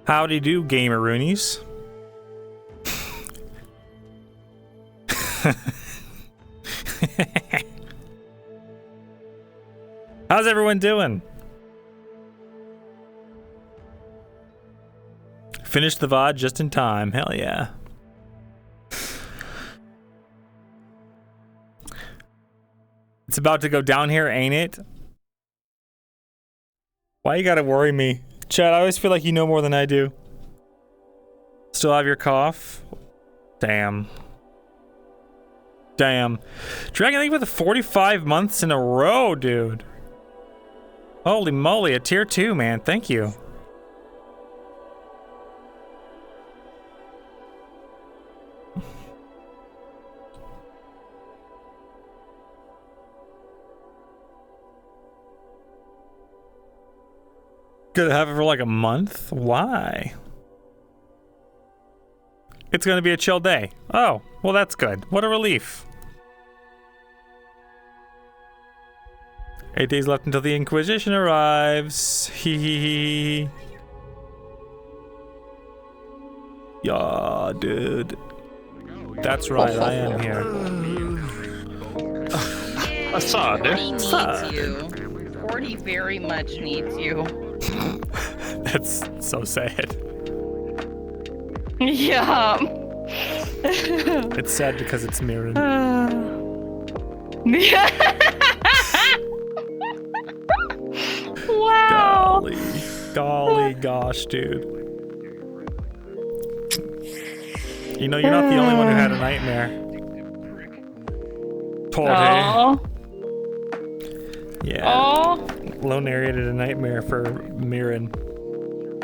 Howdy do, gamer-roonies. How's everyone doing? Finished the VOD just in time. Hell yeah. It's about to go down here, ain't it? Why you gotta worry me? Chad, I always feel like you know more than I do. Still have your cough? Damn. Damn. Dragon, thank you for the 45 months in a row, dude. Holy moly, a tier 2, man. Thank you. Gonna have it for like a month? Why? It's gonna be a chill day. Oh, well that's good. What a relief. 8 days left until the Inquisition arrives. Hee hee hee. Yeah, dude. That's right, I am here. I saw it, dude. Needs you. 40 very much needs you. That's so sad. Yeah. It's sad because it's Myrindal. Wow. Golly gosh, dude. You know, you're not the only one who had a nightmare. Poor day. Yeah. Oh. Lo narrated a nightmare for Mirin,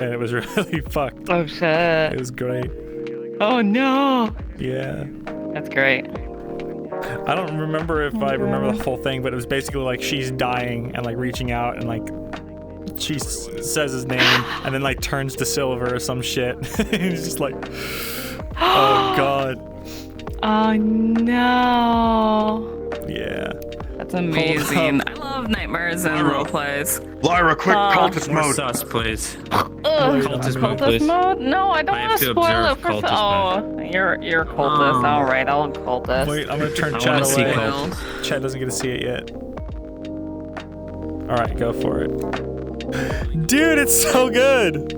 and it was really fucked. Oh shit. It was great. Oh no. Yeah. That's great. I don't remember if I remember the whole thing, but it was basically like she's dying and like reaching out and like she says his name and then like turns to silver or some shit. He's just like, oh god. Oh no. Yeah. That's amazing. I love nightmares and roleplays. Lyra, quick, cultist More mode. sus, please. Cultist please. mode? No, I don't I want have to to spoil it observe for cultist you're cultist. Oh. Alright, I'll cultist. Wait, I'm gonna turn I chat wanna see away. cult. Chat doesn't get to see it yet. Alright, go for it. Dude, it's so good!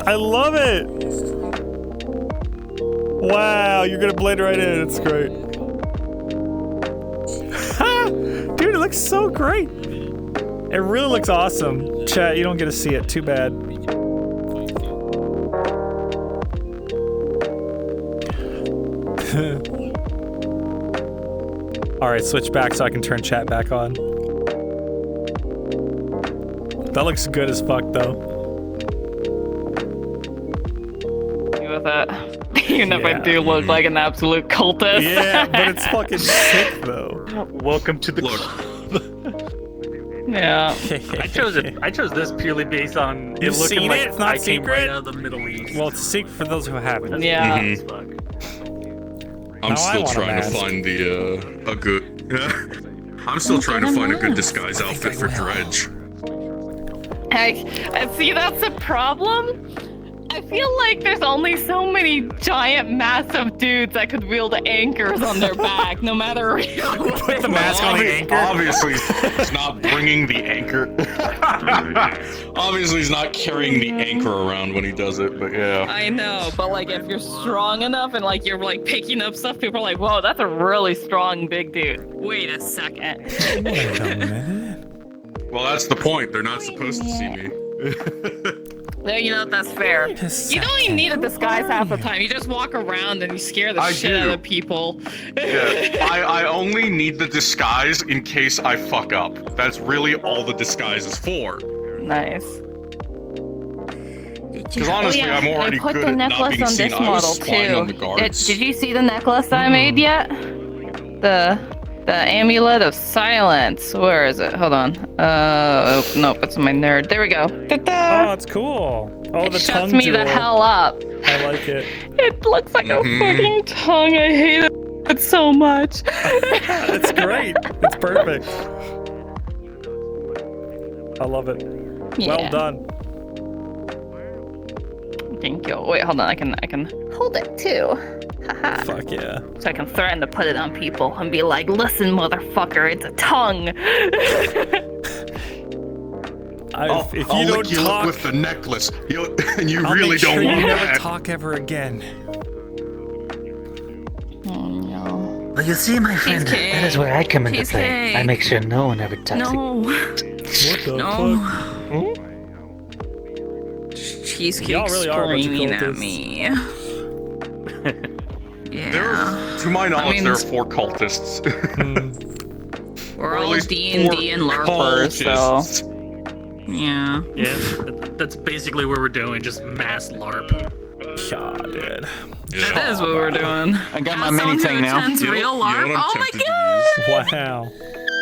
I love it! Wow, you're gonna blade right in. It's great. Dude, it looks so great. It really looks awesome. Chat, you don't get to see it. Too bad. Alright, switch back so I can turn chat back on. That looks good as fuck, though. With it. Even if I do look like an absolute cultist. Yeah, but it's fucking sick, though. Welcome to the Yeah. I chose it. I chose this purely based on You've it looking seen like it? It's not I came secret? right out of the Middle East. Well, it's a secret for those who haven't. Yeah. I'm Now I still want a trying to mask. find a good. I'm still trying to find a good disguise outfit for Dredge. I see that's the problem. I feel like there's only so many giant, massive dudes that could wield anchors on their back, no matter. Put the mask on the anchor. Obviously, he's not bringing the anchor. Obviously, he's not carrying the anchor around when he does it. But yeah. I know, but like if you're strong enough and like you're like picking up stuff, people are like, "Whoa, that's a really strong big dude." Wait a second. Wait a minute. Well, that's the point. They're not supposed to see me. Yeah, you know, that's fair. You don't even need a disguise half the time. You just walk around and you scare the shit out of people. Yeah, I only need the disguise in case I fuck up. That's really all the disguise is for. Nice. Because honestly, I'm already I put good the at not necklace being on seen. this I was model spying on the too. guards. Did you see the necklace that I made yet? The amulet of silence. Where is it? Hold on. Oh, nope, it's my nerd. There we go. Ta-da! Oh, it's cool. Oh, It the shuts tongue me jewel. the hell up. I like it. It looks like a fucking tongue. I hate it so much. It's great. It's perfect. I love it. Well Yeah. done. Thank you. Wait, hold on. I can hold it too. Haha. Fuck yeah. So I can threaten to put it on people and be like, "Listen, motherfucker, it's a tongue." If you I'll don't lick your talk, lip with the necklace. And you I'll really make sure don't you want never that. talk ever again. Oh no. Well, you see, my friend, Cheesecake. that is where I come into play. I Cheesecake. make sure no one ever touches it. No. What the No. fuck? Cheesecake Y'all really are a bunch of screaming at cultists. me. Yeah. To my knowledge, mean, there are 4 cultists. We're Or at all least D&D and 4 LARPers, so cultists. yeah. Yeah, that's basically what we're doing, just mass LARP. God, dude. That is what we're doing. I got my mini thing now. Attends real You know LARP. what I'm Oh my tempted to god! Wow.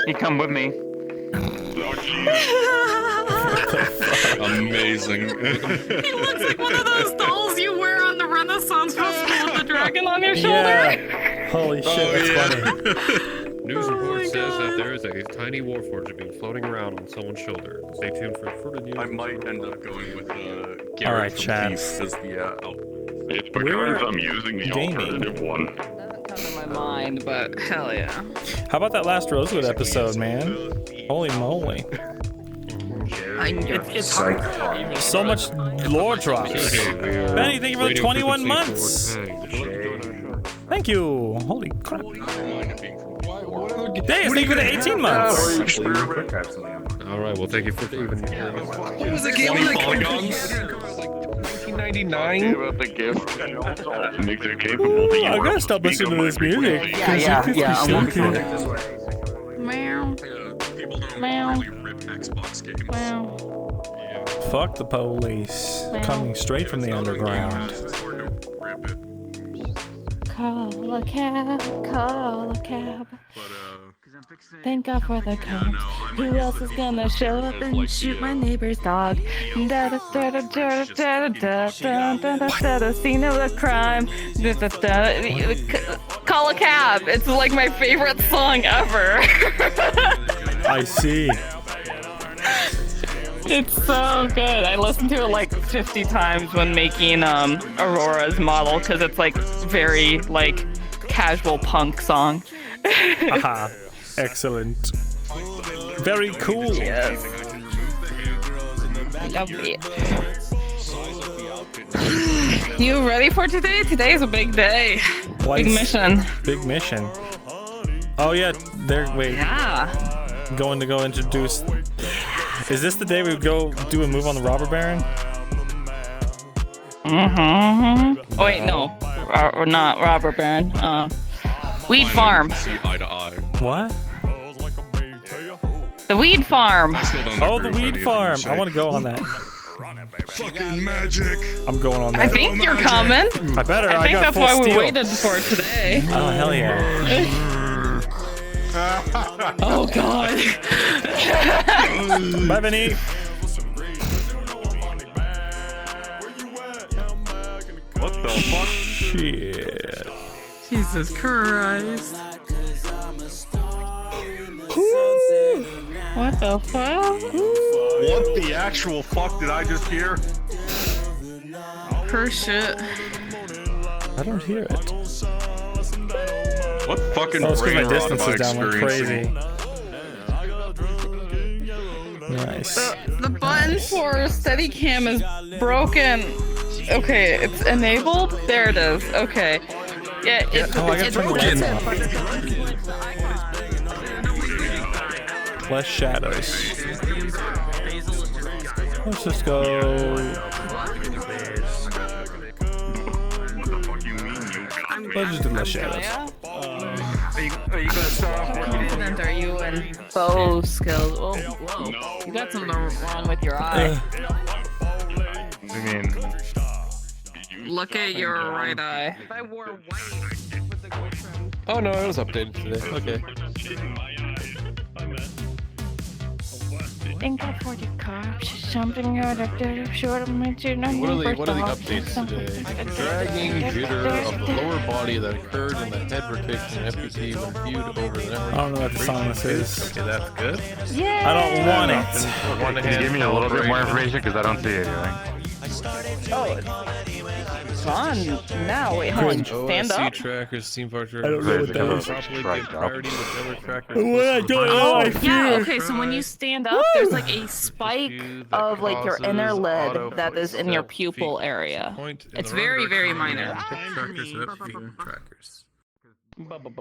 You come with me. Amazing. He looks like one of those dolls you wear on the Renaissance Festival with the dragon on your shoulder. Yeah. Holy shit, that's funny. News report says God. that there is a tiny warforged being floating around on someone's shoulder. Stay tuned for further news. I might end up going with Gary Alright, from chat. Thief as the It's We're because I'm using the gaming. alternative one. Doesn't come to my mind, but hell yeah. How about that last Rosewood episode, man? Holy moly. It's hard. So much lore drops. Benny, thank you for the 21 months. Thank you. Holy crap. Dave, thank you for the 18 months. Alright, well, thank you for even. What was the game like? 1999? About the gift. Makes it capable to I gotta stop listening to this music. Yeah. I'm looking for it. Meow. People don't Meow. really rip Xbox games. Meow. Fuck the police. Coming straight from the underground. Rip it. Call a cab, call a cab. But Thank God for the cab. Who else is gonna show up and shoot my neighbor's dog? Da da da da da da da da da da da. Scene of the crime. Da da da. Call a cab. It's like my favorite song ever. I see. It's so good. I listened to it like 50 times when making Aurora's model because it's like very like casual punk song. Haha. Excellent. Very cool. Yes. Lovely. You ready for today? Today is a big day. Big mission. Big mission. Oh yeah, wait. Yeah. Going to go introduce. Is this the day we go do a move on the robber baron? Oh wait, no. Or not robber baron. Weed farm. see eye to eye. What? The weed farm. Oh, the weed farm. I want to go on that. Fucking magic. I'm going on I that. think you're coming. I better. I think got that's full why we steel. waited for today. Oh hell yeah. Oh god. Bye, Vinny. What the fuck? Shit. Jesus Christ. What the fuck? What the actual fuck did I just hear? Her shit. I don't hear it. What fucking Oh, it's because brain my rot distance am I is down like crazy. experiencing? Nice. The button for Steadicam is broken. Okay, it's enabled. There it is. Okay. Yeah, it's Oh, I gotta turn the lights off. broken. Less shadows. Let's just go. Let's just do less shadows. Are you gonna start off? How confident are you in bow skills? Oh, whoa. You got something wrong with your eye. I mean, Look at your right eye. If I wore white with the gold trim. Oh no, it was updated today. Okay. Think I for the cops, jumping out of the short of my chin. What are the updates today? Dragging jitter of the lower body that occurred in the head rotation FPT when viewed over the network. I don't know what the song this is. Okay, that's good. Yeah. I don't want it. can you give me a little bit more information? Because I don't see anything. Oh, it's on now. Wait, hold on. Stand OSC up. trackers, team park I don't know what that is. properly give priority with other trackers. What I don't know, Oh, I yeah. fear. Okay, so when you stand up, there's like a spike of like your inner lid that is in your pupil area. It's very, very minor. Trackers up feet trackers.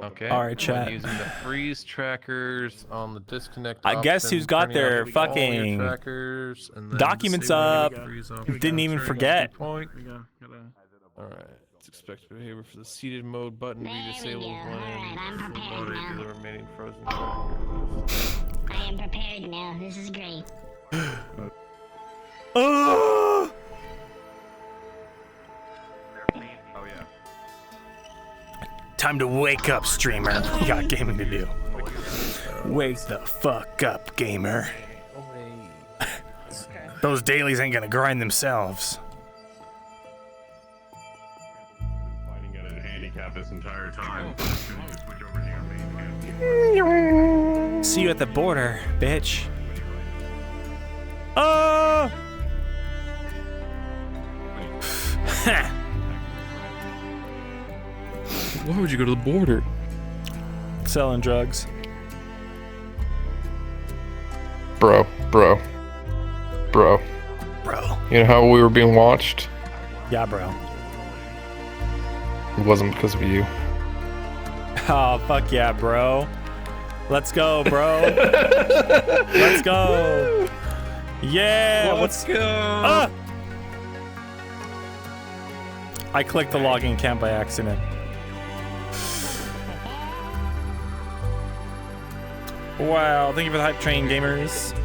Okay. All right, chat. Using the freeze trackers on the disconnect. I guess option, who's got turning their off all your fucking trackers, and then documents disabling up. freeze off. Didn't even Turning forget. off point. All right. It's expected behavior for the seated mode button to be disabled when loaded to the remaining frozen trackers. I am prepared now. This is great. Oh! Time to wake up, streamer. We got gaming to do. Wake the fuck up, gamer. Those dailies ain't gonna grind themselves. Fighting at a handicap this entire time. See you at the border, bitch. Oh! Why would you go to the border? Selling drugs. Bro. Bro. You know how we were being watched? Yeah, bro. It wasn't because of you. Oh, fuck yeah, bro. Let's go, bro. Let's go. Yeah, let's go. Ah! I clicked the login camp by accident. Wow, thank you for the hype train, gamers.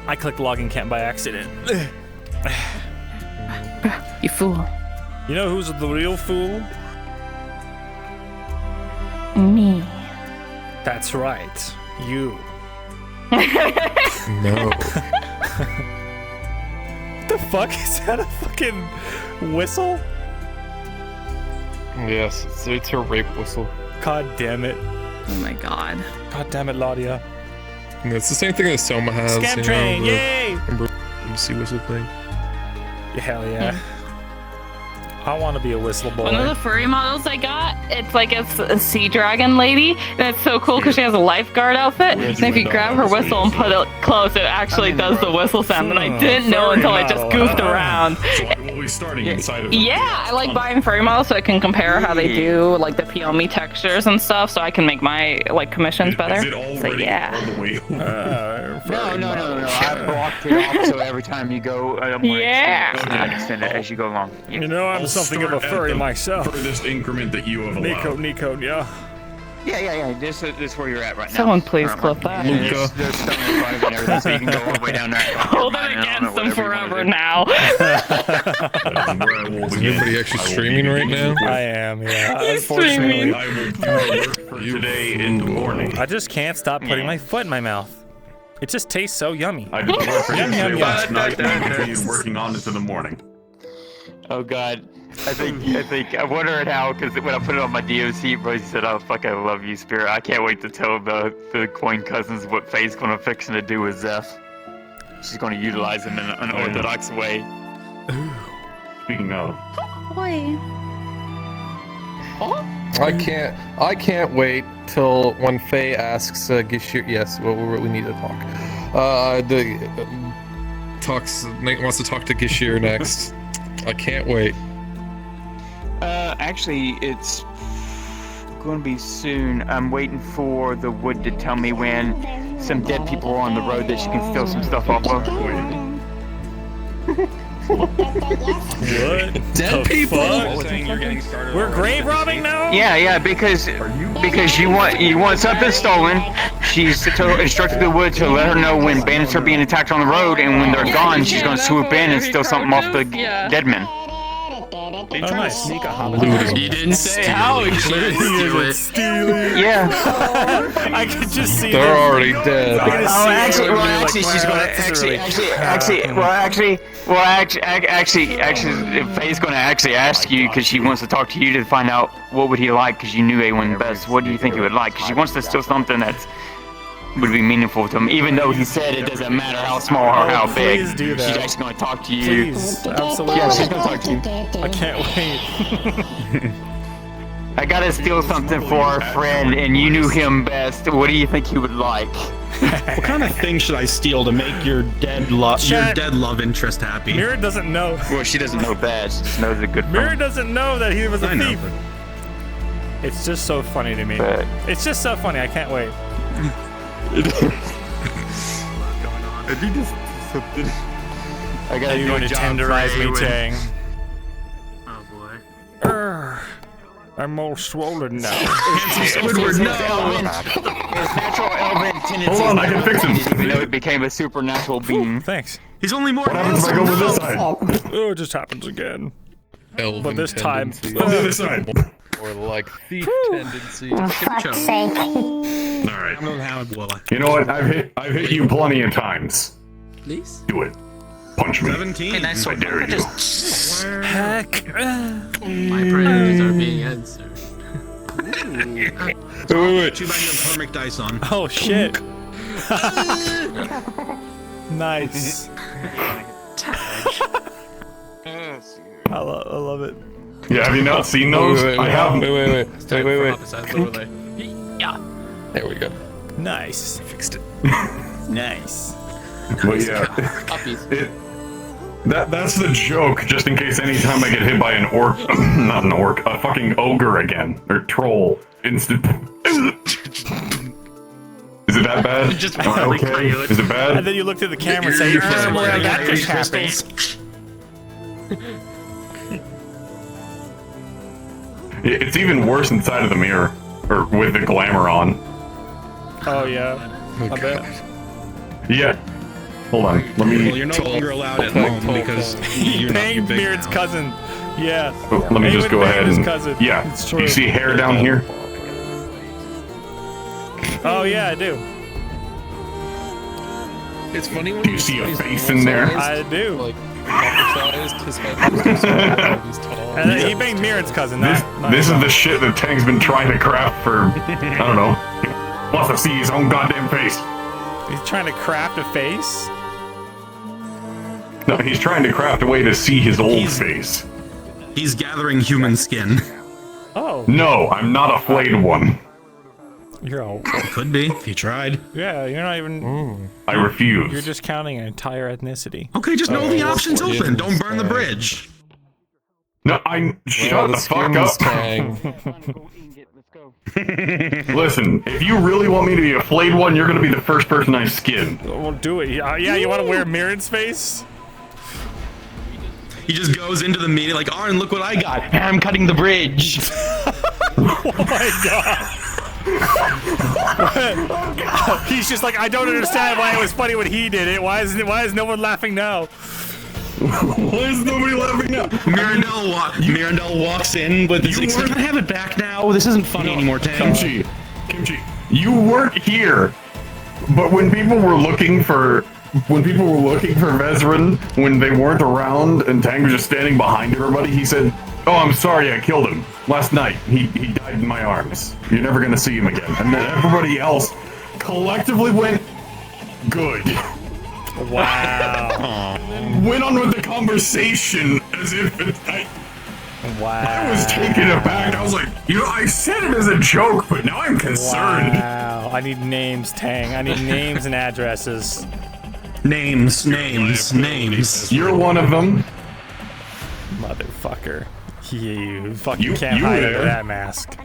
I clicked login camp by accident. You fool. You know who's the real fool? Me. That's right. You. No. The fuck? Is that a fucking whistle? Yes, it's a rape whistle. God damn it. Oh my god. God damn it, Laudia. And it's the same thing that Soma has. Scam train, yay! MC whistle thing. Hell yeah. I want to be a whistle boy. One of the furry models I got, it's like it's a sea dragon lady, and it's so cool because she has a lifeguard outfit, and if you grab her whistle and put it close, it actually does the whistle sound, and I didn't know until I just goofed around. We'll be starting inside of Yeah, I like buying furry models so I can compare how they do, like the PLME textures and stuff, so I can make my like commissions better. Is it already So yeah. all the way over? No. I blocked it off so every time you go, Yeah. extend it as you go along. You know, I'm I'll something of a start at furry the myself. Furthest increment that you have allowed. Nico, yeah. Yeah. This is where you're at right now. Someone please clip that. There's stone in front of it and everything, so you can go all the way down there. Hold it against them forever now. Is anybody actually streaming right now? I am, yeah. He's Unfortunately. streaming. I will do my work for today in the morning. I just can't stop putting my foot in my mouth. It just tastes so yummy. I did work for you Yum, today yum, last yum. night and continued working on into the morning. Oh god. I think I wonder how, because when I put it on my DOC, bro, he said, "Oh fuck, I love you, Spirit." I can't wait to tell the coin cousins what Faye's gonna fixing to do with Zeph. She's gonna utilize him in an unorthodox way. Speaking of, Boy. I can't wait till when Faye asks Gishir. Yes, well, we need to talk. Nate wants to talk to Gishir next. I can't wait. Actually, it's going to be soon. I'm waiting for the wood to tell me when some dead people are on the road that she can steal some stuff off of. What? Dead people? We're grave robbing now? Yeah, because you want something stolen. She's instructed the wood to let her know when bandits are being attacked on the road, and when they're gone, she's gonna swoop in and steal something off the dead men. Oh, nice. Sneak a hobbit. You didn't say how he didn't steal it. Yeah. I could just see They're them. already dead. Actually, she's gonna Faye's gonna actually ask you because she wants to talk to you to find out what would he like because you knew A1 best. What do you think he would like? Because she wants to steal something that's would be meaningful to him, even though he said it doesn't matter how small or how big. Please do that. She's actually going to talk to you. Please, absolutely. Yeah, she's going to talk to you. I can't wait. I gotta steal something for our friend, and you knew him best. What do you think he would like? What kind of thing should I steal to make your dead love interest happy? Mira doesn't know. Well, she doesn't know that. She just knows a good Mira friend. doesn't know that he was a I know, thief. It's just so funny to me. But It's just so funny. I can't wait. I gotta You're do going a to job tenderize for me, Eowyn. Tang. Oh boy. I'm all swollen now. Squidward, no! His natural elven tendencies. Hold on, I can fix him. You know, it became a supernatural being. Thanks. He's only more What happens if I go over this side? Oh, it just happens again. Elven But this time. tendencies. On the other side. Or like thief tendencies. For fuck's sake. Alright. I don't know how well. You know what? I've hit you plenty of times. Please? Do it. Punch me. 17. Hey, nice I one. dare you. Heck. My prayers are being answered. Wait. Too bad you have karmic dice on. Oh, shit. Nice. I love it. Yeah, have you not seen those? I haven't. Wait. Yeah. There we go. Nice. Fixed it. Nice. But yeah, Puppies. that's the joke. Just in case anytime I get hit by an orc, not an orc, a fucking ogre again or troll, instant. Is it that bad? Just Am I really okay? cute. Is it bad? And then you looked at the camera and say, well, that just happened. It's even worse inside of the mirror, or with the glamour on. Oh, yeah. I bet. Yeah. Hold on. Let Well, me. you're no longer allowed at home because you're not your Banged big Beard's now. cousin. Yeah. Let me just Eowyn go banged ahead his and. cousin. Yeah. It's true. You see hair down here? Oh, yeah, I do. It's funny when Do you see a face in there? I do. Like, proper-sized, his head is too small, he's tall. And then he banged Mirren's cousin. This Not is the shit that Tang's been trying to craft for. I don't know. He wants to see his own goddamn face. He's trying to craft a face. No, he's trying to craft a way to see his old face. He's gathering human skin. Oh. No, I'm not a flayed one. You're all. Could be if you tried. Yeah, you're not even. I refuse. You're just counting an entire ethnicity. Okay, just know the options yeah, open. Don't burn the fine. bridge. No, shut the fuck up. Listen, if you really want me to be a flayed one, you're gonna be the first person I skin. We'll do it. Yeah, you want to wear Mirren's face? He just goes into the meeting like, Arn, look what I got. I'm cutting the bridge. Oh my god. He's just like, I don't understand why it was funny when he did it. Why is no one laughing now? Why is nobody laughing now? Myrindal walks in with his can I have it back now? This isn't funny anymore, Tang. Kimchi, you weren't here. But when people were looking for Vezran, when they weren't around and Tang was just standing behind everybody, he said, "Oh, I'm sorry, I killed him last night. He died in my arms. You're never gonna see him again." And then everybody else collectively went, "Good." Wow. Went on with the conversation as if I was taken aback. I was like, I said it as a joke, but now I'm concerned. Wow. I need names, Tang. I need names and addresses. Names. You're one of them. Motherfucker. You fucking can't you hide were under there. that mask.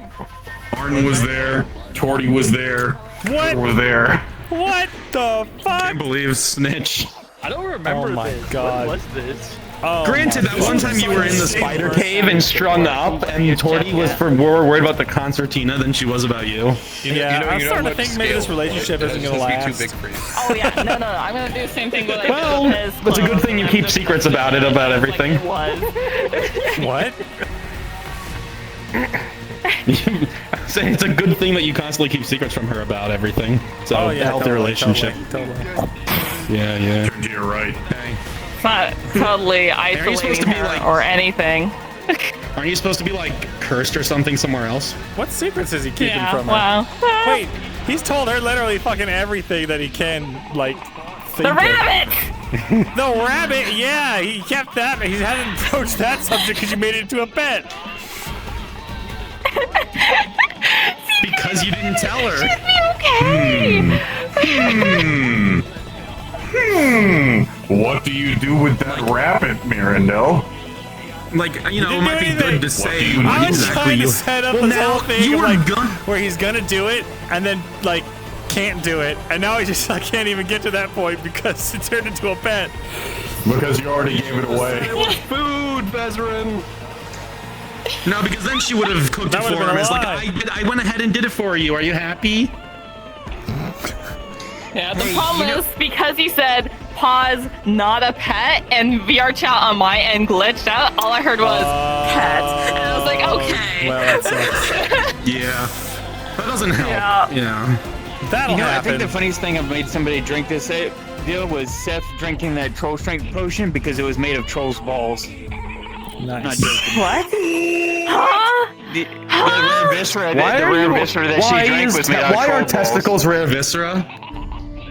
Arden was there. Torty was there. What? Was there. What the fuck? Can't believe snitch. I don't remember Oh my this. god. What was this? Oh Granted, my that one time you were in the spider cave and strung up, and Torty was more worried about the concertina than she was about you. Yeah, I'm starting to think maybe this relationship isn't gonna last. Too big for you. Oh yeah, no, I'm gonna do the same thing with like Well, his it's a good thing you keep secrets about it, about everything. Like it was. What? I'm saying it's a good thing that you constantly keep secrets from her about everything. So, Oh yeah, healthy relationship. Totally. Yeah. You're right. It's not totally you supposed isolating to be her like- or anything. Aren't you supposed to be like cursed or something somewhere else? What secrets is he keeping Yeah, from her? wow. Wait, He's told her literally fucking everything that he can, like, think The of. rabbit! The rabbit, yeah, he kept that, but he hadn't approached that subject because you made it into a pet. Because you didn't tell her. She'd be okay! What do you do with that rabbit, Myrindal? Like, you know, it might be good to say I what was exactly trying to you... set up Well, this now whole thing you of, were like, gun- where he's gonna do it, and then, like, can't do it, and now he just, I can't even get to that point because it turned into a pet. Because you already gave it away. Food, Vezerin. No, because then she would have cooked That it would've for been him. a It's like, lie. I went ahead and did it for you. Are you happy? Yeah, the problem is because he said pause, not a pet, and VRChat on my end glitched out. All I heard was pet, and I was like, okay. Well, that sucks. Yeah. That doesn't help. Yeah. That'll I happen. think the funniest thing I've made somebody drink this deal was Seth drinking that troll strength potion because it was made of troll's balls. Not Nice. joking. What? Huh? The rare viscera, the rare viscera that she drank was made out of Why are troll testicles rare viscera? balls.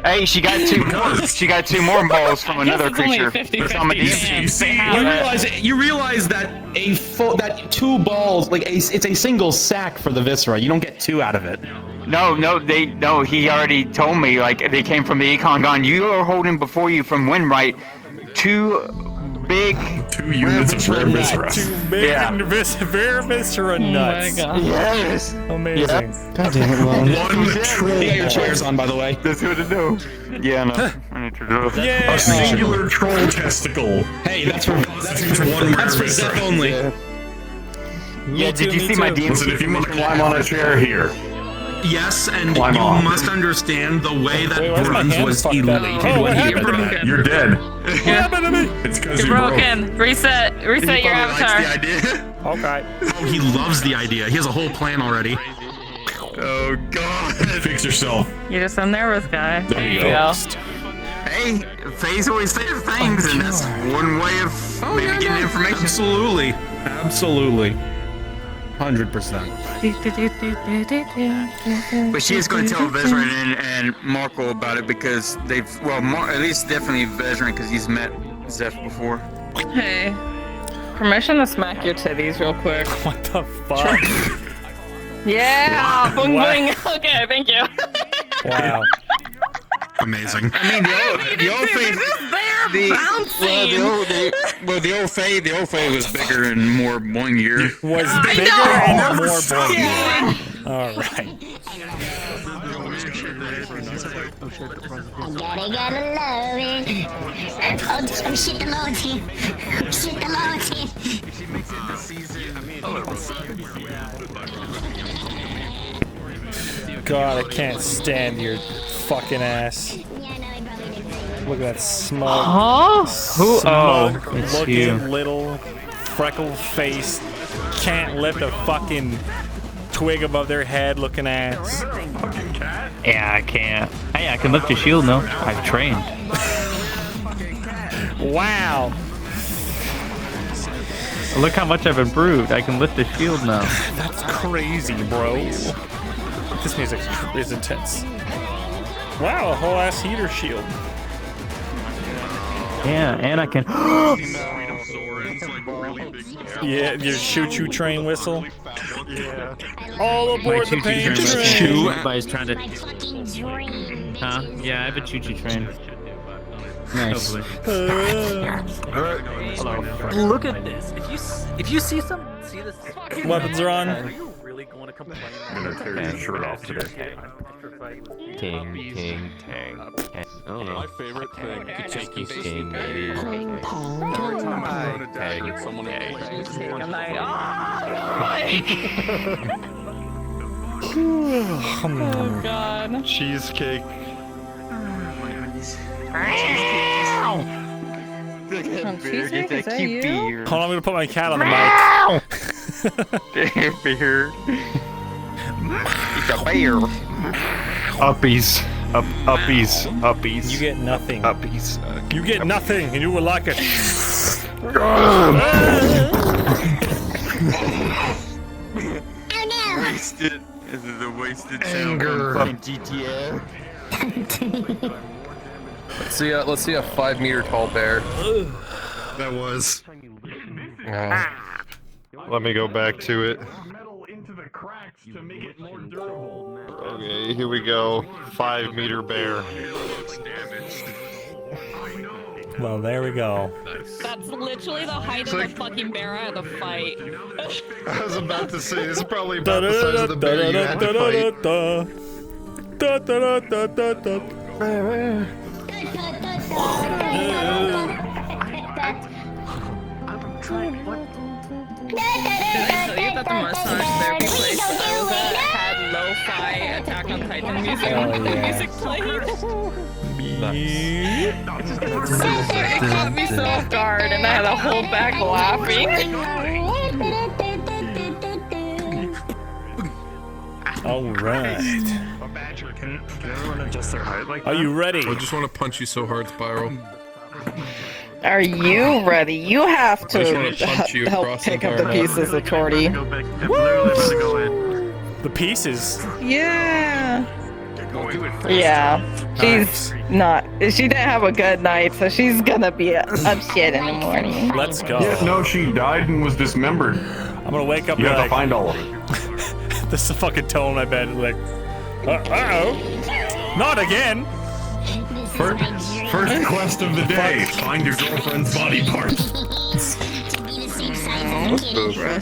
Hey, she got two more. She got two more balls from another it's only creature. 50-50 It's on my chance. DM. You realize that that two balls, like it's a single sack for the viscera. You don't get two out of it. No, he already told me, like, they came from the Econ Gun. You are holding before you from Windright two big... 2 units of rare viscera. Two big rare viscera nuts. Oh my god. Yes! Amazing. God damn it, Lone. One troll. You got your chairs on, by the way. That's what to do. Yeah, no. I need to do it. Yeah. A singular troll testicle. Hey, that's for Zeth only. Yeah, did you see my DM? Listen, if you want to climb on a chair here. Yes, and Climb you on. must understand the way that Wait, why's my Bruns hand was fucked up? elated Oh, what when he happened to me? broke. You're dead. What happened to me? It's because You're you broke. broken. Reset your avatar. Okay. Oh, he loves the idea. He has a whole plan already. Oh, God. Fix yourself. You're just a nervous guy. There you go. Hey, Faze always says things, and that's one way of maybe getting information. Absolutely. Absolutely. 100%. But she is going to tell Vezerin and Marco about it because they've, well, at least definitely Vezerin because he's met Zeph before. Hey. Permission to smack your titties real quick. What the fuck? Yeah! Boing Wow. boing! Okay, thank you. Wow. Amazing. I mean, the old Faye, the old Faye was bigger and more boingier. Was bigger and more boring. Alright. Gotta love it. Oh, shit, the Lord's here. Shit, the Lord's here. God, I can't stand your fucking ass. Look at that smug. Huh? Who? Smug Oh, it's looking you. little freckle face. Can't lift a fucking twig above their head looking ass. Yeah, I can't. Hey, I can lift your shield now. I've trained. Wow. Look how much I've improved. I can lift the shield now. That's crazy, bro. This music is intense. Wow, a whole ass heater shield. Yeah, and I can. Yeah, your choo-choo train whistle. Yeah. All aboard the pain train. Everybody's trying to. Huh? Yeah, I have a choo-choo train. Nice. Hello. Look at this. If you see this. Weapons are on. Are you really going to complain? I'm gonna tear your shirt off today. Ting, ting, tang. I don't know. My favorite thing. Ting, ting, ting. Oh god. Cheesecake. Cheesecake, is that you? Hold on, I'm gonna put my cat on the mic. Beer. It's a bear. Uppies. Uppies. Uppies. You get nothing. Uppies. You get nothing, and you will like it. This is a wasted Anger. fucking GTA. Let's see a 5 meter tall bear. That was. Oh. Let me go back to it. Metal into the cracks to make it more durable. Okay, here we go. 5 meter bear. Well, there we go. That's literally the height of the fucking bear I had to fight. I was about to say, this is probably about the size of the bear you had to Did I tell you that the massage therapy place I was at had lo-fi Attack on Titan music? Oh, The yeah. music played. It Nice. caught me so off guard, and I had to hold back laughing. All right. Can everyone adjust their height like Are you ready? I just want to punch you so hard, Spiral. Are you ready? You have I just want to to punch you help across pick the up the entire pieces of Torty. I'm literally about to go in. The pieces. Yeah. Yeah. She's not. She didn't have a good night, so she's gonna be upset in the morning. Let's go. Yeah, no, she died and was dismembered. I'm gonna wake up You and have like, to find all of it. this is a fucking toe in my bed. Like, uh-oh. Not again. First quest of the day: find your girlfriend's body parts.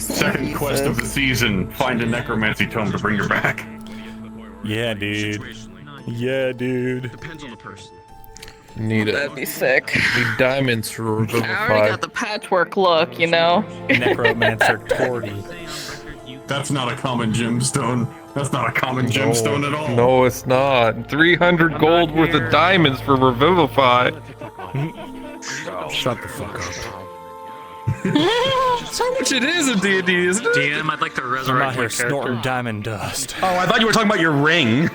Second quest of the season: find a necromancy tome to bring her back. Yeah, dude. Yeah, dude. Depends on the person. Need it. That'd be sick. Need diamonds for I already revivify. got the patchwork look, you know. Necromancer Torty. That's not a common gemstone. That's not a common gemstone at all. No, it's not. 300 gold worth of diamonds for revivify. Shut the fuck up. That's how much it is in D&D, isn't it? DM, I'd like to I'm resurrect out my here snorting character. diamond dust. Oh, I thought you were talking about your ring.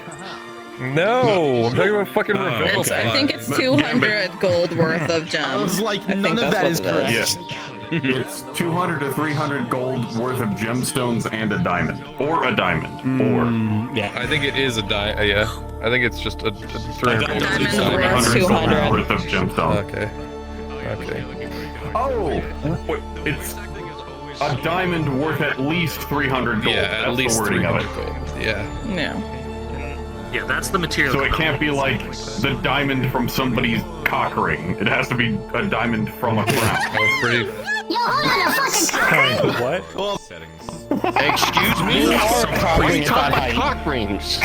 No, I'm talking about fucking revivify. I think it's 200 gold worth of gems. I was like, I none think of that's that what is it correct. Yes. It's 200 to 300 gold worth of gemstones and a diamond. Or a diamond. Yeah. I think it is a yeah. I think it's just a 300 gold. Diamond's diamond. worth 300 gold 200. worth of gemstones. Okay. Okay. Oh! Wait, it's a diamond worth at least 300 gold. Yeah, That's at least the wording 300 of it. gold. Yeah. Yeah. Yeah, that's the material. So it can't be like the diamond from somebody's cock ring. It has to be a diamond from a crown. That was pretty. Yo, hold on a fucking crap. What? Well, Excuse me? cock We rings, talk not about height. cock rings.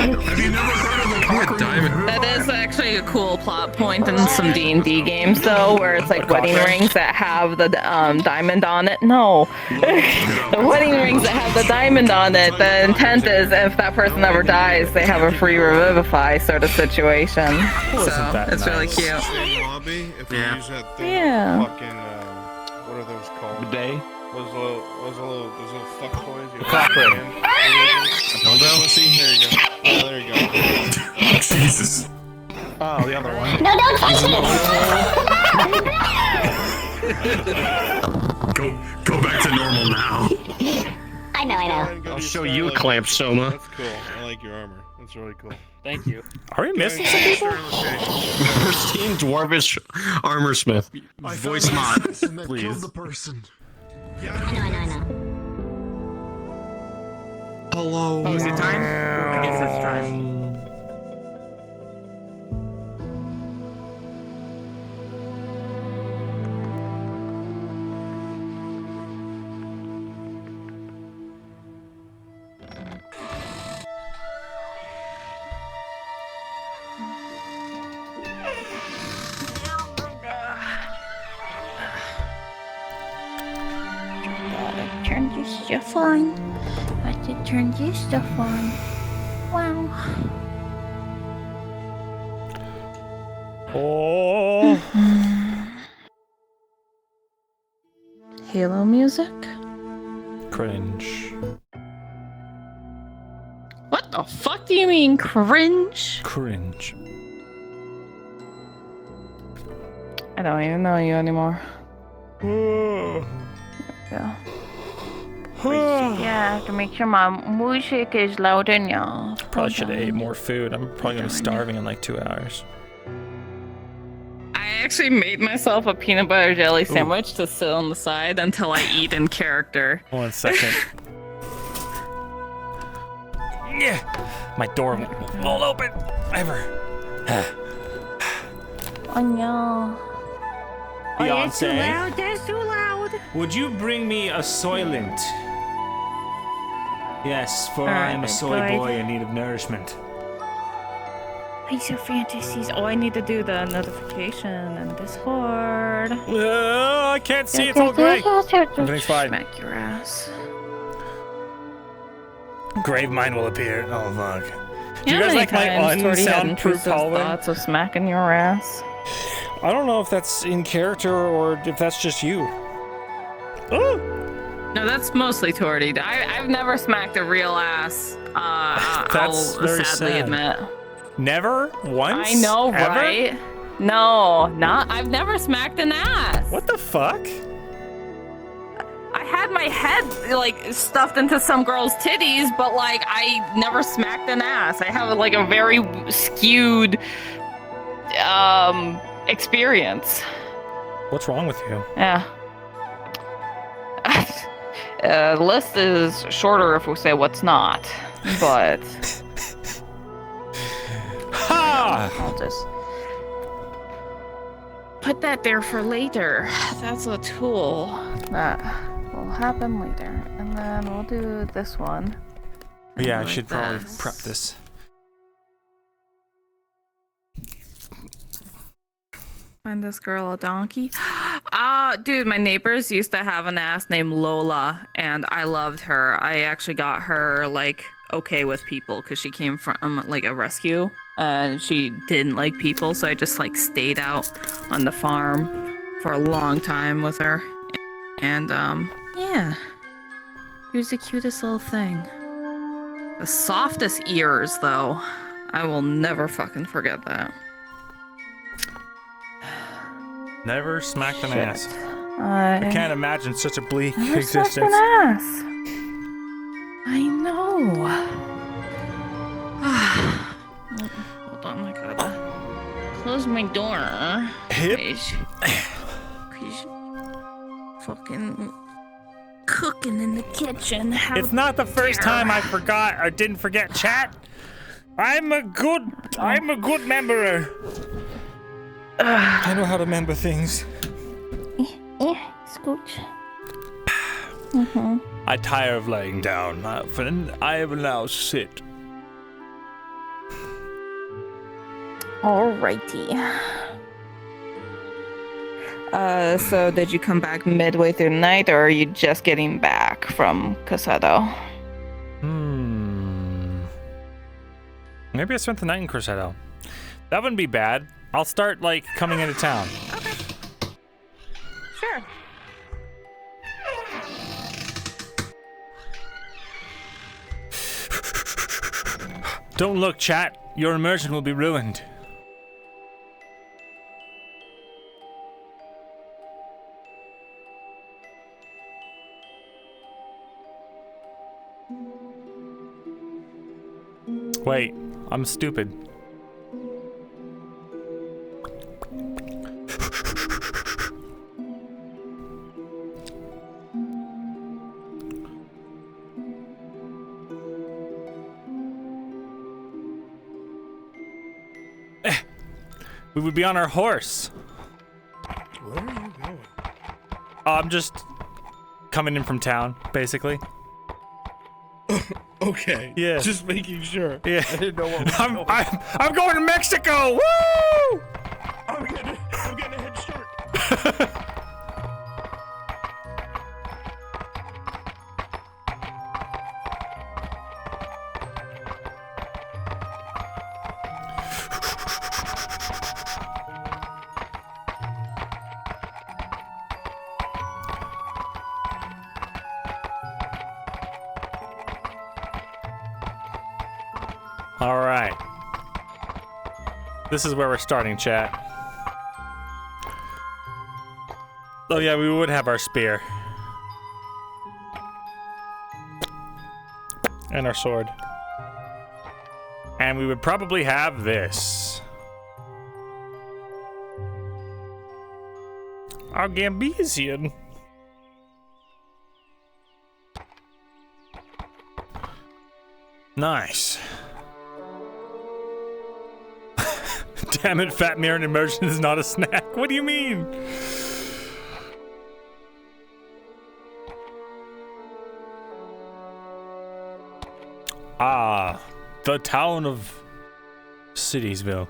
Have you never heard of the cock ring? Diamond. That is actually a cool plot point in some D&D games, though, where it's like wedding rings that have the diamond on it. No, the wedding rings that have the diamond on it. The intent is if that person ever dies, they have a free revivify sort of situation. So Isn't that it's really nice? cute. Same lobby, if we Yeah. use that thing, Yeah. fucking, what are those called? Bidet? Those little fuck toys. You cock ring. Dildo? Pussy? There you go. Oh, there you go. Jesus. Oh, the other one. No, don't touch Go back to normal now. I know. I'll show you a clamp, Soma. That's cool. I like your armor. That's really cool. Thank you. Are we missing some people? Pristine Dwarvish Armorsmith. Voice mod, Please. The person. I know. Hello. Oh, is it time? I guess it's time. Turn this stuff on. I have to turn this stuff on. Wow. Oh. Halo music? Cringe. What the fuck do you mean cringe? Cringe. I don't even know you anymore. Yeah. Yeah, to make sure my music is loud enough. Probably should have ate more food. I'm probably gonna be starving in like 2 hours. I actually made myself a peanut butter jelly sandwich to sit on the side until I eat in character. 1 second. Yeah, my door won't open ever. Oh no. Beyonce, That's too loud. Would you bring me a soylent? Yes, for Alright, I am a soy go boy ahead. in need of nourishment. These are fantasies. Oh, I need to do the notification in Discord. I can't see. It's all gray. Everything's fine. Smack your ass. Grave mine will appear. Oh fuck. Do You you know guys like my how many times Tori had unsoundproof intrusive hallway? thoughts of smacking your ass? I don't know if that's in character or if that's just you. Oh! No, that's mostly Tori. I've never smacked a real ass. That's I'll very sadly sad. admit. Never? Once? I know, Ever? right? No, I've never smacked an ass. What the fuck? I had my head like stuffed into some girl's titties, but like I never smacked an ass. I have like a very skewed experience. What's wrong with you? Yeah. The list is shorter if we say what's not, but I'll just put that there for later. That's a tool that will happen later, and then we'll do this one. Yeah, I like should probably this. prep this. Find this girl a donkey. Dude, my neighbors used to have an ass named Lola, and I loved her. I actually got her like okay with people because she came from like a rescue, and she didn't like people, so I just like stayed out on the farm for a long time with her, and yeah, she was the cutest little thing. The softest ears, though. I will never fucking forget that. Never smacked an Shit. ass. I can't imagine such a bleak Never smacked existence. an ass. I know. Hold on, I gotta close my door. Cause fucking cooking in the kitchen. How It's not the first dare. time I forgot or didn't forget chat. I'm a good memberer. I know how to remember things. Scooch. I tire of laying down, my friend. I will now sit. Alrighty. So did you come back midway through the night, or are you just getting back from Caseto? Maybe I spent the night in Corsetto. That wouldn't be bad. I'll start, like, coming into town. Sure. Don't look, chat. Your immersion will be ruined. Wait, I'm stupid. We would be on our horse. Where are you going? I'm just coming in from town, basically. Okay. Yeah. Just making sure. Yeah. I didn't know what was going on. I'm going to Mexico! Woo! I'm getting a head start. All right. This is where we're starting, chat. Oh yeah, we would have our spear. And our sword. And we would probably have this. Our Gambesian. Nice. Damn it, fat mirror immersion is not a snack. What do you mean? Ah, the town of Citiesville.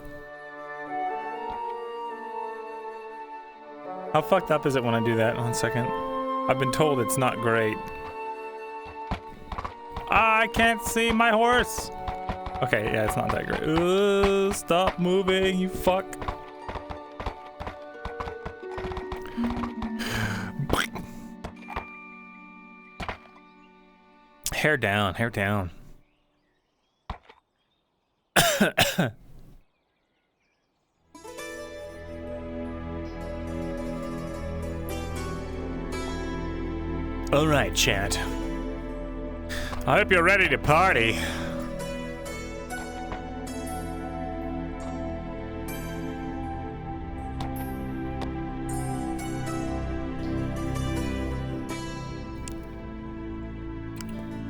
How fucked up is it when I do that? 1 second. I've been told it's not great. I can't see my horse. Okay, yeah, it's not that great. Stop moving, you fuck. Hair down, hair down. All right, chat. I hope you're ready to party.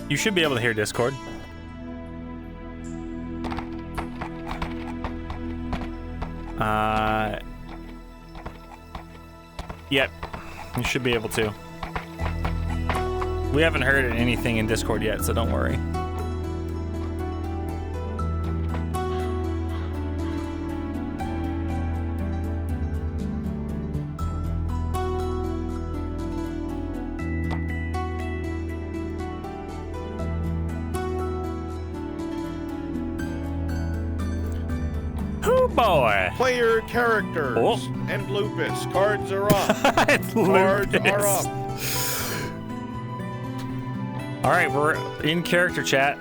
You should be able to hear Discord. Yep, you should be able to. We haven't heard anything in Discord yet, so don't worry. Oh boy! Player characters and lupus. Cards are up. It's Cards lupus. are up. All right, we're in character chat.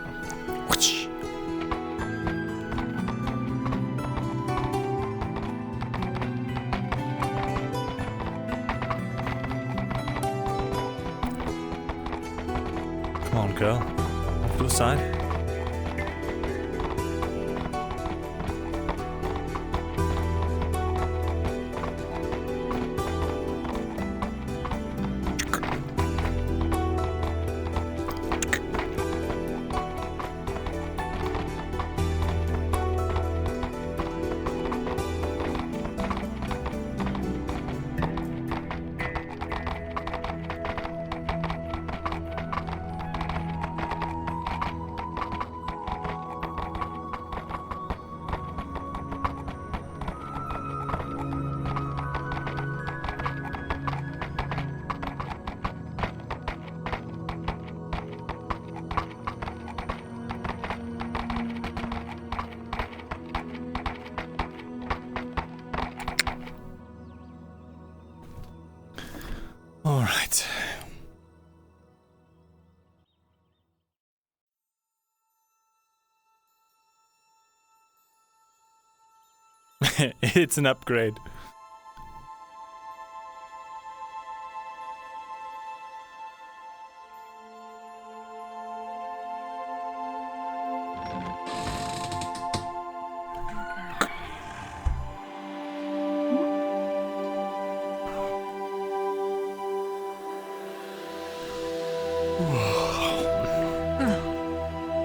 Come on, girl. Off to the side. All right. It's an upgrade.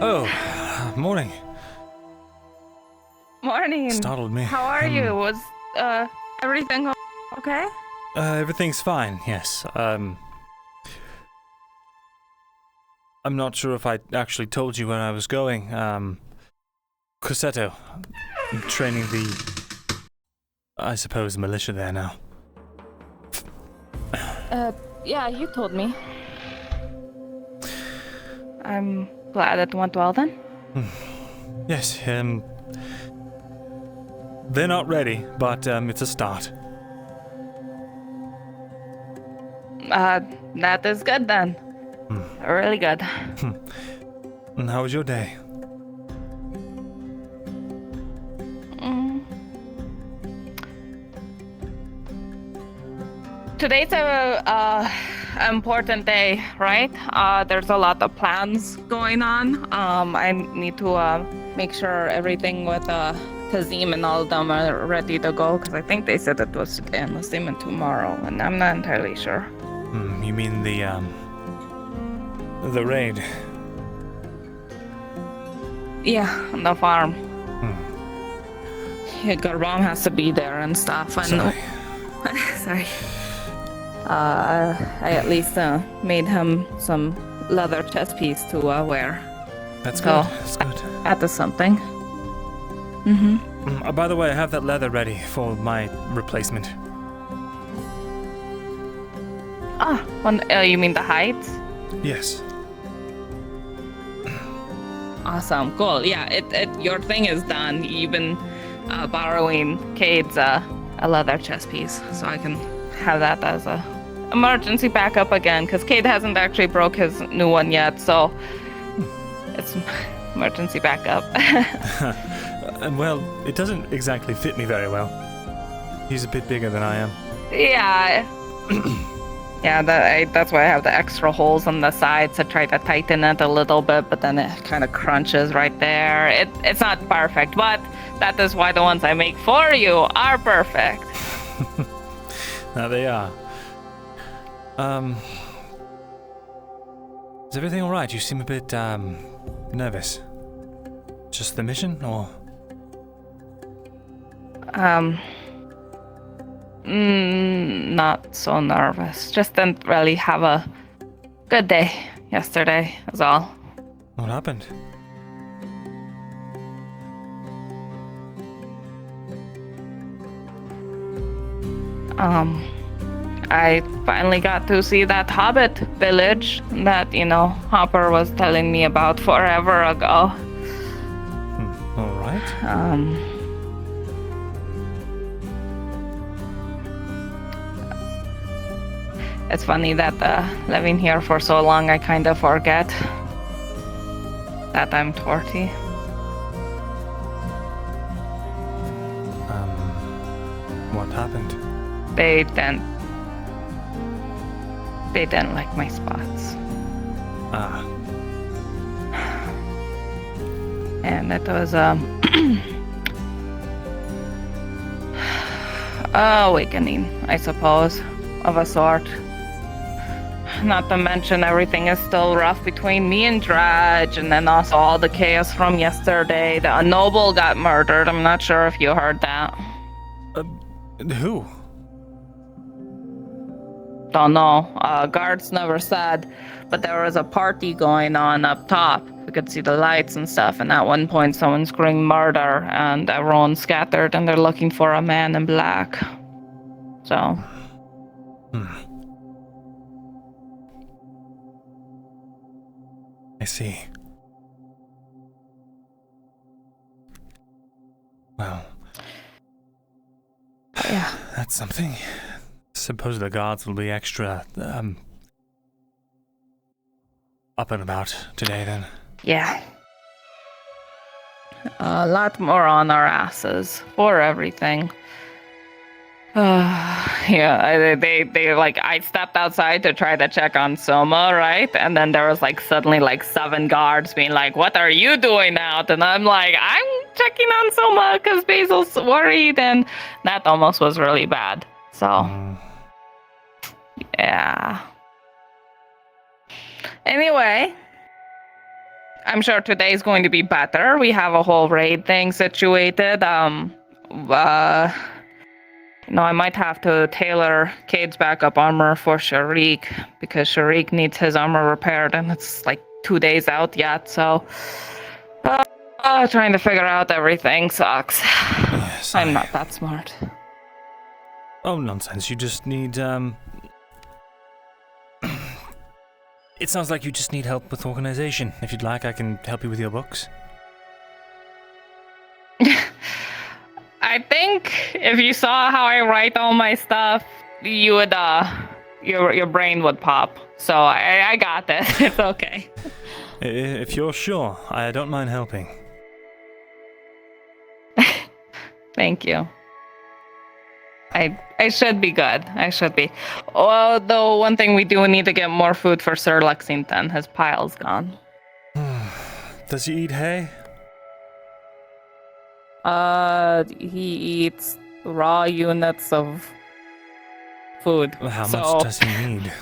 Oh, morning. Morning. Startled me. How are you? Was everything okay? Everything's fine, yes. I'm not sure if I actually told you where I was going. Cressetto. I'm training the, I suppose, militia there now. Yeah, you told me. I'm glad it went well then. Yes, they're not ready, but it's a start. That is good then. Really good. And how was your day? Today's a important day, right? There's a lot of plans going on. I need to make sure everything with Kazim and all of them are ready to go, because I think they said it was today and the same tomorrow, and I'm not entirely sure. You mean the raid? Yeah, on the farm. Yeah, Garbam has to be there and stuff. And Sorry. sorry. I at least made him some leather chest piece to wear. That's So, good. That's good. That is something. Mm-hmm. By the way, I have that leather ready for my replacement. You mean the hides? Yes. Awesome, cool. Yeah, your thing is done. You've been borrowing Cade's a leather chest piece, so I can have that as a emergency backup again, because Cade hasn't actually broke his new one yet, so it's emergency backup. Well, it doesn't exactly fit me very well. He's a bit bigger than I am. Yeah. Yeah, that's why I have the extra holes on the sides to try to tighten it a little bit, but then it kind of crunches right there. It's not perfect, but that is why the ones I make for you are perfect. Now they are. Is everything all right? You seem a bit nervous. Just the mission, or? Not so nervous. Just didn't really have a good day yesterday, is all. What happened? I finally got to see that hobbit village that, Hopper was telling me about forever ago. All right. It's funny that living here for so long, I kind of forget that I'm Torty. What happened? They didn't like my spots. And it was awakening, I suppose, of a sort. Not to mention everything is still rough between me and Dredge, and then also all the chaos from yesterday. A noble got murdered. I'm not sure if you heard that. Who? Don't know. Guards never said, but there was a party going on up top. We could see the lights and stuff, and at one point someone screamed murder, and everyone scattered, and they're looking for a man in black. So... I see. Well... Yeah. That's something. Suppose the guards will be extra, up and about today, then. Yeah. A lot more on our asses for everything. Yeah, they I stepped outside to try to check on Soma, right? And then there was suddenly 7 guards being like, "What are you doing out?" And I'm like, "I'm checking on Soma because Basil's worried," and that almost was really bad. So, yeah. Anyway, I'm sure today's going to be better. We have a whole raid thing situated. I might have to tailor Cade's backup armor for Sharik, because Sharik needs his armor repaired, and it's 2 days out yet, so... trying to figure out everything sucks. Yes, I'm not that smart. Oh, nonsense. You just need, It sounds like you just need help with organization. If you'd like, I can help you with your books. I think if you saw how I write all my stuff, you would, your brain would pop. So I got this. It's okay. If you're sure, I don't mind helping. Thank you. I should be good. I should be. Although one thing we do need to get more food for Sir Lexington. His pile's gone. Does he eat hay? He eats raw units of food. How much does he need?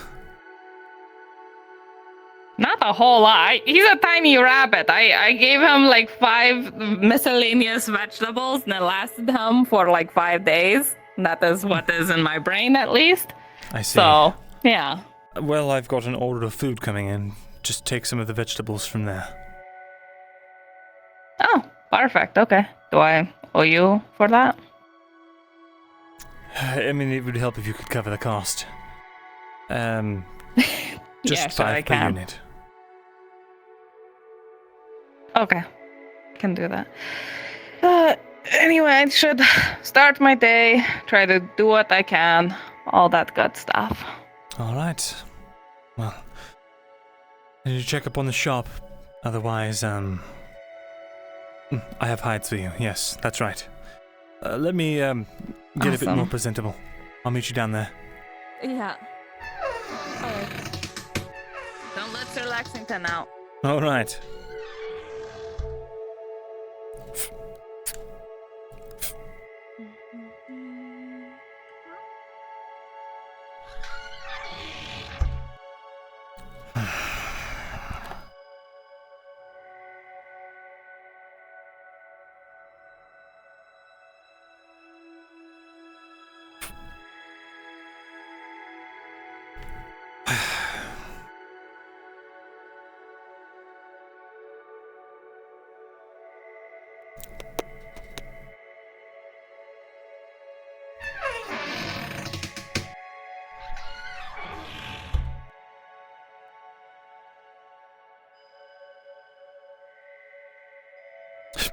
Not a whole lot. He's a tiny rabbit. I gave him like 5 miscellaneous vegetables and it lasted him for like 5 days. That is what is in my brain, at least. I see. So, yeah. Well, I've got an order of food coming in. Just take some of the vegetables from there. Oh, perfect. Okay. Do I owe you for that? I mean, it would help if you could cover the cost. Just Yeah, 5 per unit. Okay. Can do that. Anyway, I should start my day, try to do what I can, all that good stuff. All right. Well, I need to check up on the shop. Otherwise, I have hides for you. Yes, that's right. Let me get a bit more presentable. I'll meet you down there. Yeah. Alright. Don't let Sir Lexington out. All right.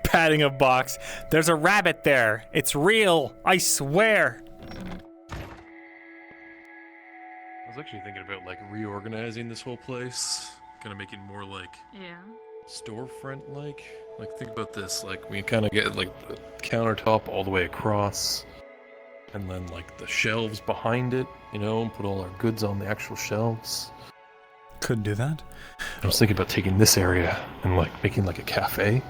Patting a box. There's a rabbit there. It's real. I swear. I was actually thinking about like reorganizing this whole place, kind of making more like storefront like. Like think about this, like we kind of get like the countertop all the way across, and then like the shelves behind it, you know, and put all our goods on the actual shelves. Could do that. I was thinking about taking this area and like making like a cafe.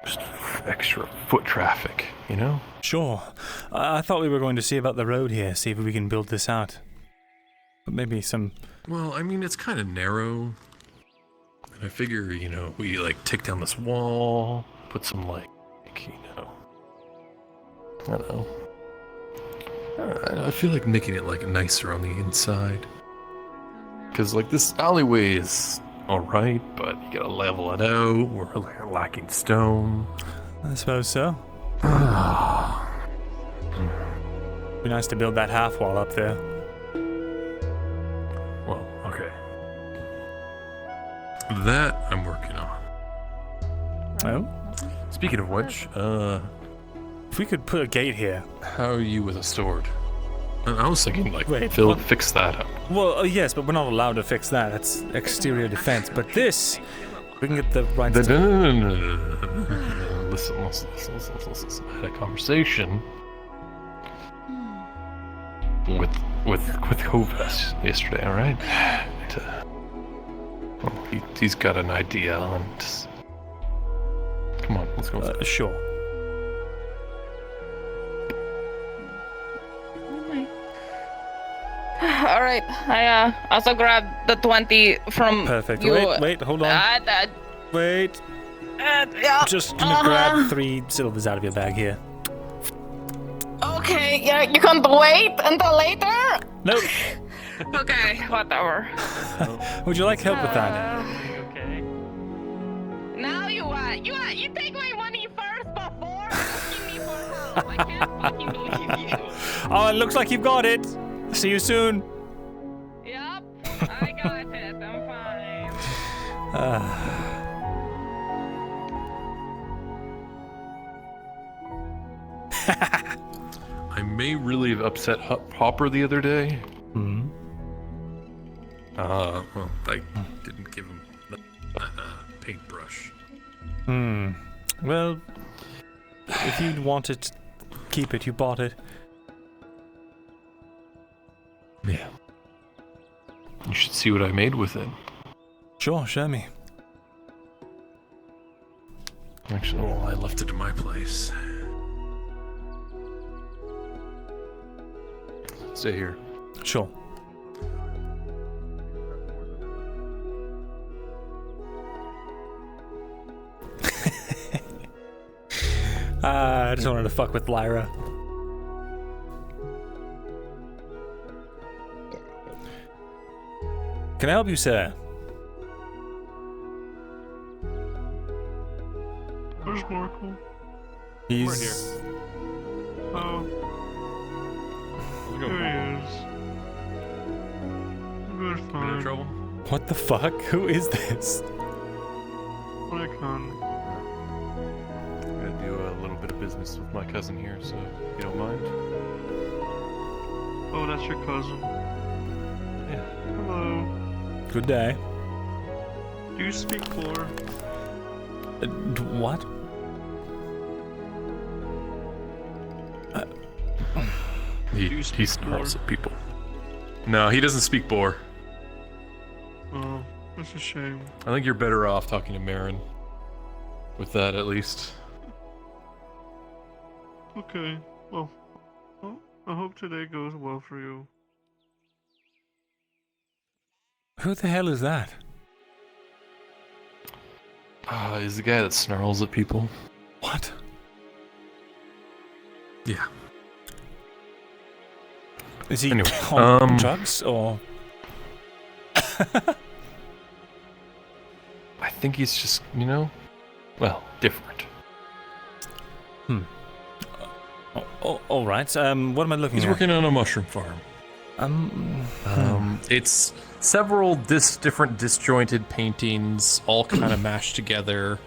Just extra foot traffic, you know? Sure. I thought we were going to see about the road here, see if we can build this out. But maybe some... Well, I mean, it's kind of narrow. And I figure, you know, we like take down this wall, put some like you know... I don't know. I feel like making it like nicer on the inside. Because like this alleyway is... alright, but you gotta level it out. We're lacking stone. I suppose so. Be nice to build that half wall up there. Well, okay. That I'm working on. Oh? Speaking of which, if we could put a gate here. How are you with a sword? I was thinking, like, Wait, fix that up. Well, yes, but we're not allowed to fix that. That's exterior defense. But this, we can get the right... No. Listen. I had a conversation with Kovas yesterday, alright? Well, he's got an idea on... Come on, let's go. Sure. All right. I also grabbed the 20 from Perfect. you. Wait, hold on. Wait. Just gonna grab 3 silvers out of your bag here. Okay, yeah, you can't wait until later? Nope. Okay, whatever. Would you like help with that? Okay. Now you what? You take my money first before asking me for help. I can't fucking believe you. Oh, it looks like you've got it. See you soon. Yep, I got it. I'm fine. I may really have upset Hopper the other day. Hmm. Well, I didn't give him the paintbrush. Well, if you want it, keep it. You bought it. Yeah. You should see what I made with it. Sure, show me. Actually, well, I left it in my place. Stay here. Sure. I just wanted to fuck with Lyra. Can I help you, sir? Where's Markle? He's... Right here. Oh. There he is. Good fine. Trouble? What the fuck? Who is this? Icon. I'm gonna do a little bit of business with my cousin here, so if you don't mind. Oh, that's your cousin. Yeah. Hello. Good day. Do you speak lore? What? He snarls at people. No, he doesn't speak boar. Oh, that's a shame. I think you're better off talking to Marin. With that, at least. Okay, well, I hope today goes well for you. Who the hell is that? He's the guy that snarls at people. What? Yeah. Is he anyway, on drugs or? I think he's just, well, different. All right. What am I looking at? He's working on a mushroom farm. It's several different disjointed paintings, all kind of mashed together,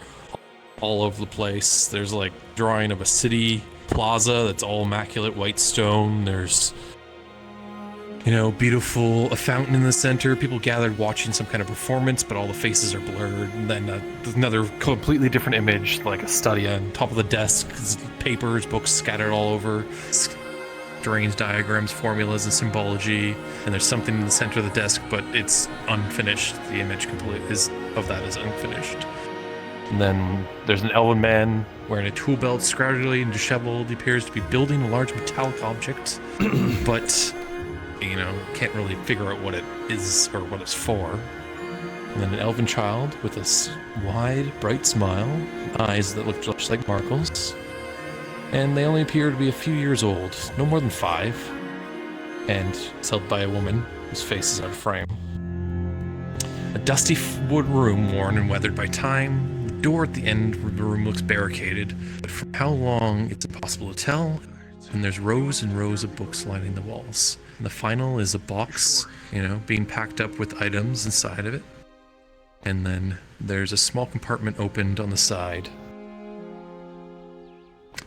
all over the place. There's like drawing of a city plaza that's all immaculate white stone. There's, beautiful, a fountain in the center. People gathered watching some kind of performance, but all the faces are blurred. And then another completely different image, like a study on top of the desk, papers, books scattered all over. Strange diagrams, formulas, and symbology, and there's something in the center of the desk, but it's unfinished. The image is unfinished. And then there's an elven man wearing a tool belt, scroungily and disheveled. He appears to be building a large metallic object, but can't really figure out what it is or what it's for. And then an elven child with a wide, bright smile, eyes that look just like Markle's. And they only appear to be a few years old, no more than 5, and it's held by a woman whose face is out of frame. A dusty wood room worn and weathered by time. The door at the end of the room looks barricaded, but for how long it's impossible to tell. And there's rows and rows of books lining the walls. And the final is a box, being packed up with items inside of it. And then there's a small compartment opened on the side.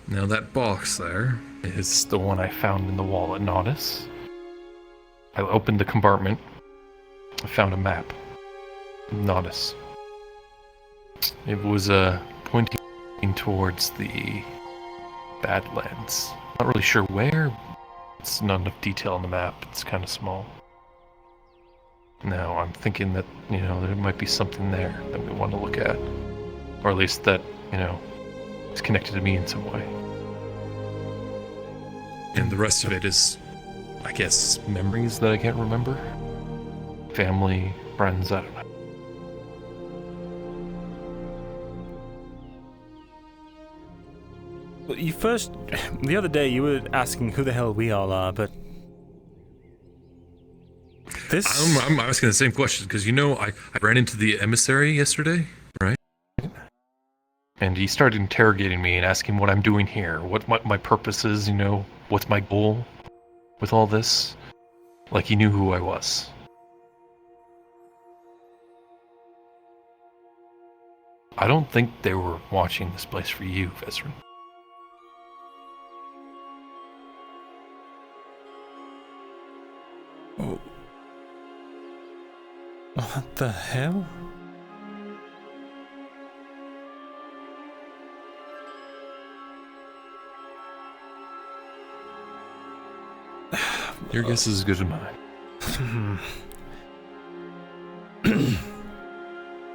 Now that box there is the one I found in the wall at Naudis. I opened the compartment. I found a map. Naudis. It was pointing towards the Badlands. Not really sure where. It's not enough detail on the map. It's kind of small. Now I'm thinking that, there might be something there that we want to look at. Or at least that, is connected to me in some way. And the rest of it is, I guess, memories that I can't remember. Family, friends, I don't know. Well, the other day you were asking who the hell we all are, but this... I'm asking the same question, because I ran into the emissary yesterday, right? And he started interrogating me and asking what I'm doing here, what my purpose is, what's my goal with all this. Like he knew who I was. I don't think they were watching this place for you, Vezrin. Oh. What the hell? Your guess is as good as mine.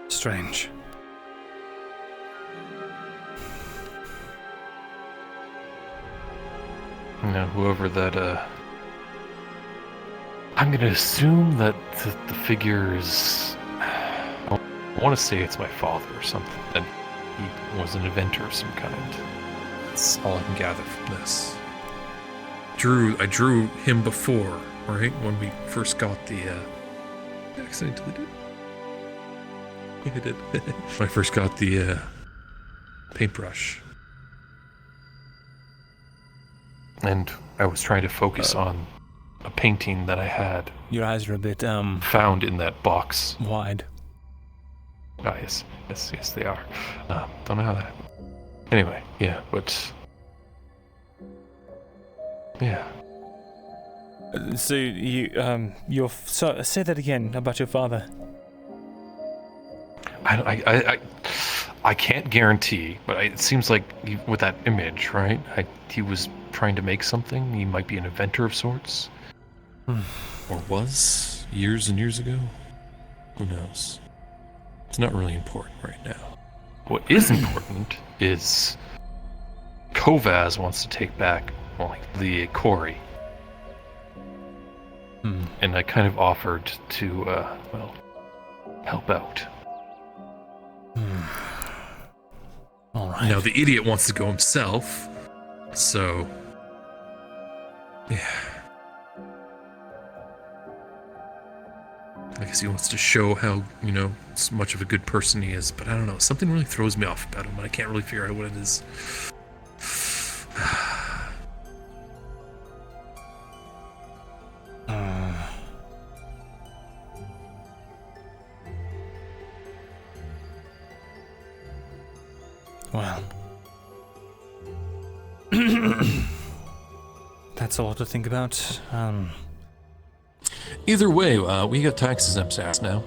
Strange. Now, whoever that, I'm gonna assume that the figure is... I want to say it's my father or something, that he was an inventor of some kind. That's all I can gather from this. I drew him before, right? When we first got the, accidentally did. I did. When I first got the, paintbrush. And I was trying to focus on a painting that I had. Your eyes are a bit, found in that box. wide. Ah, yes, they are. Don't know how that happened. Anyway, yeah, but... Yeah. So you, say that again about your father. I can't guarantee, but it seems like with that image, right? He was trying to make something. He might be an inventor of sorts. Or was, years and years ago. Who knows? It's not really important right now. What is important is Kovaz wants to take back, the quarry. And I kind of offered to, help out. All right. Now, the idiot wants to go himself, so... Yeah. I guess he wants to show how, much of a good person he is, but I don't know. Something really throws me off about him, and I can't really figure out what it is. Well. That's a lot to think about. Either way, we got tax exempt status now.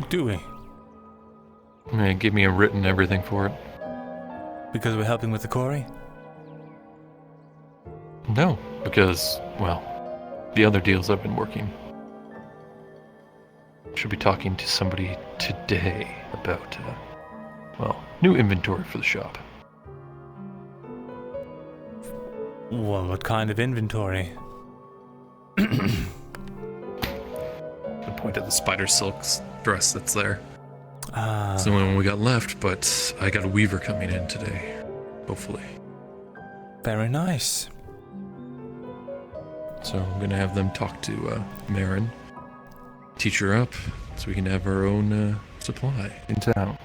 Do we? Give me a written everything for it. Because we're helping with the quarry? No, because, the other deals I've been working. Should be talking to somebody today about, new inventory for the shop. Well, what kind of inventory? I point at the spider silk dress that's there. It's the only one we got left, but I got a weaver coming in today. Hopefully. Very nice. So I'm gonna have them talk to Marin, teach her up, so we can have our own supply in town.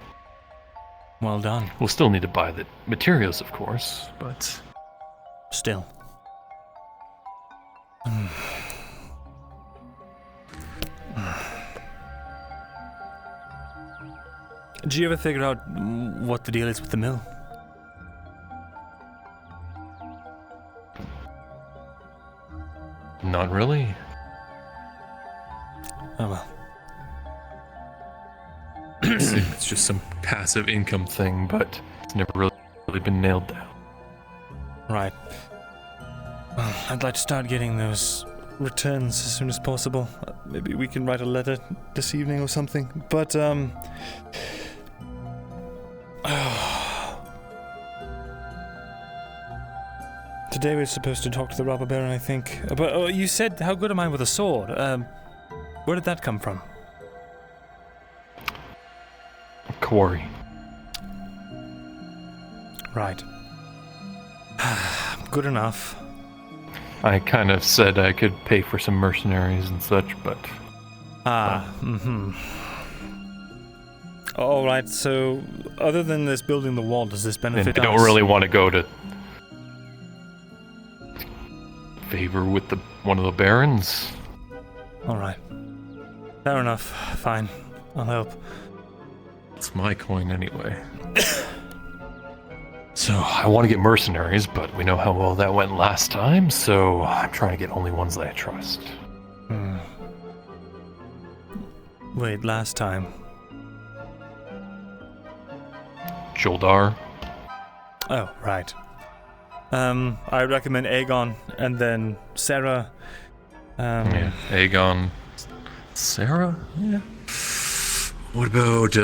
Well done. We'll still need to buy the materials, of course, but... Still. Did you ever figure out what the deal is with the mill? Not really. Oh well. It's just some passive income thing, but it's never really been nailed down. Right. Well, I'd like to start getting those returns as soon as possible. Maybe we can write a letter this evening or something. But, today we're supposed to talk to the robber baron, I think. But you said, how good am I with a sword? Where did that come from? Quarry. Right. Good enough. I kind of said I could pay for some mercenaries and such, but... Alright, so other than this building the wall, does this benefit us? I don't really want to go to favor with one of the barons. Alright. Fair enough. Fine. I'll help. It's my coin anyway. So, I want to get mercenaries, but we know how well that went last time, so I'm trying to get only ones that I trust. Wait, last time? Joldar. Oh, right. I recommend Aegon, and then Sarah, Yeah, Aegon. Sarah? Yeah. What about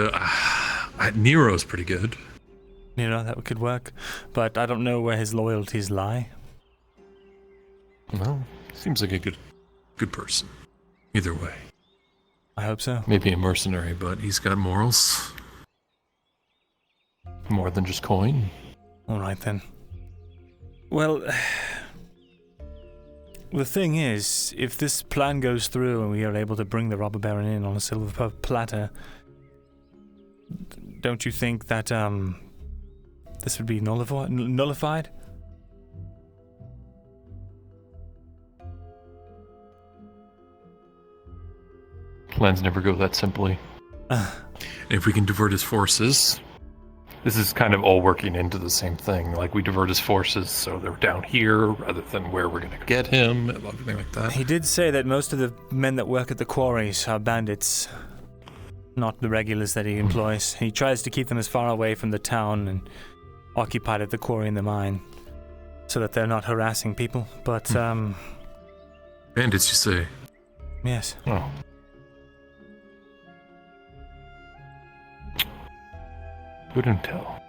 Nero's pretty good. That could work, but I don't know where his loyalties lie. Well, seems like a good person. Either way. I hope so. Maybe a mercenary, but he's got morals. More than just coin. All right then. Well, the thing is, if this plan goes through and we are able to bring the robber baron in on a silver platter, don't you think that this would be nullified? Plans never go that simply. If we can divert his forces, this is kind of all working into the same thing. Like, we divert his forces so they're down here rather than where we're going to get him, and everything like that. He did say that most of the men that work at the quarries are bandits, not the regulars that he employs. He tries to keep them as far away from the town and occupied at the quarry and the mine so that they're not harassing people. But, Bandits, you say? Yes. Oh. Couldn't tell.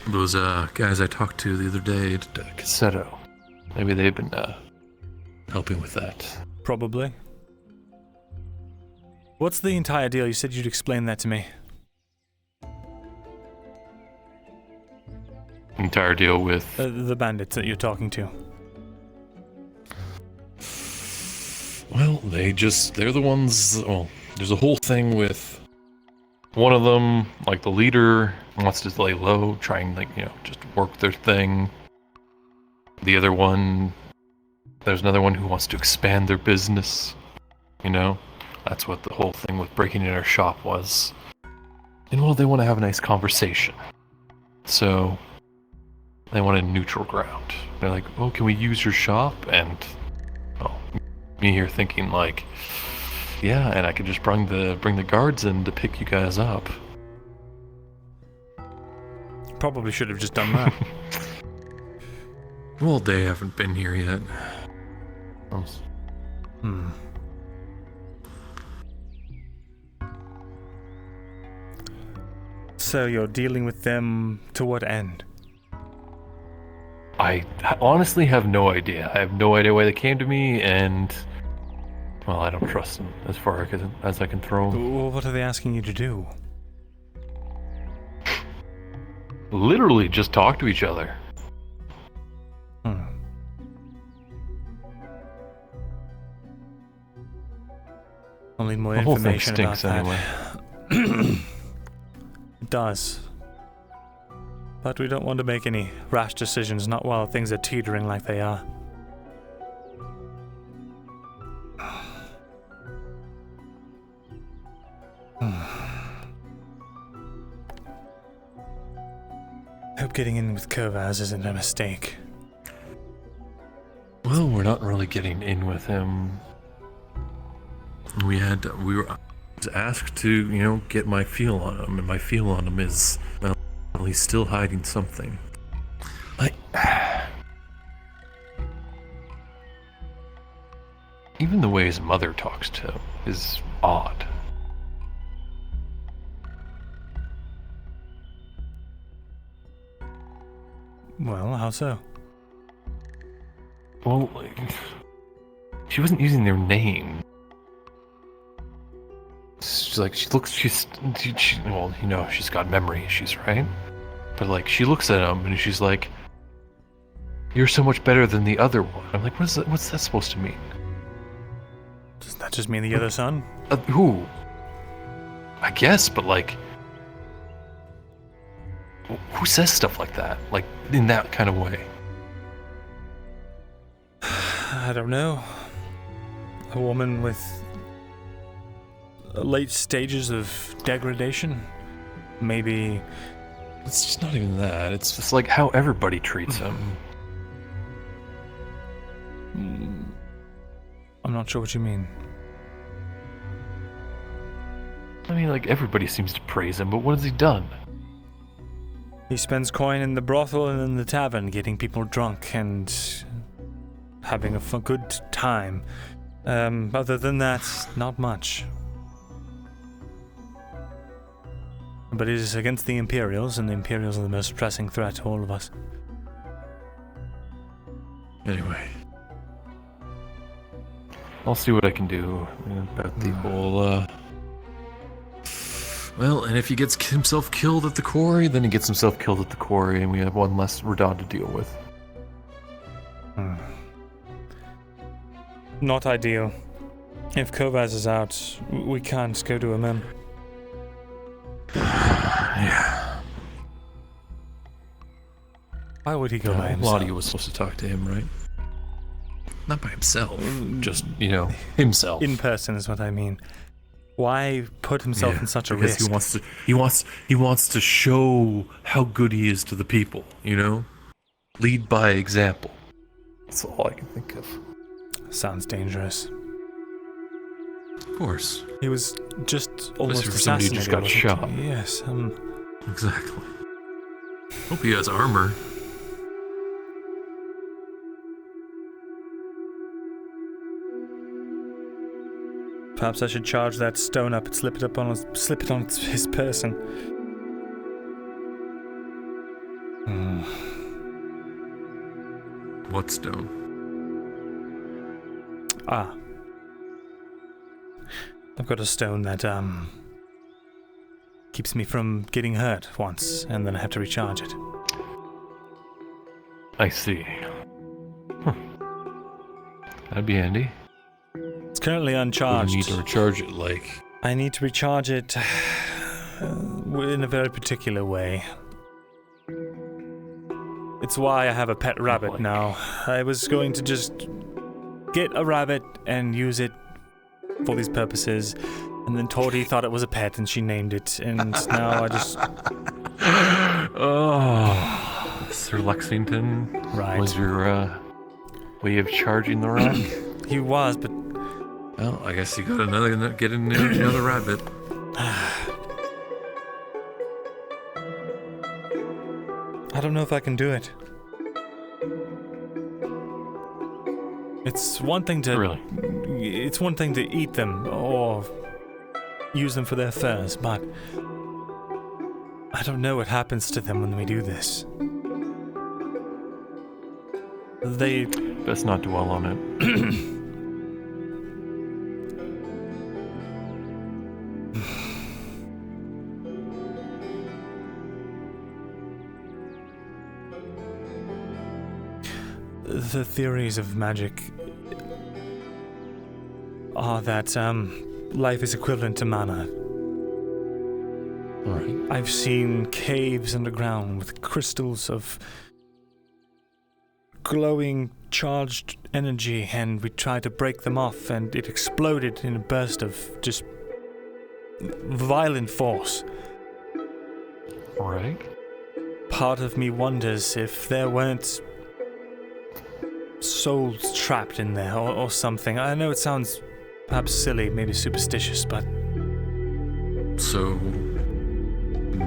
Those guys I talked to the other day at Cassetto, maybe they've been helping with that. Probably. What's the entire deal? You said you'd explain that to me. Entire deal with the bandits that you're talking to. Well, they're the ones. Well, there's a whole thing with one of them, like the leader, wants to lay low, try and just work their thing. The other one, there's another one who wants to expand their business. That's what the whole thing with breaking in our shop was. And well, they want to have a nice conversation, so they want a neutral ground. They're like, "Oh, can we use your shop?" And me here thinking like, yeah, and I could just bring the guards in to pick you guys up. Probably should have just done that. Well, they haven't been here yet. So you're dealing with them to what end? I honestly have no idea. I have no idea why they came to me, and well, I don't trust them as far as I can throw them. Well, what are they asking you to do? Literally just talk to each other. I'll need more the whole thing information stinks about anyway. that. It does. But we don't want to make any rash decisions, not while things are teetering like they are. Hope getting in with Kovaz isn't a mistake. Well, we're not really getting in with him. We were asked to, get my feel on him, and my feel on him is, well, he's still hiding something. Even the way his mother talks to him is odd. Well, how so? Well, she wasn't using their name. She's like, she's got memory issues, right? But she looks at him and she's like, "You're so much better than the other one." I'm like, what's that supposed to mean? Does that just mean the other son? Who? I guess, but who says stuff like that? In that kind of way? I don't know. A woman with late stages of degradation? Maybe. It's just not even that. It's just how everybody treats him. I'm not sure what you mean. I mean, everybody seems to praise him, but what has he done? He spends coin in the brothel and in the tavern, getting people drunk and having a good time. Other than that, not much. But it is against the Imperials, and the Imperials are the most pressing threat to all of us. Anyway, I'll see what I can do about the whole, Well, and if he gets himself killed at the quarry, then he gets himself killed at the quarry, and we have one less Radon to deal with. Not ideal. If Kovaz is out, we can't go to him then. Yeah. Why would he go by himself? Lottie was supposed to talk to him, right? Not by himself, just, himself. In person is what I mean. Why put himself in such a because risk? He wants to show how good he is to the people, Lead by example. That's all I can think of. Sounds dangerous. Of course. He was just almost for somebody who just got shot. Yes, Exactly. Hope he has armor. Perhaps I should charge that stone up and slip it on his person. What stone? I've got a stone that keeps me from getting hurt once, and then I have to recharge it. I see. That'd be handy. It's currently uncharged. You need to recharge it, I need to recharge it in a very particular way. It's why I have a pet rabbit now. I was going to just get a rabbit and use it for these purposes, and then Torty thought it was a pet and she named it, and now I just... Oh, Sir Lexington was your way of charging the rack? He was, but... Well, I guess you got get another rabbit. I don't know if I can do it. It's one thing to It's one thing to eat them or use them for their furs, but I don't know what happens to them when we do this. They best not dwell on it. The theories of magic are that life is equivalent to mana. Alright. I've seen caves underground with crystals of glowing, charged energy, and we tried to break them off, and it exploded in a burst of just violent force. Right. Part of me wonders if there weren't souls trapped in there or something. I know it sounds perhaps silly, maybe superstitious, but... So...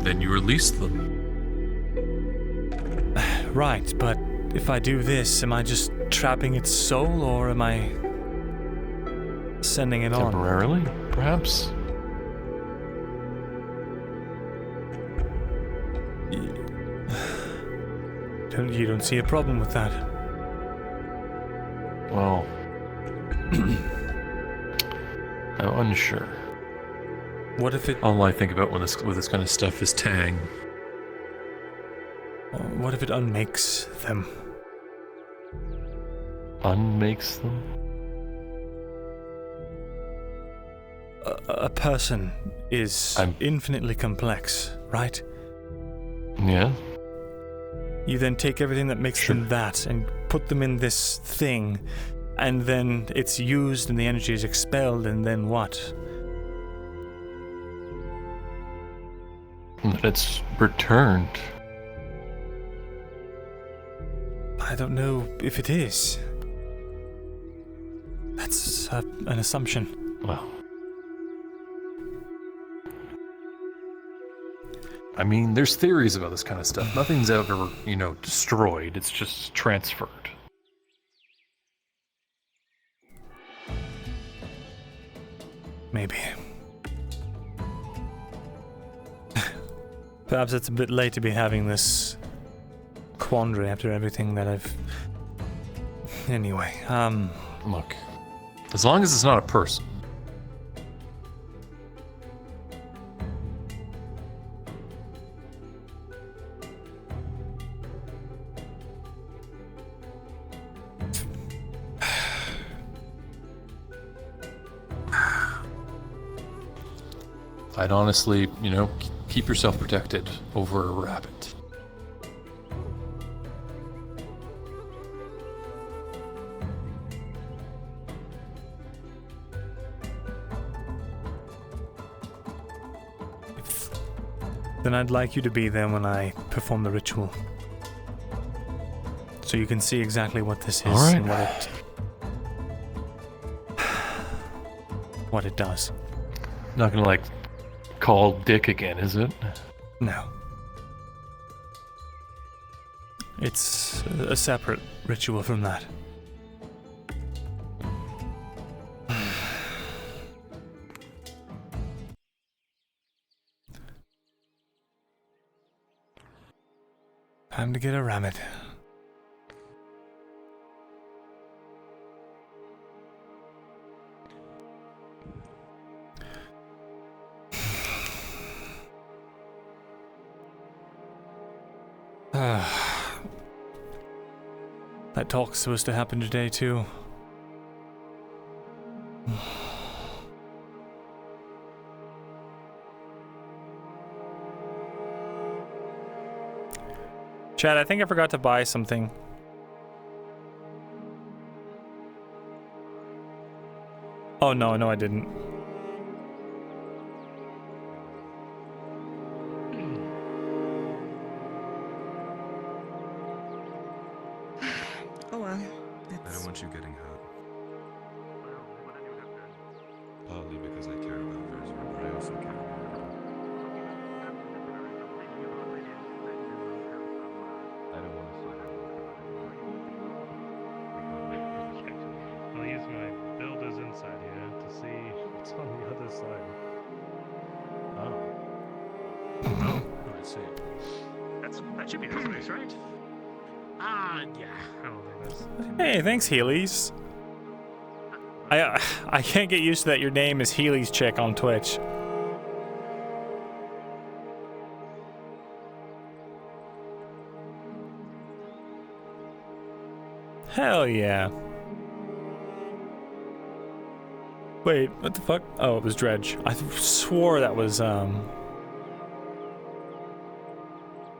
then you release them. Right, but if I do this, am I just trapping its soul, or am I sending it on? Temporarily, perhaps? You don't see a problem with that? Well... I'm unsure. What if it... All I think about with this kind of stuff is Tang. What if it unmakes them? Unmakes them? A person is infinitely complex, right? Yeah. You then take everything that makes them that and put them in this thing, and then it's used and the energy is expelled, and then what? It's returned. I don't know if it is. That's an assumption. Well. I mean, there's theories about this kind of stuff. Nothing's ever, destroyed. It's just transferred. Maybe. Perhaps it's a bit late to be having this quandary after everything that I've... Anyway, Look, as long as it's not a person. I'd honestly, keep yourself protected over a rabbit. Then I'd like you to be there when I perform the ritual. So you can see exactly what this is and what it does. Not gonna, call Dick again, is it? No. It's a separate ritual from that. Time to get a rabbit. That talk's supposed to happen today, too. Chad, I think I forgot to buy something. Oh, no, I didn't. Oh well. I don't want you getting hurt. Partly because I care about Auzera, but I also care about her. I don't want to see her. I'll use my builder's insight here to see what's on the other side. Oh, I see. That should be this place, right? Yeah. I don't think that's... Hey, thanks, Heelys. I can't get used to that your name is Heelys Chick on Twitch. Hell yeah. Wait, what the fuck? Oh, it was Dredge. I swore that was,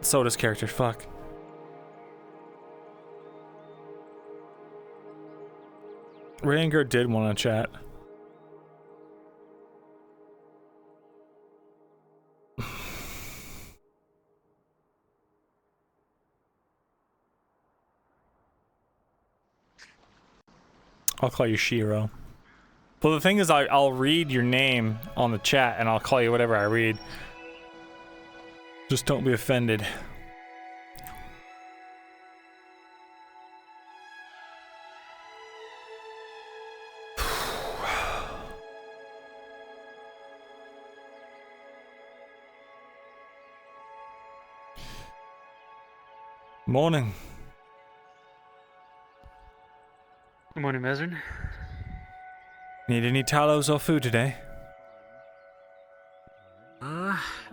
Soda's character, fuck. Ranger did want to chat. I'll call you Shiro. Well, the thing is, I'll read your name on the chat and I'll call you whatever I read. Just don't be offended. Morning. Good morning, Mesrin. Need any talos or food today?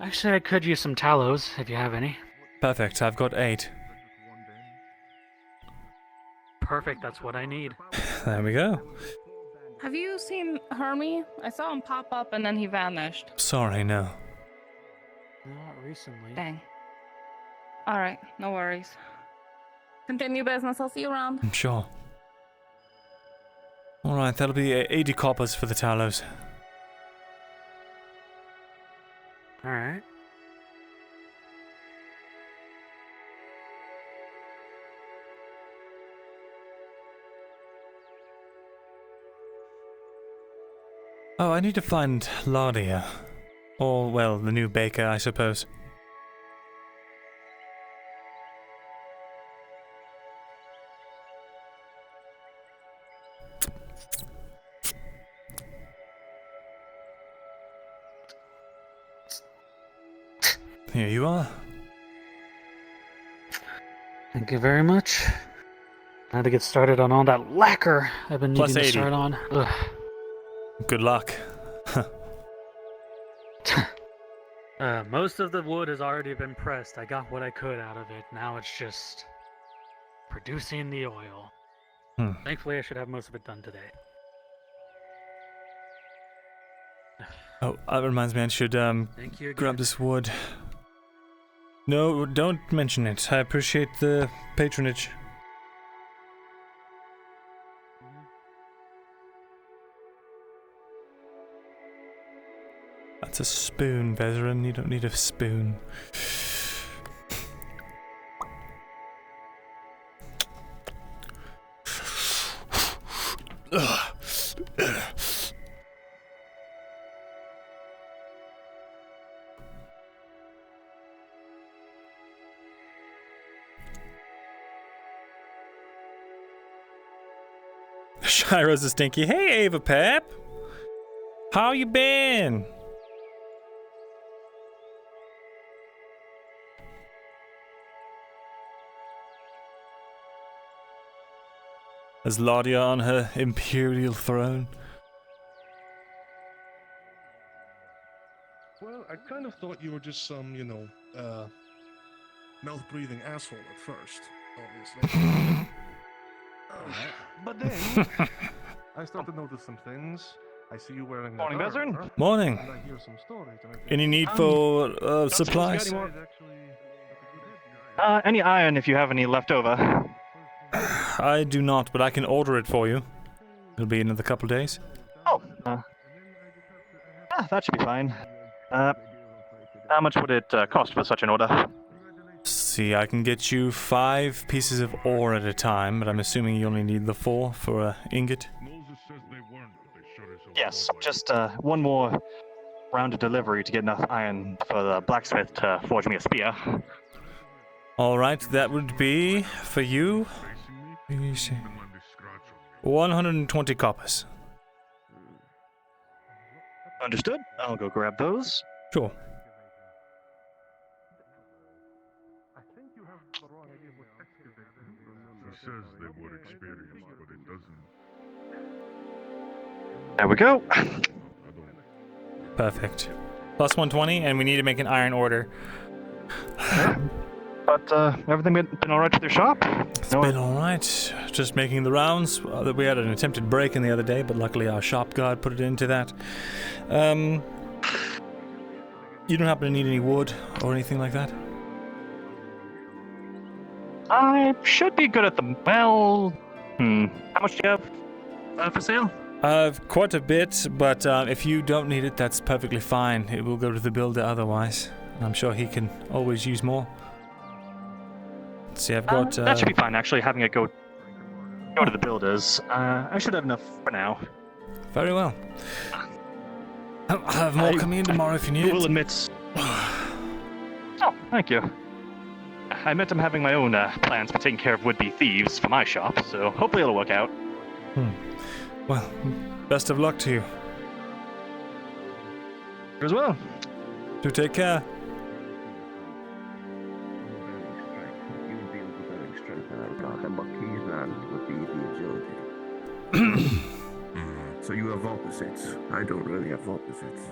Actually, I could use some talos, if you have any. Perfect, I've got 8. Perfect, that's what I need. There we go. Have you seen Hermie? I saw him pop up and then he vanished. Sorry, no. Not recently. Dang. Alright, no worries. Continue business, I'll see you around. I'm sure. Alright, that'll be 80 coppers for the talos. Alright. Oh, I need to find Lardia. Or, well, the new baker, I suppose. here you are. Thank you very much. I had to get started on all that lacquer I've been Plus needing to 80. start on. Ugh. Good luck. Most of the wood has already been pressed. I got what I could out of it. Now it's just producing the oil. Thankfully, I should have most of it done today. Oh, that reminds me, I should Thank you again. grab this wood. No, don't mention it. I appreciate the patronage. That's a spoon, Veteran. You don't need a spoon. Shiro's a stinky. Hey, Ava Pep. How you been? Is Laudia on her imperial throne? Well, I kind of thought you were just some, mouth-breathing asshole at first, obviously. But then, I started to notice some things. I see you wearing Morning, that Bezrin. armor, Morning. and I hear some stories, and I think, Any need for supplies? Any iron if you have any left over. I do not, but I can order it for you. It'll be another couple days. Oh, that should be fine. How much would it cost for such an order? See, I can get you 5 pieces of ore at a time, but I'm assuming you only need the 4 for a ingot. Yes, just one more round of delivery to get enough iron for the blacksmith to forge me a spear. Alright, that would be, for you, 120 coppers. Understood. I'll go grab those. Sure. It says they were experienced, but it doesn't. There we go. Perfect. Plus 120, and we need to make an iron order. But everything been alright with your shop? It's been alright. Just making the rounds. We had an attempted break-in the other day, but luckily our shop guard put it into that. You don't happen to need any wood or anything like that? I should be good at the... Well... How much do you have for sale? Quite a bit, but if you don't need it, that's perfectly fine. It will go to the builder otherwise. I'm sure he can always use more. Let's see, I've got... that should be fine, actually, having it go to the builders. I should have enough for now. Very well. I'll have more coming in tomorrow if you need it. I will admit... Oh, thank you. I admit I'm having my own plans for taking care of would-be thieves for my shop, so hopefully it'll work out. Well, best of luck to you. You as well. Do take care. So you have opposites. I don't really have opposites.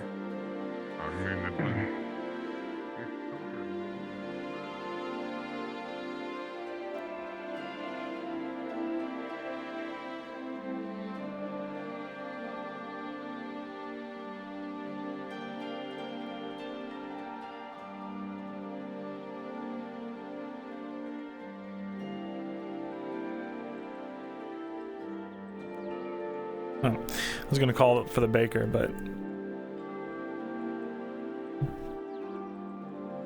I was gonna call it for the baker, but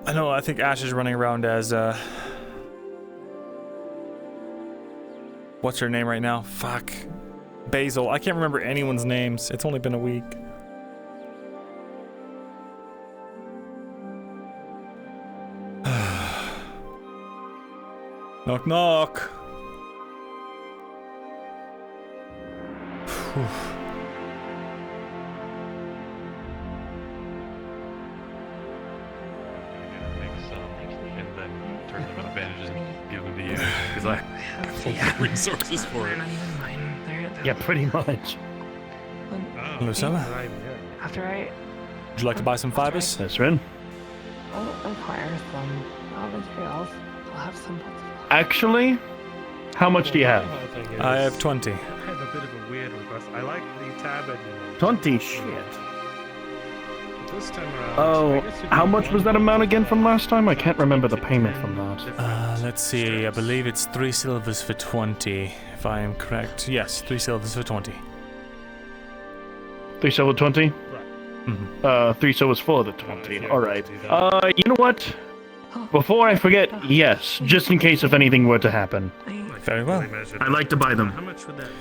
I think Ash is running around as what's her name right now? Fuck. Basil. I can't remember anyone's names. It's only been a week. Knock knock. turn them advantages and give them to you because I have all the resources for it. Yeah, pretty much. Hello, Summer. After I Would you like to buy some fibers? That's right. I'll acquire some raw materials, I'll have some. Actually, how much do you have? I have 20. I have a bit of a weird request. I like the tab emulator. 20 shit. This time around, Oh, I guess you how could much was that amount again from last time? I can't remember the payment from that. Let's see. I believe it's 3 silvers for 20, if I am correct. Yes, 3 silvers for 20. 3 silver 20? Mhm. 3 silvers for the 20. Alright. You know what? Before I forget, yes, just in case if anything were to happen. Very well. I'd like to buy them. How much would that be?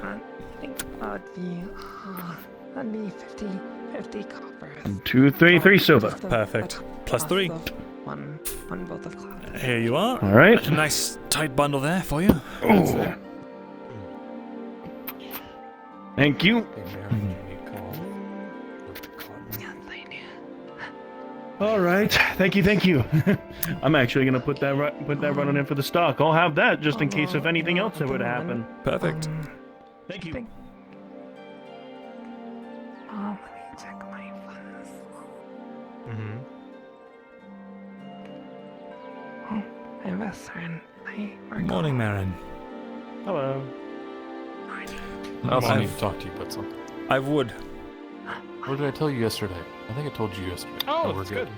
I think that'd be 50 copper. 2, 3, 3 silver. Perfect. Plus 3. One both of cloud. Here you are. All right. A nice tight bundle there for you. Oh. Thank you. All right. Thank you. I'm actually gonna put that running in for the stock. I'll have that just in case if anything else ever to happen. Perfect. Thank you. Let me check my funds. Oh, I have a certain. Morning, Marin. Hello. I also need to talk to you about something. I would. What did I tell you yesterday? I think I told you yesterday. Oh, we're that's good.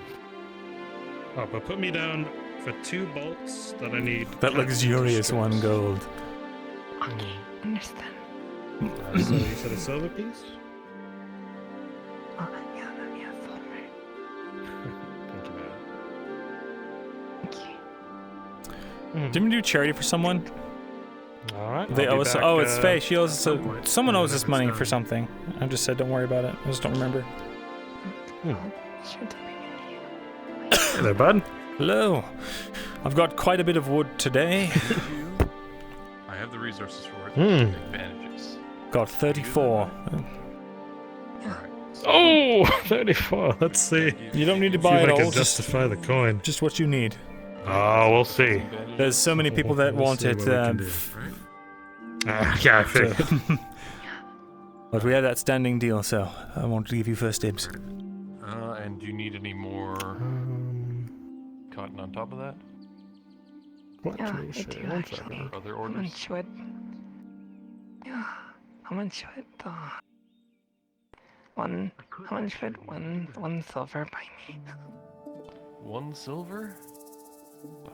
Oh, but put me down for 2 bolts that I need. That luxurious 1 gold. Okay, understand. So you said a silver piece? Oh, yeah, that'd be a silver. Thank you, Didn't we do charity for someone? Alright. They owe us. Oh, it's Faye. She owes us. Someone owes us money for something. I just said don't worry about it. I just don't remember. Hey there, bud. Hello. I've got quite a bit of wood today. I have the resources for it. Hmm. Advantages. Got 34. Oh, 34. Let's see. You don't need to See buy if it I all. can justify the coin. Just what you need. Oh, we'll see. There's so many people that We'll want see it. what we can do, yeah, I figured. But we have that standing deal, so I want to give you first dibs. And do you need any more cotton on top of that? Yeah, I do actually. Other How orders? much would? Yeah, how much would how much would one silver buy me? 1 silver?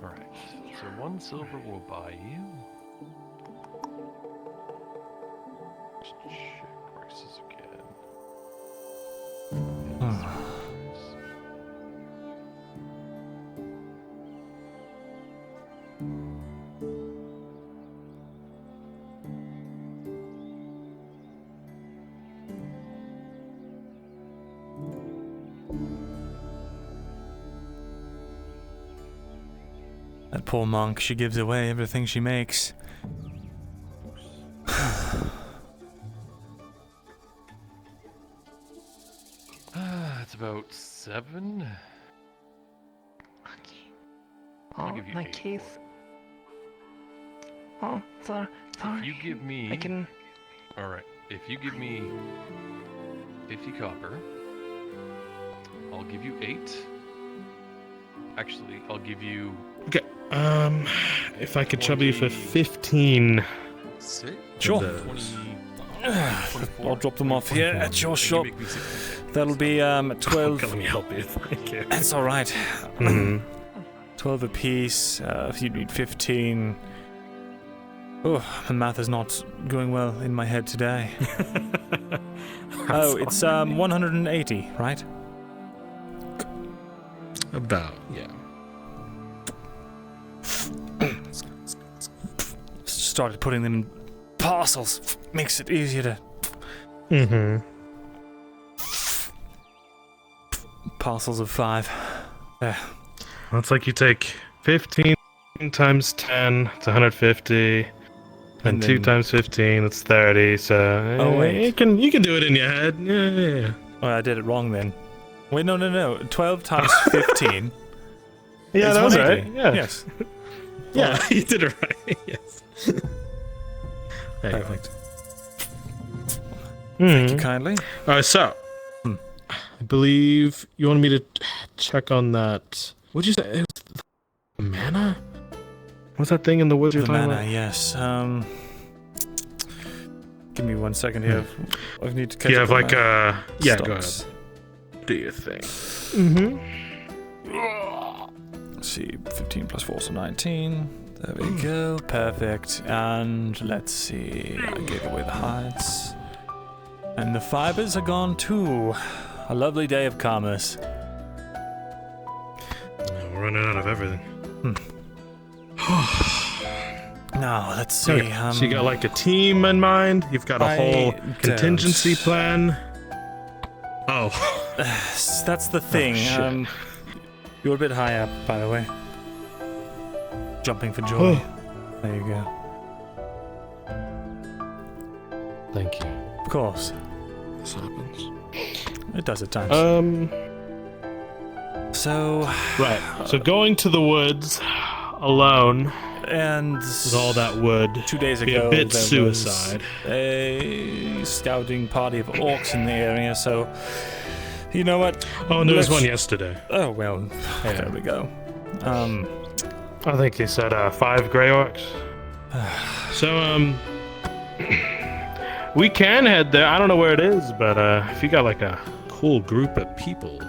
Alright, so 1 silver will buy you. Just check prices again. That poor monk, she gives away everything she makes. It's about 7. Oh, give you my 8 case. Oh, sorry. If you give me... I can... Alright, if you give me 50 copper, I'll give you 8. Actually, I'll give you... Okay, if I could trouble you for 15. Sure. Those. I'll drop them off here at your shop. That'll be 12. Let me help you. Thank you. That's all right. Mhm. 12 apiece. If you need 15. Oh, the math is not going well in my head today. Oh, it's 180, right? About, yeah. Started putting them in parcels. Makes it easier to... Mm-hmm. Parcels of 5. There. Well, it's like you take 15 times 10, it's 150. And 2 then- times 15, that's 30, so... Oh, wait. You can do it in your head. Yeah. Oh, I did it wrong then. Wait, no. 12 times 15. Yeah, is that was 180. right. Yeah. Yes. Yeah, you did it right. Yes. There you go. Perfect. Thank you kindly. So, I believe you wanted me to check on that. What'd you say? It was the mana? What's that thing in the woods you're The talking mana, about? yes. Give me 1 second here. I need to catch You up have on like my yeah, go ahead. stocks. Do your thing. Let's see, 15 plus 4, so 19. There we go, perfect. And let's see, I gave away the hides. And the fibers are gone too. A lovely day of commerce. We're running out of everything. Now, let's see. Okay, so you got like a team in mind? You've got a whole contingency plan? Oh. That's the thing. shit. You're a bit high up, by the way. Jumping for joy. There you go. Thank you. Of course. This happens. It does at times. So... Right, so going to the woods alone... And with all that wood 2 days be ago, a bit there suicide. was a scouting party of orcs in the area, so you know what? Oh, and there was one yesterday. Oh well, there we go. I think he said 5 gray orcs. So we can head there. I don't know where it is, but if you got like a cool group of people,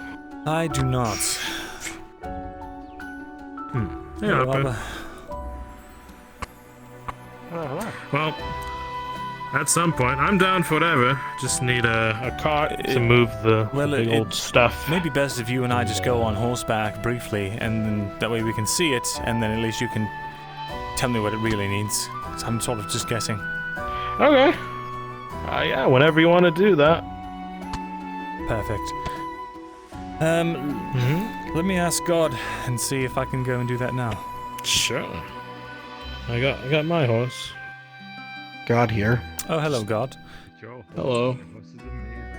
I do not. Yeah, but... Well, at some point, I'm down for whatever. Just need a cart to move the big old stuff. Maybe best if you and I just go on horseback briefly, and then that way we can see it, and then at least you can tell me what it really needs. 'Cause I'm sort of just guessing. Okay. Yeah, whenever you want to do that. Perfect. Let me ask God and see if I can go and do that now. Sure. I got my horse. God here. Oh, hello, God. Hello.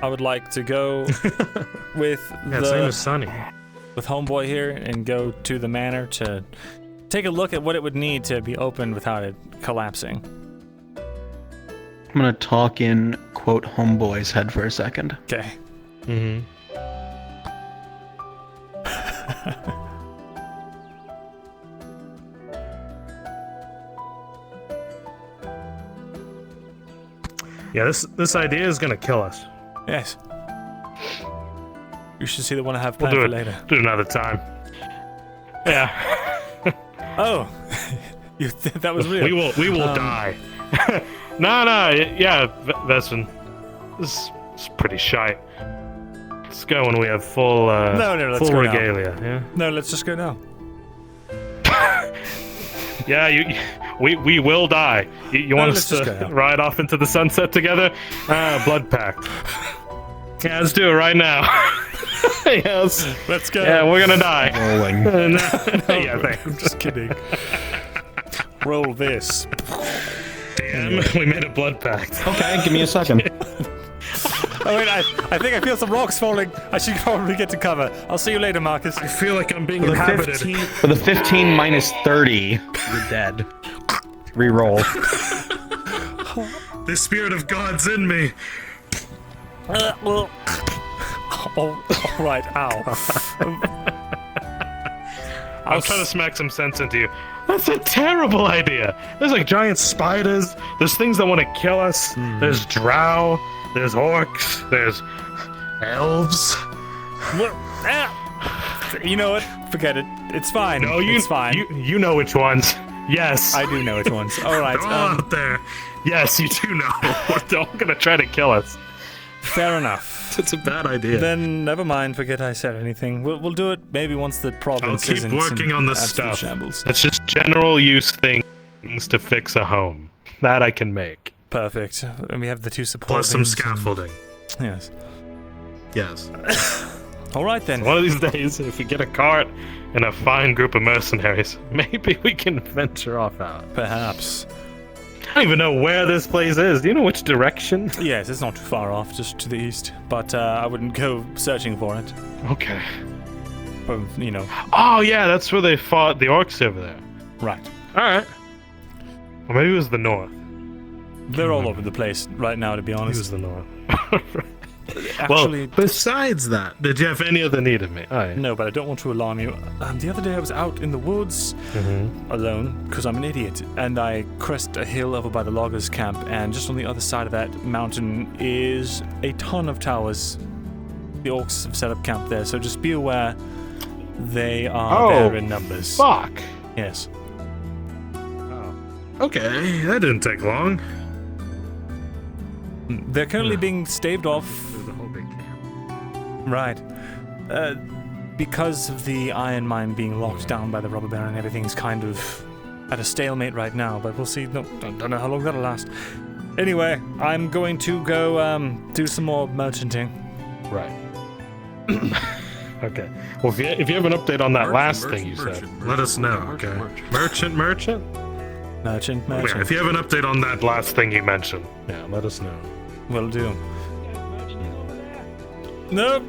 I would like to go with His name is Sonny. with homeboy here and go to the manor to take a look at what it would need to be opened without it collapsing. I'm gonna talk in, quote, homeboy's head for a second. Okay. Mm-hmm. Yeah, this idea is gonna kill us. Yes. You should see the one I have We'll planned do for it. later. Do it another time. Yeah. Oh, that was real. We will die. No, yeah, Vesson. This is pretty shite. Let's go when we have full let's full go regalia. now. Yeah. No, let's just go now. Yeah, we will die. You want us let's just to go now. ride off into the sunset together? Blood pact. Yeah, let's do it right now. Yes. Let's go. Yeah, we're gonna die. Rolling. Yeah, thanks. I'm just kidding. Roll this. Damn, we made a blood pact. Okay, give me a second. Oh wait, I think I feel some rocks falling. I should probably get to cover. I'll see you later, Marcus. I feel like I'm being For the inhabited. 15 minus 30, you're dead. Reroll. The spirit of God's in me. All right, ow. I'll try to smack some sense into you. That's a terrible idea. There's like giant spiders. There's things that want to kill us. There's drow. There's orcs. There's elves. You know what? Forget it. It's fine. No, it's fine. You know which ones. Yes. I do know which ones. All right. They're all out there. Yes, you do know. They're all gonna try to kill us. Fair enough. It's a bad idea. Then never mind. Forget I said anything. We'll do it maybe once the I'll province keep isn't working in on the absolute stuff. shambles. It's just general use things to fix a home. That I can make. Perfect. And we have the 2 support Plus some beams and- scaffolding. Yes. Yes. All right then. One of these days, if we get a cart and a fine group of mercenaries, maybe we can venture off out. Perhaps. I don't even know where this place is. Do you know which direction? Yes, it's not too far off, just to the east. But I wouldn't go searching for it. Okay. You know. Oh yeah, that's where they fought the orcs over there. Right. All right. Or maybe it was the north. They're all over the place right now, to be honest. It was the north. Actually, well, besides that, did you have any other need of me? Oh, yeah. No, but I don't want to alarm you. The other day I was out in the woods alone, because I'm an idiot, and I crest a hill over by the loggers' camp, and just on the other side of that mountain is a ton of towers. The orcs have set up camp there, so just be aware they are there in numbers. Fuck. Yes. Okay, that didn't take long. They're currently being staved off. The whole big camp. Right. Because of the iron mine being locked down by the robber baron, everything's kind of at a stalemate right now, but we'll see. No, don't know how long that'll last. Anyway, I'm going to go do some more merchanting. Right. Okay. Well, if you have an update on that last thing you said, let us know, okay? Merchant? Merchant. Yeah, if you have an update on that last thing you mentioned, yeah, let us know. Will do. Nope.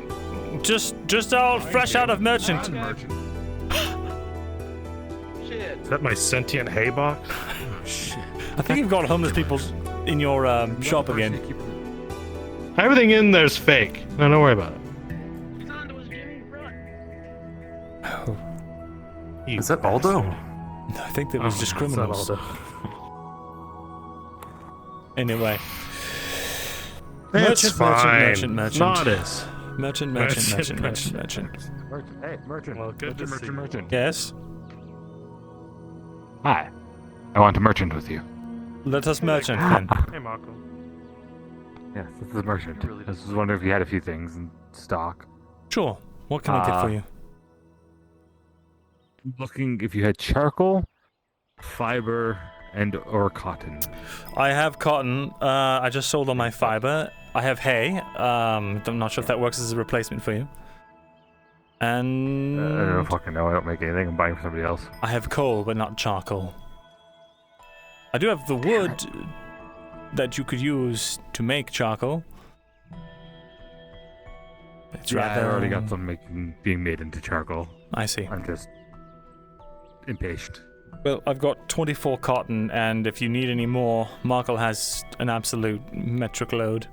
Just all fresh out of merchant. Is that my sentient hay box? Oh, shit. I think you've got homeless people in your shop again. Everything in there's fake. No, don't worry about it. Oh. Is that Aldo? I think that was just criminals. Anyway. It's fine. Merchant. Not as. Merchant. Hey, merchant. Well, good to see you. Merchant. Yes? Hi. I want to merchant with you. Let us merchant then. Hey, Marco. Yes, this is a merchant. I was wondering if you had a few things in stock. Sure. What can I get for you? Looking if you had charcoal, fiber, or cotton. I have cotton. I just sold all my fiber. I have hay. I'm not sure if that works as a replacement for you. And I don't fucking know. I don't make anything. I'm buying from somebody else. I have coal, but not charcoal. I do have the wood that you could use to make charcoal. It's I already got some being made into charcoal. I see. I'm just impatient. Well, I've got 24 cotton, and if you need any more, Markle has an absolute metric load.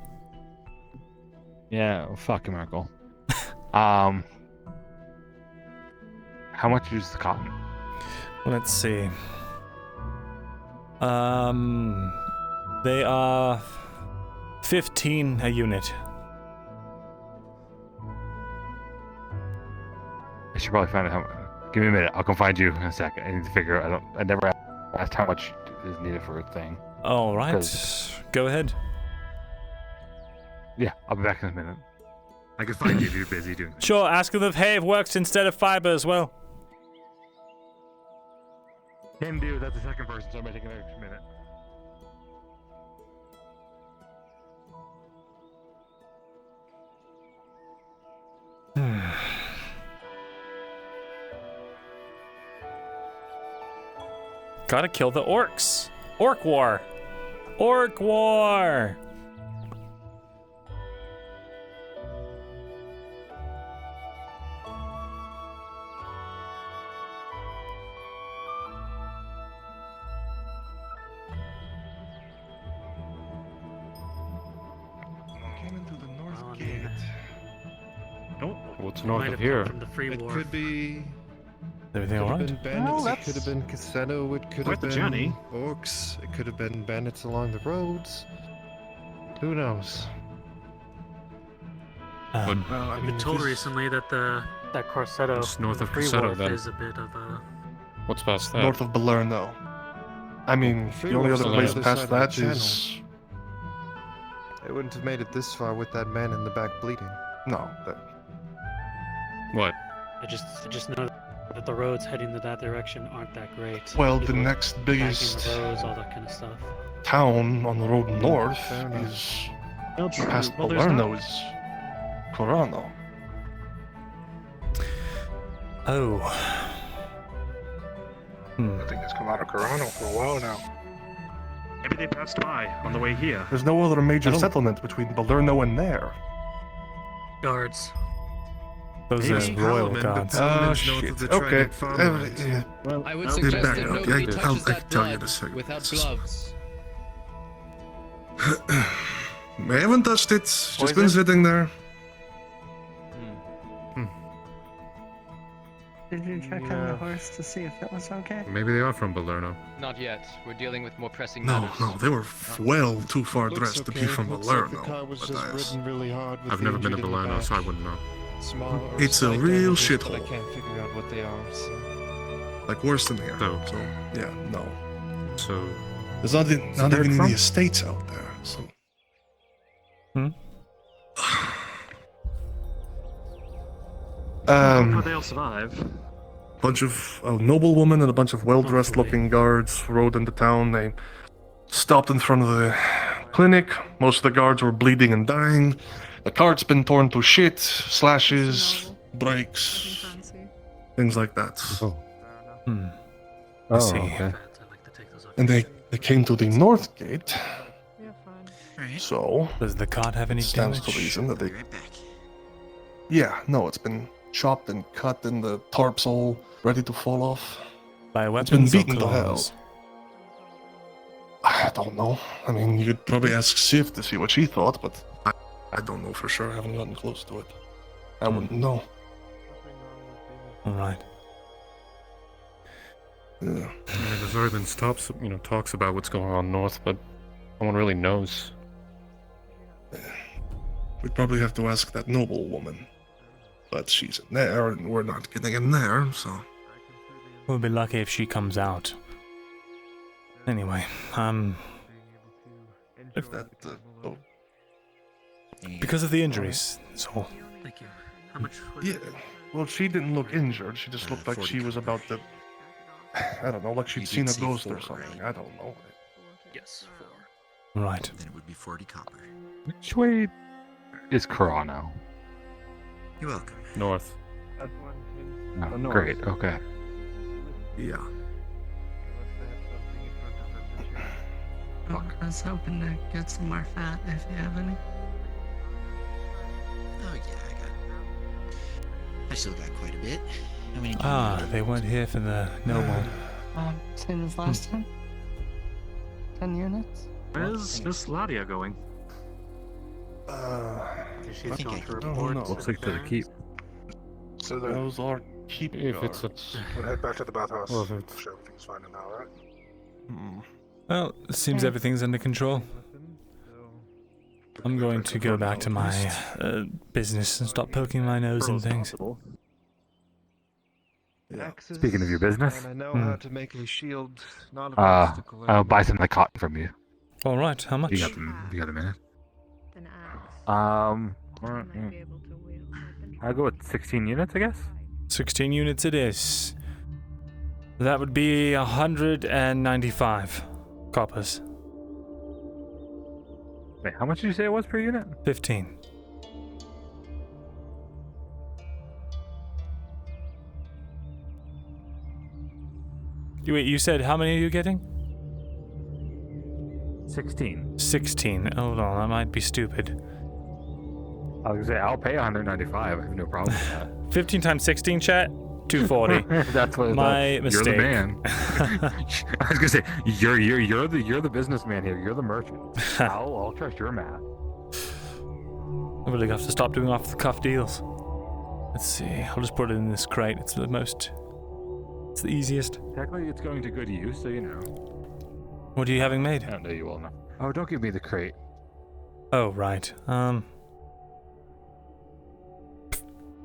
Yeah, well, fuck you, Markle. How much is the cotton? Let's see. They are 15 a unit. I should probably find out how. Give me a minute. I'll come find you in a second. I need to figure out. I never asked how much is needed for a thing. All right. Go ahead. Yeah, I'll be back in a minute. I can find you if you're busy doing that. Sure. Ask them if hay works instead of fiber as well. Can do. That's the second person, so I might take an extra minute. Gotta kill the orcs. Orc war. Orc war. Came into the north gate. What's north of here? From the free It war. could be. Everything Could all have right? been bandits. It could have been Cassetto. It could Quite have the been journey. orcs. It could have been bandits along the roads. Who knows? I've been told recently that that Corsetto It's north of free Corsetto, war then. is a bit of a. What's past that? North of Balern, though. I mean, the only other place past that is. They wouldn't have made it this far with that man in the back bleeding. No. What? I just know that the roads heading to that direction aren't that great. Well, the People next attacking biggest the roads, all that kind of stuff. town on the road north is past Balern, though, is Corano. Oh. I think it's come out of Corano for a while now. Hey, Maybe they passed by on the way here. There's no other major I don't- settlement between Balerno and there. Guards. Those are royal gods. Shit. Okay. Yeah. Well, I would I'll suggest get back that up. nobody I'll touches that tell you in a blood second. without This is- gloves. I haven't touched it. Just been Poison? sitting there. Did you check on the horse to see if it was okay? Maybe they are from Balerno. Not yet. We're dealing with more pressing No, matters. no, they were well too far Looks dressed to be okay. from Looks like the Balerno. car was just Matthias. ridden really hard with I've the never been to injury in the Balerno, back. so I wouldn't know. Small or It's a slight real damages, but I shithole. can't figure out what they are. So. Like worse than here. So, yeah, no. So There's not they're even from- any estates out there. So. How they'll survive. Bunch of a noblewoman and a bunch of well-dressed looking guards rode into town. They stopped in front of the clinic. Most of the guards were bleeding and dying. The cart's been torn to shit, slashes, breaks, things like that. I see. Okay. And they came to the north gate. So does the cart have any stands damage? to reason that they. Yeah, no, it's been chopped and cut, and the tarp's all ready to fall off. By It's been weapons or beaten to hell. claws? I don't know. I mean, you could probably ask Sif to see what she thought, but I don't know for sure. I haven't gotten close to it. I wouldn't know. All right. Yeah. I mean, there's already been talks about what's going on north, but no one really knows. We'd probably have to ask that noble woman. But she's in there, and we're not getting in there, so. We'll be lucky if she comes out. Anyway, If that. Oh. because of the injuries, that's all. Thank you. How much? Yeah. Well, she didn't look injured. She just looked like she was about to. I don't know, like she'd seen a ghost or something. I don't know. Yes, 4. Right. Then it would be 40 copper. Which way is Corano? You're welcome. North. Oh, north. great. Okay. Yeah. I was hoping to get some more fat if you have any. Oh yeah, I still got quite a bit. How many? They weren't here for the noble. Same as last time? 10 units? Where's Miss Ladia going? I think I don't know. Looks like to the keep. So those are keep If it's guards. We'll head back to the bathhouse. Well, if it's- Sure, everything's fine now, right? Well, it seems everything's under control. I'm going to go back to my business and stop poking my nose in things. Axes, Speaking of your business, And I know how to make a shield not an I'll obstacle. buy some of the cotton from you. All right, how much? You got a minute? I'll go with 16 units, I guess. 16 units it is. That would be 195 coppers. Wait, how much did you say it was per unit? 15. Wait, you said how many are you getting? 16. 16. Hold on, that might be stupid. I was gonna say I'll pay 195. I have no problem with that. 15 times 16, chat? 240. That's what. My mistake. You're the man. I was gonna say you're the businessman here. You're the merchant. I'll trust your math. I really have to stop doing off-the-cuff deals. Let's see. I'll just put it in this crate. It's the easiest. Technically, it's going to good use, so you know. What are you having made? I don't know you will know. Oh, don't give me the crate. Oh, right. I'll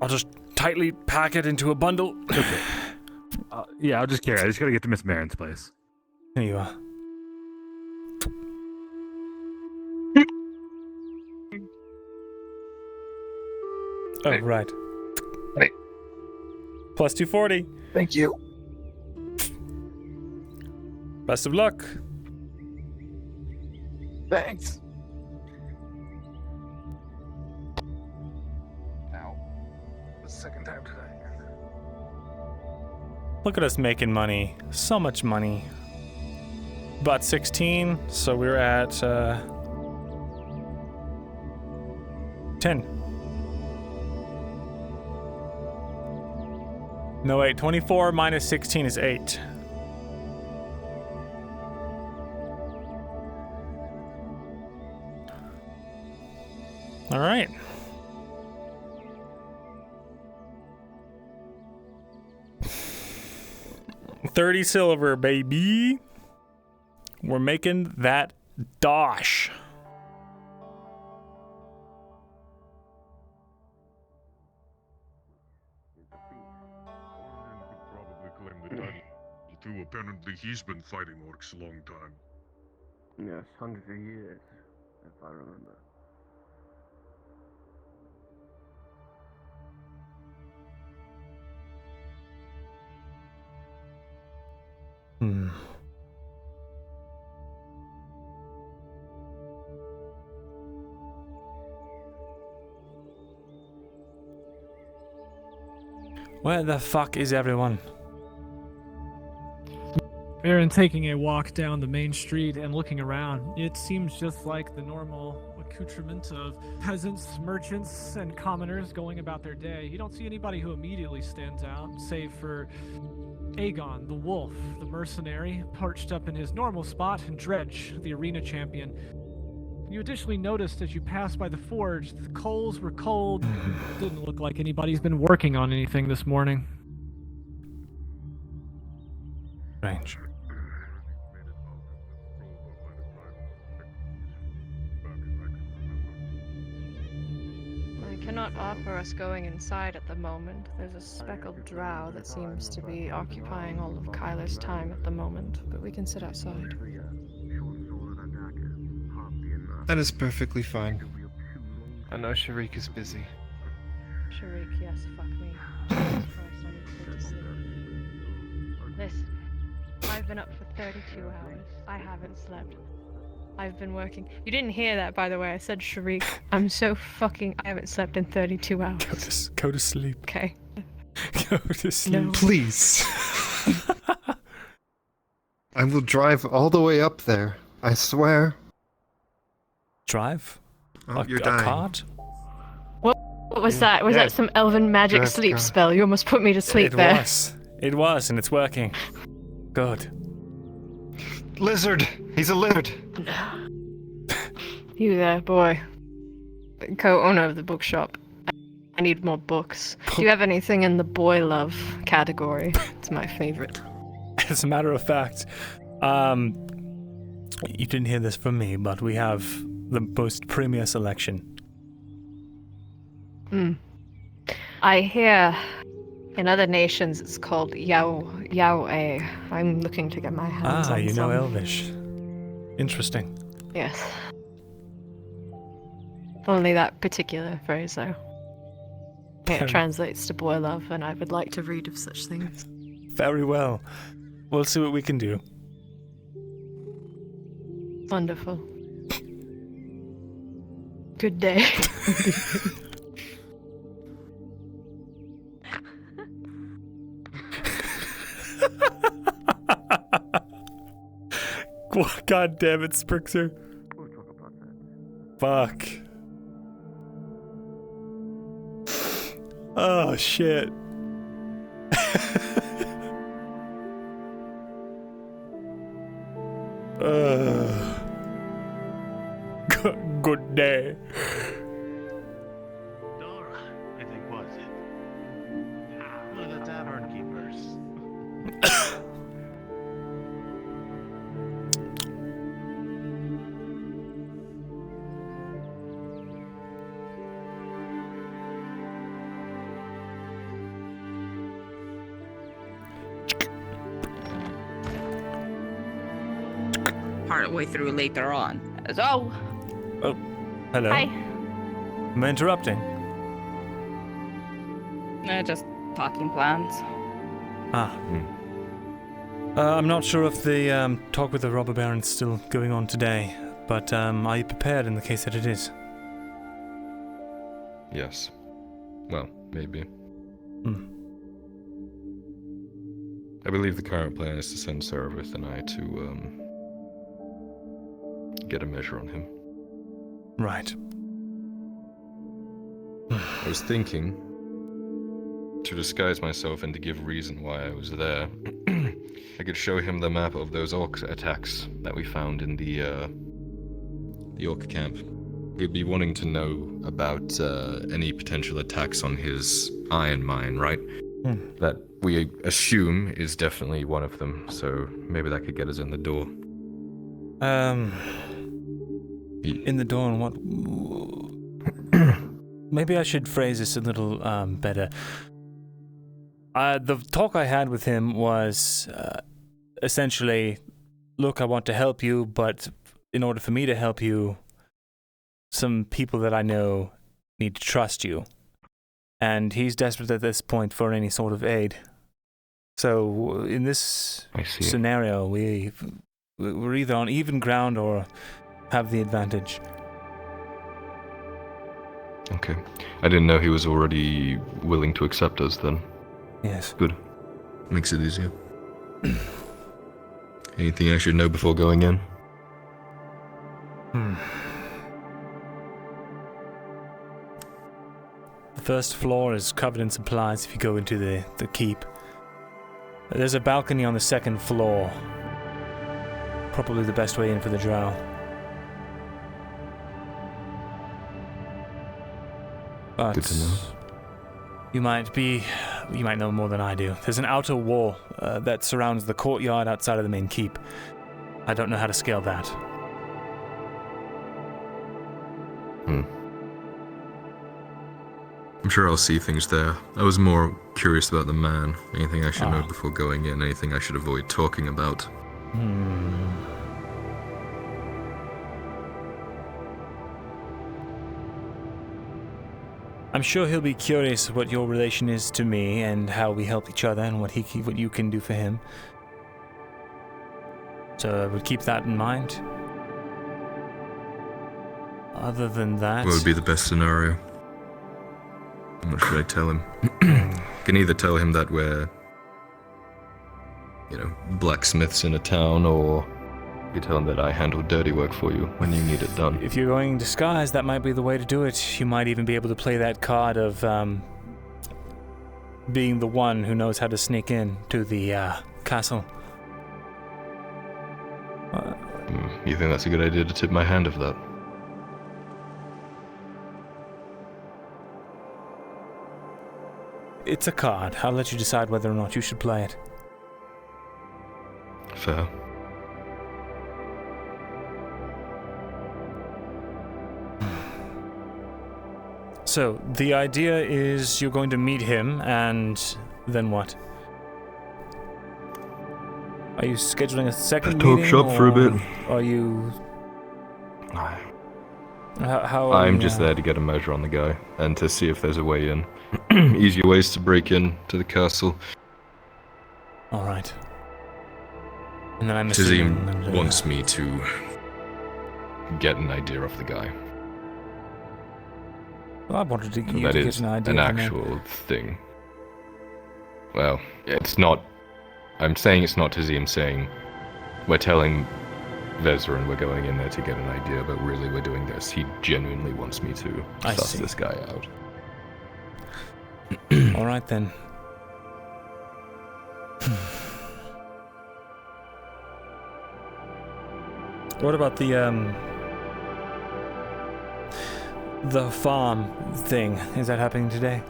just tightly pack it into a bundle. Okay. Yeah, I'll just carry it. I just gotta get to Miss Marin's place. Here you are. Oh, right. Hey. Plus 240. Thank you. Best of luck. Thanks. Ow. The second time today. Look at us making money. So much money. About 16, so we're at 10. No, wait, 24 minus 16 is 8. All right. $30 silver, baby. We're making that dosh. Probably claim the title too. Apparently he's been fighting orcs a long time. Yes, hundreds of years, if I remember. Hmm. Where the fuck is everyone? Baron taking a walk down the main street and looking around. It seems just like the normal accoutrement of peasants, merchants, and commoners going about their day. You don't see anybody who immediately stands out, save for Aegon, the wolf, the mercenary, perched up in his normal spot, and Dredge, the arena champion. You additionally noticed as you passed by the forge, the coals were cold. Didn't look like anybody's been working on anything this morning. Strange. I cannot offer us going inside at the moment. There's a speckled drow that seems to be occupying all of Kyler's time at the moment, but we can sit outside. That is perfectly fine. I know Sharik is busy. Sharik, yes, fuck me. Jesus Christ, I need to go to sleep. Listen, I've been up for 32 hours. I haven't slept. I've been working. You didn't hear that, by the way. I said Sharik. I'm so fucking... I haven't slept in 32 hours. Go to sleep. Okay. Go to sleep. No. Please. I will drive all the way up there. I swear. Drive? Oh, you're dying. A cart? What was that? Was that some elven magic Drive sleep car. spell? You almost put me to sleep there. It was, and it's working. Good. Lizard! He's a lizard! You there, boy. Co-owner of the bookshop. I need more books. Do you have anything in the boy love category? It's my favorite. As a matter of fact, you didn't hear this from me, but we have the most premier selection. I hear in other nations it's called Yaoe. I'm looking to get my hands on You some. know Elvish. Interesting. Yes. Only that particular phrase, though. It translates to boy love, and I would like to read of such things. Very well. We'll see what we can do. Wonderful. Good day. God damn it, Sprixer. Fuck. Oh, shit. Good day. Dora, I think, was it? One of the tavern keepers. Partway through later on. So. Oh, hello. Hi. Am I interrupting? Just talking plans. I'm not sure if the talk with the robber baron's still going on today, but are you prepared in the case that it is? Yes. Well, maybe. I believe the current plan is to send Seraph and I to get a measure on him. Right. I was thinking to disguise myself and to give reason why I was there. I could show him the map of those orc attacks that we found in the orc camp. He'd be wanting to know about any potential attacks on his iron mine, right? That we assume is definitely one of them, so maybe that could get us in the door. In the door and what? Maybe I should phrase this a little better. The talk I had with him was essentially, look, I want to help you, but in order for me to help you, some people that I know need to trust you. And he's desperate at this point for any sort of aid. So in this scenario, we're either on even ground or have the advantage. Okay. I didn't know he was already willing to accept us then. Yes. Good. Makes it easier. Anything I should know before going in? The first floor is covered in supplies if you go into the keep. There's a balcony on the second floor. Probably the best way in for the drow. But good to know. You might know more than I do. There's an outer wall that surrounds the courtyard outside of the main keep. I don't know how to scale that. I'm sure I'll see things there. I was more curious about the man. Anything I should know before going in? Anything I should avoid talking about? I'm sure he'll be curious what your relation is to me and how we help each other and what you can do for him. So I would keep that in mind. Other than that... What would be the best scenario? What should I tell him? I can either tell him that we're, blacksmiths in a town, or you tell him that I handle dirty work for you when you need it done. If you're going disguised, that might be the way to do it. You might even be able to play that card of being the one who knows how to sneak in to the castle. You think that's a good idea to tip my hand of that? It's a card. I'll let you decide whether or not you should play it. Fair. So, the idea is you're going to meet him, and then what? Are you scheduling a second meeting? Talk shop for a bit. Are you... How I'm just there to get a measure on the guy, and to see if there's a way in. Easier ways to break in to the castle. Alright. And then I'm Tazim wants me to get an idea of the guy. Well, I wanted to That is get an idea. an actual thing. Well, it's not... I'm saying it's not Tazim saying we're telling Vezra and we're going in there to get an idea, but really we're doing this. He genuinely wants me to suss this guy out. Alright then. What about the farm thing? Is that happening today?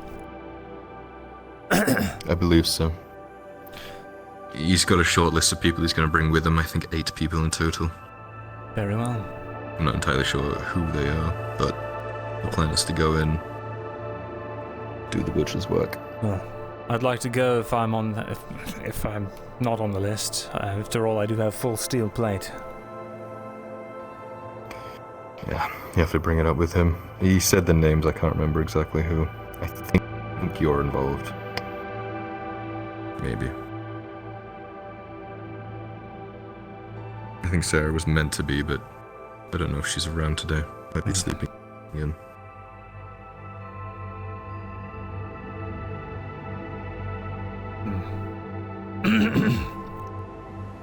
I believe so. He's got a short list of people he's going to bring with him. I think 8 people in total. Very well. I'm not entirely sure who they are, but the plan is to go in, do the butcher's work. Well, I'd like to go if I'm on. If I'm not on the list. After all, I do have full steel plate. Yeah, you have to bring it up with him. He said the names. I can't remember exactly who. I think you're involved. Maybe. I think Sarah was meant to be, but I don't know if she's around today. Might be sleeping in.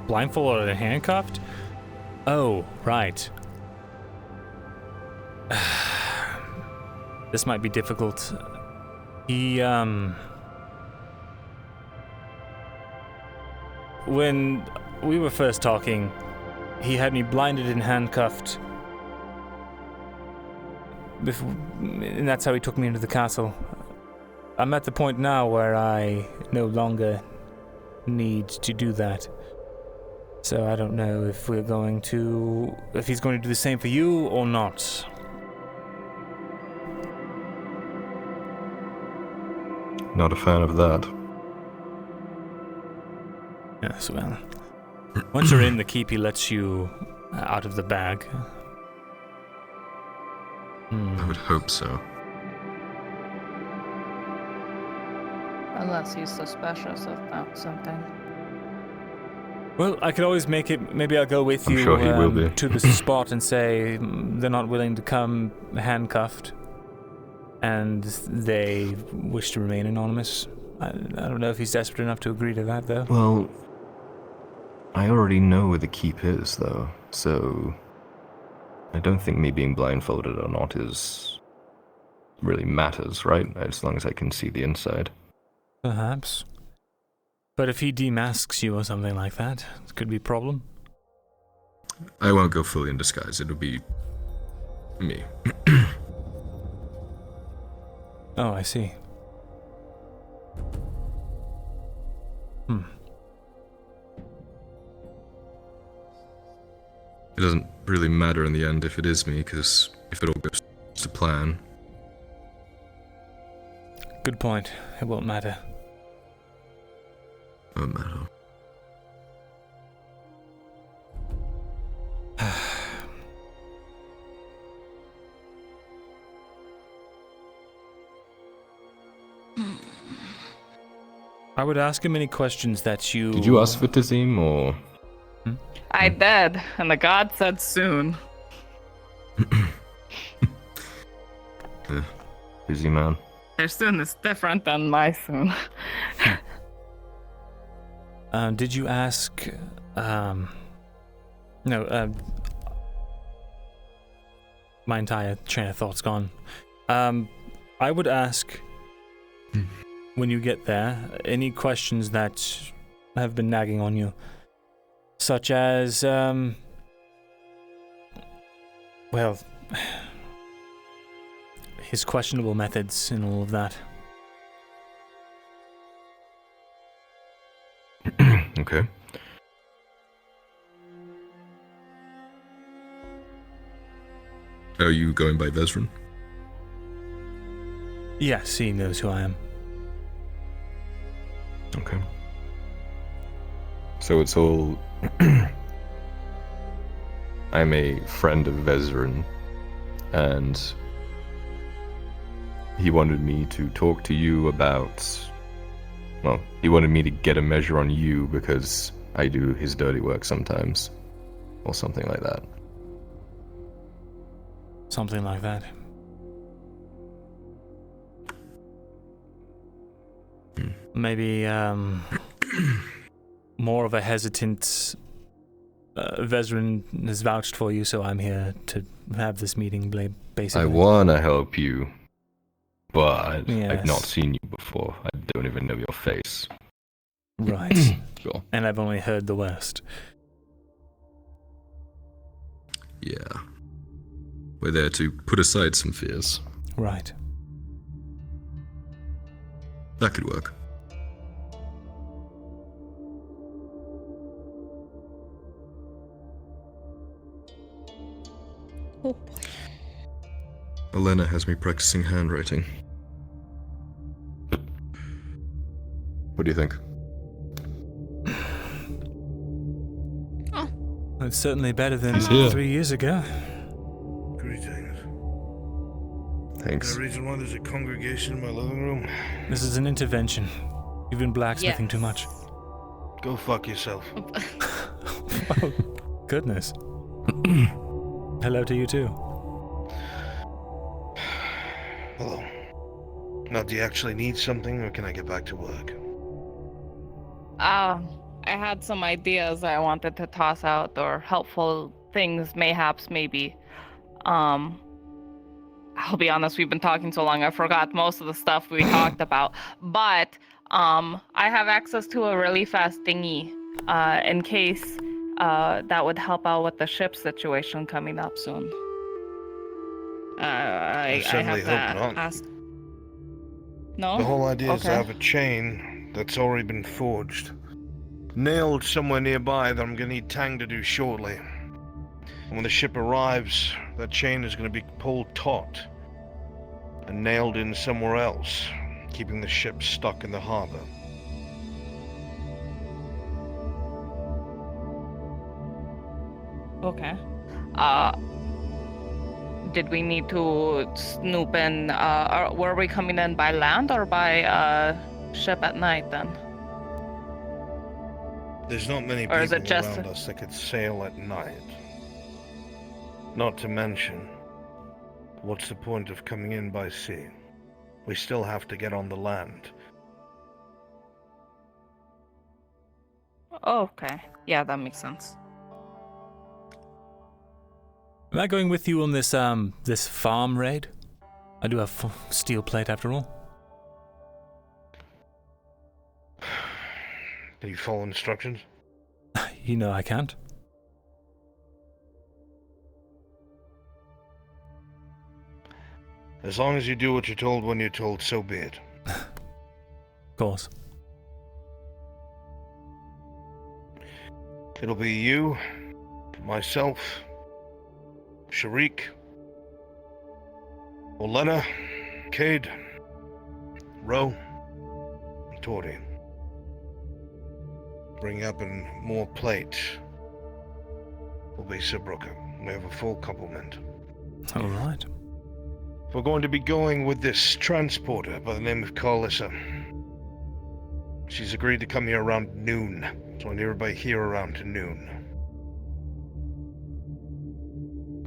Blindfolded and handcuffed? Oh, right. This might be difficult. He, when we were first talking, he had me blinded and handcuffed. And that's how he took me into the castle. I'm at the point now where I no longer need to do that. So I don't know if he's going to do the same for you or not. Not a fan of that. Yes, well, once you're in, the keepy lets you out of the bag. I would hope so. Unless he's suspicious of something. Well, I could always make it. Maybe I'll go with I'm you sure he will be. to the spot and say they're not willing to come handcuffed, and they wish to remain anonymous. I don't know if he's desperate enough to agree to that, though. Well, I already know where the keep is, though, so I don't think me being blindfolded or not really matters, right? As long as I can see the inside. Perhaps. But if he demasks you or something like that, it could be a problem. I won't go fully in disguise. It'll be me. Oh, I see. It doesn't really matter in the end if it is me, because if it all goes to plan. Good point. It won't matter. Won't matter. I would ask him any questions that you... Did you ask for Tazim, or...? I did, and the god said soon. Busy man. Their soon is different than my soon. Did you ask... my entire train of thought's gone. I would ask, when you get there, any questions that have been nagging on you. Such as, well, his questionable methods and all of that. Okay. Are you going by Vezran? Yes, he knows who I am. Okay. So it's all... I'm a friend of Vezran, and he wanted me to talk to you about... Well, he wanted me to get a measure on you because I do his dirty work sometimes. Or something like that. Something like that. Maybe, more of a hesitant... Vezran has vouched for you, so I'm here to have this meeting, basically. I wanna help you, but Yes. I've not seen you before. I don't even know your face. Right. Sure. And I've only heard the worst. Yeah. We're there to put aside some fears. Right. That could work. Oh boy. Elena has me practicing handwriting. What do you think? It's certainly better than He's here. 3 years ago. Greetings. Thanks. Is there a reason why there's a congregation in my living room? This is an intervention. You've been blacksmithing too much. Go fuck yourself. Oh, goodness. Hello to you too. Hello. Now, do you actually need something, or can I get back to work? I had some ideas I wanted to toss out, or helpful things, mayhaps, maybe. I'll be honest, we've been talking so long, I forgot most of the stuff we talked about. But I have access to a really fast dinghy in case that would help out with the ship situation coming up soon. I certainly have hope to not. ask. No? The whole idea is to Okay. have a chain that's already been forged, nailed somewhere nearby that I'm going to need Tang to do shortly. And when the ship arrives, that chain is going to be pulled taut and nailed in somewhere else, keeping the ship stuck in the harbor. Okay. Did we need to snoop in, or were we coming in by land or by ship at night then? There's not many Or is people it just- around us that could sail at night. Not to mention, what's the point of coming in by sea? We still have to get on the land. Oh, okay. Yeah, that makes sense. Am I going with you on this this farm raid? I do have steel plate after all. Can you follow instructions? You know I can't. As long as you do what you're told when you're told, so be it. Of course. It'll be you, myself, Sharik, Olena, Cade, Ro, and Tori. Bring up in more plate. Will be Sabruka. We have a full complement. All right. We're going to be going with this transporter by the name of Carlissa. She's agreed to come here around noon, so I need everybody here around noon.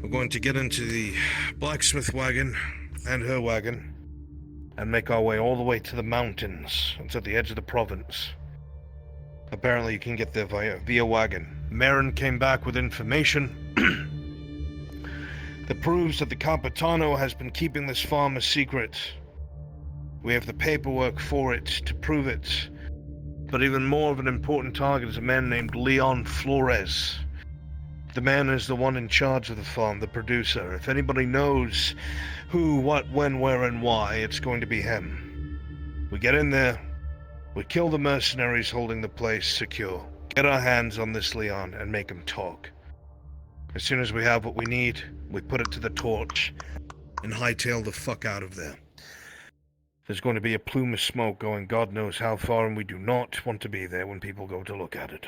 We're going to get into the blacksmith wagon and her wagon and make our way all the way to the mountains. It's at the edge of the province. Apparently you can get there via wagon. Marin came back with information that proves that the Capitano has been keeping this farm a secret. We have the paperwork for it to prove it. But even more of an important target is a man named Leon Flores. The man is the one in charge of the farm, the producer. If anybody knows who, what, when, where, and why, it's going to be him. We get in there, we kill the mercenaries holding the place secure, get our hands on this Leon, and make him talk. As soon as we have what we need, we put it to the torch and hightail the fuck out of there. There's going to be a plume of smoke going God knows how far, and we do not want to be there when people go to look at it.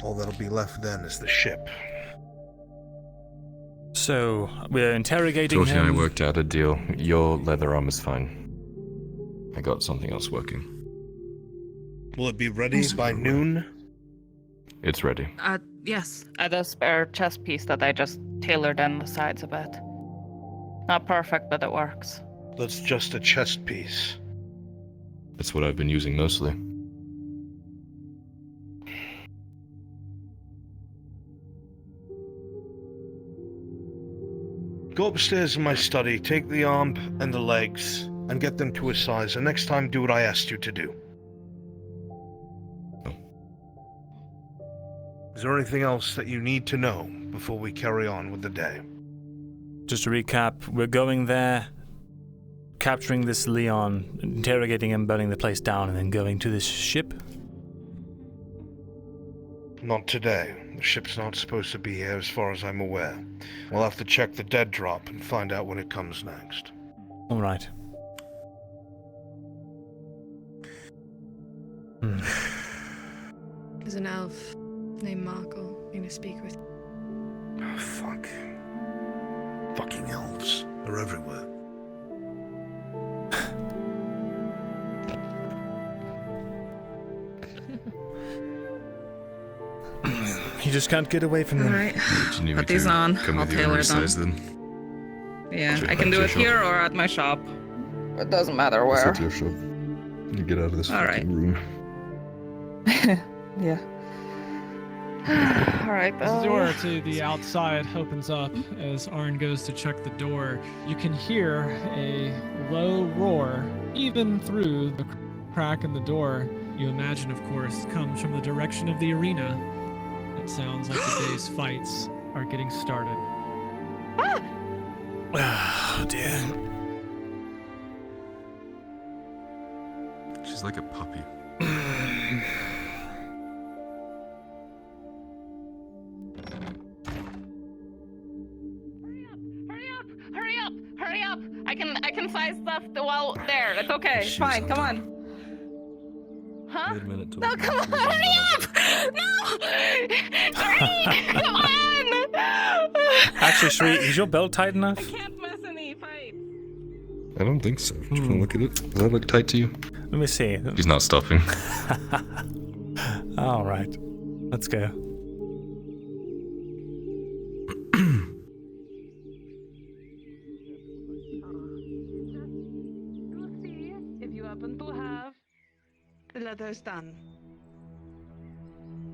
All that'll be left then is the ship. So, we're interrogating Georgie and I him. worked out a deal. Your leather armor's fine. I got something else working. Will it be ready by noon? It's ready. Yes. The spare chest piece that I just tailored in the sides a bit. Not perfect, but it works. That's just a chest piece. That's what I've been using mostly. Go upstairs in my study, take the arm and the legs, and get them to a size, and next time do what I asked you to do. Is there anything else that you need to know before we carry on with the day? Just to recap, we're going there, capturing this Leon, interrogating him, burning the place down, and then going to this ship? Not today. The ship's not supposed to be here as far as I'm aware. We'll have to check the dead drop and find out when it comes next. All right. There's an elf named Markle going to speak with you. Oh, fuck. Fucking elves. They're everywhere. You just can't get away from them. Alright. Do you need Put me these to on. come I'll with you and tailor them. resize them? Yeah, Sure, I can back do to it your here shop. or at my shop. It doesn't matter Let's where. go to your shop. You get out of this All fucking room. Yeah. All right. The door to the outside opens up as Arn goes to check the door. You can hear a low roar even through the crack in the door. You imagine, of course, comes from the direction of the arena. It sounds like the day's fights are getting started. Oh dear. She's like a puppy. Hurry up! I can size stuff while there. It's okay. It's fine. Come on. Huh? Wait a minute. No, come on! Hurry up! No! Hurry! Come on! Actually, Shri, is your belt tight enough? I can't miss any fights. I don't think so. Do you want to look at it? Does that look tight to you? Let me see. He's not stopping. All right. Let's go. If you happen to have The leather's done.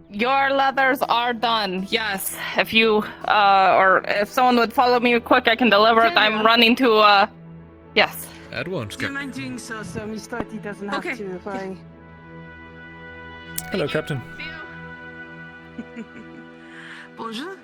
your leathers are done. Yes. If you or if someone would follow me quick, I can deliver it. I'm running to yes. Edward's Do you mind doing so Miss Dorothy doesn't have to worry? Hello, Captain. Bonjour.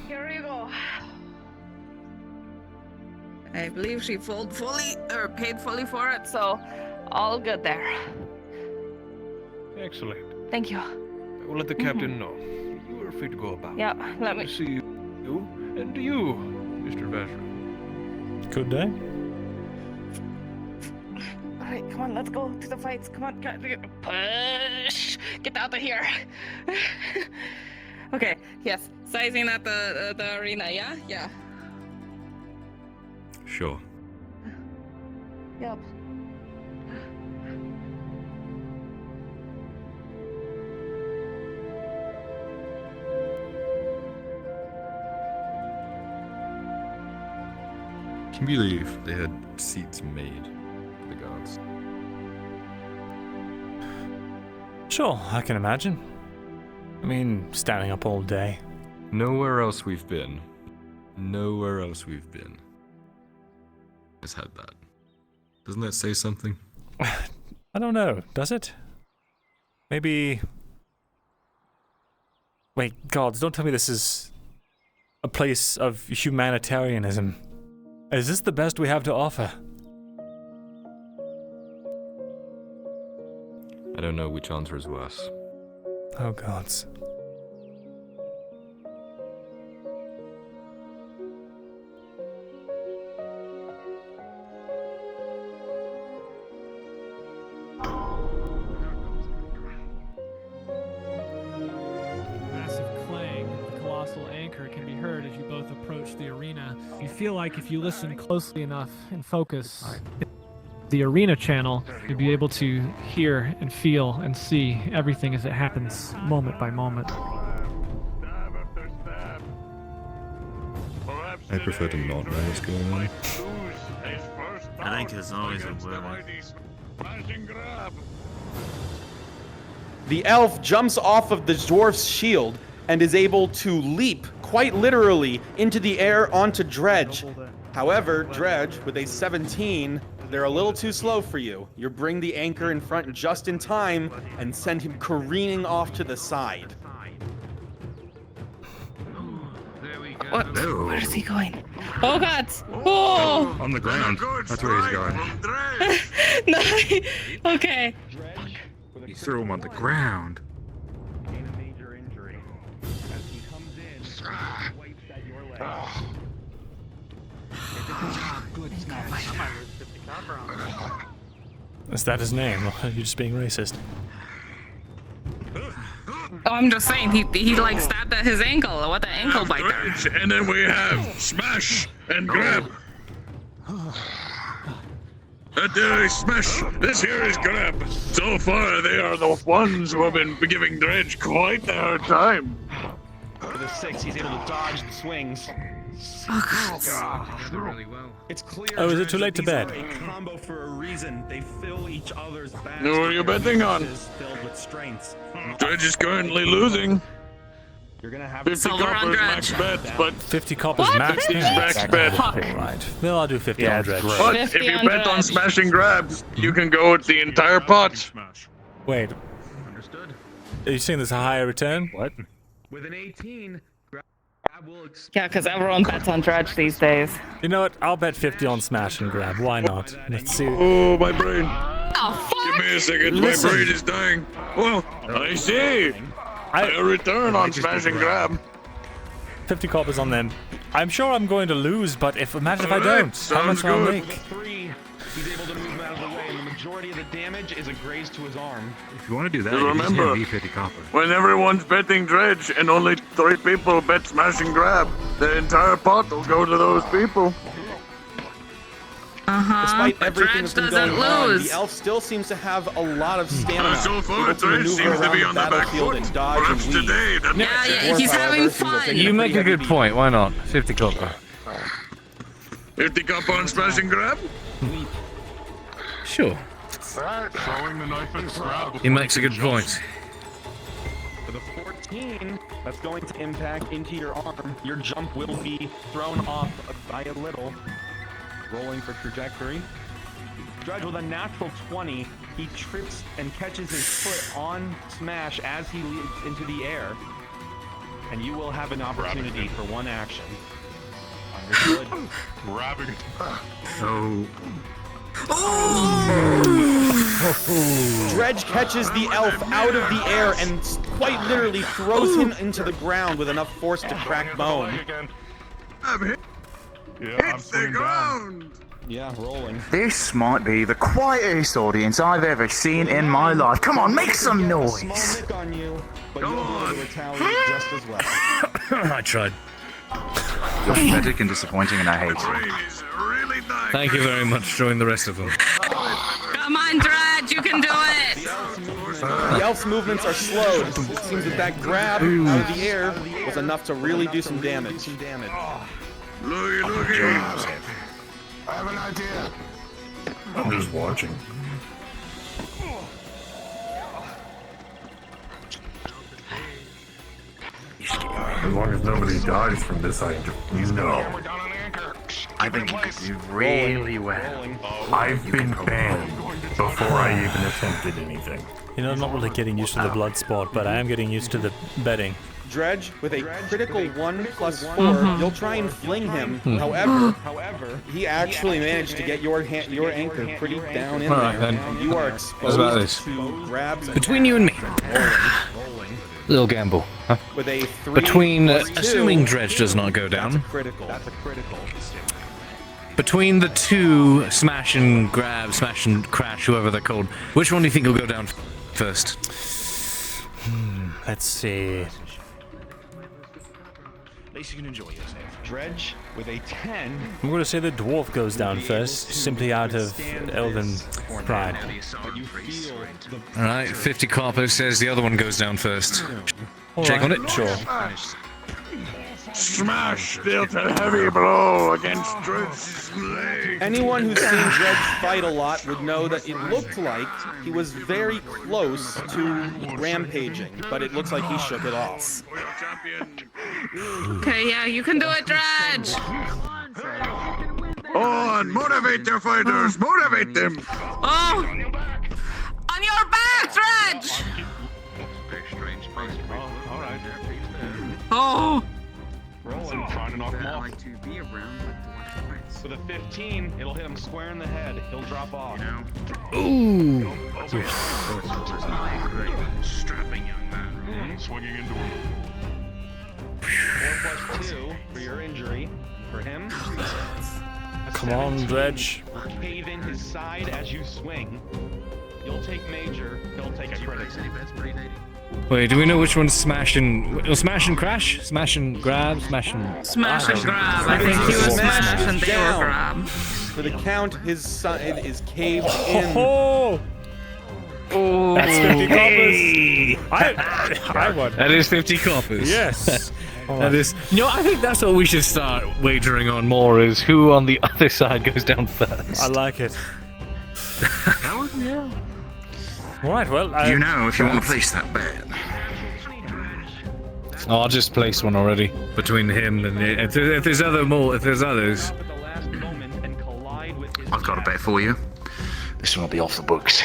Here you go. I believe she paid fully for it. So, all good there. Excellent. Thank you. I will let the captain know. You are free to go about. Yeah, let me see you and you, Mr. Vasher. Good day. All right, come on, let's go to the fights. Come on, push. Get out of here. Okay, yes. Sizing at the arena, yeah? Yeah. Sure. Yep. Can you believe they had seats made for the guards? Sure, I can imagine. I mean, standing up all day. Nowhere else we've been has had that. Doesn't that say something? I don't know, does it? Maybe... Wait, gods, don't tell me this is a place of humanitarianism. Is this the best we have to offer? I don't know which answer is worse. Oh, gods. Massive clang of the colossal anchor can be heard as you both approach the arena. You feel like if you listen closely enough and focus the arena channel, you'll be able to hear and feel and see everything as it happens moment by moment. I prefer to not know what's going on. I think there's always a will. The elf jumps off of the dwarf's shield and is able to leap, quite literally, into the air onto Dredge. However, Dredge, with a 17, they're a little too slow for you. You bring the anchor in front just in time and send him careening off to the side. What? Where's he going? Oh God! Oh! On the ground. That's where he's going. No. Okay. You threw him on the ground. Is that his name? Or are you just being racist? Oh, I'm just saying, he like stabbed at his ankle. What the ankle biter? And then we have smash and grab. There is smash. This here is grab. So far, they are the ones who have been giving Dredge quite a hard time. With a 6, he's able to dodge the swings. Oh, God. Really well. It's clear. Oh, is it too late to bed? A combo for a reason. They fill each other's bags. Who are you betting on? Filled with strengths. Dredge is currently losing. You're gonna have 50 coppers max bets, but 50 coppers What? max 50 max bet. Right. Well, I'll do 50 on Dredge. But if you bet on smashing grabs, you can go with the entire pot. Wait. Understood. Are you saying there's a higher return? What? With an 18, grab will Yeah, because everyone bets on Dredge these days. You know what? I'll bet 50 on smash and grab. Why not? Let's see. Oh, my brain. Oh, fuck. Give me a second. Listen. My brain is dying. Well, I see. A return on smash and grab. 50 coppers on them. I'm sure I'm going to lose, but imagine if I Alright, don't. How much sounds will I good. make? 3, he's able to move out of the way, and the majority of the damage is a graze to his arm. If you want to do that, You you just remember, need 50 copper. when everyone's betting Dredge and only 3 people bet smash and grab, the entire pot will go to those people. Despite But everything Dredge that's been doesn't going on, lose. the elf still seems to have a lot of stamina. So far, able to Dredge maneuver seems to around be the on the back battlefield foot. and dodge Perhaps and weave. today, the Yeah, The yeah, dwarf, he's however, having seems to fun. take You a make a pretty good heavy point. Why not? 50 copper. 50 copper on smash and grab? Sure. Throwing the knife at Scrabble. He makes a good point. For the 14, that's going to impact into your arm. Your jump will be thrown off by a little. Rolling for trajectory. Dredge with a natural 20, he trips and catches his foot on Smash as he leaps into the air. And you will have an opportunity for one action. Understood. Grabbing. So. Dredge catches the elf out of the air and quite literally throws him into the ground with enough force to crack bone. I'm hit. Yeah, I'm the ground. Yeah, rolling. This might be the quietest audience I've ever seen in my life. Come on, make some Small noise. nick on you, but you'll be able to retaliate just as well. I tried. You're pathetic and disappointing, and I hate you. Thank you very much. Join the rest of them. Come on, Dredge, you can do it. The elf's movements are slowed. It seems that grab out of the air was enough to really do some damage. Looky. I have an idea. I'm just watching. As long as nobody dies from this, I know. I think you could do really well. I've been banned before I even attempted anything. You know, I'm not really getting used to the blood sport, but I am getting used to the betting. Dredge with a critical 1+4. You'll try and fling him. However, he actually managed to get your anchor pretty down in Alright, there, then. and you are What about exposed this? to grabs. Between you and me. Little gamble. Huh? With a 3 Between, plus 2, assuming Dredge does not go down. critical. That's a critical. Between the two smash and grab, smash and crash, whoever they're called, which one do you think will go down first? Let's see. At least you can enjoy yourself. Dredge with a 10. I'm going to say the dwarf goes down first, simply out of Elven pride. Alright, 50 copper says the other one goes down first. All Check right, on it? Sure. Smash dealt a heavy blow against Dredge's leg. Anyone who's seen Dredge fight a lot would know that it looked like he was very close to rampaging, but it looks like he shook it off. Okay, yeah, you can do it, Dredge. On, motivate your fighters, motivate them. Oh, on your back, Dredge. Oh. Rolling, trying to knock him off. With a 15, it'll hit him square in the head. He'll drop off. Ooh. Strapping young man. Swinging into him. 4+2 for your injury. For him. Come on, Dredge. Cave in his side as you swing. You'll take major. He'll take a critical. Wait, do we know which one's smash and smash and crash? Smash and grab? Smash and Smash and grab. I think he was smash and they were grab. For the count, his son is caved in. Oh! Oh, that's 50 coppers. I won. That is 50 coppers. Yes. That is. You know, I think that's what we should start wagering on more: is who on the other side goes down first. I like it. Yeah. Right. Well, you know, if you want to place that bet. I'll just place one already between him and if there's others. I've got a bet for you. This one will be off the books.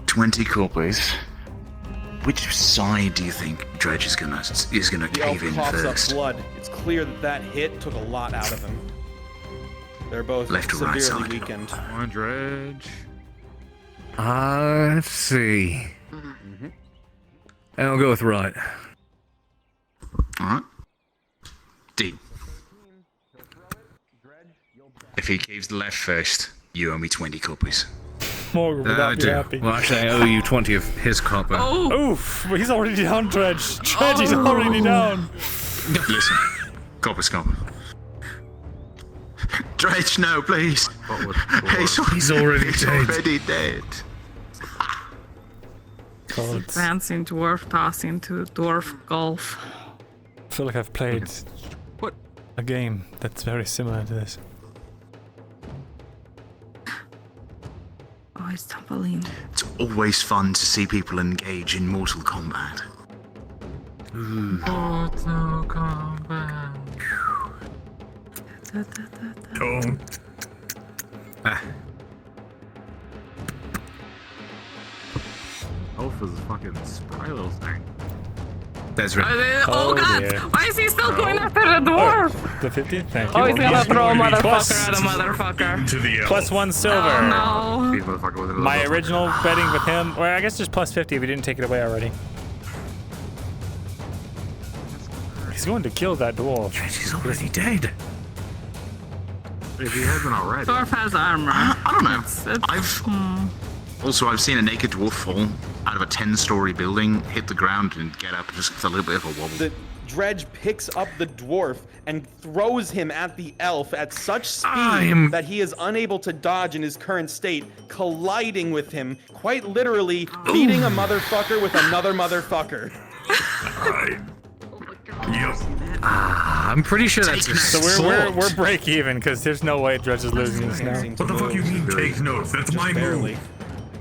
20 copies. Which side do you think Dredge is gonna The elf cave in coughs first? up blood. It's clear that that hit took a lot out of him. They're both Left or right severely side? weakened. Come on, Dredge. Let's see. And I'll go with right. Alright. D. If he caves the left first, you owe me 20 copies. Morgan would I not be do. happy. Well, actually, I owe you 20 of his copper. Oh! Oof! Well, he's already down, Dredge. Dredge, he's already down. Listen. Copper's copper. Dredge, no, please. He's already he's dead. already dead. Advancing dwarf tossing to dwarf golf. I feel like I've played a game that's very similar to this. Oh, it's trampoline. It's always fun to see people engage in Mortal Kombat. Mortal Kombat. Don't. Elf is a fucking spry little thing. That's right. Oh god! dear. Why is he still going after the dwarf? The 50th? Thank you. Oh, he's gonna throw a motherfucker Plus- at a motherfucker. To the elf. Plus 1 silver. Oh no. My original betting with him, or I guess just plus 50 if we didn't take it away already. He's going to kill that dwarf. He's already dead. If he hasn't already. Dwarf has armor. I don't know. It's, I've seen a naked dwarf fall out of a 10-story building, hit the ground, and get up just with a little bit of a wobble. The Dredge picks up the dwarf and throws him at the elf at such speed that he is unable to dodge in his current state, colliding with him, quite literally beating a motherfucker with another motherfucker. I'm pretty sure that's a So we're break even because there's no way Dredge is losing this now. What the fuck you mean take notes? That's my barely. move.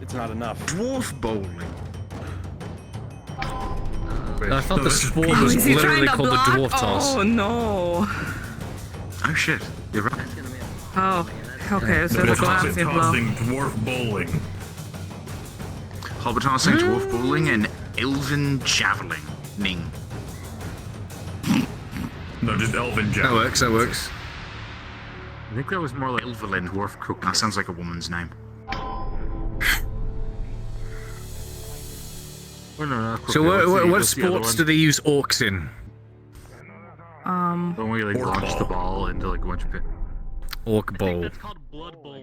It's not enough. Dwarf bowling. I thought the sport was is he literally trying to called block? the dwarf toss. Oh no. Oh shit, you're right. Oh, okay, so No, the glassy blow. tossing dwarf bowling. Hobbit tossing, dwarf bowling, and elven javelining. No, just elven That javelin. works, that works. I think that was more like Elvelin. dwarf cook. That sounds like a woman's name. Oh, no, not So what sports do they use orcs in? The one where you like launch the ball into like a bunch of pit. Orc bowl.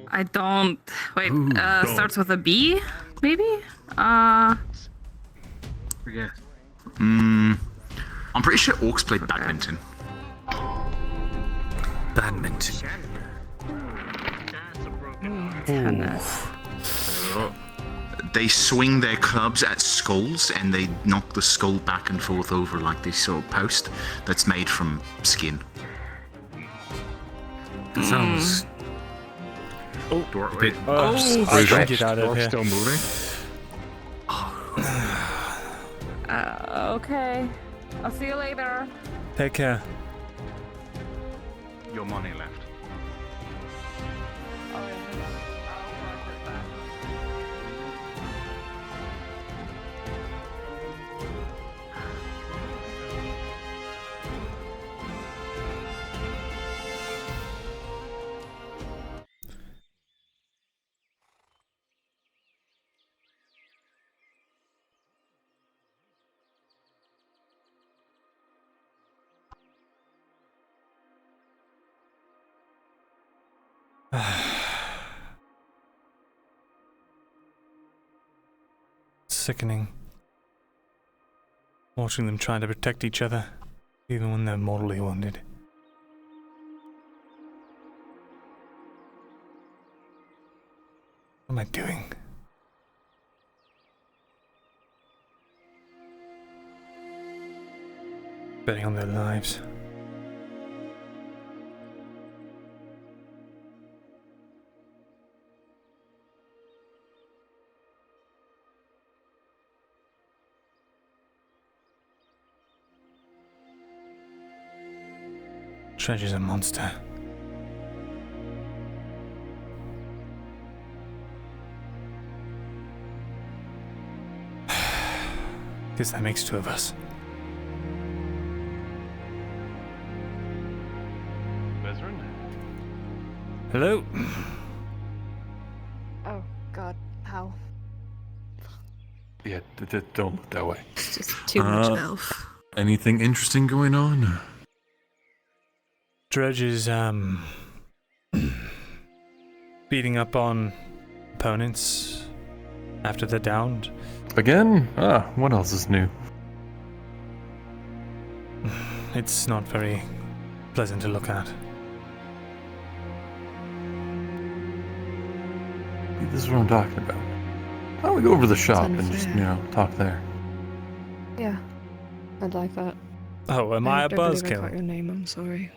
I don't. Wait. Ooh, don't. Starts with a B, maybe. Forget. I'm pretty sure orcs play badminton. Badminton. Goodness. They swing their clubs at skulls and they knock the skull back and forth over like this sort of post that's made from skin. That sounds. Wait. I can't get out of Dwarf here. still moving? Okay. I'll see you later. Take care. Your money left. sickening. Watching them try to protect each other, even when they're mortally wounded. What am I doing? Betting on their lives. Treasure's a monster. Guess that makes two of us. Bezrin? Hello? Oh, God. How? Yeah, don't look that way. It's just too much elf. Anything interesting going on? Dredge is, beating up on opponents after they're downed. Again? What else is new? It's not very pleasant to look at. This is what I'm talking about. Why don't we go over to the shop and just, talk there? Yeah, I'd like that. Oh, am I a don't believe I buzzkill? caught your name, I'm sorry.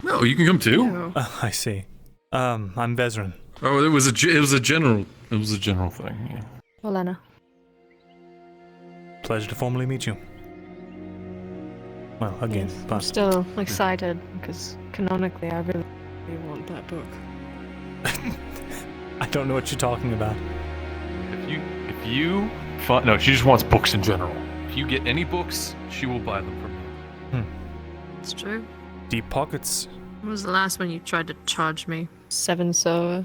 No, you can come too. No. I see. I'm Bezrin. Oh, it was a general thing. Yeah. Olena. Pleasure to formally meet you. Well, again, Yes, I'm but still excited because canonically I really want that book. I don't know what you're talking about. If you no, she just wants books in general. If you get any books, she will buy them from you. It's true. Deep pockets. When was the last one you tried to charge me? 7 silver.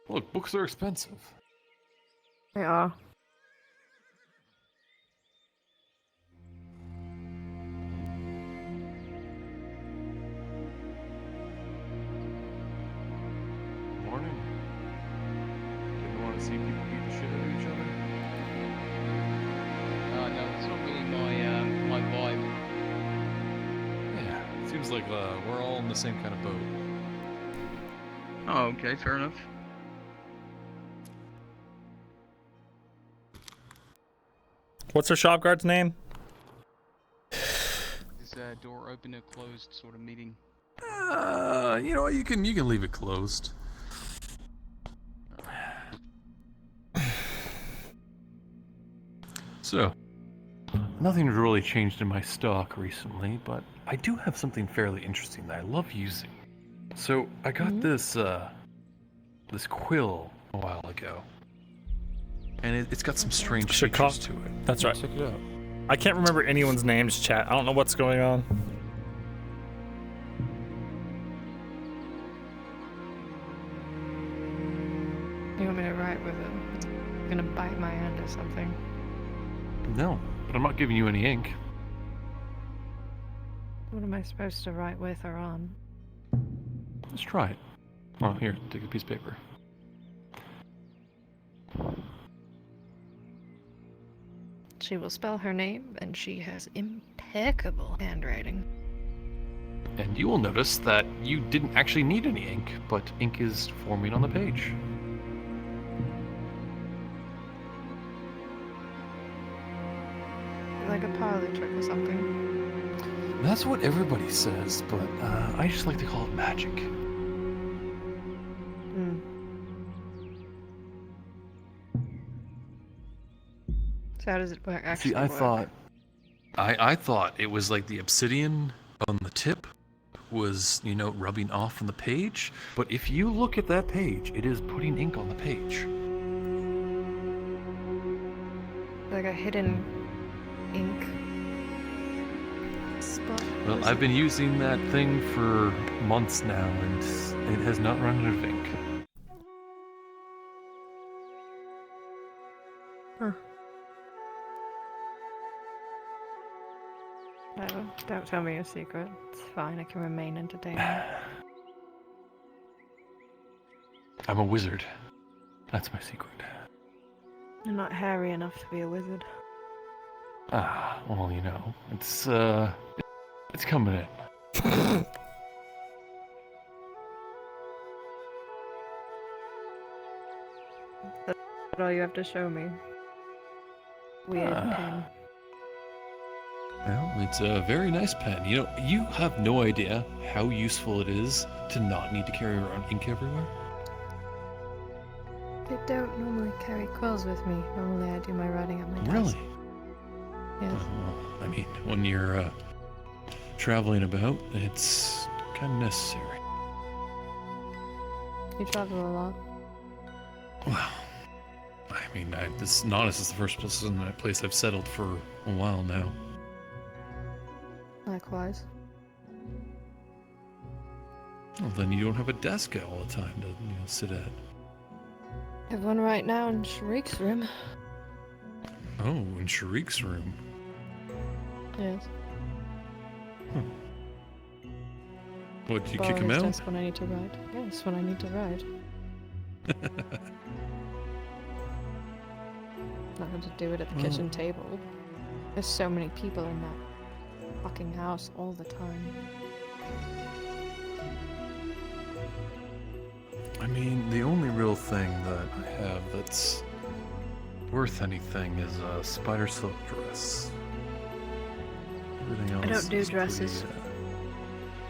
Look, books are expensive. They are. Morning. Didn't want to see people beat the shit out of each other. No, it's not really my vibe. Yeah, seems like we're all in the same kind of boat. Oh, okay, fair enough. What's her shop guard's name? Is door open or closed sort of meeting? You know what? You can leave it closed. So, nothing's really changed in my stock recently, but I do have something fairly interesting that I love using. So, I got this quill a while ago, and it's got some strange features to it. That's right. Check it out. I can't remember anyone's names, chat. I don't know what's going on. You want me to write with it? It's gonna bite my hand or something. No, but I'm not giving you any ink. What am I supposed to write with or on? Let's try it. Oh, here, take a piece of paper. She will spell her name, and she has impeccable handwriting. And you will notice that you didn't actually need any ink, but ink is forming on the page. Like a parlor trick or something. That's what everybody says, but I just like to call it magic. So how does it work? Actually See, I thought it was like the obsidian on the tip was, rubbing off on the page. But if you look at that page, it is putting ink on the page. Like a hidden ink spot. Well, I've been using that thing for months now, and it has not run out of ink. Huh. No, don't tell me your secret. It's fine, I can remain entertained. I'm a wizard. That's my secret. You're not hairy enough to be a wizard. Ah, well, you know, it's coming in. That's all you have to show me. Weird pen. Well, it's a very nice pen. You know, you have no idea how useful it is to not need to carry around ink everywhere. I don't normally carry quills with me. Normally I do my writing at my desk. Really? Yes. I mean, when you're traveling about, it's kind of necessary. You travel a lot. Well, I mean, this Nodus is the first place I've settled for a while now. Likewise. Well, then you don't have a desk all the time to sit at. I have one right now in Sharik's room. Oh, in Sharik's room. Yes. What, did you Borrow kick him his out? desk when I need to write. Yes, when I need to write. Not having to do it at the kitchen table. There's so many people in that fucking house all the time. I mean, the only real thing that I have that's worth anything is a spider silk dress. Everything else I don't do is dresses. pretty,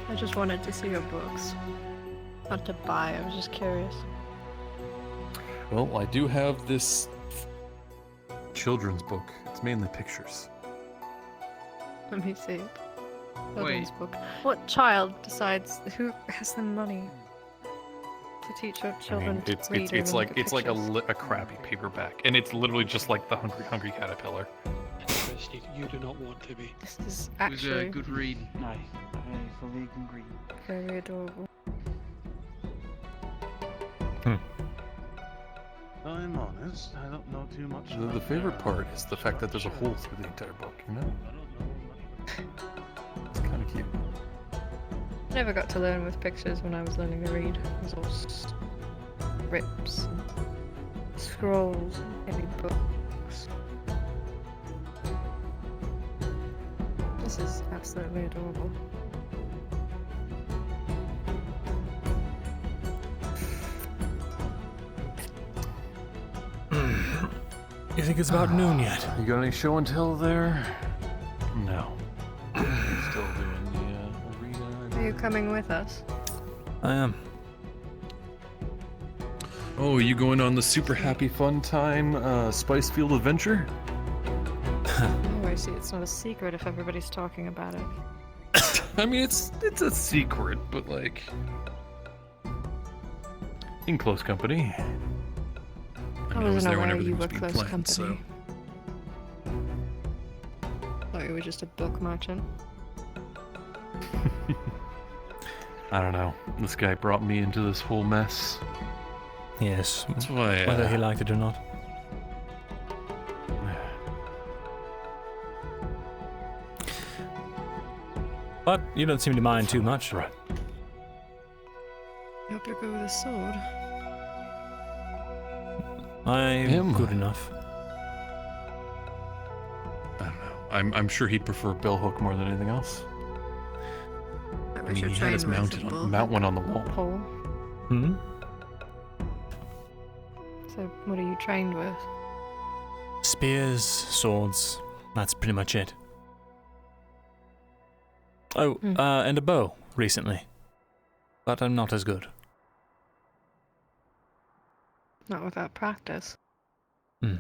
I just wanted to see your books. Not to buy, I was just curious. Well, I do have this children's book. It's mainly pictures. Let me see it. Children's book. What child decides who has the money to teach your children to read? It's like a crappy paperback, and it's literally just like the Hungry Caterpillar. You do not want to be. This is It was a actually good read. Aye, for vegan green. very adorable. I'm honest, I don't know too much. The favorite part is the fact that there's a hole through the entire book, you know? It's kind of cute. I never got to learn with pictures when I was learning to read. It was all strips and scrolls and heavy books. This is absolutely adorable. You think it's about noon yet? You got any show and tell there? No. Still doing the arena. Are you coming with us? I am. Oh, are you going on the super happy fun time Spicefield adventure? Oh, I see. It's not a secret if everybody's talking about it. I mean, it's a secret, but like in close company. I mean, wasn't there when aware you everything were was being close planned, company. Thought you were just a book merchant. I don't know. This guy brought me into this whole mess. Yes. That's why. Whether he liked it or not. But you don't seem to mind too much. Right. I hope you go with a sword. I'm good enough. I don't know. I'm sure he'd prefer bellhook more than anything else. I mean, he had his mount one on the wall. Pole. Hmm? So, what are you trained with? Spears, swords. That's pretty much it. Oh, and a bow recently. But I'm not as good. Not without practice. Hmm.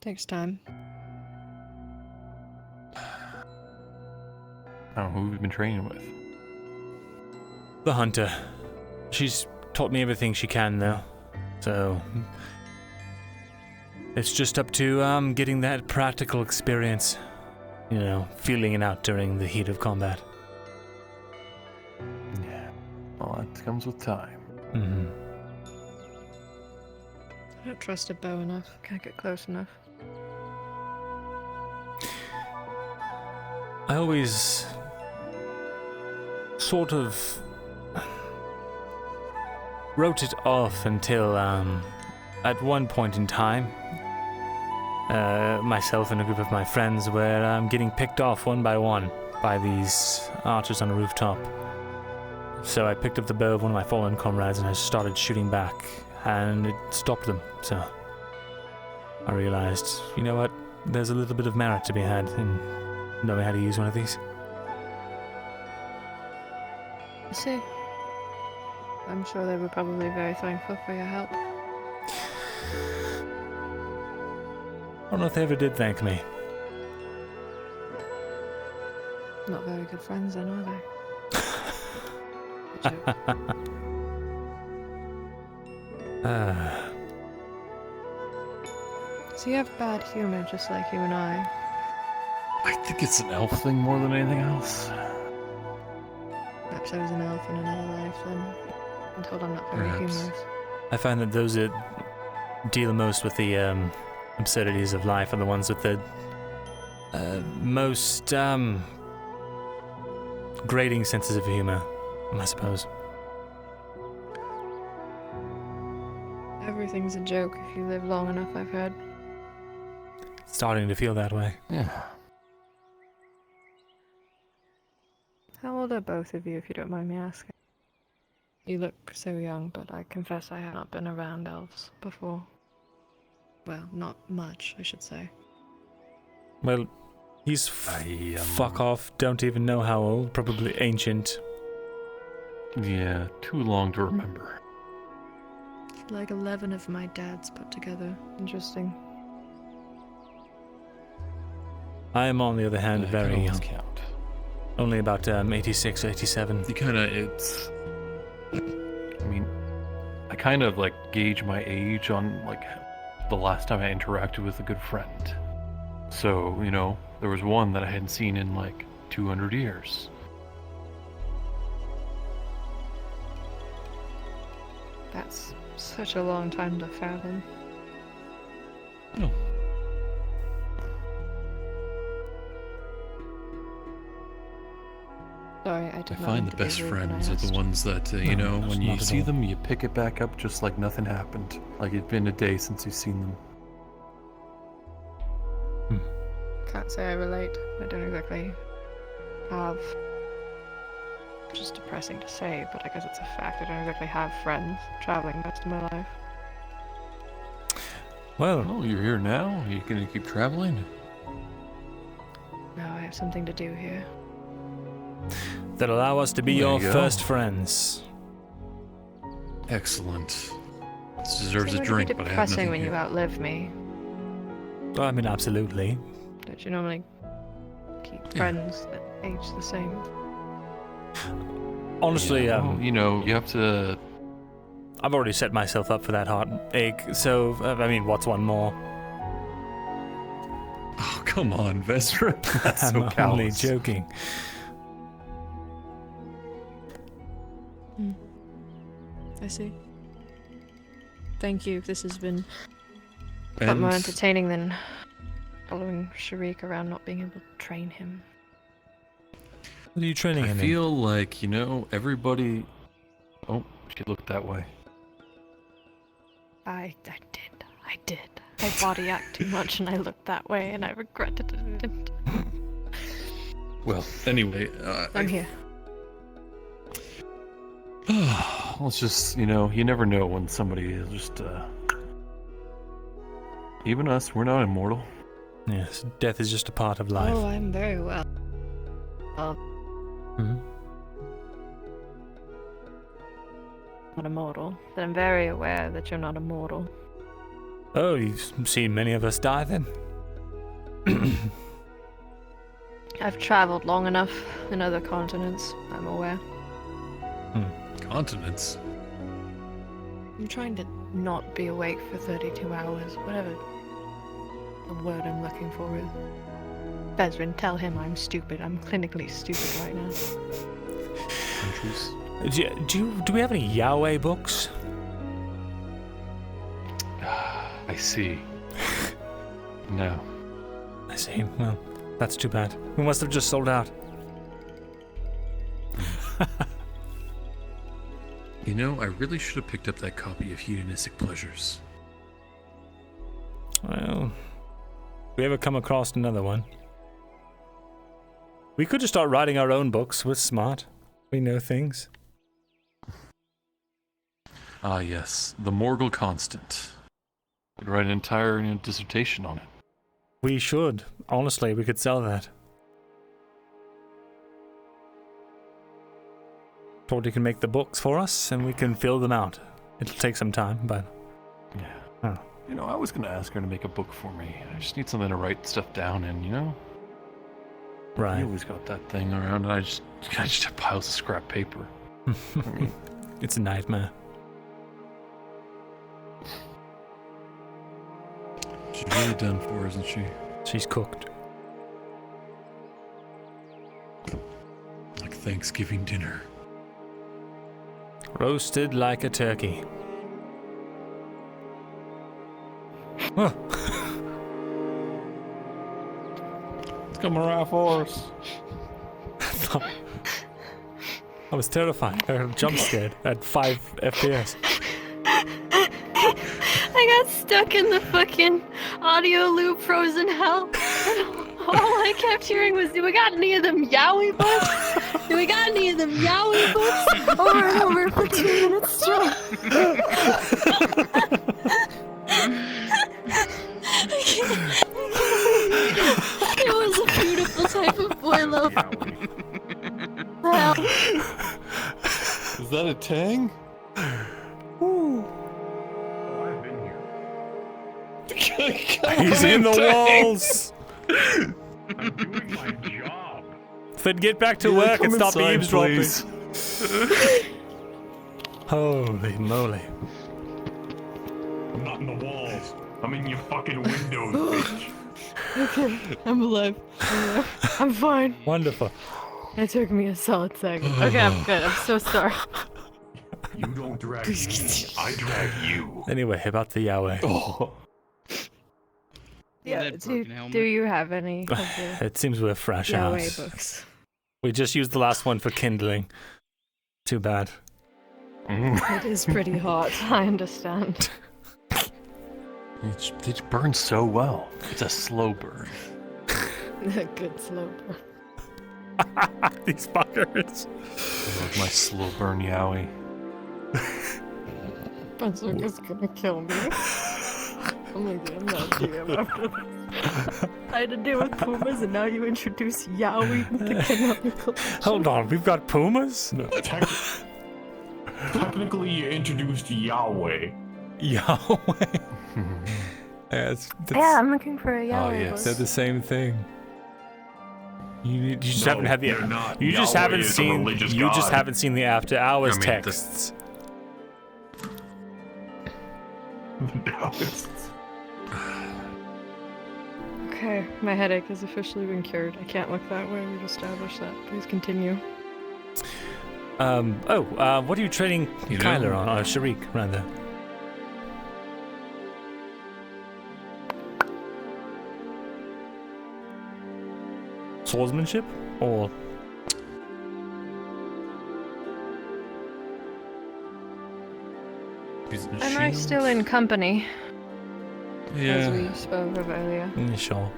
Takes time. Oh, who have you been training with? The hunter. She's taught me everything she can, though. So it's just up to getting that practical experience. You know, feeling it out during the heat of combat. Yeah. Well, that comes with time. Mm-hmm. I don't trust a bow enough. Can't get close enough. I always sort of wrote it off until at one point in time, myself and a group of my friends were getting picked off one by one by these archers on a rooftop. So I picked up the bow of one of my fallen comrades and I started shooting back, and it stopped them. So I realized, you know what, there's a little bit of merit to be had in knowing how to use one of these. I see. I'm sure they were probably very thankful for your help. I don't know if they ever did thank me. Not very good friends then, are they? So you have bad humor just like you and I. I think it's an elf thing more than anything else. Perhaps I was an elf in another life then. I'm told I'm not very humorous. I find that those that deal most with the absurdities of life are the ones with the most grating senses of humor, I suppose. Everything's a joke if you live long enough, I've heard. It's starting to feel that way. Yeah. How old are both of you, if you don't mind me asking? You look so young, but I confess I have not been around elves before. Well, not much, I should say. Well, he's fuck off, don't even know how old, probably ancient. Yeah, too long to remember. Like 11 of my dads put together. Interesting. I am, on the other hand, very young. Count. Only about 86, 87. You kind of, it's... I mean, I kind of, like, gauge my age on, like, the last time I interacted with a good friend. So, you know, there was one that I hadn't seen in, like, 200 years. That's such a long time to fathom. No. Sorry, I did I not find mean the to be best rude when I friends are the asked. ones that, you No, know, that's when you not at see all. them, you pick it back up just like nothing happened. Like it'd been a day since you've seen them. Can't say I relate. I don't exactly have... Which is depressing to say, but I guess it's a fact. I don't exactly have friends traveling most of my life. Well... Oh, you're here now? Are you gonna keep traveling? No, I have something to do here. That allow us to be There your you go. first friends. Excellent. This deserves It's a already drink, but I have depressing nothing when you here. outlive me. Well, I mean, absolutely. Don't you normally keep friends that age the same? Honestly, Yeah, well, you know, you have to... I've already set myself up for that heartache, so, I mean, what's one more? Oh, come on, Vestra. That's so I'm only callous. joking. I see. Thank you. This has been a lot And- more entertaining than following Sharik around not being able to train him. What are you training I him feel like, you know, everybody... Oh, she looked that way. I did. I body act too much and I looked that way and I regretted it. Well, anyway, I'm here. Let's just, you know, you never know when somebody is just, even us, we're not immortal. in? Yes, death is just a part of life. Oh, I'm very well. Not immortal, but I'm very aware that you're not immortal. Oh, you've seen many of us die then? I've traveled long enough in other continents, I'm aware. Continents? I'm trying to not be awake for 32 hours, whatever the word I'm looking for is. Bezrin, tell him I'm stupid. I'm clinically stupid right now. Countries? Do we have any Yahweh books? I see. No. I see. Well, that's too bad. We must have just sold out. You know, I really should have picked up that copy of Hedonistic Pleasures. Well, if we ever come across another one, we could just start writing our own books. We're smart. We know things. Ah, yes, the Morgul Constant. Could write an entire dissertation on it. We should. Honestly, we could sell that. Torty can make the books for us, and we can fill them out. It'll take some time, but... Yeah. Oh. You know, I was going to ask her to make a book for me. I just need something to write stuff down in, you know? Right. You always got that thing around, and I just have piles of scrap paper. It's a nightmare. She's really done for, isn't she? She's cooked. Like Thanksgiving dinner. Roasted like a turkey. Oh. It's coming right for us. I was terrified. I got jump scared at 5 FPS. I got stuck in the fucking audio loop, frozen hell. All I kept hearing was, "Do we got any of them yaoi books? Do we got any of them yaoi books?" Over and over for 2 minutes straight. It was a beautiful type of boy love. Is that a tang? Ooh. I've been here. He's in the walls. I'm doing my job. Then get back to work and stop eavesdropping. Holy moly. I'm not in the walls. I'm in your fucking windows, bitch. Okay, I'm alive. I'm fine. Wonderful. It took me a solid second. Okay, I'm good. I'm so sorry. You don't drag me, I drag you. Anyway, about the Yahweh. Oh. Yeah, do you have any of the It seems we're fresh Yahweh out. books? We just used the last one for kindling. Too bad. It is pretty hot, I understand. It burns so well. It's a slow burn. A good slow burn. These fuckers. I love my slow burn yaoi. Spencer is gonna kill me. Oh my god, I'm not DM after this. I had to deal with pumas and now you introduce yaoi with the canonical. Hold on, we've got pumas? No, technically, you introduced Yahweh. Yahweh? That's Yeah, I'm looking for a yaoi. Oh, yes. They're the same thing. You just No, haven't had the. they're not. You just Yahweh haven't is a seen. religious You just god. haven't seen the after hours I mean, texts. Okay, my headache has officially been cured. I can't look that way. We've established that. Please continue. What are you trading Kyler on? Sharik, rather. Swordsmanship? Or... Am I still in company? Yeah. As we spoke of earlier. Sure.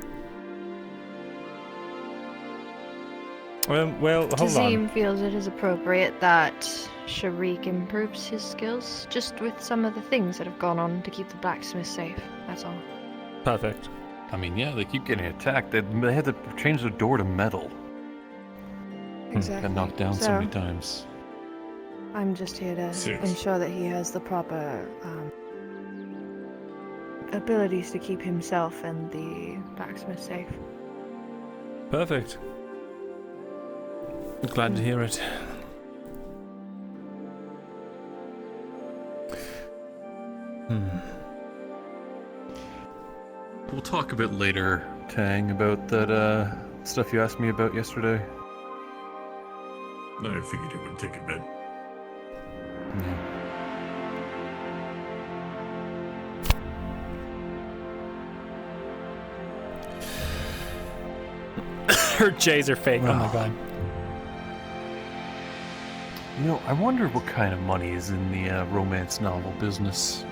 Well, hold on. Tazim feels it is appropriate that Sharik improves his skills, just with some of the things that have gone on to keep the blacksmith safe. That's all. Perfect. I mean, yeah, they keep getting attacked. They had to change their door to metal. Exactly. Got knocked down so many times. I'm just here to ensure that he has the proper abilities to keep himself and the blacksmith safe. Perfect. Glad to hear it. We'll talk a bit later, Tang, about that stuff you asked me about yesterday. I figured it would take a bit. Her J's are fake. Oh my god. You know, I wonder what kind of money is in the romance novel business.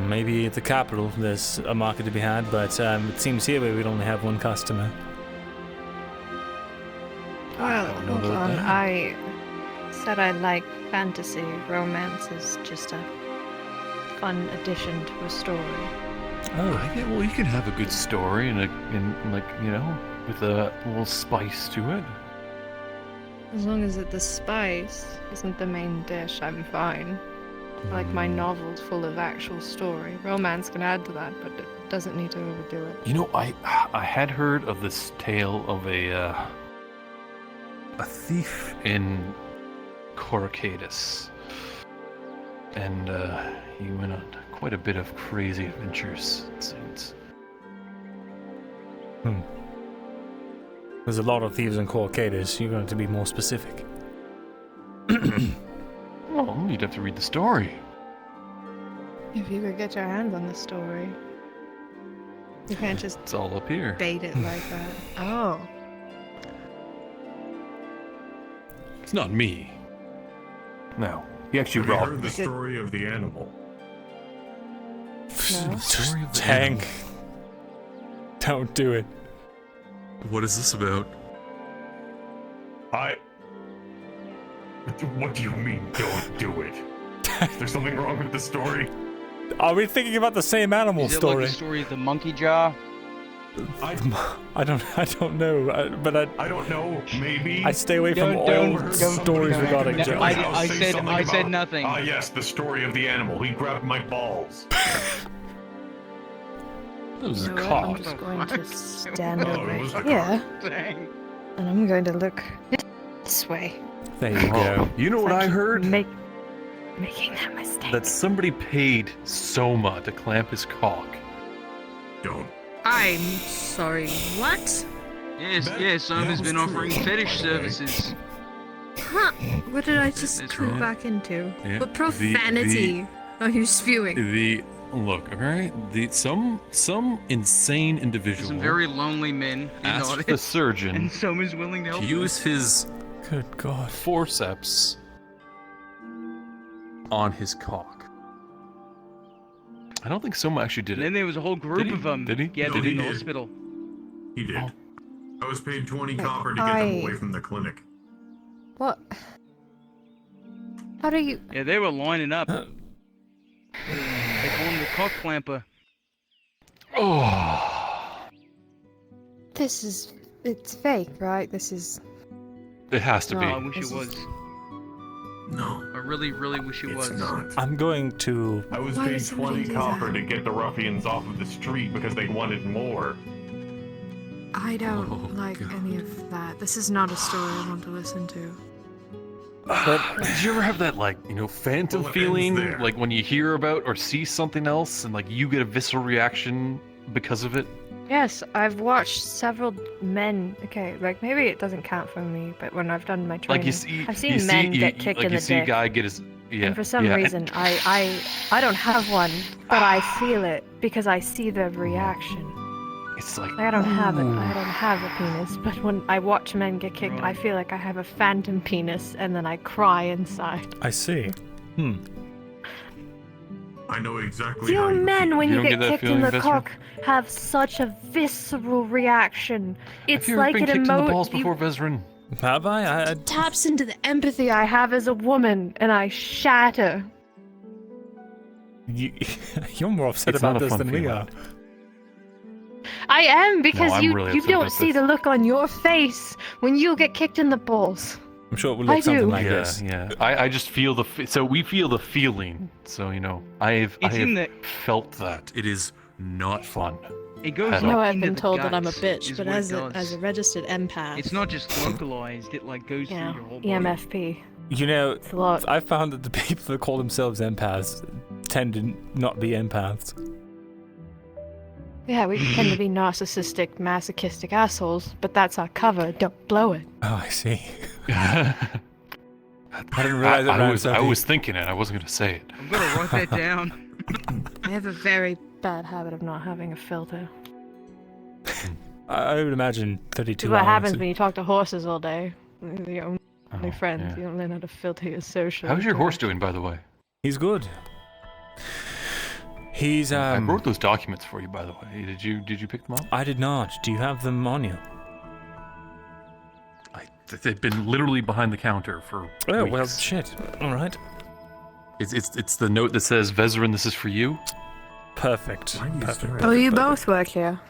Maybe at the capital there's a market to be had, but it seems here we'd only have one customer. Well, hold on. I said I like fantasy. Romance is just a fun addition to a story. Oh, yeah, well, you can have a good story and like, you know, with a little spice to it. As long as the spice isn't the main dish, I'm fine. Like my novel's full of actual story. Romance can add to that, but it doesn't need to overdo it. You know, I had heard of this tale of a thief in Coracadus, and he went on quite a bit of crazy adventures, it seems. There's a lot of thieves in Coracadus. You're going to be more specific. Well, you'd have to read the story. If you could get your hands on the story. You can't just It's all up here. bait it like that. Oh. It's not me. No, he actually Have you robbed heard me. the story of the animal? Just hang. Don't do it. What is this about? What do you mean, don't do it? Is there something wrong with the story? Are we thinking about the same animal Is it story? like the story of the monkey jar? I don't know, but I don't know. Maybe I stay away from all stories regarding Joe. I said nothing. Ah, yes, the story of the animal. He grabbed my balls. That was You a know what? cock. I'm just going to stand Oh, it over was a here, Dang. and I'm going to look this way. There you go. You know what I heard? Making that mistake. That somebody paid Soma to clamp his cock. Don't. I'm sorry, what? Yes, Soma's been offering fetish services. Huh? What did I just That's click right. back into? Yeah, What profanity are you spewing? Look, alright? Some insane individual Some very lonely men. You asked know, the surgeon and Soma's willing to help. to use his Good God. forceps on his cock. I don't think Soma actually did And it. then there was a whole group Did he? of them Did he? gathered No, in he the did. hospital. He did. Oh. I was paid 20 copper to get them away from the clinic. What? How do you? Yeah, they were lining up. They call him the cock clamper. Oh, It's fake, right? This is. it has to Oh, be. I wish it was. No. I really, really wish it was. It's not. I'm going to. I was Why paid would somebody 20 do copper that? to get the ruffians off of the street because they wanted more. I don't like any of that. This is not a story I want to listen to. Did you ever have that, like, you know, phantom Well, it feeling, ends there. like when you hear about or see something else and like you get a visceral reaction because of it? Yes, I've watched several men. Okay, like maybe it doesn't count for me, but when I've done my training, Like you see, I've seen men get kicked like in you the see a dick. guy get his And for some reason, I don't have one, but I feel it because I see the reaction. It's like I don't have it. I don't have a penis, but when I watch men get kicked, I feel like I have a phantom penis, and then I cry inside. I see. I know exactly how Few you men, when you don't get get that kicked in feeling, the Vesper? cock, have such a visceral reaction. It's have you ever like been it kicked in the balls emotes. before, Vezrin? Have I? Taps into the empathy I have as a woman, and I shatter. You're more upset It's about not a this fun than we feeling. are. I am because I'm you really you upset don't about see this. the look on your face when you get kicked in the balls. I'm sure it will I look something do. like Yeah, this. yeah. I just feel so we feel the feeling. So you know, I It's in have the- felt that. It is not fun. It goes At I know all. I've into been the told that I'm a guts, bitch, is but what it as does. a registered empath, It's not just localized; it like goes Yeah, through your whole body. EMFP. You know, It's a lot. I found that the people that call themselves empaths tend to not be empaths. Yeah, we tend to be narcissistic, masochistic assholes, but that's our cover. Don't blow it. Oh, I see. I didn't realize it ran so I deep. was thinking it. I wasn't gonna say it. I'm gonna write that down. I have a very bad habit of not having a filter. I would imagine 32 This is what hours. happens when you talk to horses all day. They're your only friends. yeah. You don't learn how to filter your social. How's your horse doing, by the way? He's good. He's I wrote those documents for you, by the way. Did you pick them up? I did not. Do you have them on you? They've been literally behind the counter for Oh, weeks. well, shit. All right. It's the note that says, Vezerin, this is for you. Perfect. Perfect. Oh, you both work here.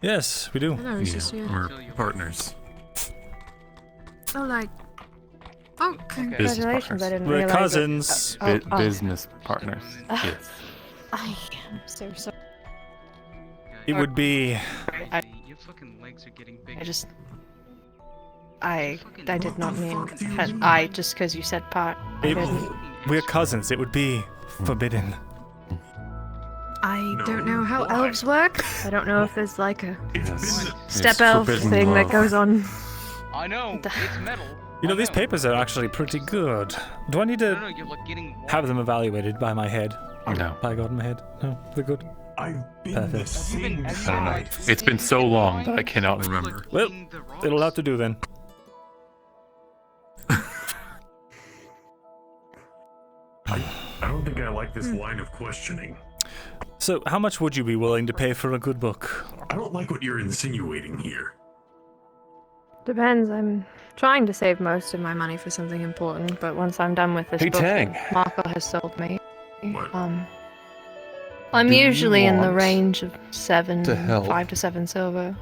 Yes, we do. I know, it's just you. We're partners. Oh, like. Oh, congratulations! I didn't We're realize. cousins. Business partners. Yes. I am so sorry. It would be. Your fucking legs are getting big. I did not mean. I just because you said part. We're cousins. It would be forbidden. I don't know how elves work. I don't know if there's like a step It's elf forbidden thing that love. goes on. I know, it's metal. You know, these papers are actually pretty good. Do I need to No, you're like getting have them evaluated by my head? No. By God in my head? No, they're good. Perfect. I don't know. It's been so long that I cannot remember. Well, it'll have to do then. I don't think I like this line of questioning. So, how much would you be willing to pay for a good book? I don't like what you're insinuating here. Depends. I'm trying to save most of my money for something important, but once I'm done with this Hey, book Tang. that Marco has sold me, What? I'm Do you usually in the want range of to help 5 to 7 silver.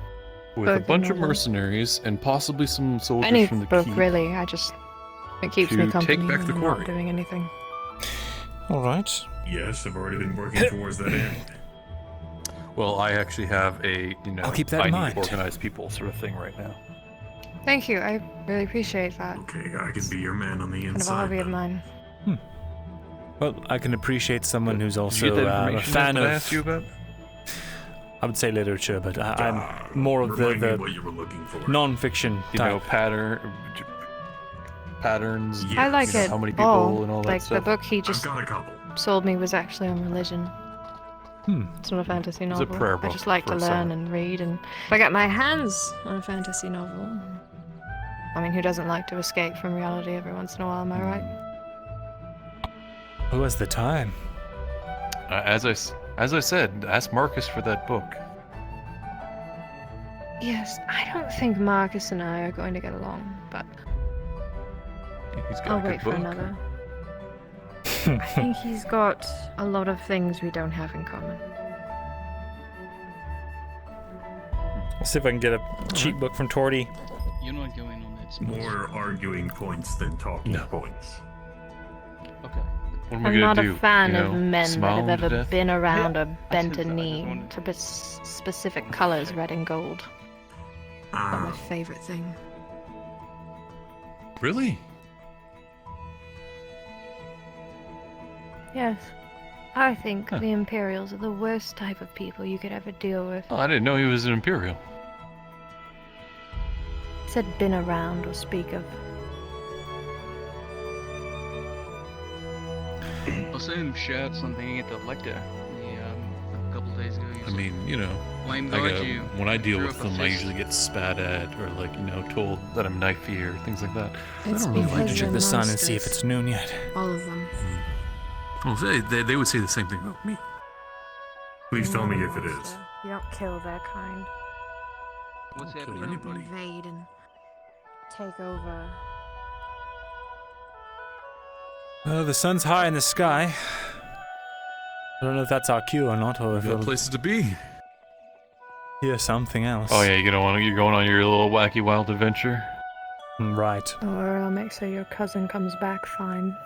With a book bunch of novel. mercenaries and possibly some soldiers Any from the book, keep. really. It keeps to me take company back when the I'm quarry. not doing anything. All right. Yes, I've already been working towards that end. Well, I actually have a, I'll keep that I in need mind. organized people sort of thing right now. Thank you. I really appreciate that. Okay, I can be your man on the Kind of a inside. hobby of mine. Well, I can appreciate someone who's Did you also get that a information fan that of. I asked you about? I would say literature, but I'm more of Remind me the what you were looking for. non-fiction You type. know, patterns. I like you know, it How many people all. and all that Like stuff. the book he just Got a couple. sold me was actually on religion. Hmm. It's not a fantasy It's a novel. prayer I book just like to for learn someone. and read, and if I get my hands on a fantasy novel, I mean, who doesn't like to escape from reality every once in a while? Am I right? Who has the time? As I said, ask Marcus for that book. Yes, I don't think Marcus and I are going to get along, but He's got I'll a good wait for book. another. I think he's got a lot of things we don't have in common. I'll see if I can get a cheap book from Torty. You're not going on that. More arguing points than talking points. Okay. What am I I'm gonna not do? a fan you know, of men that smile have him to ever death? been around or bent a knee to specific colors, red and gold. Not my favorite thing. Really? Yes. I think the Imperials are the worst type of people you could ever deal with. Oh, I didn't know he was an Imperial. Said been around or speak of. I saw him shout something at the lector a couple days ago. I mean, you know, Blame I God got- you when I deal threw with up a them, I fist. usually get spat at or like, you know, told that I'm knifey or things like that. It's I don't really like to because check they're the sun and see if monsters. it's noon yet. All of them. Well, they would say the same thing about me. Please tell me if it is. You don't kill their kind. What's You happening? don't invade and take over. Well, the sun's high in the sky. I don't know if that's our cue or not, or if Got it'll places to be. hear something else. Oh yeah, you're going on your little wacky wild adventure. Right. Or I'll make sure your cousin comes back fine.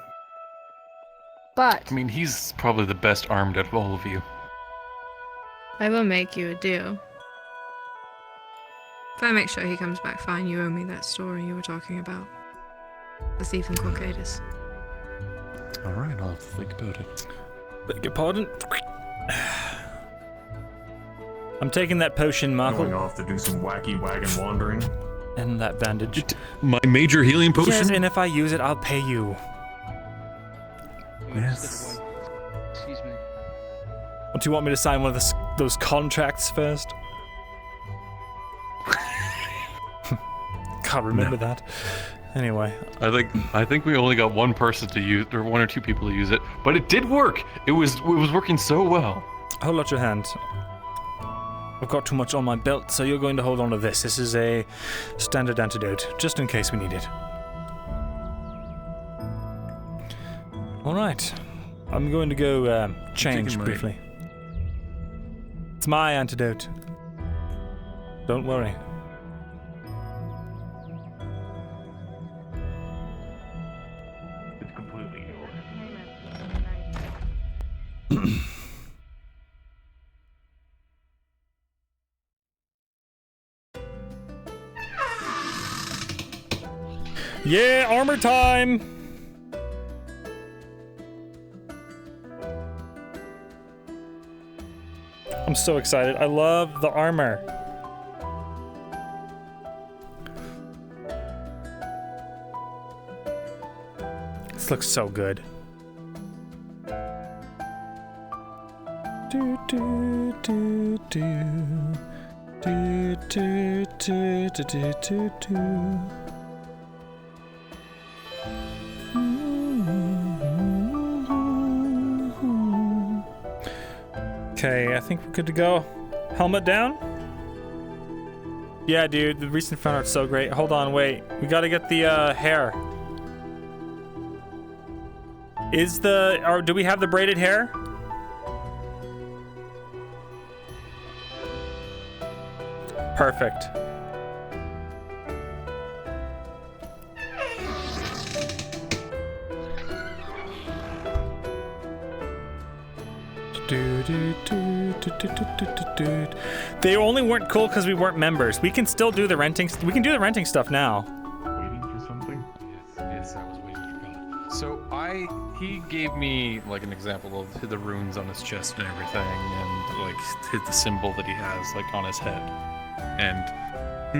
But I mean, he's probably the best armed out of all of you. I will make you a deal. If I make sure he comes back fine, you owe me that story you were talking about. The thief in Quilcadis. All right, I'll have to think about it. Beg your pardon? I'm taking that potion, Markle. Going off to do some wacky wagon wandering. And that bandage. My major healing potion? Yes, and if I use it, I'll pay you. Yes. Excuse me. Do you want me to sign one of those contracts first? Can't remember that. Anyway. I think we only got one person to use, or one or two people to use it, but it did work. It was working so well. hold out your hand. I've got too much on my belt, so you're going to hold on to this. This is a standard antidote, just in case we need it. Alright. I'm going to go change briefly. It's my antidote. Don't worry. It's completely yours. Yeah, armor time! I'm so excited. I love the armor. This looks so good. Do do do do do do do do do do. Okay, I think we're good to go. Helmet down? Yeah, dude, the recent fan art's so great. Hold on, wait. We gotta get the hair. Do we have the braided hair? Perfect. They only weren't cool because we weren't members. We can still do the renting. We can do the renting stuff now. Waiting for something? Yes, I was waiting for God. So he gave me like an example of the runes on his chest and everything, and like hit the symbol that he has like on his head, and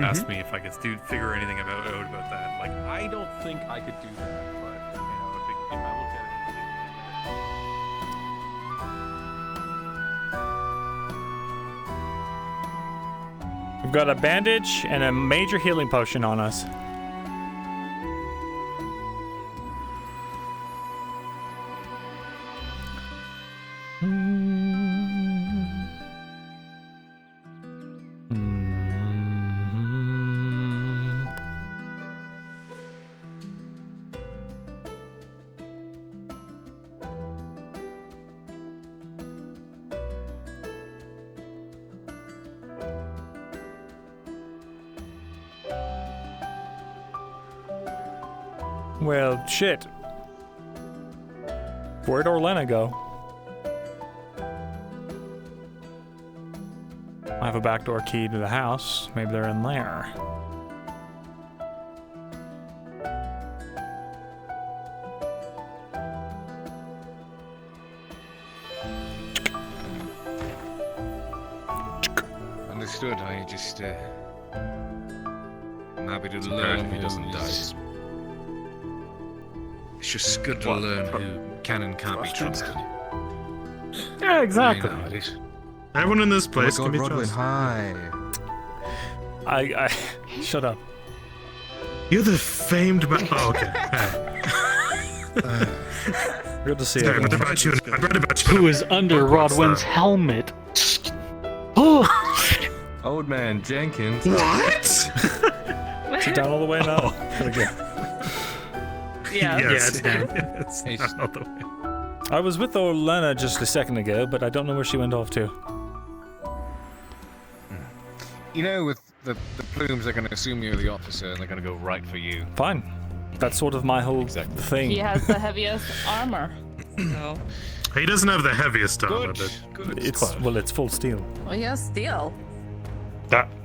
asked me if I could figure anything out about that. Like, I don't think I could do that, but you know, if I look at it. We've got a bandage and a major healing potion on us. Well, shit. Where'd Orlena go? I have a backdoor key to the house. Maybe they're in there. Understood. I just, I'm happy to learn if he doesn't die. It's just good to learn who can and can't be trusted. Yeah, exactly. You know, it is. Everyone in this place Oh can my be God, trusted. Rodwin, I hi. shut up. You're the famed oh, okay. Good to see I you. read about you. I read about you. Who is under Rodwin's helmet? Oh! Old man Jenkins. What? Is it down all the way now? Okay. Yeah. Yes. it's down. It's down all the way. I was with Orlena just a second ago, but I don't know where she went off to. You know, with the plumes, they're going to assume you're the officer and they're going to go right for you. Fine. That's sort of my whole thing. He has the heaviest armor. So. He doesn't have the heaviest armor, but it's full steel. Well, he has steel.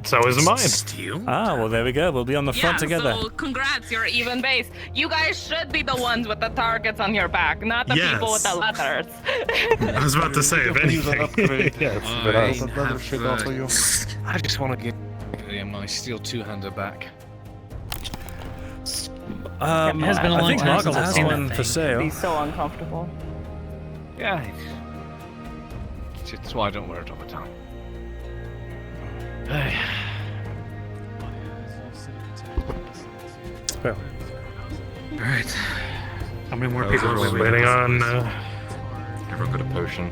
So is mine. Steel? Ah, well, there we go. We'll be on the front together. So congrats, you're even base. You guys should be the ones with the targets on your back, not the people with the leathers. I was about to say, if anything. Yes, I just want to get my steel two-hander back. It has been a long time since I've seen that thing. sale. It'd be so uncomfortable. Yeah. It's why I don't wear it all the time. Well. Alright. How many more people are we waiting on? Everyone got a potion.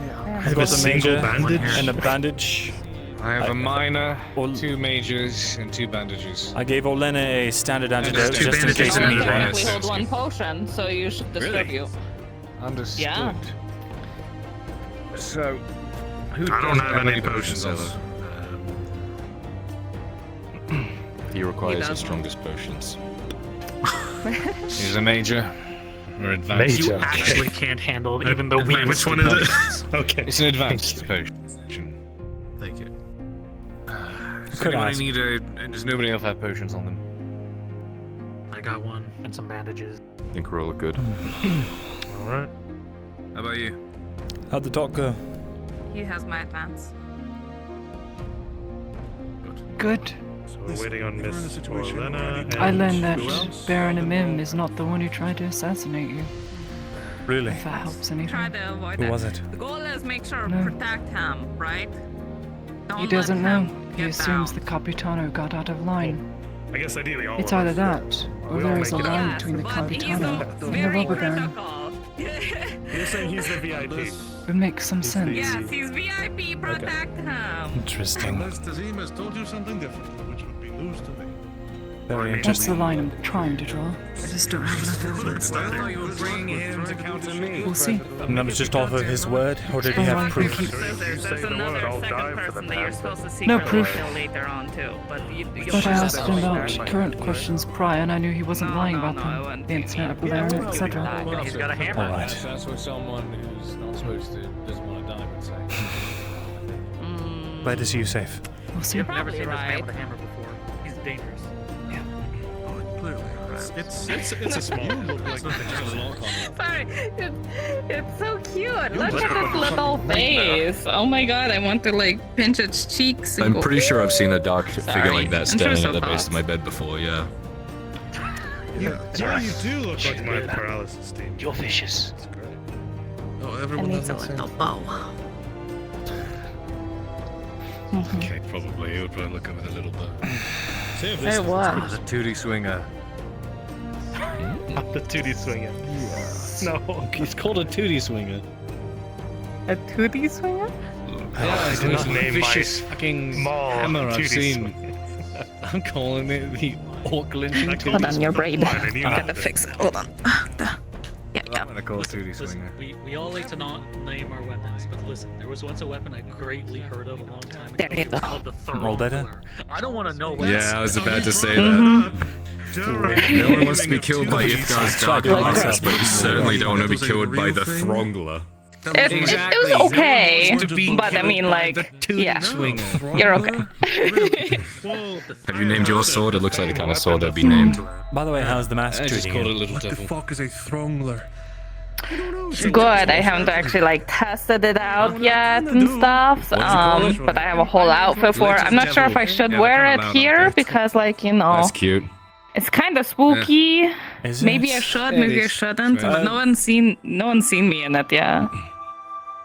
I've got a major and a bandage. I have a minor, 2 majors, and 2 bandages. I gave Olena a standard antidote two just in case we need I one. only hold 1 potion, so you should distribute. Understood. Yeah. So, who I don't have any potions. He requires the doesn't. strongest potions. He's a major. Or advanced. You actually can't handle even the weakest. Which one is it? Okay. It's an advanced potion. Thank you. Does anybody need does nobody else have potions on them? I got one and some bandages. I think we're all good. Alright. How about you? How'd the talk go? He has my advance. Good. So we're waiting on Miss Orlena and I learned that who else? Baron Amim is not the one who tried to assassinate you. Really? If that helps anything. Try to avoid Who that. was it? The goal is make sure No. to protect him, right? Don't He let doesn't know. him He get assumes down. the Capitano got out of line. I guess ideally all It's of either us. that, or We all there is a make it line out. between the But he's Capitano and the very Robber Baron. critical. You're saying he's the VIP. It makes some sense. Yes, he's VIP. Protect him. Interesting. Unless Tazim has told you something different, which would be news to me. Very That's the interesting. line I'm trying to draw. I just don't have enough evidence. I thought you were bringing him to counter me. We'll see. And that was just off of his word, or did he have proof? There's another second person that you're supposed to No secretly proof. kill later on too. But you But I asked him about current questions prior, and I knew he wasn't lying about them. The incident at Baron, etc. He's got a hammer. Alright. That's what someone who's not supposed to, doesn't want to die would say. Glad to see you safe. We'll see. You've never seen this Probably man with a hammer before. He's dangerous. Clearly. It's a small. Sorry, it's so cute. Look at his little face. Oh my god, I want to like pinch its cheeks. And I'm go, pretty sure I've seen a dark figure Sorry. like that I'm sure standing so at the base fast. of my bed before, yeah. Yeah, you do look like my paralysis team. You're vicious. Oh, It everyone needs a has that little same. bow. Okay, probably. It would probably look with a little bow. It was. A 2D swinger. Not the 2D swinger. No. He's called a 2D swinger. A 2D swinger? Yeah, I it's did the not most name vicious my fucking mall hammer I've 2D seen. swinger. I'm calling it the orc lynching tool. Hold on, your braid. Fine, and you I know gotta that. fix it. Hold on. Yeah, I'm gonna call it 2D swinger. We all like to not name our weapons, but listen, there was once a weapon I greatly heard of a long time ago. There you It was go. called the Roll data? Thermometer. I don't want to know what Yeah, I was about to say Mm-hmm. that. No one wants to be killed by Ithgar's dark arts, but you certainly don't want to be killed by the Throngler. It was okay, but I mean, like, yeah, you're okay. Have you named your sword? It looks like the kind of sword that'd be named. By the way, how's the mask I just treating called it you? Little What the Devil. fuck is a Throngler? It's good. I haven't actually like tested it out yet and stuff. But I have a whole outfit for it. I'm not sure if I should wear it here because, like, you know, That's cute. it's kind of spooky. Is it? Maybe I should, maybe I shouldn't. But no one's seen me in it yet.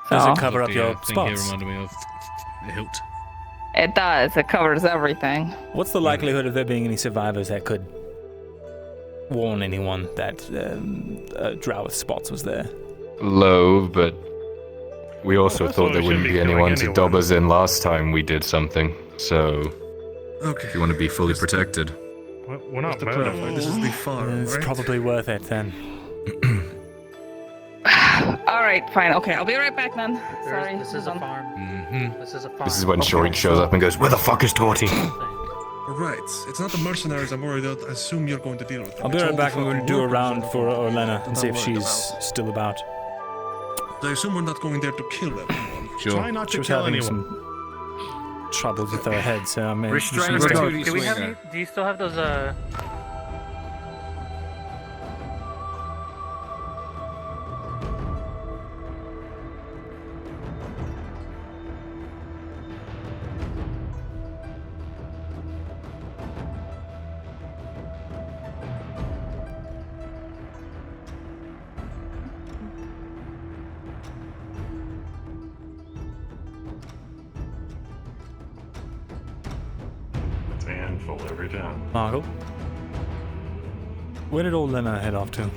Does So it cover up your I think he spots? reminded me of the hilt. it does. It covers everything. What's the likelihood of there being any survivors that could warn anyone that a drow with spots was there? Low, but we also That's thought why there we wouldn't shouldn't be be anyone killing to anyone. dob us in last time we did something. So, Okay. if you want to be fully protected. We're not To mad clarify, this is the farm, It's right? probably worth it then. All right, fine. Okay, I'll be right back then. Sorry. This is a hold on. farm. Mm-hmm. This is a farm. This is when Shorik shows up and goes, "Where the fuck is Torty?" Right. It's not the mercenaries I'm worried about. I assume you're going to deal with them. I'll be It's right all back. the I'm going to fucking do a workers round on for the farm Orlena that and see I'm if worried she's about. still about. I assume we're not going there to kill everyone. Try not She to was kill having anyone. some troubles with her head, so I mean, Restrain she's the got- 2D Do we have swinger. any? Do you still have those? It's a handful every time. Margot? Where did Orlena head off to?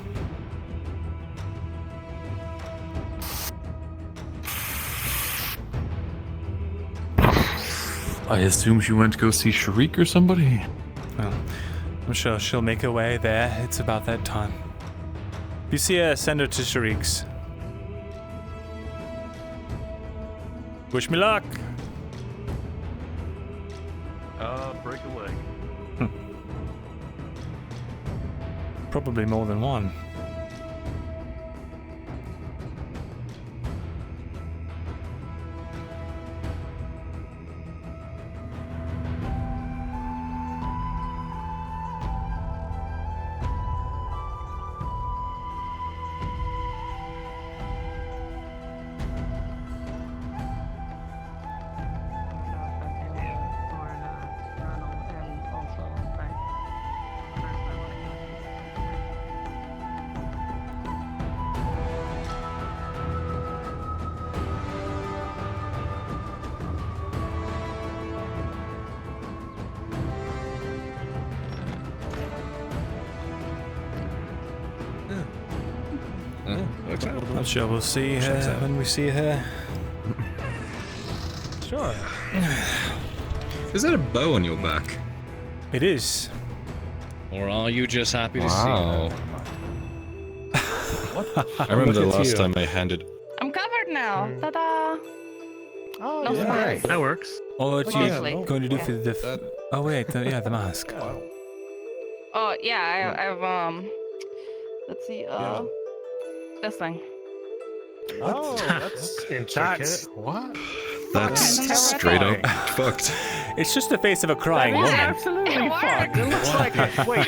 I assume she went to go see Sharik or somebody. Well, I'm sure she'll make her way there. It's about that time. If you see her, send her to Sharik's. Wish me luck. Break a leg. Probably more than one. I'm sure we'll see her when we see her. Sure. Is that a bow on your back? It is. Or are you just happy to see Wow. her? I remember the last time I handed. I'm covered now. Ta-da! Oh, no surprise. That works. Oh, what are Mostly. you going to do for the... Oh, wait, yeah, the mask. Oh yeah, I've let's see, this thing. Oh, that's intricate. What? That's straight up fucked. It's just the face of a crying That is woman. absolutely fucked. It looks like wait,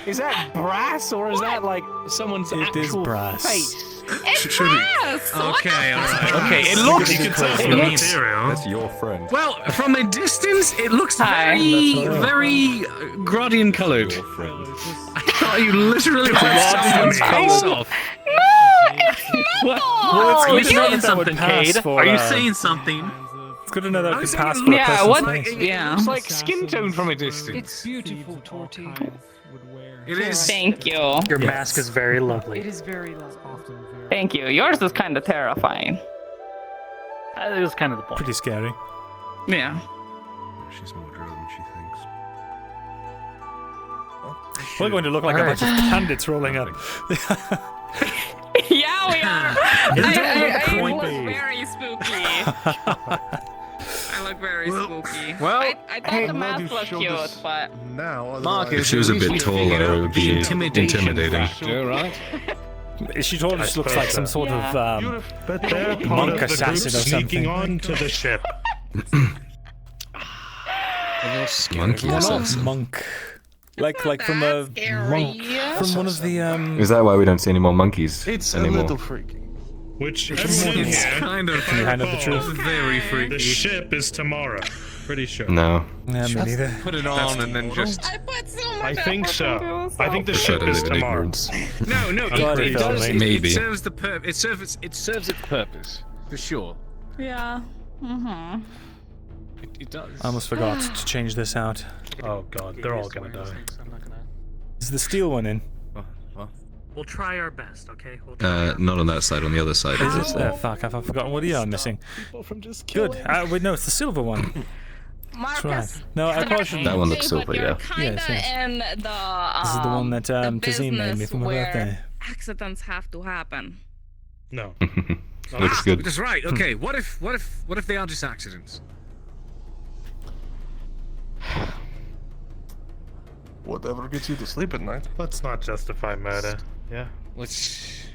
is that brass or is that like someone's It is actual brass. face? It's brass! Okay, alright. Okay, it looks. You can tell from the material. That's your friend. Well, from a distance, it looks Hi. very Grodian coloured. Your friend. I thought you literally ripped someone's face off. Well, Are you it's good to know saying that would something, pass Cade? for, Are you saying something? It's good to know that I it was could pass thinking- for a Yeah, person's what- face. Yeah. It's like skin tone from a distance. It's beautiful, Torty. It is. Thank you. Your mask is very lovely. It is very lovely. Thank you. Yours is kind of terrifying. That was kind of the point. Pretty scary. Yeah. She's more drill than she thinks. We're going to look like a bunch of bandits rolling up. Yeah, we are. I look creepy. very spooky. I look very spooky. well, I thought hey, the glad mask you looked showed cute, us but Now, Marcus, If she was a at least bit we taller, figured it out would the be intimidation intimidating. factor, right? She told us she looks like some sort of But they're part monk of the group assassin or sneaking something. on to the ship. Monkey Not assassin. monk. Like from a monk from one of the Is that why we don't see any more monkeys It's anymore? a little freaky. Which It's kind of Can you hand up the truth? very freaky. the ship is tomorrow. Pretty sure. No. Yeah, me neither. Put it on and then just. I put so much I think effort so. into this I think the Try ship to is live in tomorrow. ignorance. No, God, it it does. felt It, Maybe. it serves the it serves its purpose for sure. Yeah. Mm-hmm. It does. I almost forgot to change this out. Oh god, they're all gonna die. I'm not gonna. Is the steel one in? We'll try our best, okay? We'll Not on that side, on the other side. Is it? Fuck, I've forgotten what are missing. Good. Wait, no, it's the silver one. That's right. No, I probably shouldn't. That one looks silver, But you're yeah. kinda Yes. in the This is the one that Tazim made me for my where birthday. accidents have to happen. No. Looks good. That's right. Okay. What if they are just accidents? Whatever gets you to sleep at night. Let's not justify murder. Yeah. Let's.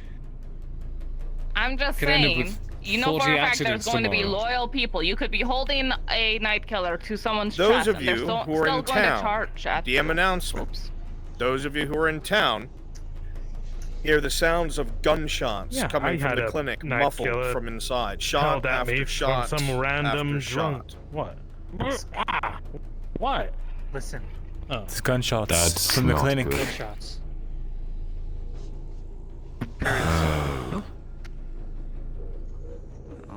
I'm just Could end up saying, with you know for 40 a fact there's accidents going to be tomorrow. loyal people. You could be holding a night killer to someone's Those chest, of and they're you still, who are still in going to town, charge at DM you. announcements. Those of you who are in town hear the sounds of gunshots Yeah, I coming from had the a clinic, night muffled killer from inside. Shot Yelled at after me shot from some random after drunk. shot. What? Ah! What? Listen. Oh. It's gunshots That's from the not clinic. good. Good shots.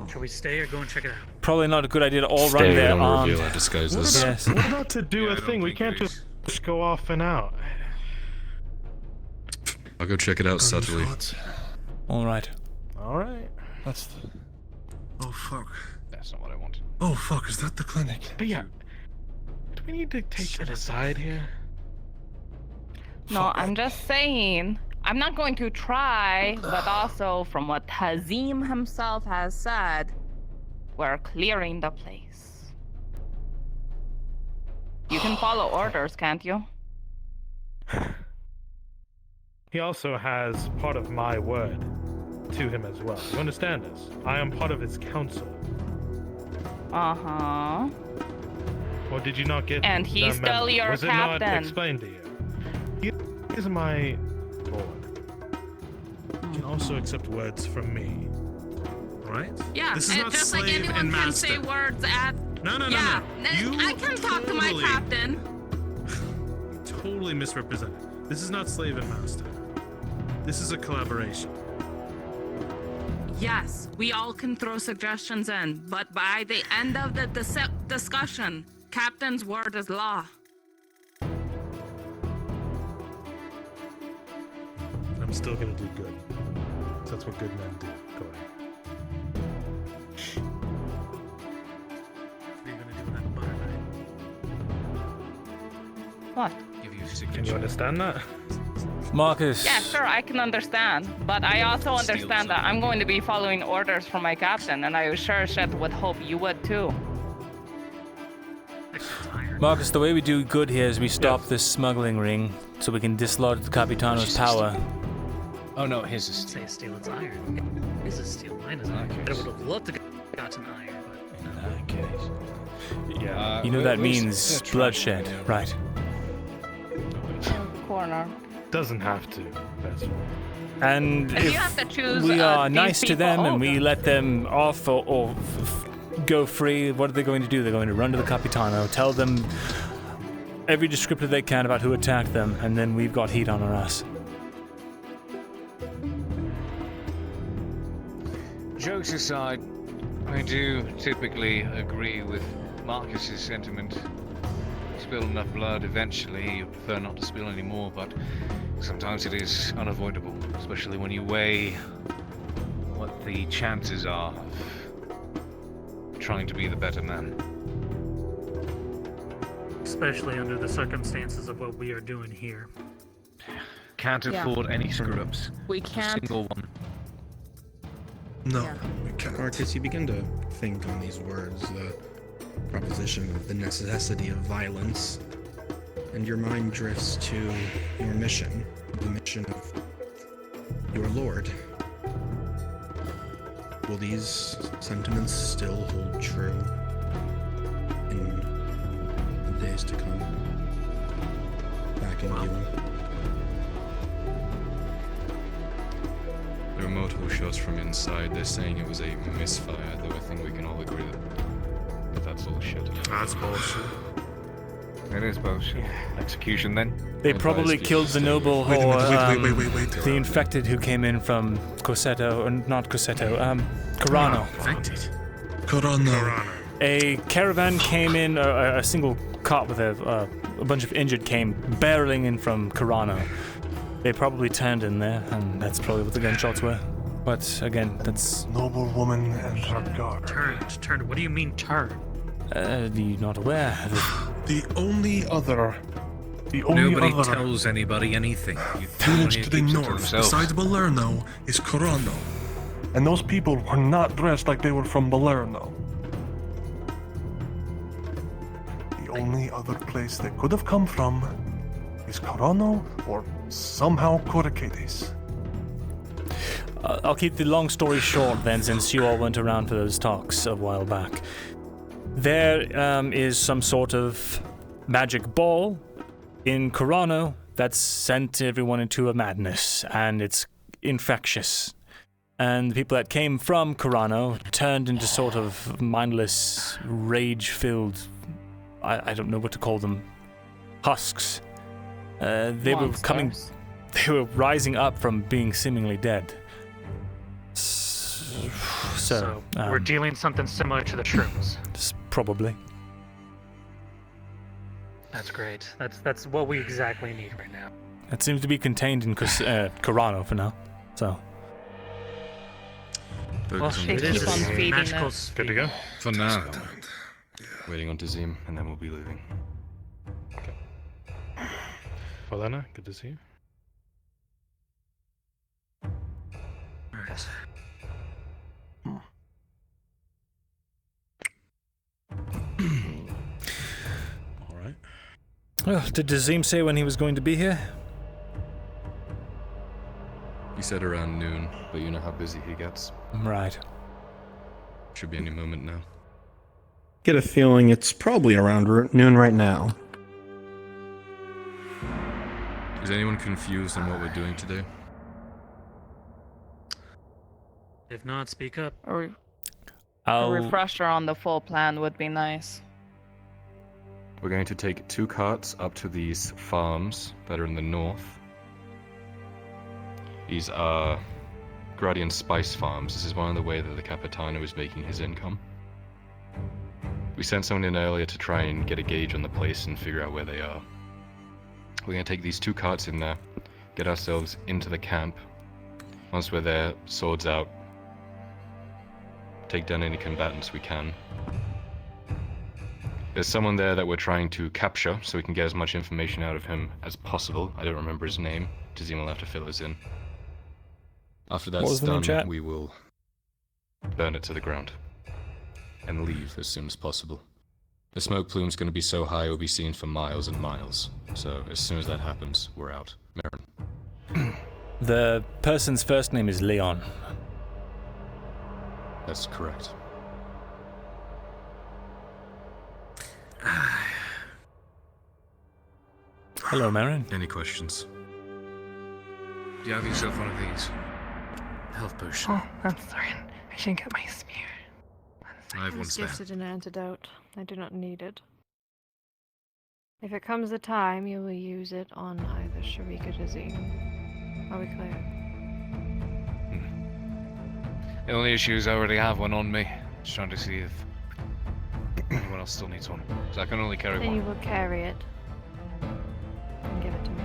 Shall we stay or go and check it out? Probably not a good idea to all run Stay, there don't armed. reveal our disguises. Yes. What about to do a thing? We can't just go off and out. I'll go check it out subtly. All right. All right. That's. Oh, fuck. That's not what I wanted. Oh, fuck, is that the clinic? But yeah, do we need to take it aside here? No, I'm just saying. I'm not going to try, but also from what Hazim himself has said, we're clearing the place. You can follow orders, can't you? He also has part of my word to him as well. You understand this? I am part of his council. Uh-huh. Or did you not get And he's the memo? still your Was it captain. not explained to you? He is my lord. You can also accept words from me. Right? Yeah, This is not just like slave anyone and can master. say words at... No. I can talk to my totally- captain. Totally misrepresented. This is not slave and master. This is a collaboration. Yes, we all can throw suggestions in, but by the end of the discussion, captain's word is law. I'm still gonna do good. That's what good men do, Cody. What are you gonna do with that butter knife? What? Give you Can you understand that? Marcus. Yeah, sure, I can understand. But I also understand that I'm going to be following orders from my captain, and I sure shit would hope you would too. Marcus, the way we do good here is we stop this smuggling ring so we can dislodge the Capitano's power. Oh no, his is steel. Say steel, it's iron. His is steel, mine is iron. I would have loved to get gotten iron, but you know. Yeah. You know that means bloodshed, right? Corner. Doesn't have to. That's And And you if have to choose, we are these nice to people them and we over. let them off or go free, what are they going to do? They're going to run to the Capitano, tell them every descriptor they can about who attacked them, and then we've got heat on our ass. Jokes aside, I do typically agree with Marcus's sentiment. Spill enough blood eventually, you prefer not to spill any more, but sometimes it is unavoidable, especially when you weigh what the chances are of trying to be the better man. especially under the circumstances of what we are doing here. Can't Yeah. afford any screw-ups. We can't. Single one. No, Yeah. we can't. Marcus, you begin to think on these words, the proposition of the necessity of violence, and your mind drifts to your mission, the mission of your lord. Will these sentiments still hold true in the days to come? Back in Gillen? There are multiple shots from inside. They're saying it was a misfire, though I think we can all agree that that's bullshit. That's bullshit. It is bullshit. Execution then? They probably killed the noble Wait a or minute, wait. the infected who came in from Corsetto, or not Corsetto, Corano. Infected. Corano. A caravan came in, a single cart with a bunch of injured came barreling in from Corano. They probably turned in there, and that's probably what the gunshots were. But again, that's... Noble woman and her guard. Turned. What do you mean turned? You're not aware. The only other Nobody tells anybody anything. You village to the north, besides Balerno, is Corano. And those people were not dressed like they were from Balerno. The only other place they could have come from is Corano or somehow Coracades. I'll keep the long story short then, since you all went around for those talks a while back. There is some sort of magic ball in Corano that's sent everyone into a madness, and it's infectious. And the people that came from Corano turned into sort of mindless, rage-filled, I don't know what to call them, husks. They were rising up from being seemingly dead. So we're dealing something similar to the shrooms. Probably. That's great. That's what we exactly need right now. It seems to be contained in Corano for now. So. Focus on they the keep on feeding magical us. speed. Good to go? For now. Waiting on Tazim, and then we'll be leaving. Polena, good to see you. Alright. Well, did Dazim say when he was going to be here? He said around noon, but you know how busy he gets. Right. Should be any moment now. Get a feeling it's probably around noon right now. Is anyone confused on what we're doing today? If not, speak up. A Oh. refresher on the full plan would be nice. We're going to take 2 carts up to these farms that are in the north. These are Gradian spice farms. This is one of the ways that the Capitano is making his income. We sent someone in earlier to try and get a gauge on the place and figure out where they are. We're going to take these 2 carts in there, get ourselves into the camp. Once we're there, swords out, take down any combatants we can. There's someone there that we're trying to capture, so we can get as much information out of him as possible. I don't remember his name. Tazim will have to fill us in. After What that's was the name, done, chat? we will burn it to the ground and leave as soon as possible. The smoke plume's going to be so high it will be seen for miles and miles. So as soon as that happens, we're out. Marin. The person's first name is Leon. That's correct. Hello, Marin. Any questions? Do you have yourself one of these? Health potion. Oh, I'm sorry. I didn't get my spear. I have I one was spare. gifted an antidote. I do not need it. If it comes the time, you will use it on either Sharika or Dazim. Are we clear? The only issue is I already have one on me. Just trying to see if anyone else still needs one. So I can only carry Then one. you will carry it and give it to me.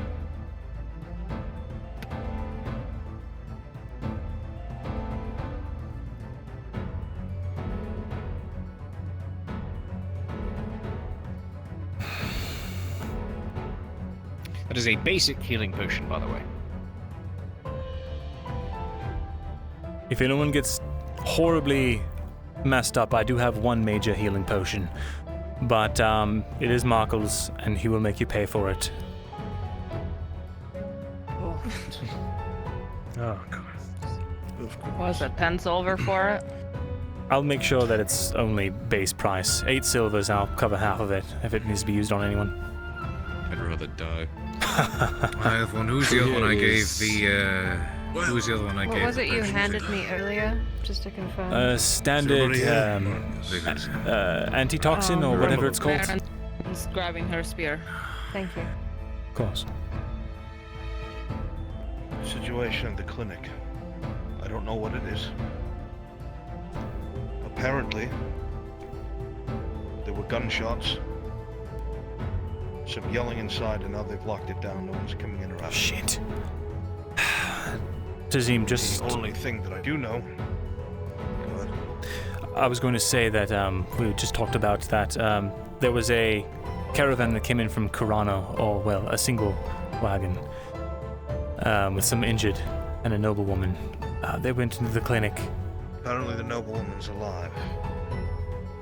That is a basic healing potion, by the way. If anyone gets horribly messed up, I do have one major healing potion. But it is Markle's, and he will make you pay for it. Oh, God. What was it, 10 silver for it? I'll make sure that it's only base price. 8 silvers, I'll cover half of it if it needs to be used on anyone. I'd rather die. I have one. Who's the other one I gave the, Who was the other one I What gave? was it you handed me earlier? Just to confirm. Standard antitoxin or whatever it's called. Marin's grabbing her spear. Thank you. Of course. Situation at the clinic. I don't know what it is. Apparently, there were gunshots. Some yelling inside, and now they've locked it down. No one's coming in or out. Shit. Tazim, just... The only thing that I do know... I was going to say that we just talked about that there was a caravan that came in from Kurano, or, well, a single wagon, with some injured and a noblewoman. They went into the clinic. Apparently the noblewoman's alive.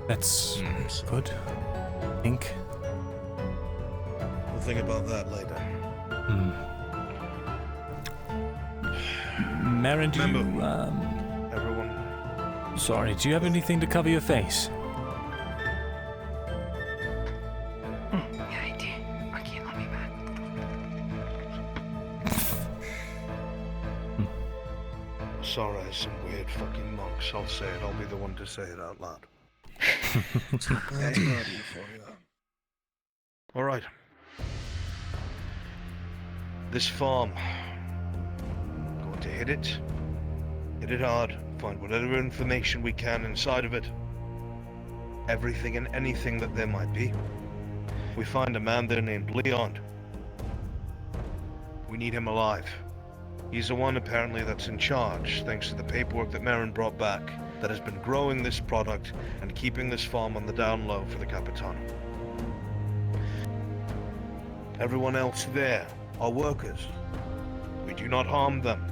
That's good, I think. We'll think about that later. Marin, do you, Everyone... Sorry, do you have anything to cover your face? Yeah, I do. Okay, let me back. Sora has some weird fucking monks. I'll say it. I'll be the one to say it out loud. Alright. This farm. Going to hit it. Hit it hard. Find whatever information we can inside of it. Everything and anything that there might be. We find a man there named Leon. We need him alive. He's the one apparently that's in charge, thanks to the paperwork that Marin brought back, that has been growing this product and keeping this farm on the down low for the Capitano. Everyone else there are workers. We do not harm them.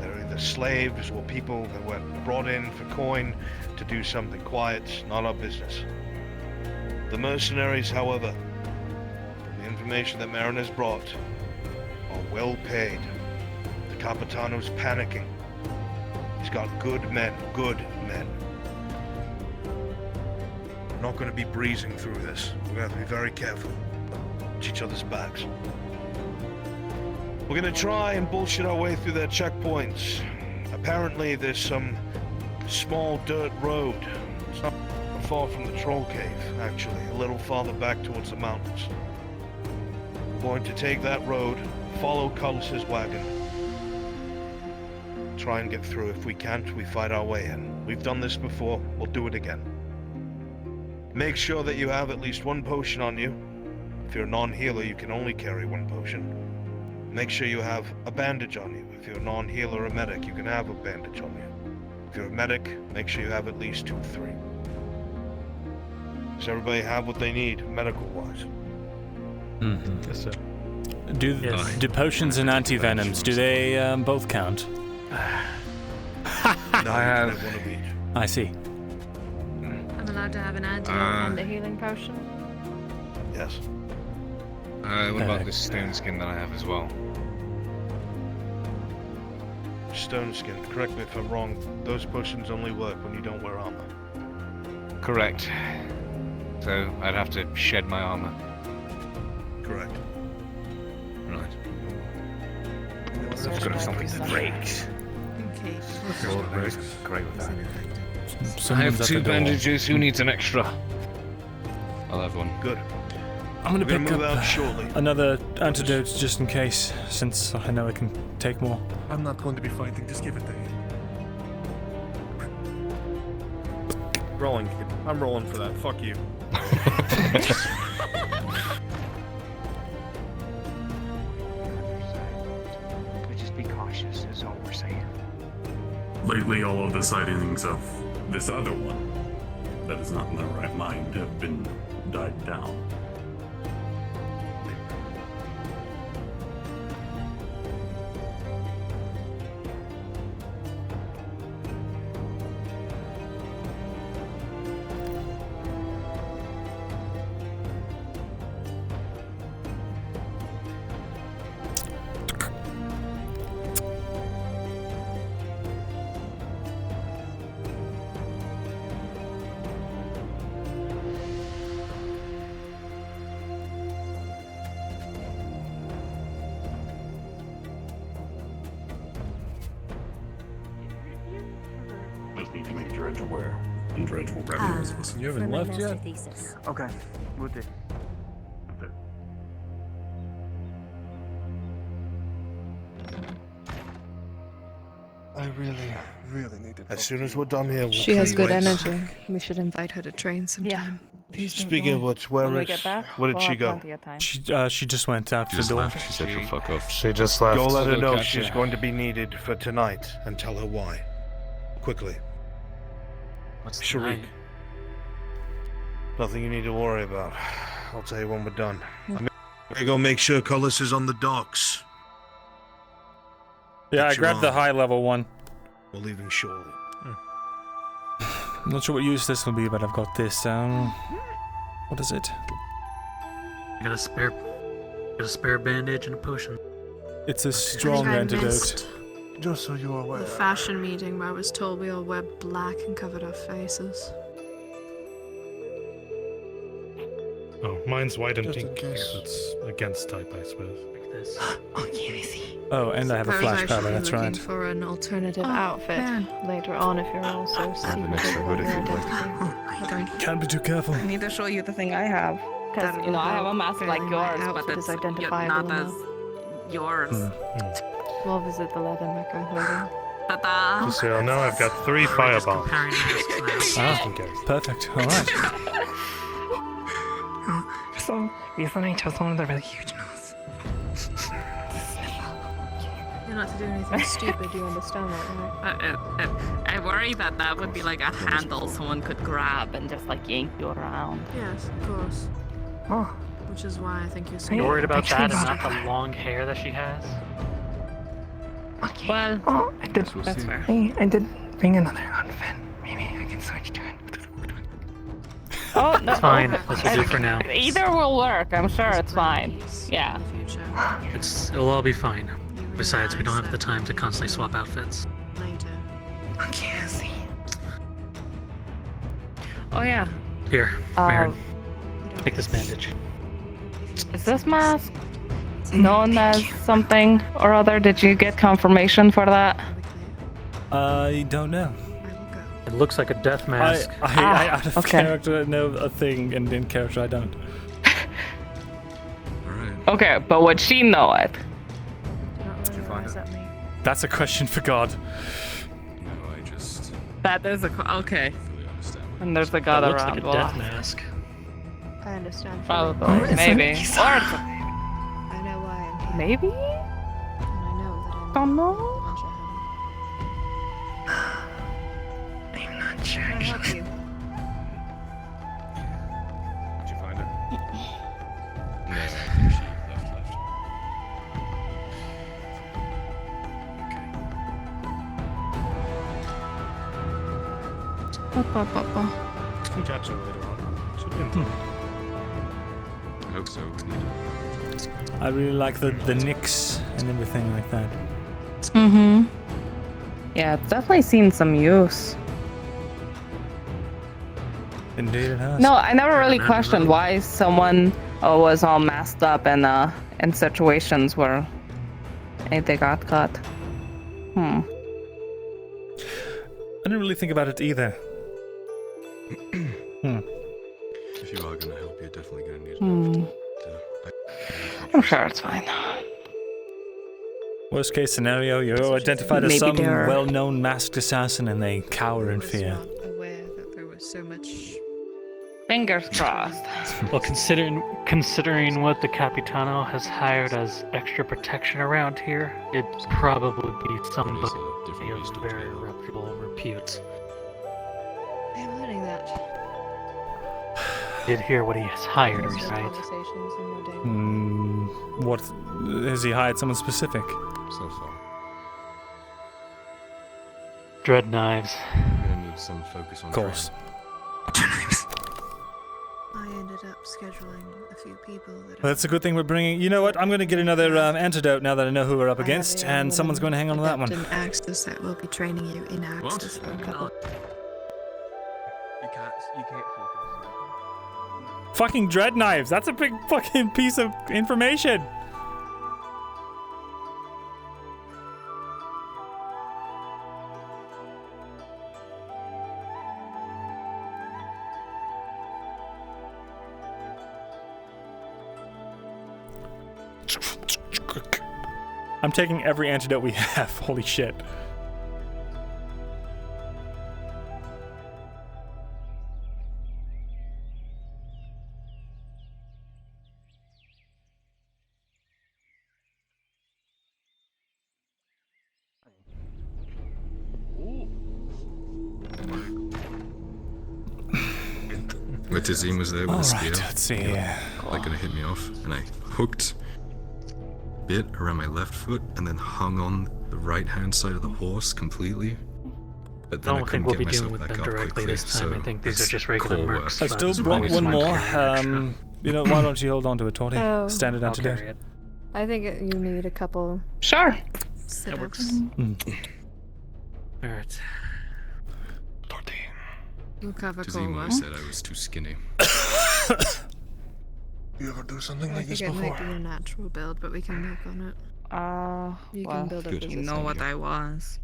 They're either slaves or people that were brought in for coin to do something quiet, not our business. The mercenaries, however, from the information that Marin has brought, are well paid. The Capitano's panicking. He's got good men. We're not going to be breezing through this. We're going to have to be very careful. Watch each other's backs. We're going to try and bullshit our way through their checkpoints. Apparently there's some small dirt road. It's not far from the troll cave, actually, a little farther back towards the mountains. We're going to take that road, follow Cullis's wagon, try and get through. If we can't, we fight our way in. We've done this before, we'll do it again. Make sure that you have at least one potion on you. If you're a non-healer, you can only carry one potion. Make sure you have a bandage on you. If you're a non-healer or a medic, you can have a bandage on you. If you're a medic, make sure you have at least 2 or 3. Does everybody have what they need, medical-wise? Mm-hmm. Yes, sir. Do potions and anti-venoms, do they both count? I have one of each. I see. I'm allowed to have an antidote and a healing potion? Yes. What about this stone skin that I have as well? Stone skin. Correct me if I'm wrong. Those potions only work when you don't wear armor. Correct. So I'd have to shed my armor. Correct. Right. Let's go to something that breaks. Okay. Great with that. I have 2 bandages. Who needs an extra? I'll have one. Good. I'm gonna We're pick move up out shortly. another antidote just in case, since I know I can take more. I'm not going to be fighting, just give it to me. Rolling, kid. I'm rolling for that. Fuck you. Just be cautious, is all we're saying. Lately, all of the sightings of this other one that is not in their right mind have been died down. Just need to make Dredge aware, and Dredge will grab yours of us. You haven't left yet? Okay, we'll do. I really need it. As soon as we're done here, we'll She has see good you later. energy. We should invite her to train sometime. Speaking of which, where When we is... get back, Where did we'll she have go? plenty of time. She just went out the door. She said she'll fuck off. She just left. Go let her Go know catch she's her. going to be needed for tonight, and tell her why. Quickly. What's Sharik. Nothing you need to worry about. I'll tell you when we're done. I'm gonna go make sure Cullis is on the docks. Yeah, I Get your grabbed the arm. high level one. We're leaving shortly. I'm not sure what use this will be, but I've got this. What is it? You got a spare bandage and a potion. It's a strong I antidote. missed Just so you are aware. the fashion meeting where I was told we all wear black and covered our faces. Oh, mine's white and Just in pink. case. It's against type, I suppose. Like this. Oh, and I have a Suppose I flash should powder, be that's looking right. for an alternative Outfit later on if you're also secretive extra about hood your if you'd like. identity. Can't be too careful. I need to show you the thing I have. Because, you know, I have a mask like yours, but Outfit it's is identifiable not as enough. yours. We'll visit the leather maker later. Ta-da! So now I've got 3 firebombs. Comparing masks now. Just in case. Perfect. All right. So, E49 chose one of the really huge nose. You're not to do anything stupid, you understand that, right? I worry that that would be like a handle someone could grab and just like yank you around. Yes, of course. Oh. Which is why I think you're so Are you worried about that and not stupid. the long hair that she has? Okay. Well, Oh, I did. that's fair. Hey, I did bring another outfit. Maybe I can switch to it. Oh, no. It's fine. This will do for now. Either will work. I'm sure it's fine. Yeah. It'll all be fine. Besides, we don't have the time to constantly swap outfits. Okay, I see. Oh yeah. Here, Marin. Take this bandage. Is this mask known as something or other? Did you get confirmation for that? I don't know. It looks like a death mask. I out of okay. character know a thing, and in character I don't. Okay, but would she know it? Did you find it? That's a question for God. That is a okay. And there's a god That looks around. like a well, death mask. I understand. Probably, fully. maybe. Or I know why I'm here. maybe. And I know that I'm Don't know. I'm not sure. Can I help you? Did you find it? No, I think she left. Can catch her later on. Should be in time. I hope so. I really like the nicks and everything like that. Mm-hmm. Yeah, it's definitely seen some use. Indeed it has. No, I never really questioned why someone was all masked up in situations where they got caught. I didn't really think about it either. If you are gonna help, you're definitely gonna need Hmm. I'm sure it's fine. Worst case scenario, you're identified as Maybe some they're- well-known masked assassin and they cower in fear. Aware that there was so much. Fingers crossed. Well, considering what the Capitano has hired as extra protection around here, it'd probably be somebody of very reputable repute. I'm learning that. Did hear what he has hired, Those right? conversations in your day. What has he hired? Someone specific? So far. Dread knives. I'm gonna need some focus on. Of course. I ended up scheduling a few people that. Well, that's a good thing we're bringing. You know what? I'm going to get another antidote now that I know who we're up against, and someone's going to hang on to that one. In Axis that will be training you in Axis for a couple. You can't focus. Fucking dread knives. That's a big fucking piece of information. I'm taking every antidote we have. Holy shit. Where Tazim was there with a spear. Alright, let's see. Like gonna hit me off, and I hooked a bit around my left foot, and then hung on the right hand side of the horse completely. But then I I don't couldn't think we'll get be dealing myself with back them up directly quickly, this time. so I think these are it's just regular core mercs. work. I still That's brought always one my more. carry You know, why don't you hold on to it, Torty? Oh. Standard I'll carry antidote. it. I think you need a couple. Sure. That works. Alright. We'll cover Tazim Corwa. always said I was too skinny. You ever do something I like this think it might before? be a natural build, but we can work on it. You well, can build up good. as you a know what I was.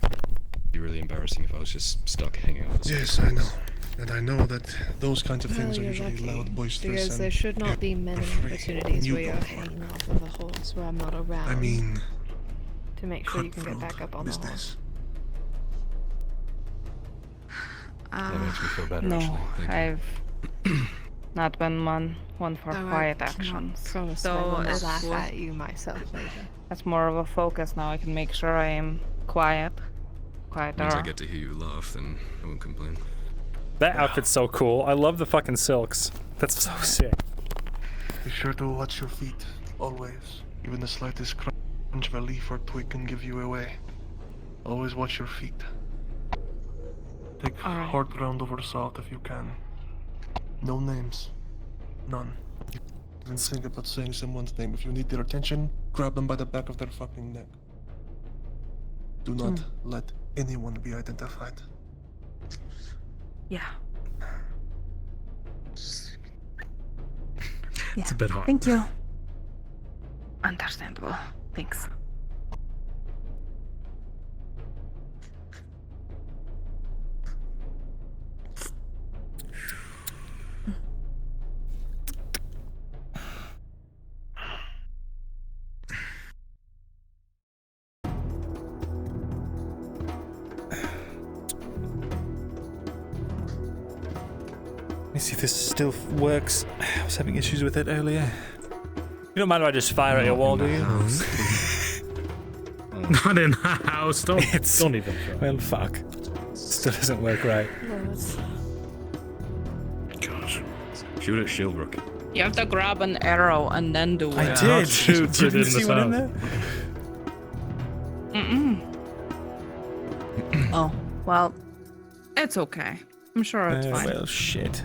It'd be really embarrassing if I was just stuck hanging off the Yes, I know. And I know that those kinds of things are you're usually lucky, loud, boisterous, because and there should not be many opportunities You where you're go for it. hanging off of a horse where I'm not around. I mean, to make sure you can get back up on the horse. That makes me feel better, No, actually. Thank you. not been one for No, I quiet cannot actions. promise So I will not it's laugh more- at you myself later. That's more of a focus now. I can make sure I am quiet. Quieter. Once I get to hear you laugh, then I won't complain. That outfit's so cool. I love the fucking silks. That's so sick. Be sure to watch your feet, always. Even the slightest crunch of a leaf or twig can give you away. Always watch your feet. Take hard ground over salt if you can. No names. None. Even think about saying someone's name. If you need their attention, grab them by the back of their fucking neck. Do not let anyone be identified. Yeah. It's a bit hard. Thank you. Understandable. Thanks. Let me see if this still works. I was having issues with it earlier. You don't mind if I just fire at your wall, do you? Not in the house. Don't even try. Well, fuck. Still doesn't work right. Gosh. Shoot at Shieldbrook. You have to grab an arrow and then do it. I did. Did you see one in there? Oh, well, it's okay. I'm sure it's fine. Well, shit.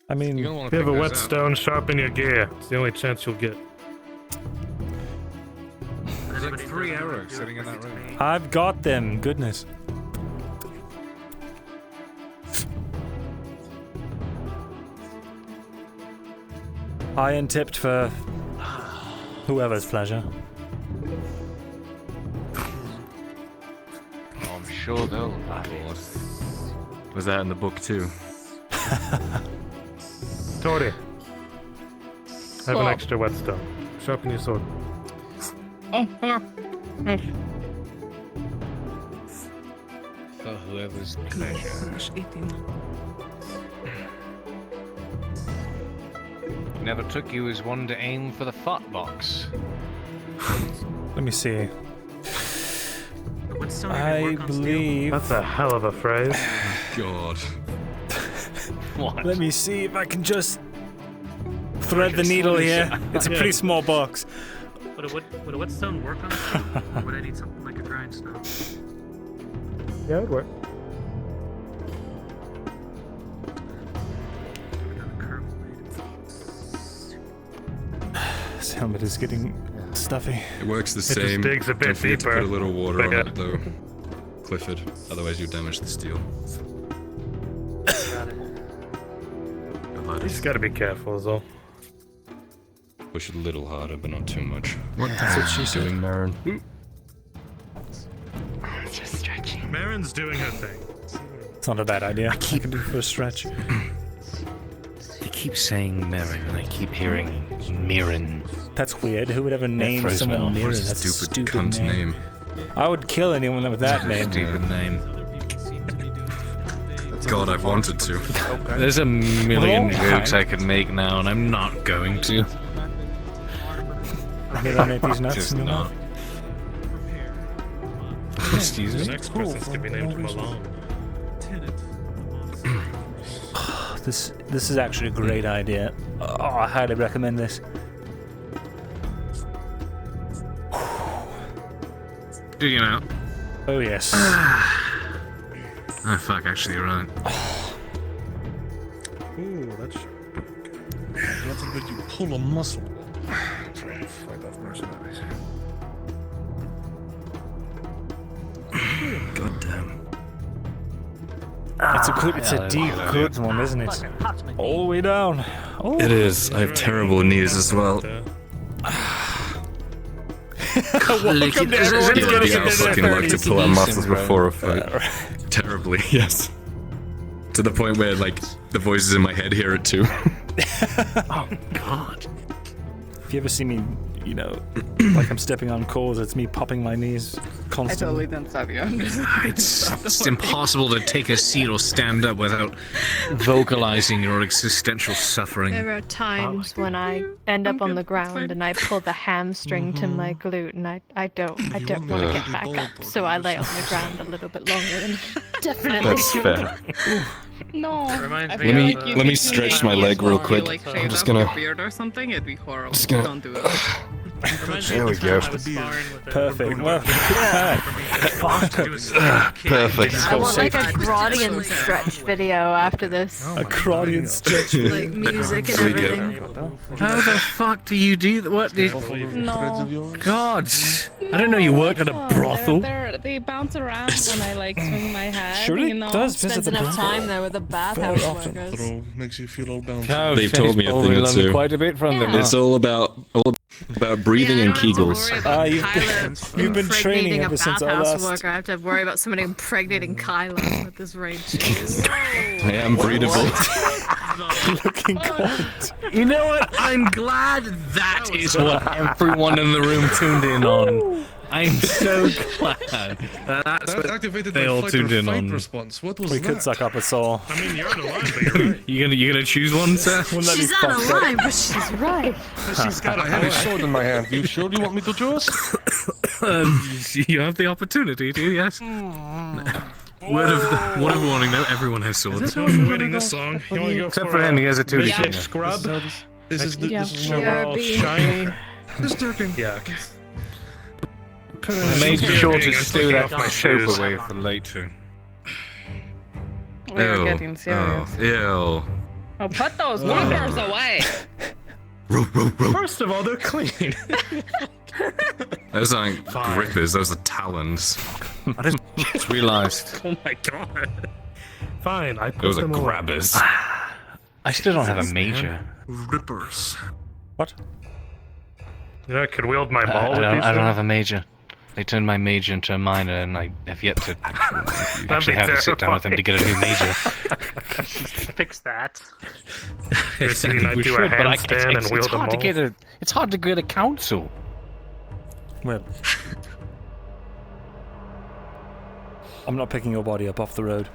I mean, If you have a whetstone, sharpen your gear. It's the only chance you'll get. There's like 3 arrows sitting in that room. I've got them. Goodness. Iron tipped for whoever's pleasure. I'm sure they'll love it. Was that in the book too? Tori, have an Swap. extra whetstone. Sharpen your sword. Oh, For whoever's pleasure. Never took you as one to aim for the fart box. Let me see. What's I believe. That's a hell of a phrase. God. What? Let me see if I can just thread the needle here. It's a pretty small box. Would a whetstone work on it? Or would I need something like a grindstone? Yeah, it would work. This helmet is getting stuffy. It works the It just same. digs a bit Don't forget deeper. to put a little water on Bigger. it though, Clifford. Otherwise you damage the steel. You just gotta be careful, is all. Push it a little harder, but not too much. That's what she said. Doing, Marin? Just stretching. Marin's doing her thing. It's not a bad idea. I can do it for a stretch. You keep saying Marin, and I keep hearing Mirin. That's weird. Who would ever name throws me someone off. Mirren? What a That's a Stupid stupid cunt name. I would kill anyone with that name. Stupid name. God, I've wanted to. There's a million Well, jokes I could make now, and I'm not going to. Eliminate these nuts. Just and you'll not. Excuse The me? next princess could be named Malone. This is actually a great idea. Oh, I highly recommend this. Do you know? Oh yes. Oh fuck, actually you're right. Ooh, that's. That's when you pull a muscle. Try and fight off mercenaries. God damn. It's a deep good one, isn't it? All the way down. Oh. It is. I have terrible knees as well. Welcome to everyone's Yeah, getting I into fucking their like to 30s. pull out muscles before a fight. Terribly, yes. To the point where, like, the voices in my head hear it too. Oh God. If you ever see me you know, like I'm stepping on coals. It's me popping my knees constantly. didn't stop you. It's impossible to take a seat or stand up without vocalizing your existential suffering. There are times when I end up on the ground and I pull the hamstring to my glute, and I don't want to get back up, so I lay on the ground a little bit longer than definitely. That's fair. No. Let me stretch my leg real quick. I'm just gonna. Beard or something, it'd be horrible. Just gonna. Don't do it. There we go. Perfect. Well, perfect. I want like a Grodian stretch video after this. A Grodian stretch Like music and everything. How the fuck do you do that? What did? No. God, I don't know you worked at a brothel. They bounce around when I like swing my head. Surely you know? does visit Spends the enough brothel. time there with the bathhouse workers. Throw makes you feel all bound. They've told me a thing or two. Quite a bit from them. It's all about breathing and Kegels. You've been training ever since I last. Worker. I have to worry about somebody impregnating Kylo with this raid cheese. I am breedable. Looking cold. You know what? I'm glad that is what everyone in the room tuned in on. I'm so glad that's That what activated they my all fight tuned or in fight on. response. What was We that? could suck up a soul. I mean, you're out of line, but you're right. You gonna choose one, sir? She's out of line, but she's right. She's got I have a sword in my hand. You sure you want me to choose? You have the opportunity to, yes. Word of warning, though, everyone has swords. Winning this song. You want to go Except for him, he has a 2D. Basic scrub? This is Shiny. Just joking. Yeah. I made sure to steal that off my soap shoes. away for later. We are getting serious. Ew. Oh, put those markers away. First of all, they're clean. Those aren't grippers, those are talons. I just realised. Oh my god. Fine, I put Those are them away. grabbers. I still don't have a major. Rippers. What? You know, I could wield my ball I with these don't things. have a major. They turned my major into a minor, and I have yet to actually have to sit down with them to get a new major. Fix that. Yes, Can I we do a should, but handstand and wield them all? It's hard to get a council. Well, I'm not picking your body up off the road.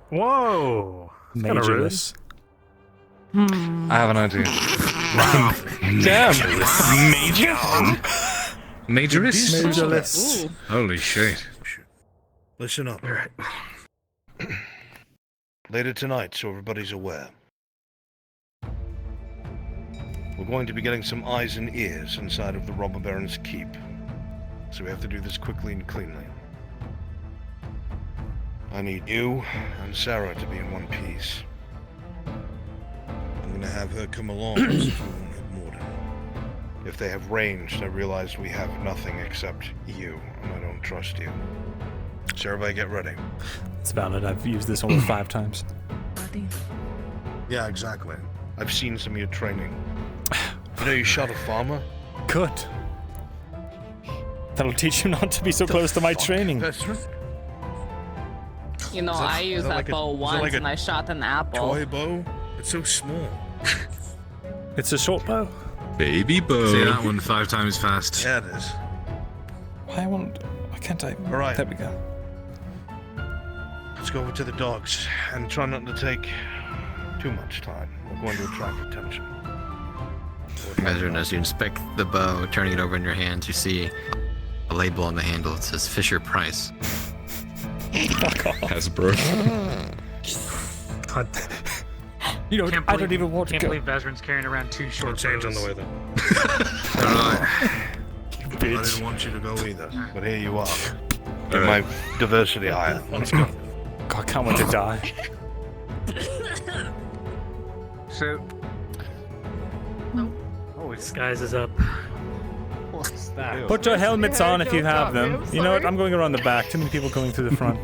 Whoa. That's kinda rude. Majorless. I have an idea. Damn. Majorist? Majorless. Holy shit. Listen up. Later tonight, so everybody's aware. We're going to be getting some eyes and ears inside of the Robber Baron's keep. So we have to do this quickly and cleanly. I need you and Sarah to be in one piece. I'm gonna have her come along so you won't have Morden. If they have ranged, I realize we have nothing except you, and I don't trust you. So everybody get ready. It's valid. I've used this over 5 times. Yeah, exactly. I've seen some of your training. You know you shot a farmer? Good. That'll teach you not to be so close to my training. You know, I used that bow once and I shot an apple. Toy bow? It's so small. It's a short bow. Baby bow. See that one 5 times fast. Yeah, it is. Why can't I? All right. There we go. Let's go over to the dogs and try not to take too much time. We're going to attract attention. Imagine as you inspect the bow, turning it over in your hands, you see a label on the handle. It says Fisher Price. Fuck off. Hasbro. You know, I don't even want to Can't go. believe Vezran's carrying around 2 short Change on bows. the way, though. I didn't want you to go either, but here you are. Get my diversity higher. Let's go. God, I can't wait to die. So. Oh, disguise is up. What's that? Put your helmets on if you have them. You know what? I'm going around the back. Too many people going through the front.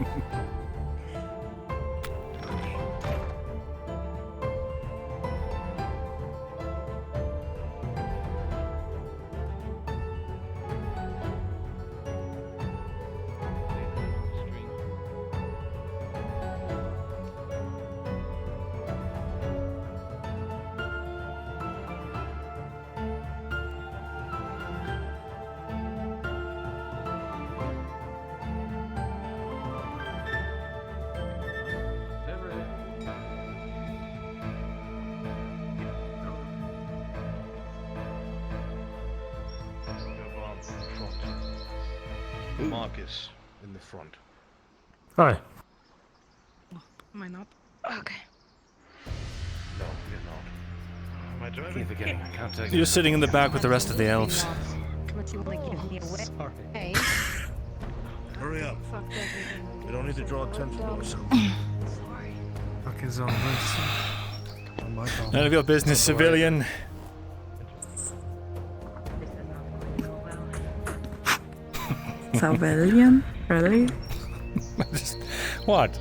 Marcus in the front. Hi. Am I not? Okay. No, you're not. Am I driving? Keep forgetting. I can't take You're sitting in the back with the rest of the elves. What you want to give me away? Hey. Hurry up. We don't need to draw attention to ourselves. Fuck is all this? None of your business, civilian. Civilian? Really? What?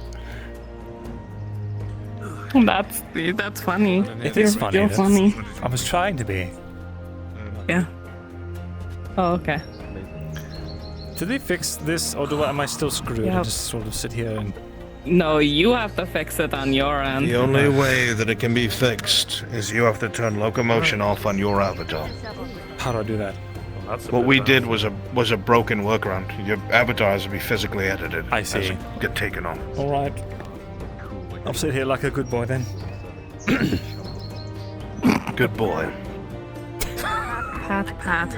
That's funny. It is funny. You're funny. I was trying to be. Yeah. Oh, okay. Did they fix this, or am I still screwed? Yep. I just sort of sit here and. No, you have to fix it on your end. The only way that it can be fixed is you have to turn locomotion off on your avatar. How do I do that? What we did was a broken workaround. Your avatar has to be physically edited. I see. As it get taken off. All right. I'll sit here like a good boy then. Good boy. Pat.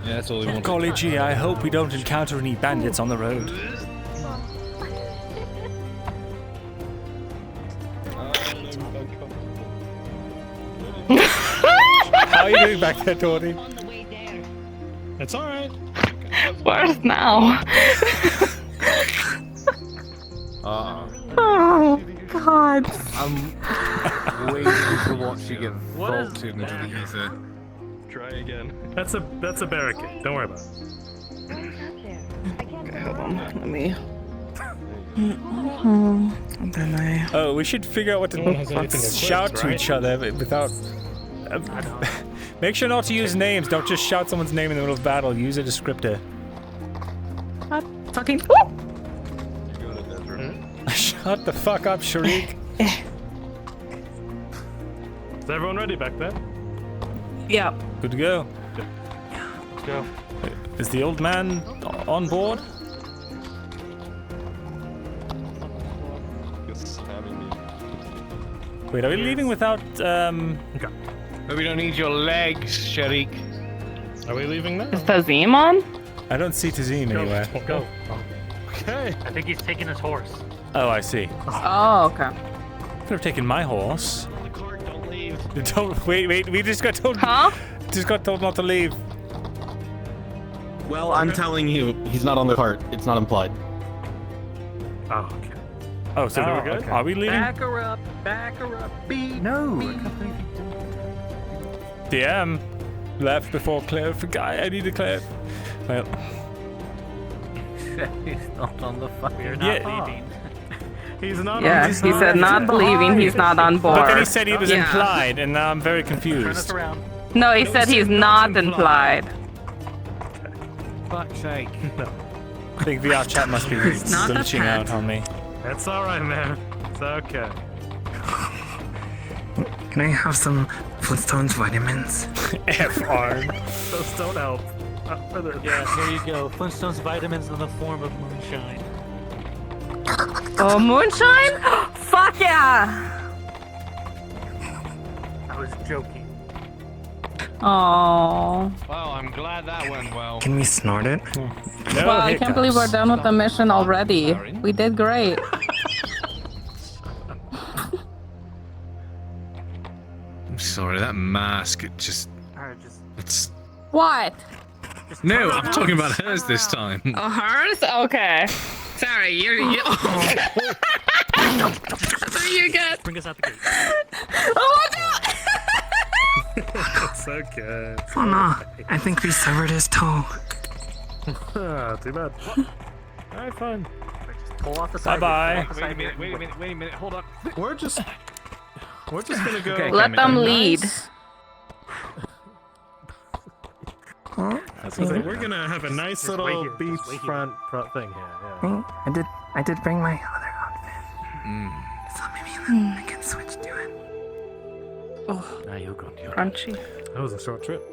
Yeah, that's all we want. Golly gee, I hope we don't encounter any bandits on the road. How are you doing back there, Tony? It's alright. Worse now. Oh, God. I'm waiting to watch you get vaulted into the ether. Try again. That's a barricade. Don't worry about it. Okay, hold on. Let me. And then I. Oh, we should figure out what No one has to anything equipped, shout to right? each other without. Make sure not to use names. Don't just shout someone's name in the middle of battle. Use a descriptor. Fucking. Shut the fuck up, Sharik. Is everyone ready back there? Yeah. Good to go. Let's go. Is the old man on board? Wait, are we leaving without Okay. But we don't need your legs, Sharik. Are we leaving now? Is Tazim on? I don't see Tazim anywhere. Go. Okay. I think he's taking his horse. Oh, I see. Oh, okay. Could have taken my horse. Don't leave. Don't wait. We just got told. Huh? Just got told not to leave. Well, I'm telling you, he's not on the cart. It's not implied. Oh, okay. Oh, so we're good. Okay. Are we leaving? Back her up, beat. No. DM left before Cliff. Guy, I need a Cliff. Well, He's not on the fucking. We're not leaving. He's not. Yeah, on he said not leaving. He's not on board. but then he said he was Yeah. implied, and now I'm very Turn us confused. around. No, he said he's not implied. Fuck's sake. No. I think VRChat must be not a glitching pet. out on me. That's alright, man. It's okay. Can I have some Flintstones vitamins? F-arm. Those don't help. Yeah, there you go. Flintstone's vitamins in the form of moonshine. Oh, moonshine? Fuck yeah! I was joking. Oh. Well, I'm glad that went well. Can we snort it? No Well, I can't believe we're done with the mission already. We did great. I'm sorry, that mask, it just. Alright, just. It's. What? No, I'm talking about hers this time. Oh, hers? Okay. Sorry, you. You get. Bring us out the gate. Oh no! It's okay. Oh no, I think we severed his toe. Too bad. Alright, fine. Pull off the side. Bye-bye. Pull off the side. Wait a minute, hold up. We're just gonna go. Okay. Let them lead. Huh? So we're gonna have a nice little wait here. beach Just wait here. front thing here. Yeah. I did bring my other outfit. So maybe I can switch to it. Oh, Now you go. crunchy. That was a short trip.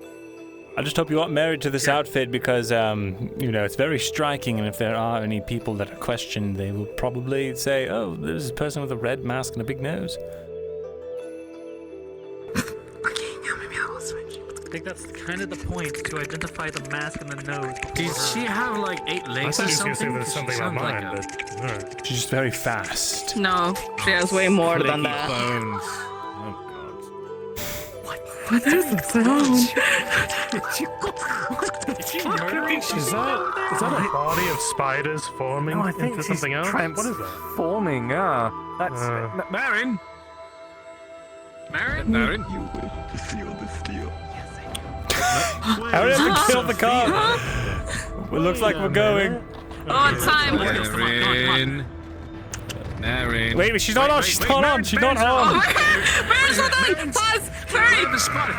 I just hope you aren't married to this outfit because, it's very striking, and if there are any people that are questioned, they will probably say, oh, there's a person with a red mask and a big nose. Okay, yeah, maybe I will switch. think that's kind of the point, to identify the mask and the nose. Did she have like 8 legs or something? There's something about mine, like but alright. She's just very fast. No, she has way more than that. bones. What is the sound? Is that a body of spiders forming No, I think into something else? What is that? Forming, yeah. That's Marin. Marin. You wait to seal the steel. How did we kill the car? It looks like we're going. Oh, it's time. Marin. Wait, she's not on. She's not on. She's not on. Where's the thing? Pause. Hurry.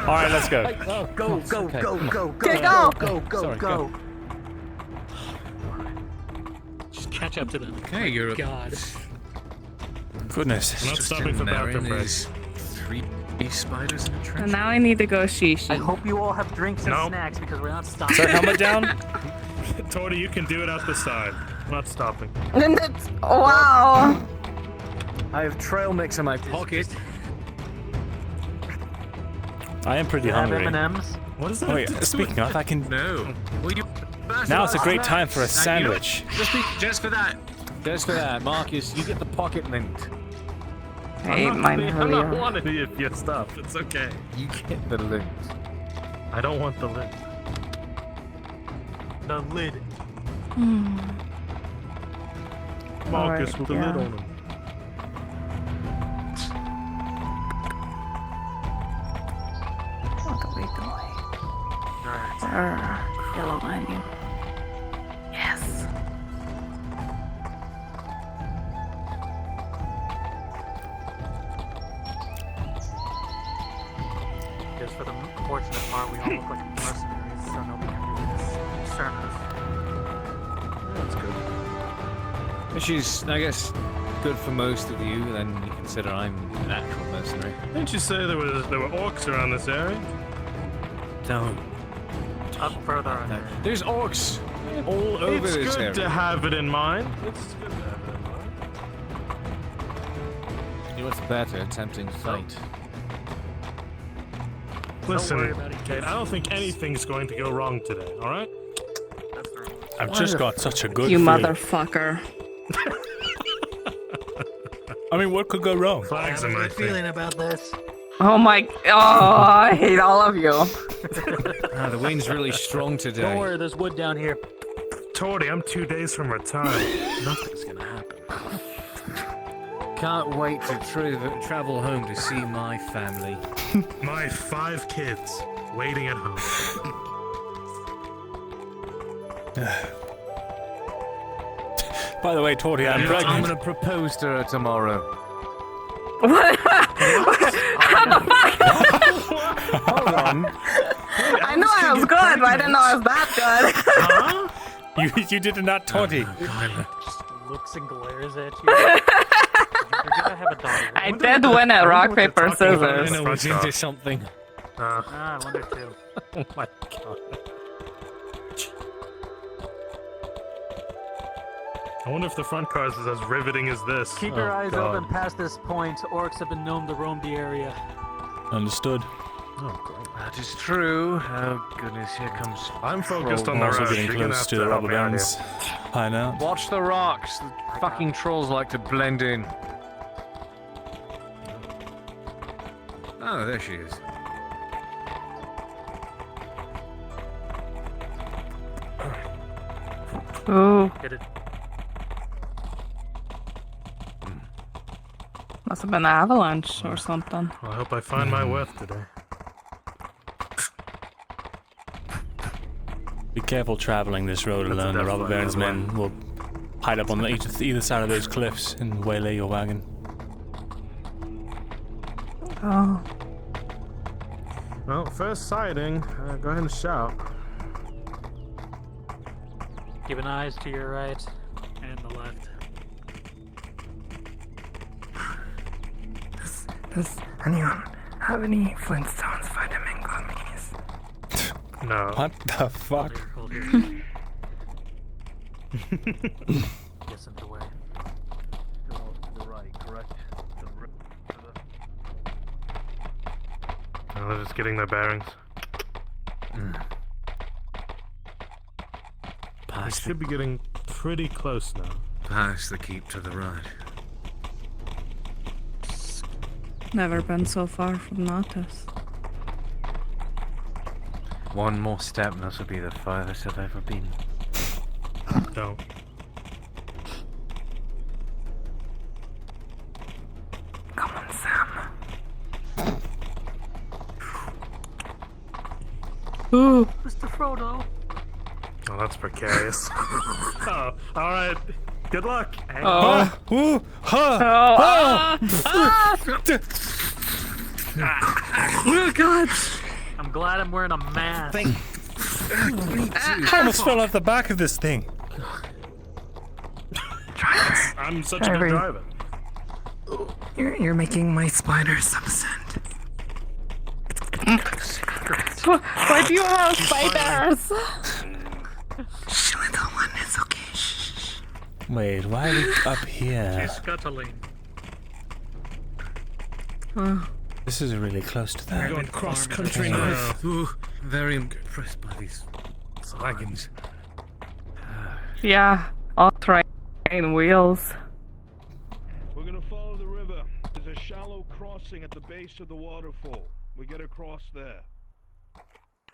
All right, let's go. go. Okay, go. Go. Just catch up to them. Okay, you're God. Goodness. I'm not stopping for bathroom break. 3 spiders in a trench. And now I need to go shishi. I hope you all have drinks and Nope. snacks because we're not stopping. Set helmet down. Torty, you can do it out the side. I'm not stopping. Wow. I have trail mix in my pocket. I am pretty Have hungry. M&Ms. What is that? Wait, speaking of, I can. No. Will you? Now it's a great time for a sandwich. Just for that. Just for that, Marcus, you get the pocket lint. I ate mine I'm not earlier. wanting your stuff. It's okay. You get the lint. I don't want the lid. The lid. Marcus with the lid yeah. on him. Look at me going. Yellow onion. Yes. Just for the fortunate part, we all look like mercenaries, so nobody can really discern us. That's good. Which is, I guess, good for most of you, then you consider I'm an actual mercenary. Didn't you say there were orcs around this area? No. Up further on there. There's orcs all over It's this good area. to have it in mind. It's good to have it in mind. You know what's better? Tempting fate. Listen, worry about it, Kate, I don't think anything's going to go wrong today, alright? I've just got such a good You feeling. motherfucker. I mean, what could go wrong? Flags in my thing. feeling about this. Oh my. Oh, I hate all of you. The wind's really strong today. Don't worry, there's wood down here. Torty, I'm 2 days from retirement. Nothing's gonna happen. Can't wait to travel home to see my family. My 5 kids waiting at home. By the way, Torty, I'm I'm pregnant. gonna propose to her tomorrow. What? How the fuck? Hold on. I know I was good, but I didn't know I was that good. You did not, Torty. Just looks and glares at you. You're gonna have a daughter. I did win at rock, paper, scissors. I was into something. I wonder too. Oh my god. I wonder if the front cars is as riveting as this. Keep your eyes God. open past this point. Orcs have been known to roam the area. Understood. Oh, great. That is true. Oh goodness, here comes. I'm focused on I'm the also road. getting You're gonna close have to to the help rubber me out bands. I know. Watch the rocks. The fucking trolls like to blend in. Oh, there she is. Ooh. Get it? Must have been an avalanche or something. I hope I find my worth today. Be careful traveling this road alone. The robber baron's men will hide up on either side of those cliffs and waylay your wagon. Oh. Well, first sighting. Go ahead and shout. Keep an eyes to your right and the left. Does anyone have any Flintstones vitamin gummies? No. What the fuck? Hold here. Yes, and away. Go to the right, correct? Oh, they're just getting their bearings. We should be getting pretty close now. Past the keep to the right. Never been so far from Natas. One more step and this will be the farthest I've ever been. No. Come on, Sam. Ooh. Mr. Frodo. Oh, that's precarious. Oh, all right. Good luck. Hang Oh. on. Ooh, huh, Oh God! I'm glad I'm wearing a mask. I almost fell off the back of this thing. I'm such a good driver. You're making my spider subscend. Why do you have spiders? Shh, little one, it's okay. Wait, why are we up here? She's scuttling. Oh. This is really close to that. We're going cross country Okay. now. Ooh, very impressed by these wagons. Yeah, all terrain wheels. We're gonna follow the river. There's a shallow crossing at the base of the waterfall. We get across there.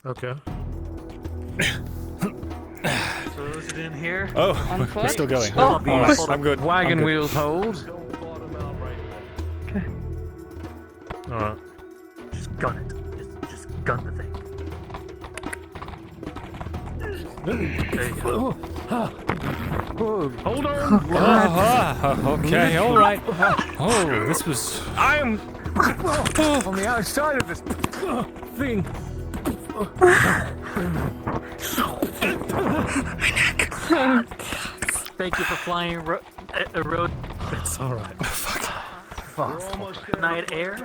Okay. So is it in here? Oh, On we're foot? still going. Oh. All right, I'm good. Wagon I'm good. wheels hold. Alright. Just gun it. Just gun the thing. There you go. Hold on. Okay, all right. Oh, this was. I'm on the outside of this thing. Thank you for flying a road. It's alright. Night air.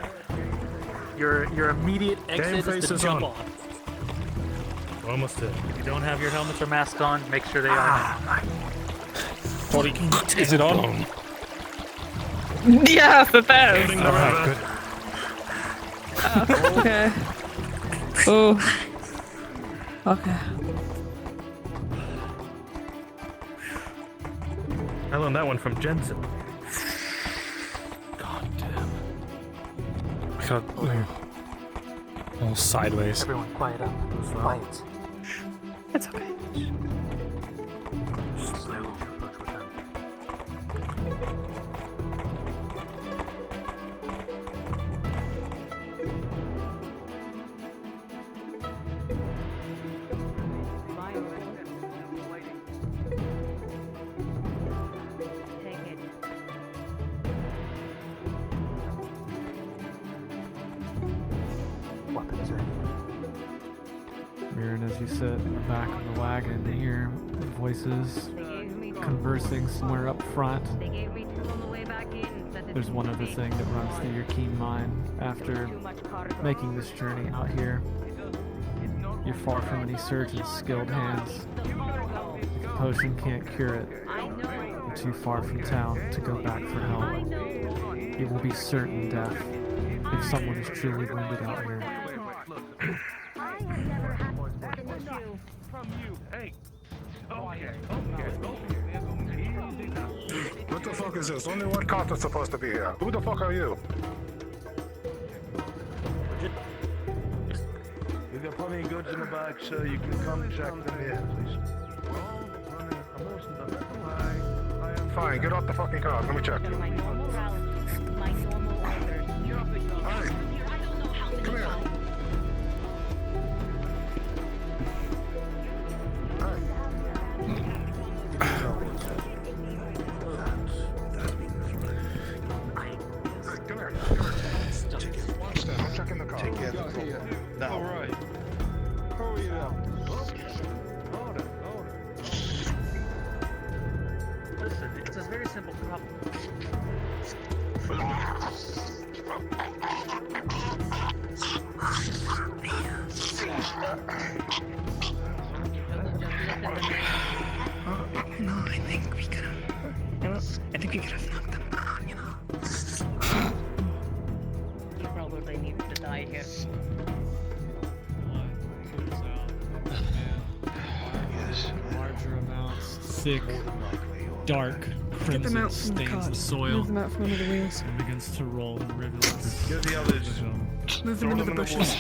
Your immediate exit is face to is jump on. on. We're almost there. If you don't have your helmets or masks on, make sure they are. Is it on? Yes, it is. Alright, good. Okay. Ooh. Okay. I learned that one from Jensen. God damn. I got all sideways. Everyone, quiet up. Quiet. It's okay. Slowly approach with them. Weapons ready. Mirren, as you sit in the back of the wagon, you hear voices conversing somewhere up front. There's one other thing that runs through your keen mind after making this journey out here. You're far from any surgeon's skilled hands. If a potion can't cure it, you're too far from town to go back for help. It will be certain death if someone is truly wounded out here. What the fuck is this? Only one cop is supposed to be here. Who the fuck are you? We've got plenty of goods in the back, so you can come check them here, please. Fine, get off the fucking car. Let me check. Hey, come here. I'm checking the car. Take care of the problem. Now. All right. Hurry it up. Listen, it's a very simple problem. No, I think we could have. I think we could have knocked them down, you know. You probably need to die here. Yes. Larger amount thick, dark crimson out from the stains cart. the soil. Move them out from under the wheels. And begins to roll in rivulets. Get the others. Move them into the bushes.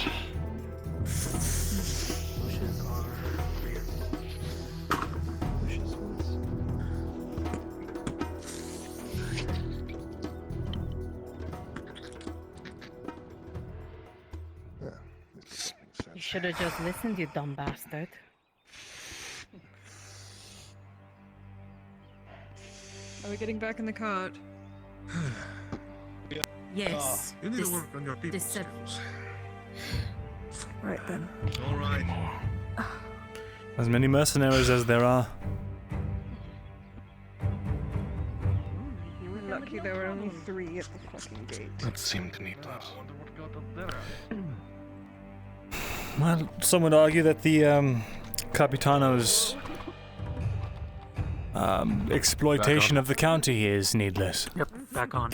You should have just listened, you dumb bastard. Are we getting back in the cart? Yes. You need to work on your people this skills. Right then. All right. As many mercenaries as there are. We're lucky there were only 3 at the fucking gate. That seemed needless. Well, some would argue that the Capitano's exploitation of the county is needless. Yep, back on.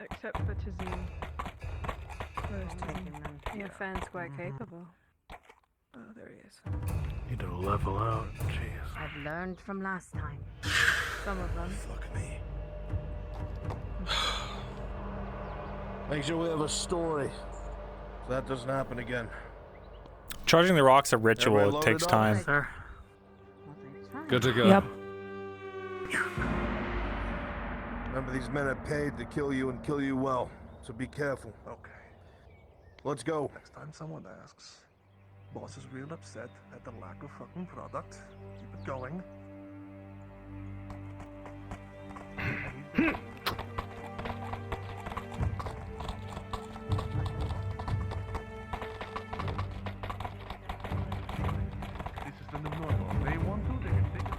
Except for Tazine. Where's Tazine? Your fan's quite capable. Oh, there he is. Need to level out. Jeez. I've learned from last time. Some of them. Fuck me. Make sure we have a story. So that doesn't happen again. Charging the rock's a ritual. Everybody It takes loaded up? time. Sir. Good to go. Yep. Remember, these men are paid to kill you and kill you well. So be careful. Okay. Let's go. Next time someone asks, boss is real upset at the lack of fucking product. Keep it going. This is the new normal. They want to, they can take it up.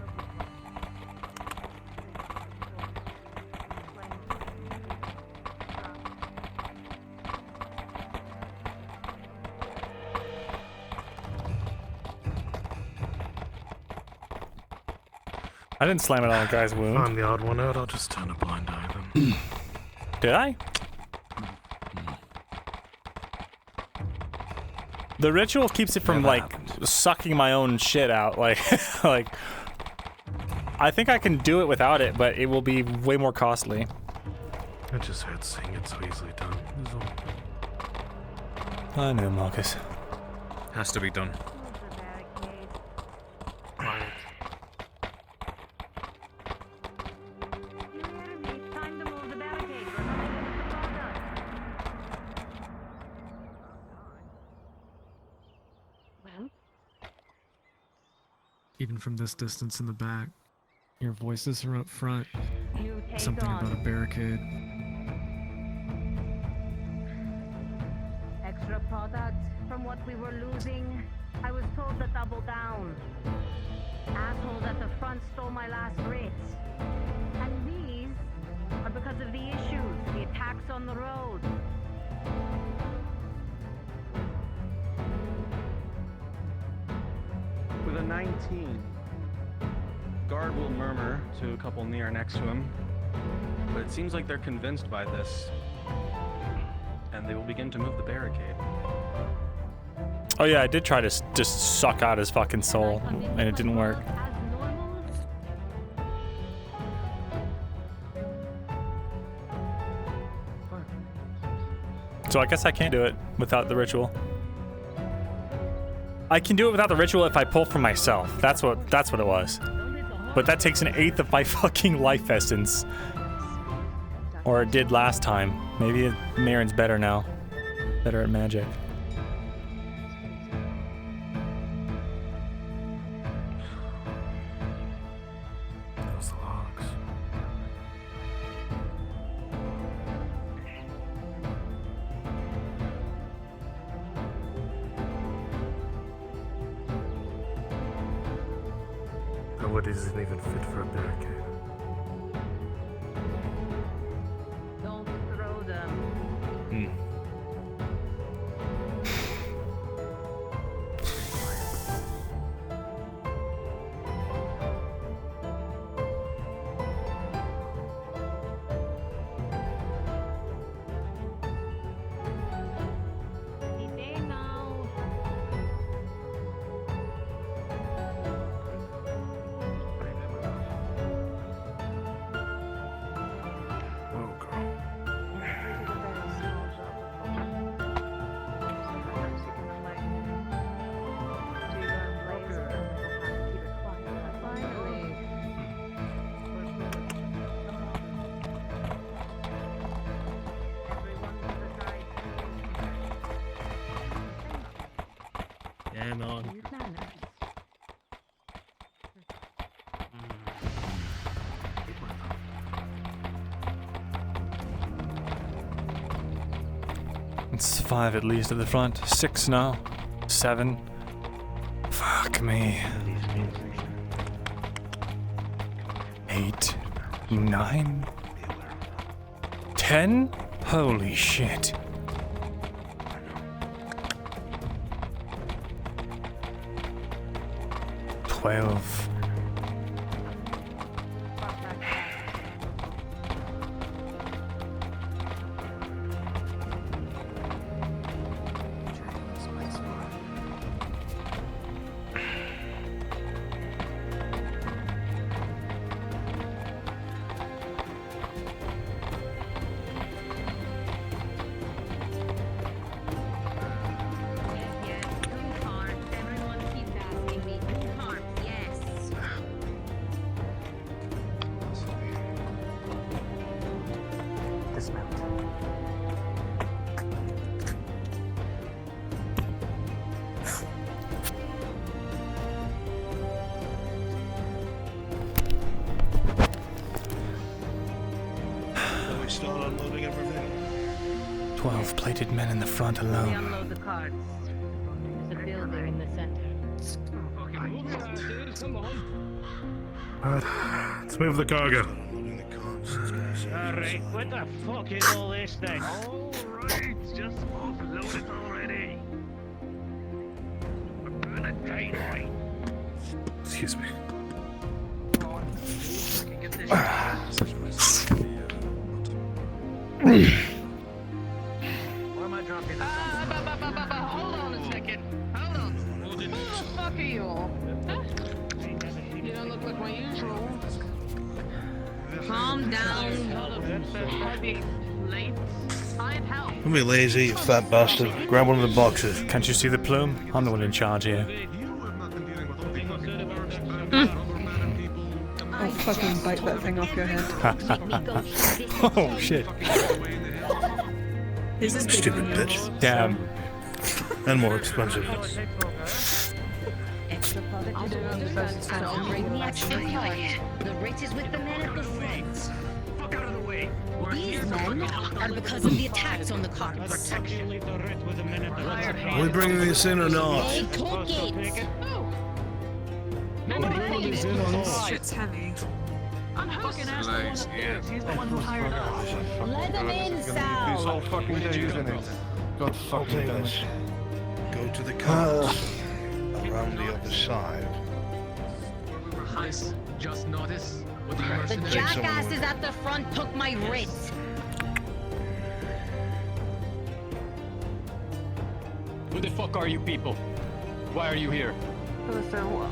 I didn't slam it on the guy's wound. I'm the odd one out. I'll just turn a blind eye then. Did I? The ritual keeps it from like sucking my own shit out. Like, like I think I can do it without it, but it will be way more costly. I just hate seeing it so easily done. Is all. I know, Marcus. Has to be done. Quiet. Even from this distance in the back, your voices are up front. Something about a barricade. Extra product from what we were losing. I was told to double down. Assholes at the front stole my last writ. And these are because of the issues, the attacks on the road. With a 19, guard will murmur to a couple near next to him, but it seems like they're convinced by this, and they will begin to move the barricade. Oh yeah, I did try to just suck out his fucking soul, and it didn't work. So I guess I can't do it without the ritual. I can do it without the ritual if I pull from myself. That's what it was. But that takes 1/8 of my fucking life essence. Or it did last time. Maybe Marin's better now. Better at magic. Those logs. What isn't even fit for a barricade? Don't throw them. And on. It's 5 at least at the front. 6 now. 7. Fuck me. 8. 9. 10? Holy shit. 12. Start unloading everything. 12 plated men in the front alone. Unload the carts. There's a building in the center. Let's move the cargo. Alright, what the fuck is all this then? Alright, just offload it already. We're gonna daylight. Excuse me. Why am I dropping this? Hold on a second. Hold on. Who the fuck are you all? Huh? You don't look like my usual. Calm down. Late. I'd help. Don't be lazy, you fat bastard. Grab one of the boxes. Can't you see the plume? I'm the one in charge here. I'll fucking bite that thing off your head. Oh shit. Stupid bitch. Damn. And more expensive. Extra product is ordered, so bring the extra part. The rate is with the men at the front. Fuck out of the way. These men are because of the attacks on the carts. Are we bringing this in or not? They took it. Shit's heavy. Nice, yeah. Let them in, Sal. all fucking days in it. God fucking damn it. Go to the carts. Around the other side. Nice. Just notice. What the The mercenaries jackasses at the front took my writs. Who the fuck are you people? Why are you here?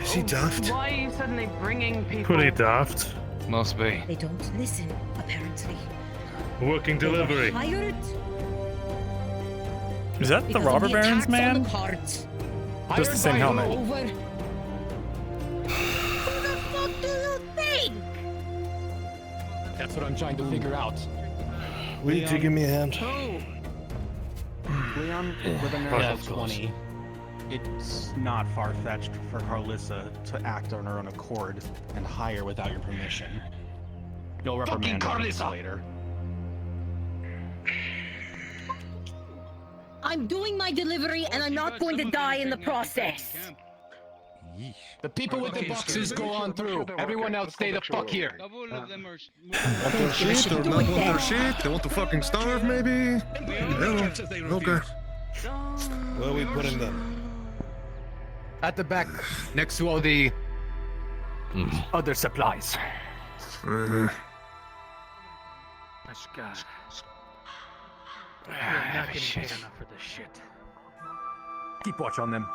Is he daft? Why are you suddenly bringing people? Pretty daft. Must be. They don't listen, apparently. Working delivery. Hired Is that the because of robber the baron's attacks on man? the carts. Just the same helmet. Over. Who the fuck do you think? That's what I'm trying to figure out. Will you two give me a hand? Leon, with a Yeah, of of course. 20, it's not far-fetched for Carlissa to act on her own accord and hire without your permission. You'll reprimand her Carlissa! later. I'm doing my delivery and I'm not going to die in the process. The people with the boxes go on through. Everyone else stay the fuck here. Want their shit or not want their shit? They want to fucking starve, maybe? Yeah, okay. Where are we putting them? At the back, next to all the other supplies. My God. We're not getting paid enough for this shit. Keep watch on them.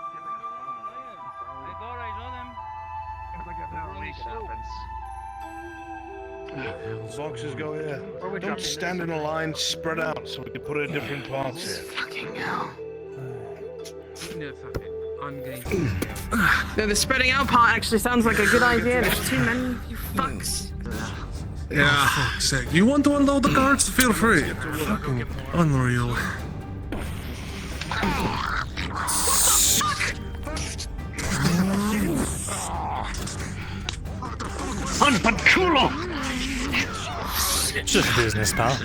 Boxes go here. Don't stand in a line, spread out so we can put it in different parts here. Fucking hell. No, the spreading out part actually sounds like a good idea. There's too many, you fucks. Yeah, fuck's sake. You want to unload the carts? Feel free. Fucking unreal. Unpaculo! It's just business, pal.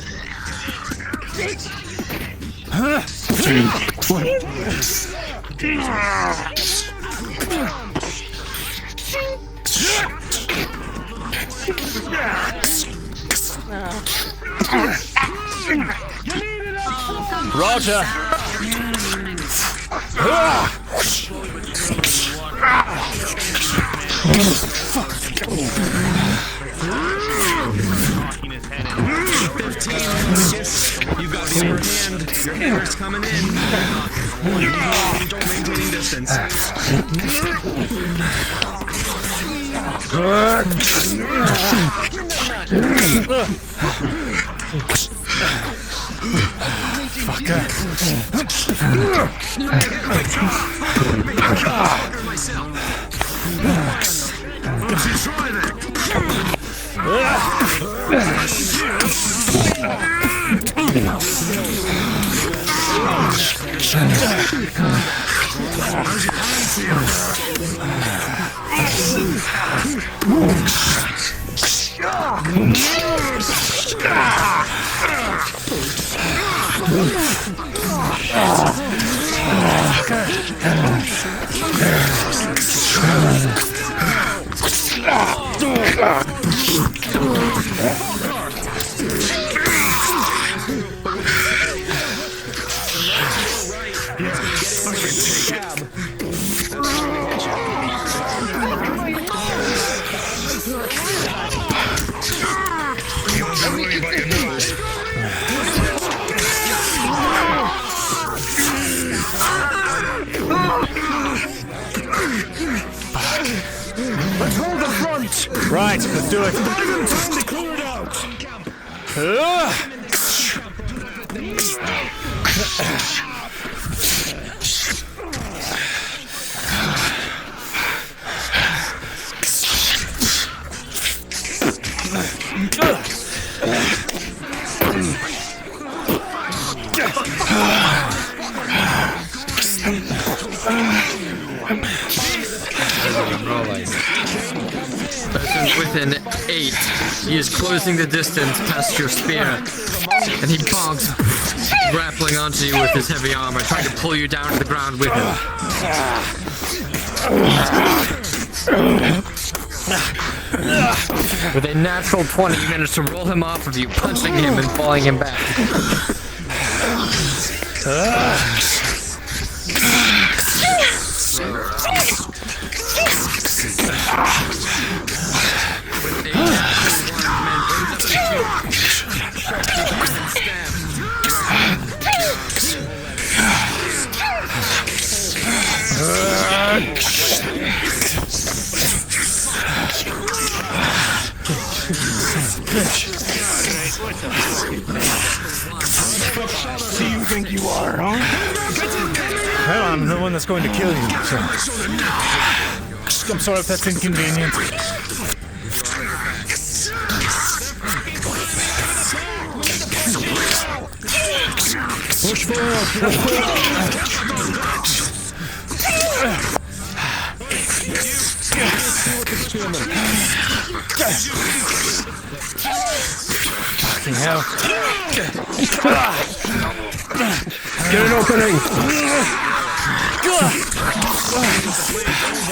Roger. You got the upper hand. Your hammer's coming in. Don't maintaining distance. Let's hold the front! Right, let's do it. Not even time to clear it out! Within 8, he is closing the distance past your spear, and he bonks, grappling onto you with his heavy armor, trying to pull you down to the ground with him. With a natural 20, you manage to roll him off of you, punching him and falling him back. Who do you think you are, huh? Well, I'm the one that's going to kill you, so I'm sorry if that's inconvenient. Push forward! Push Fucking hell. Get an opening!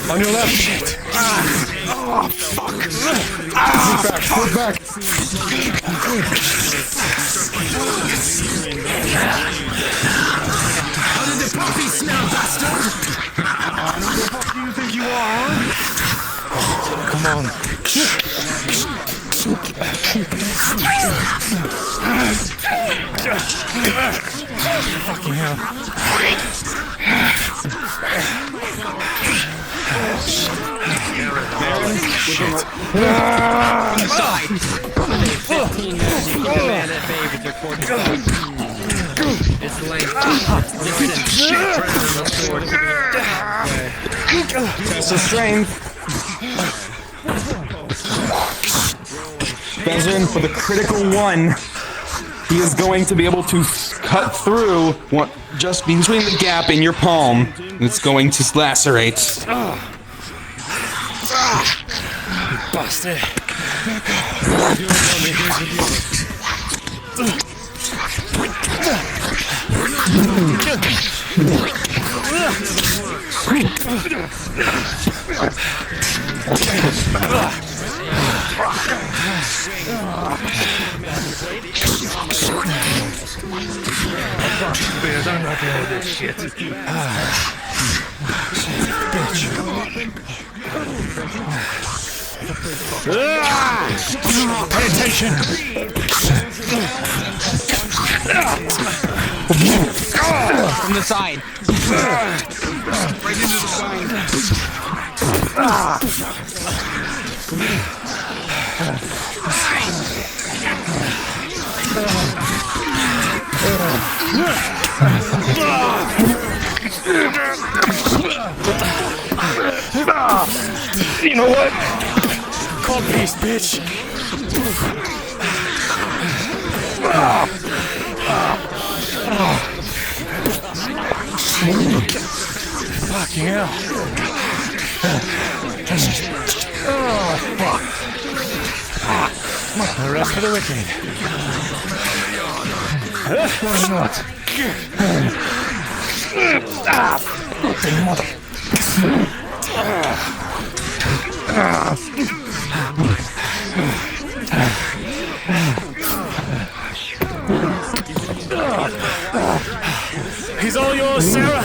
On your left! Shit! Oh, fuck! Move back! How did the puppy smell, bastard? Who the fuck do you think you are? Come on. Fucking hell. Inside! 15 minutes, you keep a man at bay with your 40 It's late. Test of strength. Benjamin, for the critical one, he is going to be able to cut through just between the gap in your palm. And it's going to lacerate. bastard. I'm not dealing with this shit. Pay attention! From the side. Right into the You know what? Call peace, bitch. Fucking hell. Oh, fuck. The rest for the wicked. Why not? He's all yours, Sarah.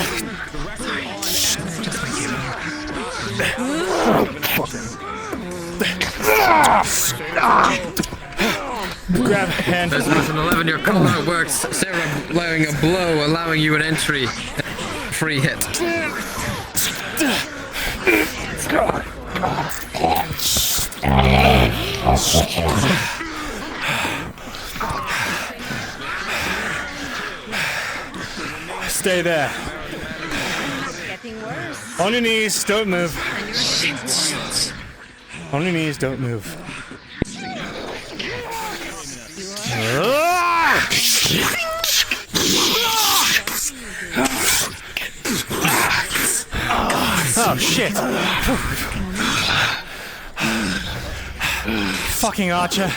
Grab a hand. As an 11, your call out works. Sarah allowing a blow, allowing you an entry. Free hit. Stay there. On your knees, don't move. On your knees, don't move. Oh shit! Fucking Archer!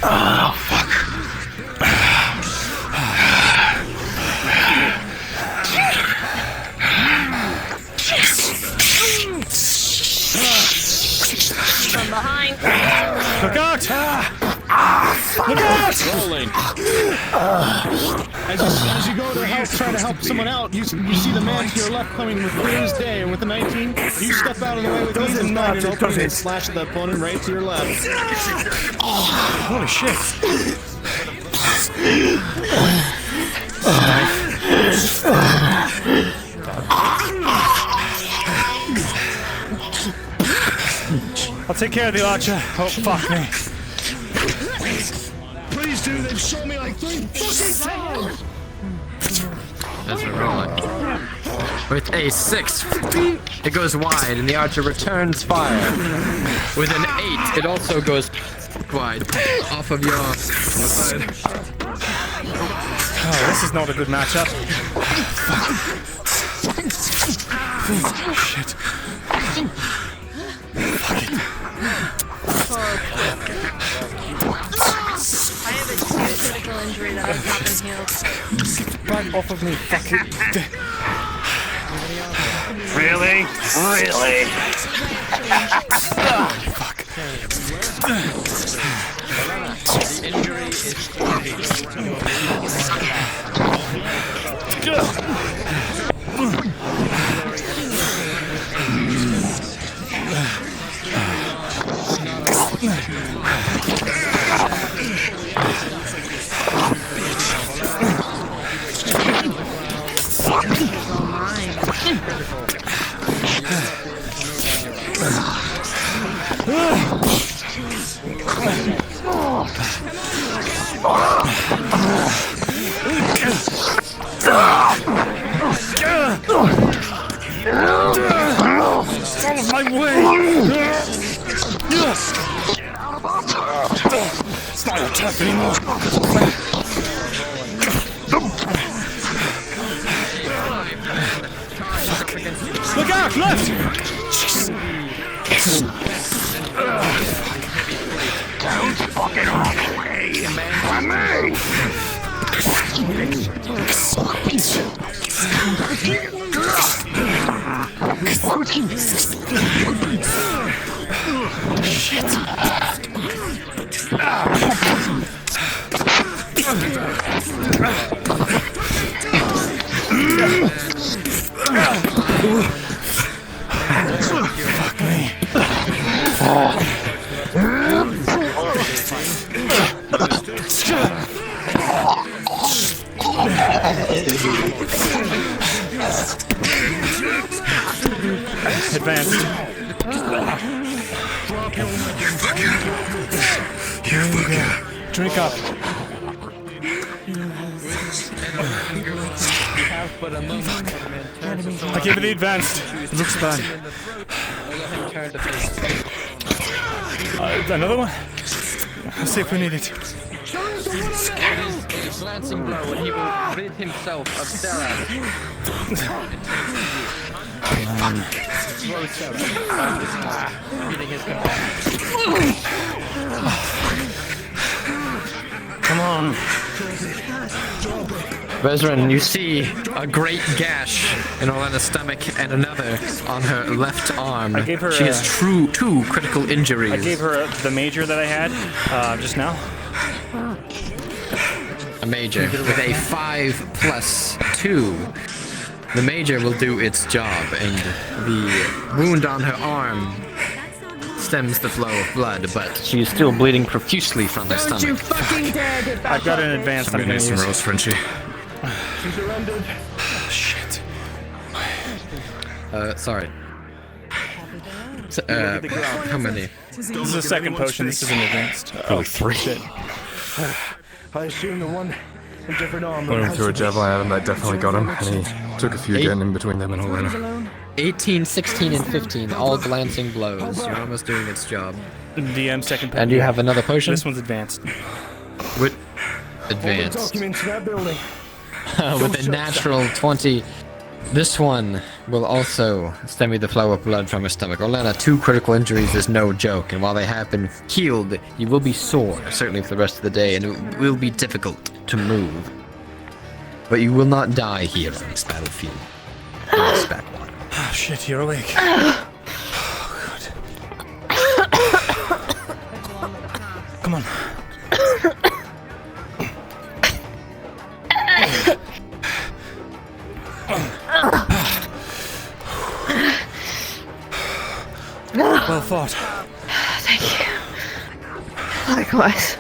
Oh, fuck. From behind. Look out! Look out! Rolling. As you go to help, try to help someone out, you see the man to your left coming with Clear's Day, and with the 19, you step out of the way with these and find an opening and slash the opponent right to your left. Holy shit! I'll take care of the Archer. Oh, fuck me. Please do, they've shown me like 3 fucking times! That's a rolling. With a 6, it goes wide, and the Archer returns fire. With an 8, it also goes wide, off of your side. Oh, this is not a good matchup. Shit. Fuck it. I have a critical injury that I've not been healed. Back off of me, fuck it. Really? Really? Fuck. The injury is Out of my way! It's not your turn. left anymore. Look out, left! Don't fucking run away from me! Shit. Fuck me. Advanced. Here we go. Drink up. I give it the advanced. It looks bad. Another one? Let's see if we need it. Glancing blow and he will rid himself of Sarah. Come on. Vezran, you see a great gash in Olena's stomach and another on her left arm. I gave her she has two critical injuries. I gave her the major that I had just now. A major with a 5+2. The major will do its job, and the wound on her arm stems the flow of blood, but she is still bleeding profusely from her stomach. You fucking dare get back I've got an advanced. I'm gonna use Rose, Frenchie. She surrendered. Shit. Sorry. How many? This is the second potion. This is an advanced. Probably 3. Shit. I assume the one in different armor. When we threw a javelin at him, that definitely got him, and he took a few getting in between them and Olena. 18, 16, and 15, all glancing blows. Your arm is doing its job. DM second potion. And you have another potion? This one's advanced. With All the advanced. documents in that building. With a natural 20. This one will also stem the flow of blood from her stomach. Olena, 2 critical injuries is no joke, and while they have been healed, you will be sore, certainly for the rest of the day, and it will be difficult to move. But you will not die here on this battlefield. In this backwater. Oh shit, you're awake. Good. Come on. Well fought. Thank you. Likewise.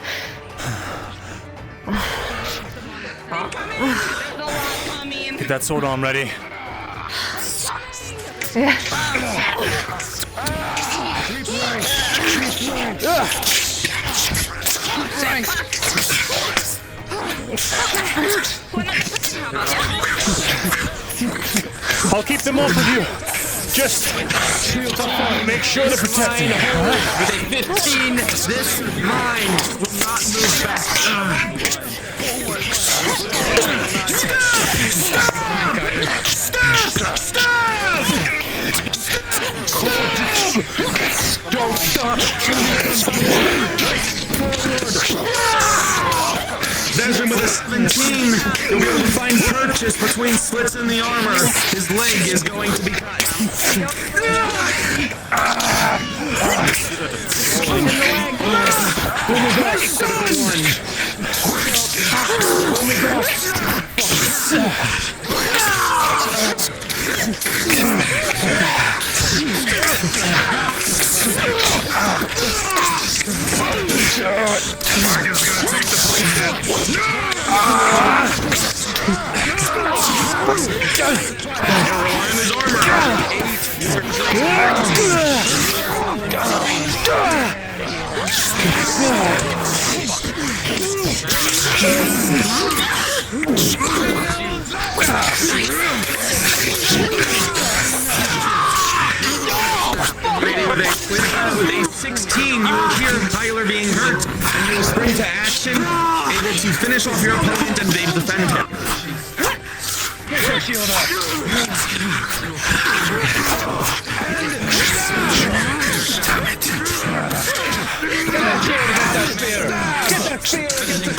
Get that sword arm ready. Yeah. I'll keep them off with you. Just make sure to protect him. With a 15, this mine will not move back. Don't stop! Desmond with a 17, you'll be able to find purchase between slits in the armor. His leg is going to be cut. With a 16, you will hear Tyler being hurt, and you You'll spring to action, able to finish off your opponent and defend him. Get your shield up! Damn it! Get that shield against that spear! Get that shield against the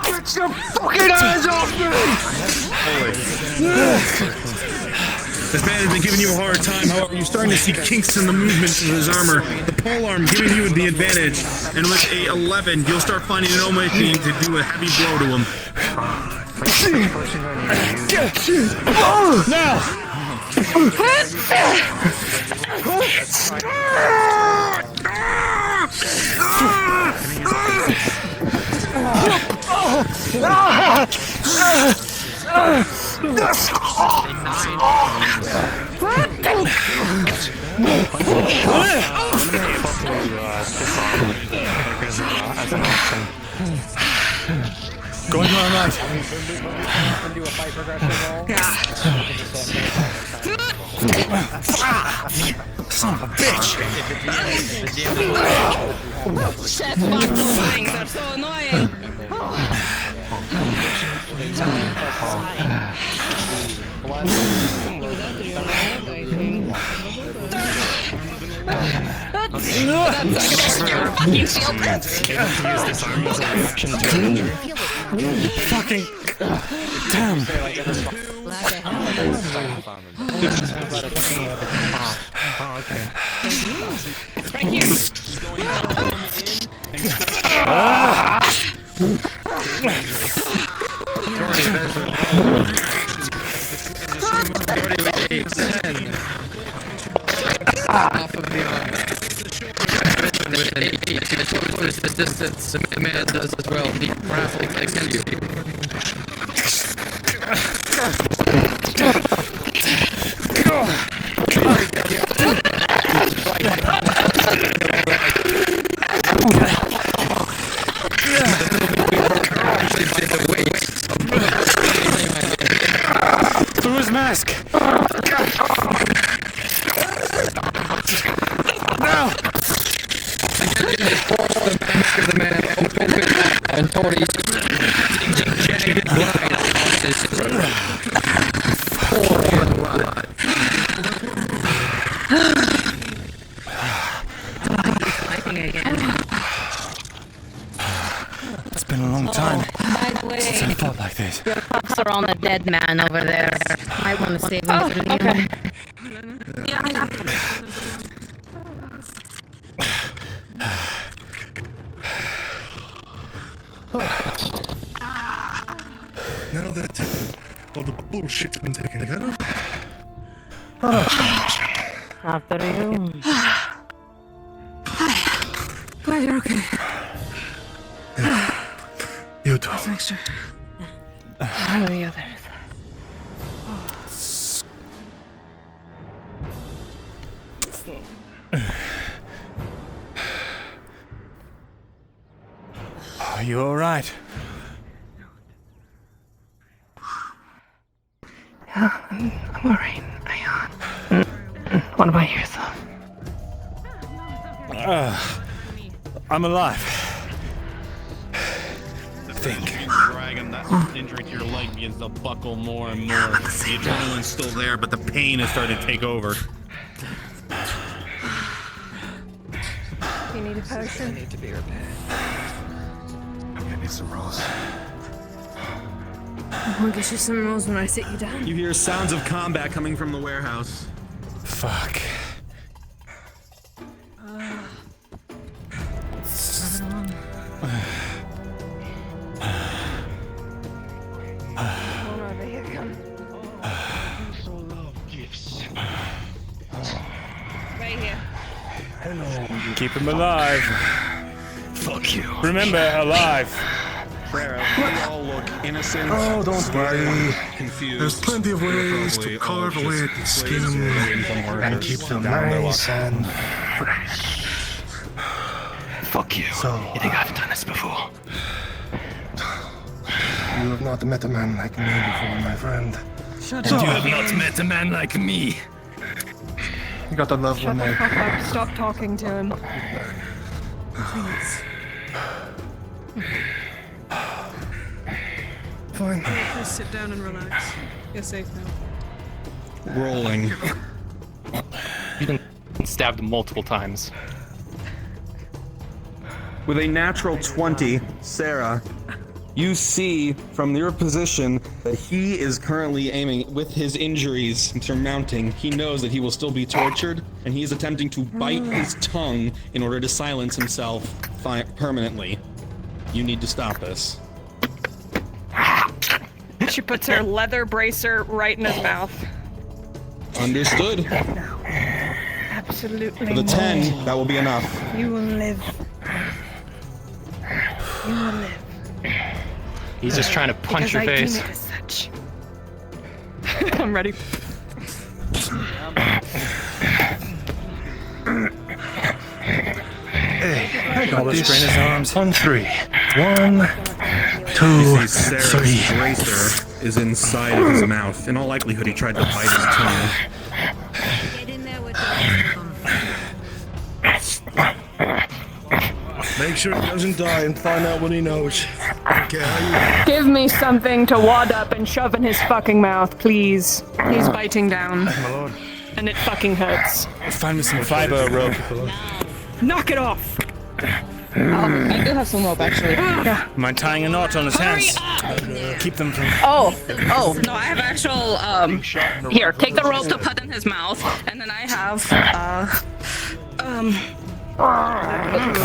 Get your fucking eyes off me! This man has been giving you a hard time, however, you're starting to see kinks in the movements of his armor. The polearm giving you the advantage, and with a 11, you'll start finding an opening to do a heavy blow to him. Now! Going on right. Do a fight progression roll. Son of a bitch! Shit, fuck, those things are so annoying. Fucking damn! Thank you. Off of the with 8, towards the distance, the man does as well. He grappling against you. Through his mask! Now! Force the mask of the man open and Tori's jagged line across his forehead line. It's been a long time By the way, since I felt like this. your cuffs are on a dead man over there. I want to save him for okay. Now that all the bullshit's been taken care of. After you. Glad you're okay. You too. Thanks, sir. How are the others? Are you alright? Yeah, I'm alright. What about yourself? I'm alive. I think. Dragon, that injury to your leg begins to buckle more and more. The adrenaline's still there, but the pain is starting to take over. You need a potion? Need to be repaired. need some rolls. I'll get you some rolls when I sit you down. You hear sounds of combat coming from the warehouse. Fuck. Come over here, come. So love gifts. Right here. Hello. Keep him alive. Fuck you. Remember, alive. Sarah, they all look innocent. Oh, don't worry. Confused. There's plenty of ways to carve away at the skin and keep them nice and fresh. Fuck you. So, you think I've done this before? You have not met a man like me before, my friend. Shut up. You have not met a man like me. You got a lovely Shut the name. fuck up. Stop talking to him. Please. Fine. Just sit down and relax. You're safe now. Rolling. You've been stabbed multiple times. With a natural 20, Sarah, you see from your position that he is currently aiming with his injuries surmounting. He knows that he will still be tortured, and he is attempting to bite his tongue in order to silence himself permanently. You need to stop this. She puts her leather bracer right in his mouth. Understood. Absolutely. For the 10, that will be enough. You will live. You will live. He's just trying to punch your face. I deem it as such. I'm ready. Hey, I got All this. strain his arms. On 3. 1, 2, You see Sarah's 3. bracer is inside of his mouth. In all likelihood, he tried to bite his tongue. Get in there with the Make sure he doesn't die and find out what he knows. Okay, how you... Give me something to wad up and shove in his fucking mouth, please. He's biting down. My lord. And it fucking hurts. Find me some fiber rope. Knock it off! I do have some rope, actually. Yeah. Mind tying a knot on his hands? Keep them from. Oh, no, I have actual, here, take the rope to put in his mouth, and then I have,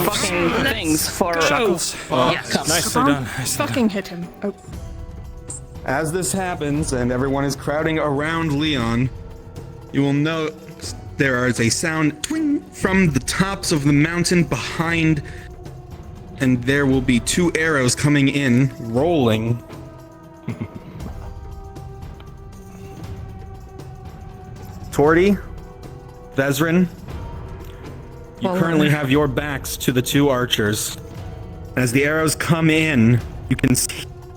fucking things for... Shackles? Yes. Nicely done. Fucking hit him. Oh. As this happens and everyone is crowding around Leon, you will note there is a sound twing from the tops of the mountain behind, and there will be 2 arrows coming in, rolling. Torty, Vezrin, you currently have your backs to the 2 archers. As the arrows come in, you can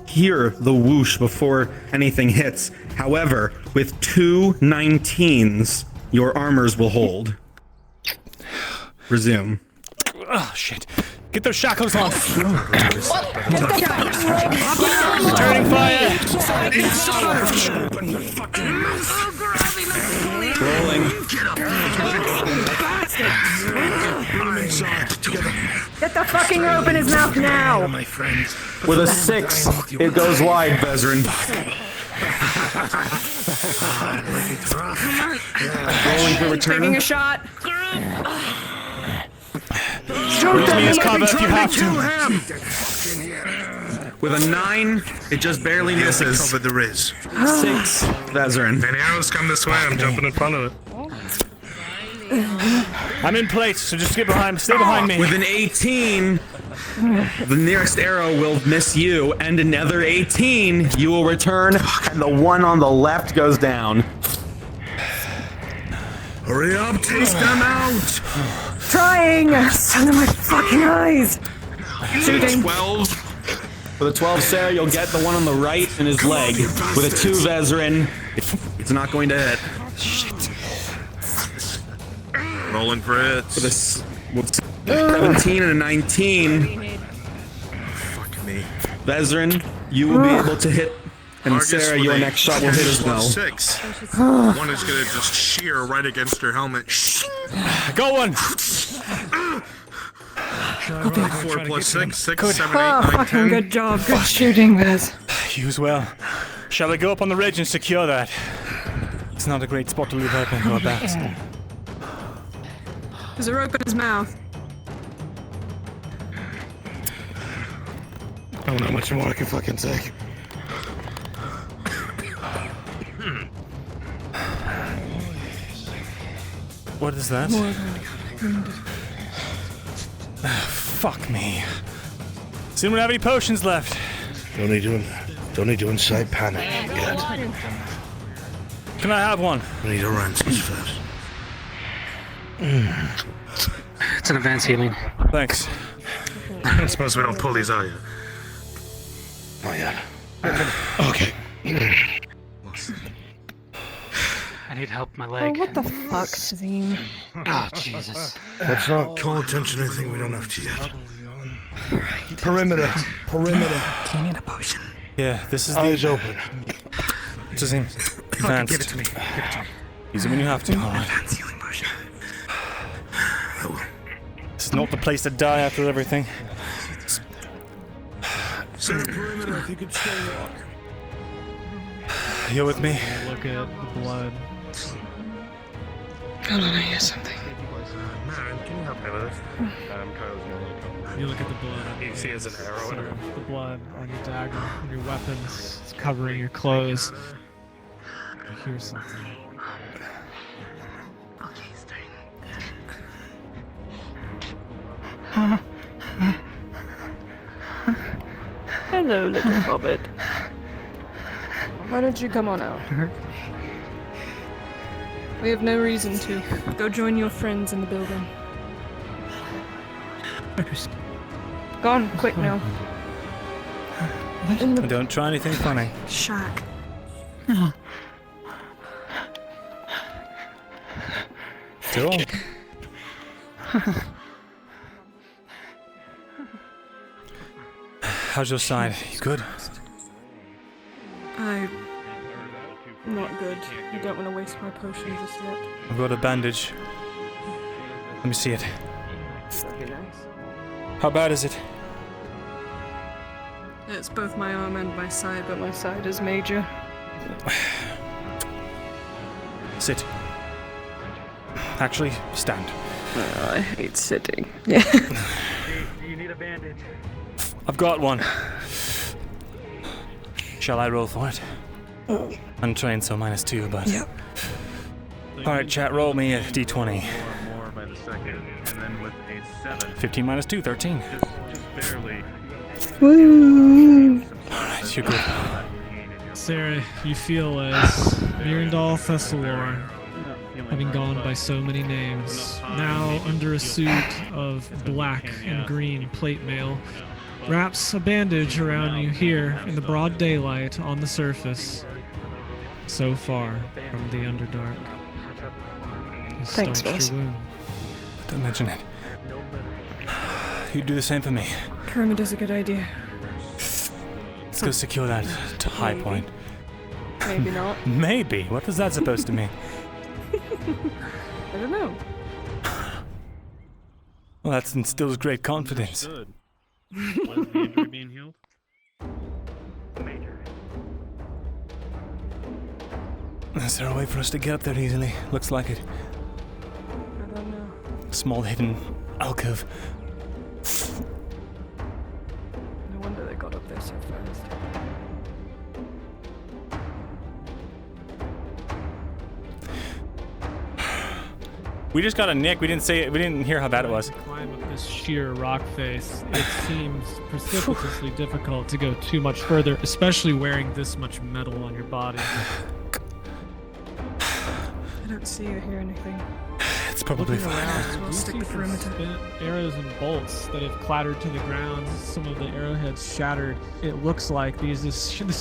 hear the whoosh before anything hits. However, with 2 19s, your armors will hold. Resume. Oh, shit. Get those shackles off. Returning fire. Rolling. Get the fucking rope in his mouth now! With a 6, it goes wide, Vezrin. Rolling for return. Taking a shot. Use me as cover if you have to. With a 9, it just barely misses. Cover there is. 6, Vezrin. Any arrows come this way, I'm jumping in front of it. I'm in place, so just stay behind me. With an 18, the nearest arrow will miss you, and another 18, you will return, and the one on the left goes down. Hurry up, take them out! Trying! Son of my fucking eyes! With a 12, with a 12, Sarah, you'll get the one on the right in his leg. With a 2, Vezrin, it's not going to hit. Shit. Rolling for it. With a 17 and a 19. Fuck me. Vezrin, you will be able to hit. And Argus Sarah, with your a next shot will hit as 10 well. 6. One is gonna just shear right against her helmet. Go one! 4 plus 6, 6, 7, 8, Oh, 9, fucking 10. good job. Good shooting, Bez. You as well. Shall I go up on the ridge and secure that? It's not a great spot to leave open to our backs. There's a rope in his mouth. I don't know how much more I can fucking take. What is that? Fuck me. Does anyone have any potions left? Don't need to incite panic yet. Can I have one? We need a rances first. It's an advanced healing. Thanks. I suppose we don't pull these out yet. Not yet. Okay. I need help with my Oh, leg. what the fuck, Zine? Oh, Jesus. Let's not call attention to anything we don't have to yet. Perimeter. Perimeter. Do you need a potion? Yeah, this is Eyes open. Tazim. Advanced. Give it to me. Give it to me. Use it when you have to. Alright. Advanced healing potion. This is not the place to die after everything. Set a perimeter if you could stay walk. You're with me? Look at the blood. Hold on, I hear something. Man, can you help me with this? Kyle's You look at the blood. You see as an arrow in it. The blood on your dagger, on your weapons, it's covering your clothes. You hear something. Okay, stay. Hello, little hobbit. Why don't you come on out? We have no reason to. Go join your friends in the building. Gone, quick now. Don't try anything funny. Shack. Cool. How's your side? You good? Not good. I don't want to waste my potion just yet. I've got a bandage. Let me see it. That'd be nice. How bad is it? It's both my arm and my side, but my side is major. Sit. Actually, stand. Oh, I hate sitting. Yeah. You need a bandage. I've got one. Shall I roll for it? Untrained, so -2, but... Yep. Alright, chat, roll me a d20. More by the second, and then with a 7. 15 -2, 13. Just barely. Woo! Alright, you're good. Sarah, you feel as Myrindal Thesalor, having gone by so many names, now under a suit of black and green plate mail, wraps a bandage around you here in the broad daylight on the surface, so far from the Underdark. You Thanks, staunch Ross. your wound. Don't mention it. You do the same for me. Perimeter's a good idea. Let's go secure that to high point. Maybe not. Maybe? What is that supposed to mean? I don't know. Well, that instills great confidence. Good. Was the injury being healed? Major. Is there a way for us to get up there easily? Looks like it. I don't know. Small hidden alcove. No wonder they got up there so fast. We just got a nick. We didn't hear how bad it was. Climb up this sheer rock face, it seems precipitously difficult to go too much further, especially wearing this much metal on your body. I don't see or hear anything. It's probably Looking fine. around, We'll you stick see the some perimeter. spent arrows and bolts that have clattered to the ground. Some of the arrowheads shattered. It looks like this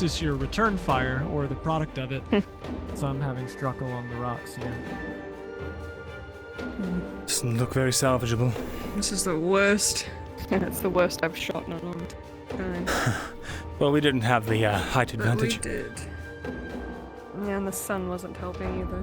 is your return fire or the product of it. Some having struck along the rocks here. Doesn't look very salvageable. This is the worst. Yeah, it's the worst I've shot in a long time. Well, we didn't have the height But advantage. we did. Yeah, and the sun wasn't helping either.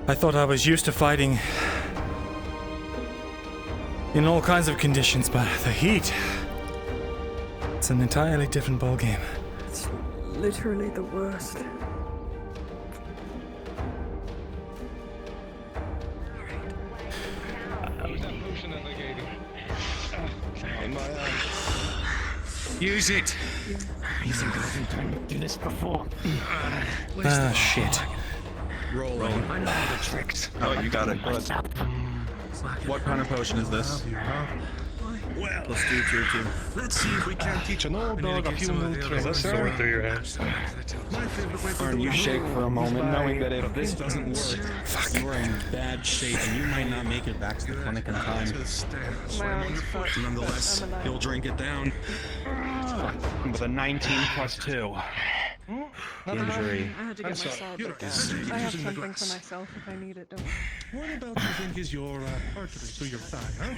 I thought I was used to fighting in all kinds of conditions, but the heat, it's an entirely different ballgame. It's literally the worst. Use it. You think I've been do this before? Ah, shit. Roll. I know the tricks. Oh, you got it. What kind of potion is this? Well, Let's do tier 2. let's see if we can't teach an old dog a few new tricks. Sword through your hands. My favorite way to Arn, do you it shake for a moment, knowing that if this this doesn't work, you're in bad shape and you might not make it back to the clinic in time. Nonetheless, you'll drink it down with a 19 plus 2. Injury. I had to get my sword. I have something for myself if I need it, don't What about you think is your artery through your thigh, huh?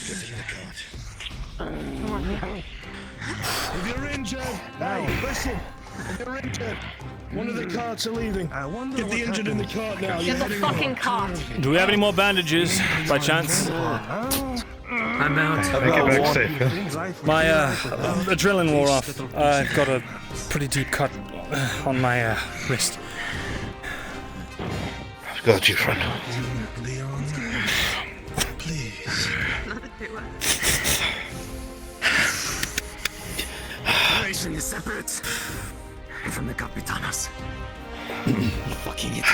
Give me the card. If you're injured, hey, listen. If you're injured, one of the carts are leaving. Get the injured in the cart now. Get the fucking cart. Do we have any more bandages, by chance? I'm out. My adrenaline wore off. I've got a pretty deep cut on my wrist. I've got you, friend. Leon, please. Operation is separate from the Capitanas. Fucking idiot.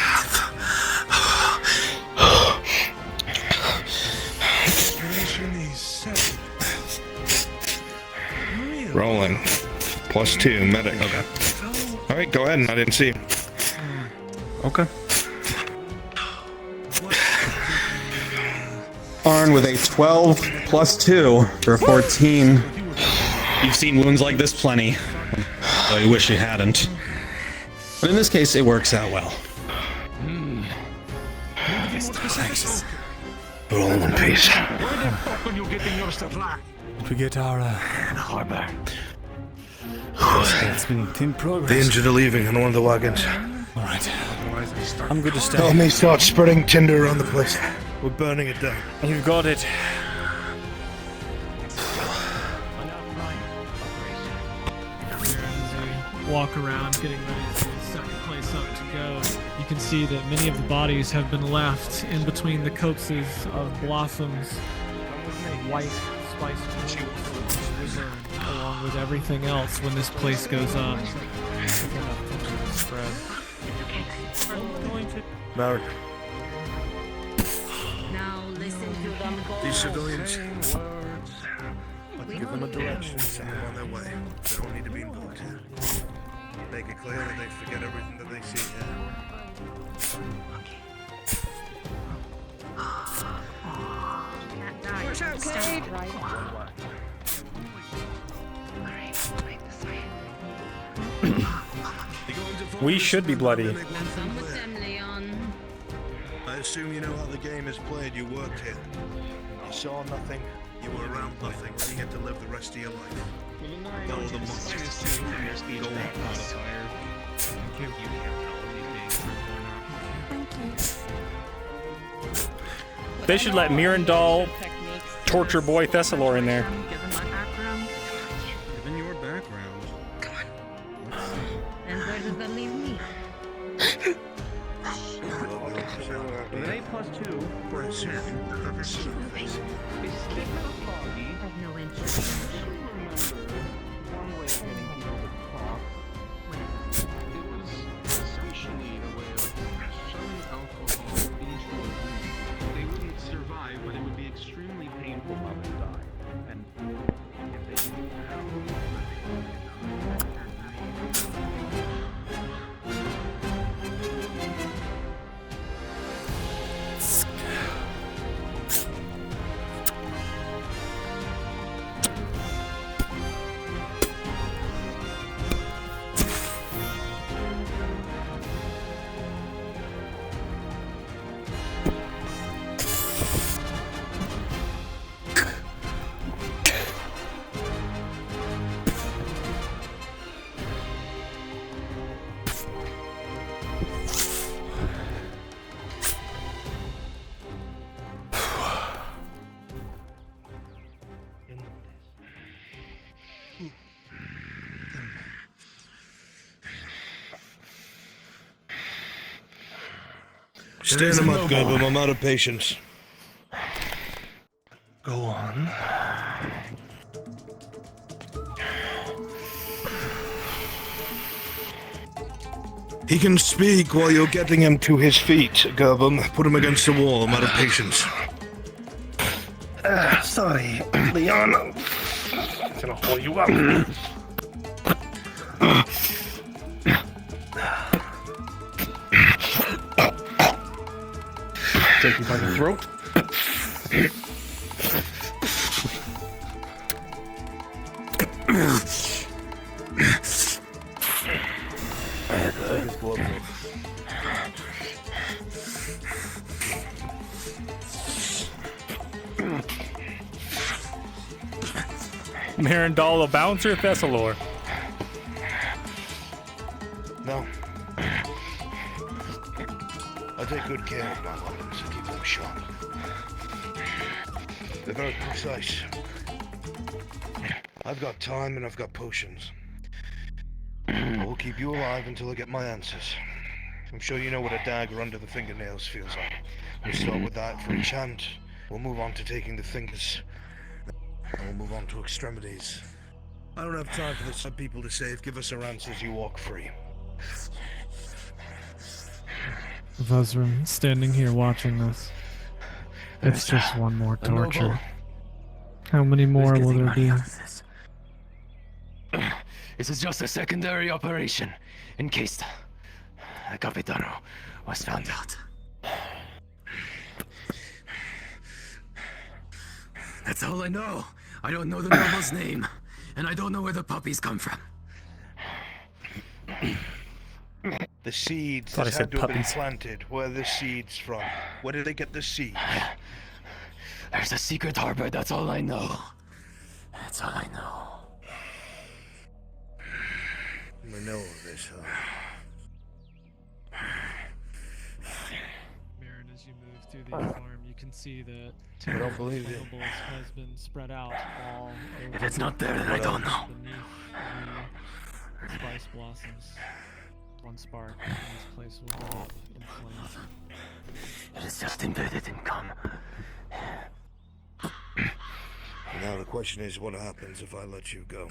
Operation is separate. Rolling. Plus 2, medic. Okay. Alright, go ahead. I didn't see. Okay. Arn with a 12 plus 2 for 14. You've seen wounds like this plenty. Though you wish you hadn't. But in this case, it works out well. Thanks. We're all in one piece. Where the fuck are you getting your supply? We get our harbor. It's been in progress. The injured are leaving on one of the wagons. All right. I'm good to stay. Help me start spreading tinder around the place. We're burning it down. You've got it. Walk around, getting ready to set the place up to go. You can see that many of the bodies have been left in between the copses of blossoms and white spiced river, along with everything else when this place goes up. Spread. Mary, Now listen to them go. these civilians, give them a direction, send them on their way. They don't need to be involved here. Make it clear that they forget everything that they see here. Watch out, Cade. We should be bloody. I'm with them, Leon. I assume you know how the game is played. You worked here. You saw nothing. You were around nothing. You get to live the rest of your life. Follow the monks. Go on. They should let Myrindal torture boy Thesalor in there. Given your background. And where does that leave me? With an 8 plus 2 for a suit. I've no interest. One way of getting people to talk. It was essentially a way of shoving alcohol into a room. They wouldn't survive, but it would be extremely painful while they die. And if they didn't Stand him up, Goblin. I'm out of patience. Go on. He can speak while you're getting him to his feet, Gerbum. Put him against the wall. I'm out of patience. Sorry, Leon. I'm gonna hold you up. Take you by the throat. Myrindal Thesalor. No. I take good care of my weapons to keep them sharp. They're very precise. I've got time and I've got potions. I will keep you alive until I get my answers. I'm sure you know what a dagger under the fingernails feels like. We'll start with that for each hand. We'll move on to taking the fingers. And we'll move on to extremities. I don't have time for the sub people to save. Give us our answers, you walk free. Vazrim, standing here watching this. It's just one more torture. How many more will there be? This is just a secondary operation, in case the Capitano was found out. That's all I know. I don't know the noble's name, and I don't know where the puppies come from. The seeds Thought I that said had to have been puppies. planted. Where are the seeds from? Where did they get the seeds? There's a secret harbor, that's all I know. That's all I know. We know this, huh? Marin, as you move through the farm, you can see that I don't believe you. Nobles has been spread out all over. If it's not there, then I don't know. Beneath the spice blossoms. One spark, and this place will go up in flames. It is just embedded in come. Now the question is, what happens if I let you go?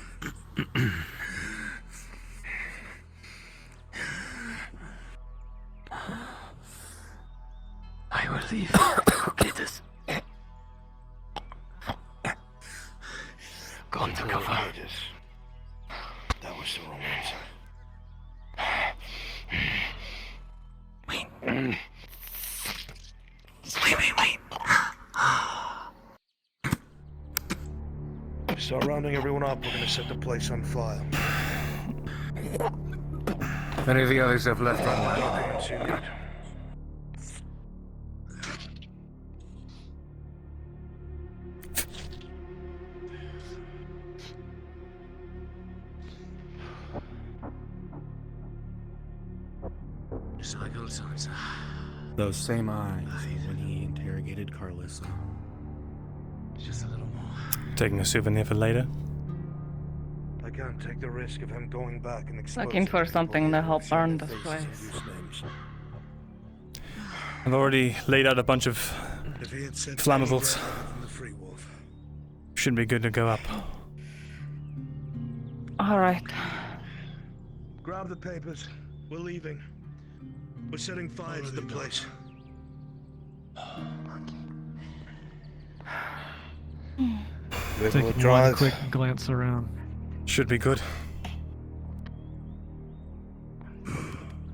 I will leave. Get us. Gone to cover. That was the wrong answer. Wait. Start rounding everyone up. We're gonna set the place on fire. If any of the others have left on land, Those same eyes when he interrogated Carlissa. Just a little more. Taking a souvenir for later. I can't take the risk of him going back and exposing Looking for people something to help who've burn seen this their place. faces and used names. I've already laid out a bunch of If he had said flammables. from the Free Wolf. Should be good to go up. All right. Grab the papers. We're leaving. We're setting fire to the place. Taking one quick glance around. Should be good.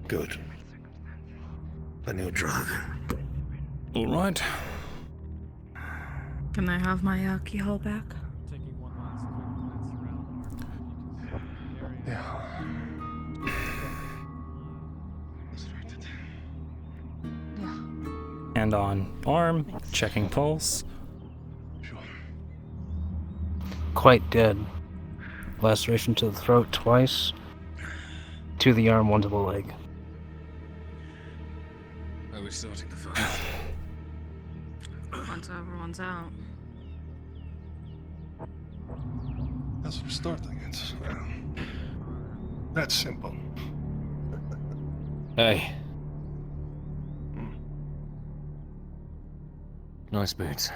Good. Then you'll drive. All right. Can I have my keyhole back? Taking one last quick glance around. Yeah. Hand on arm, checking pulse. Quite dead. Laceration to the throat twice. To the arm, one to the leg. Are we starting the fire? Once everyone's out. As we're starting it. That's simple. Hey. Nice boots.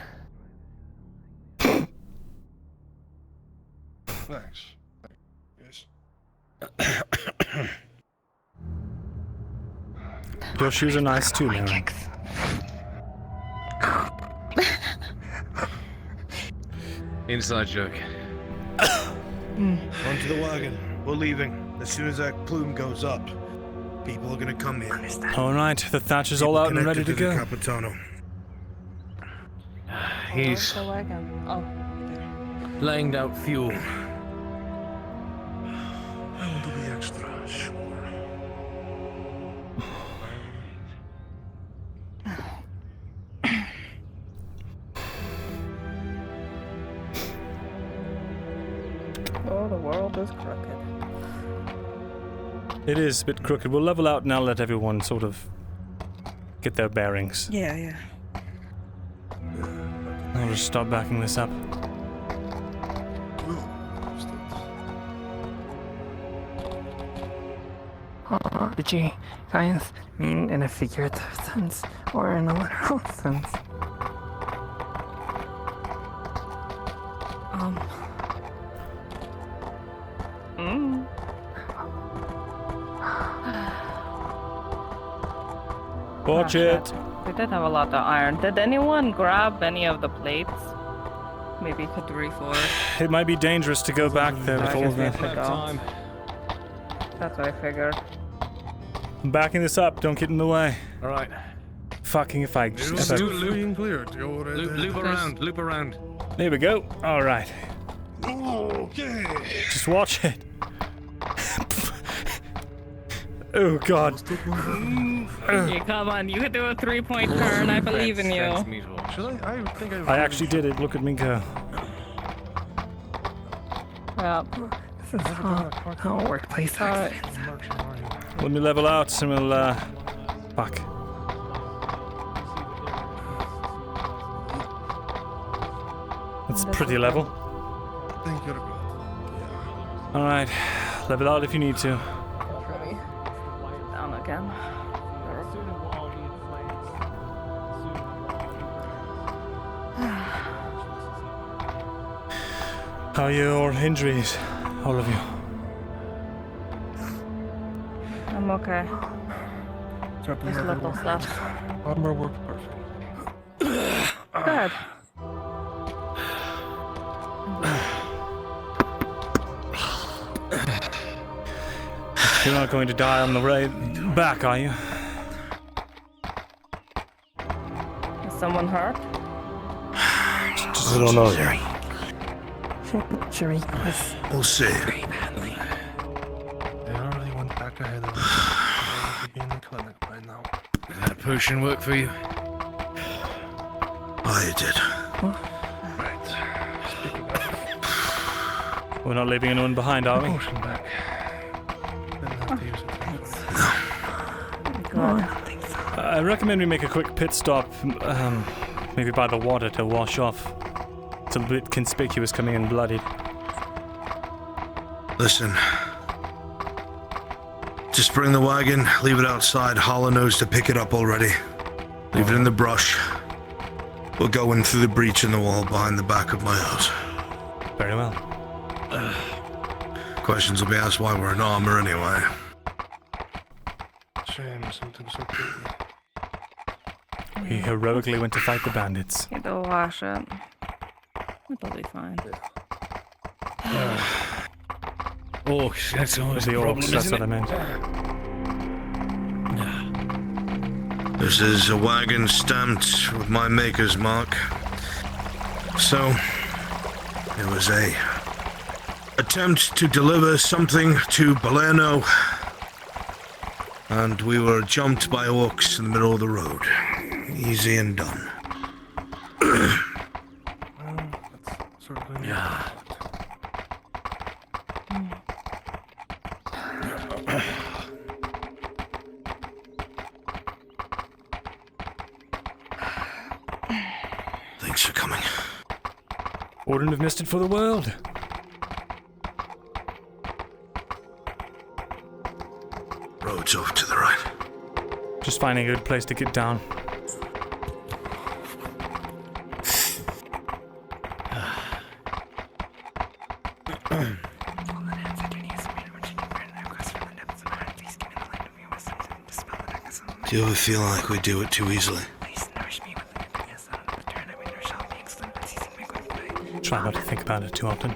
Thanks. Yes. Your shoes are nice too, Mary. Inside joke. Onto the wagon. We're leaving. As soon as that plume goes up, people are gonna come here. All right, the thatch is all out and ready to go. Capitano. He's The wagon. Oh. laying out fuel. I want to be extra sure. Oh, the world is crooked. It is a bit crooked. We'll level out and I'll let everyone sort of get their bearings. Yeah. I'll just start backing this up. Did you guys mean in a figurative sense or in a literal sense? Watch it. We did have a lot of iron. Did anyone grab any of the plates? Maybe you could refill. It might be dangerous to go back there with all of that. That's what I figured. I'm backing this up. Don't get in the way. All right. Fucking if I... Loop around. Loop around. There we go. All right. Okay. Just watch it. Oh God. Yeah, come on, you could do a 3-point turn. I believe in you. Should I think I actually did it. Look at me go. Yeah. This is how workplace works. Let me level out and we'll, fuck. That's pretty level. Thank you. Alright, level out if you need to. Down again. How are your injuries, all of you? I'm okay. Just little stuff. Armor works perfect. Good. You're not going to die on the way back, are you? Is someone hurt? I don't know yet. Sherry, We'll see. They already went back ahead of us. They'll be in the clinic by now. Did that potion work for you? I did. We're not leaving anyone behind, are we? Potion back. I recommend we make a quick pit stop, maybe by the water to wash off. It's a bit conspicuous coming in bloodied. Listen. Just bring the wagon, leave it outside. Holler knows to pick it up already. Leave it in the brush. We'll go in through the breach in the wall behind the back of my house. Very well. Questions will be asked why we're in armor anyway. Shame, something so pretty. We heroically went to fight the bandits. You do wash it. It'll be fine. Orcs, that's always The the problem, orcs, that's isn't what I it? meant. This is a wagon stamped with my maker's mark. So, it was a attempt to deliver something to Palermo, and we were jumped by orcs in the middle of the road. Easy and done. Yeah. Thanks for coming. Wouldn't have missed it for the world. Road's off to the right. Just finding a good place to get down. Do you ever feel like we do it too easily? Try not to think about it too often.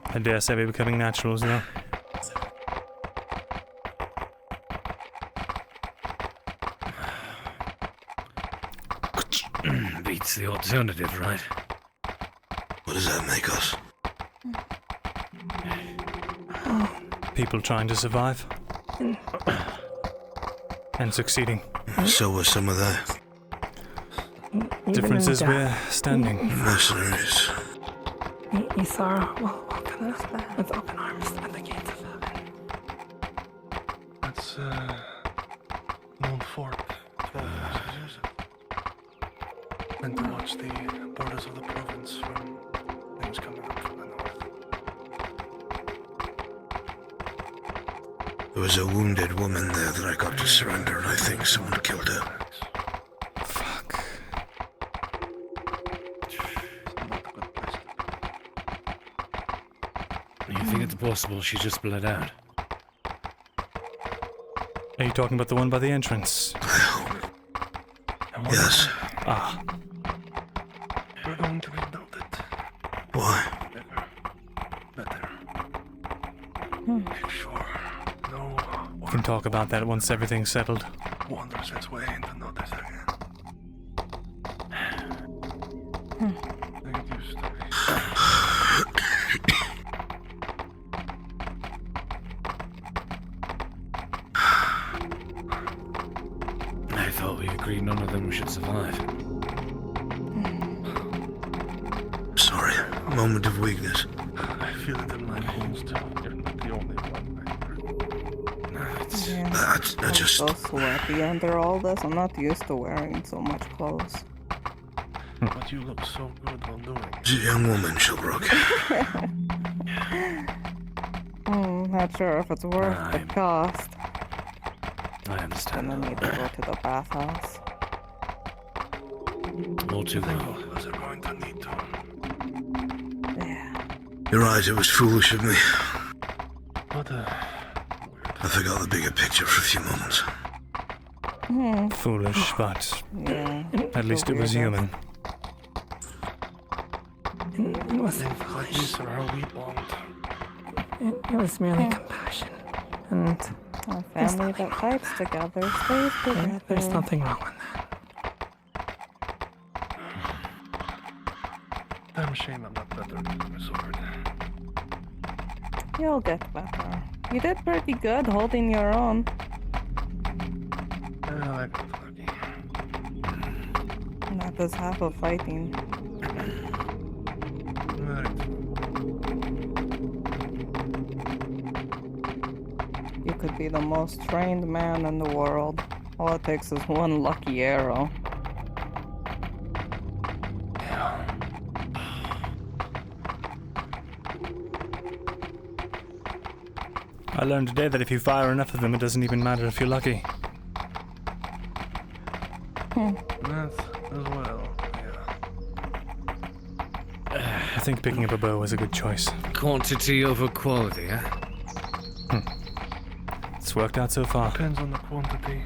I dare say we're becoming naturals now. Beats the alternative, right? What does that make us? People trying to survive. And succeeding. So was some of that. Difference is we're standing. Mercenaries. Isara will welcome us with open arms at the gates of heaven. That's, known fort. And to watch the borders of the province from things coming up from the north. There was a wounded woman there that I got to surrender, and I think someone killed her. Fuck. You think it's possible she just bled out? Are you talking about the one by the entrance? Yes. Ah. We're going to rebuild it. Why? Better. Make sure no We can talk about that once everything's settled. wanders its way into notice again. Like it used to be. I thought we agreed none of them should survive. Sorry. Moment of weakness. I feel it in my bones too. You're not the only one. I just... I'm so sweaty under all this. I'm not used to wearing so much clothes. But you look so good while doing it. She's a young woman, Shelbrook. Not sure if it's worth the cost. I understand. Gonna need to go to the bathhouse. All too well. Was it going to need to? You're right, it was foolish of me. What I forgot the bigger picture for a few moments. Foolish, but Yeah. at least it was human. It was Like this are how we bond. It was merely compassion. And A family that fights together stays together. there's nothing wrong with Damn shame I'm not better with my sword. You'll get better. You did pretty good holding your own. I got lucky. That is half of fighting. You could be the most trained man in the world. All it takes is one lucky arrow. I learned today that if you fire enough of them, it doesn't even matter if you're lucky. That as well, I think picking up a bow was a good choice. Quantity over quality, eh? It's worked out so far. Depends on the quantity.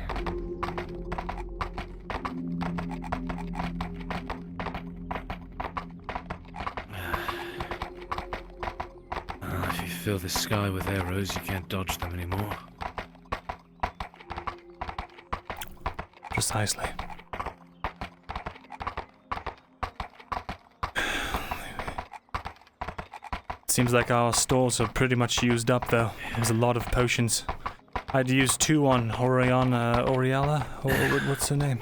If you fill the sky with arrows, you can't dodge them anymore. Precisely. Seems like our stores are pretty much used up, though. There's a lot of potions. I'd used 2 on Oriella? Or what's her name?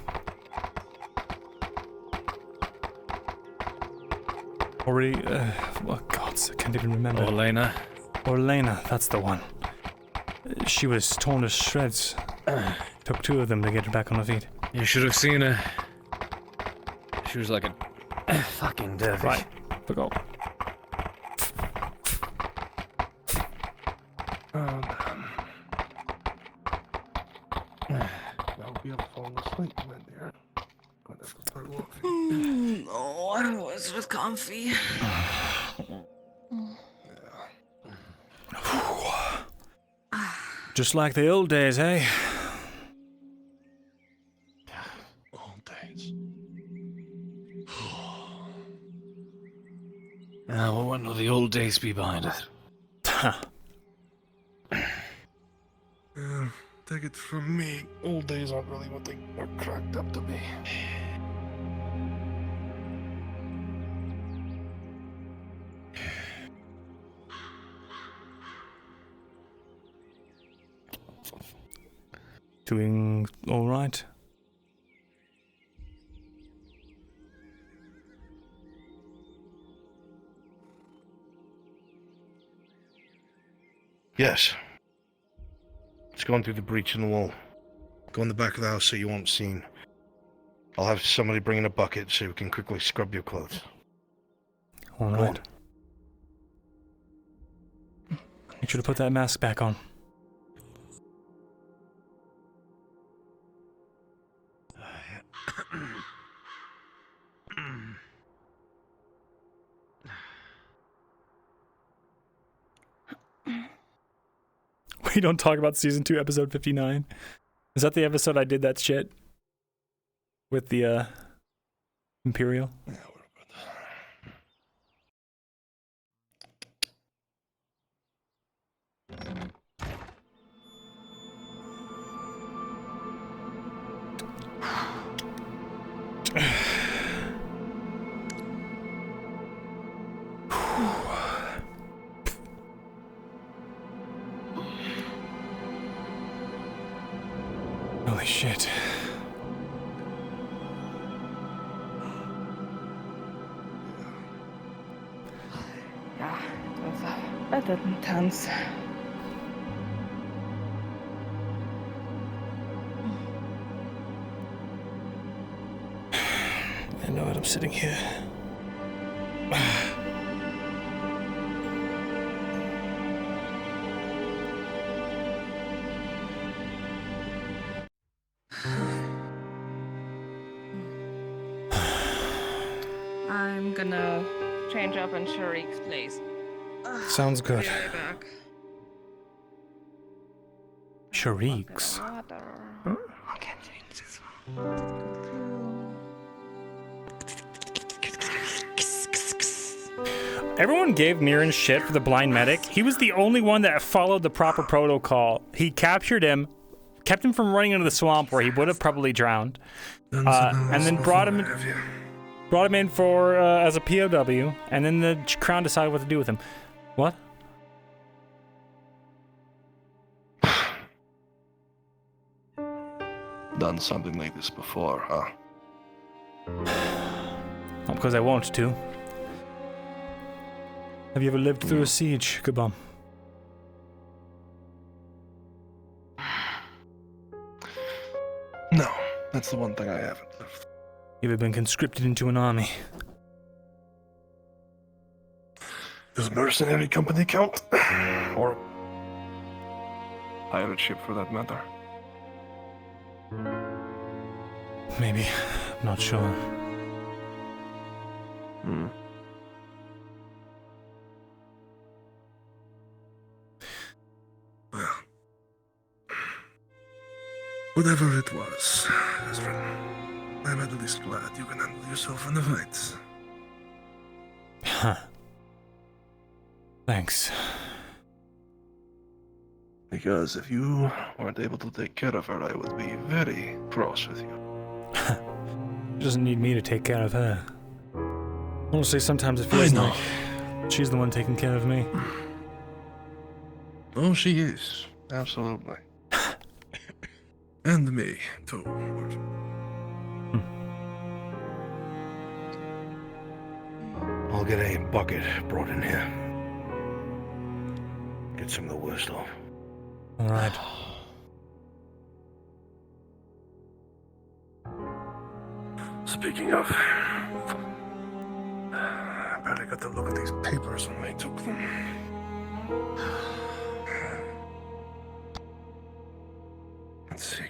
Oh gods, I can't even remember. Orlena, that's the one. She was torn to shreds. Took 2 of them to get her back on her feet. You should have seen her. She was like a fucking dervish. Right, forgot. Oh, damn. I'll be able to fall asleep, my dear. But if I start walking. No, I was with comfy. Just like the old days, eh? Old days. Well, when will the old days be behind us? Take it from me, old days aren't really what they are cracked up to be. Doing all right? Yes. It's going through the breach in the wall. Go in the back of the house so you won't seen. I'll have somebody bring in a bucket so we can quickly scrub your clothes. All right. Make sure to put that mask back on. We don't talk about season 2, episode 59. Is that the episode I did that shit with the Imperial? Yeah, Holy shit. Yeah, it was a bit intense. I know it, I'm sitting here. I'm gonna change up in Sharik's place. Sounds good. Be right back. Sharik's. I can't change this Everyone gave Mirren shit for the blind medic. He was the only one that followed the proper protocol. He captured him, kept him from running into the swamp where he would have probably drowned, and then brought him in for as a POW, and then the Crown decided what to do with him. What? Done something like this before, huh? Not because I want to. Have you ever lived through a siege, Kabam? No, that's the one thing I haven't lived. You ever been conscripted into an army? Does mercenary company count? Or pirate ship, for that matter? Maybe. I'm not sure. Well, whatever it was, Ezra, I'm at least glad you can handle yourself in the fight. Huh. Thanks. Because if you weren't able to take care of her, I would be very cross with you. She doesn't need me to take care of her. Honestly, sometimes it feels like she's the one taking care of me. Oh, she is. Absolutely. And me, too. I'll get a bucket brought in here. Get some of the worst off. All right. Speaking of, I better got to look at these papers when they took them. Let's see.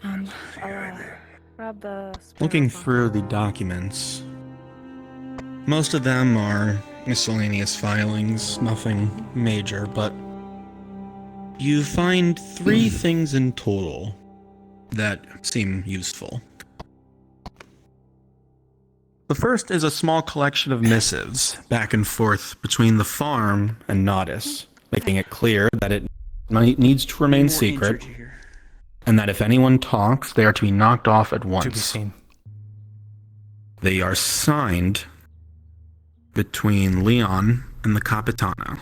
Grab the Looking through the documents, most of them are miscellaneous filings, nothing major, but You find 3 things in total that seem useful. The first is a small collection of missives back and forth between the farm and Nodis, making it clear that it needs to remain secret, and that if anyone talks, they are to be knocked off at once. To be seen. They are signed between Leon and the Capitano.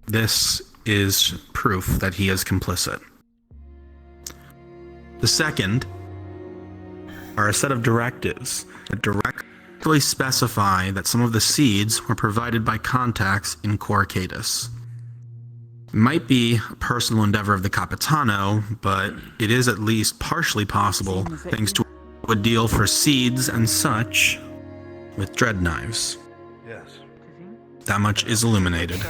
This is proof that he is complicit. The second are a set of directives that directly specify that some of the seeds were provided by contacts in Corcatus. It might be a personal endeavor of the Capitano, but it is at least partially possible thanks to a deal for seeds and such with dread knives. Yes. That much is illuminated.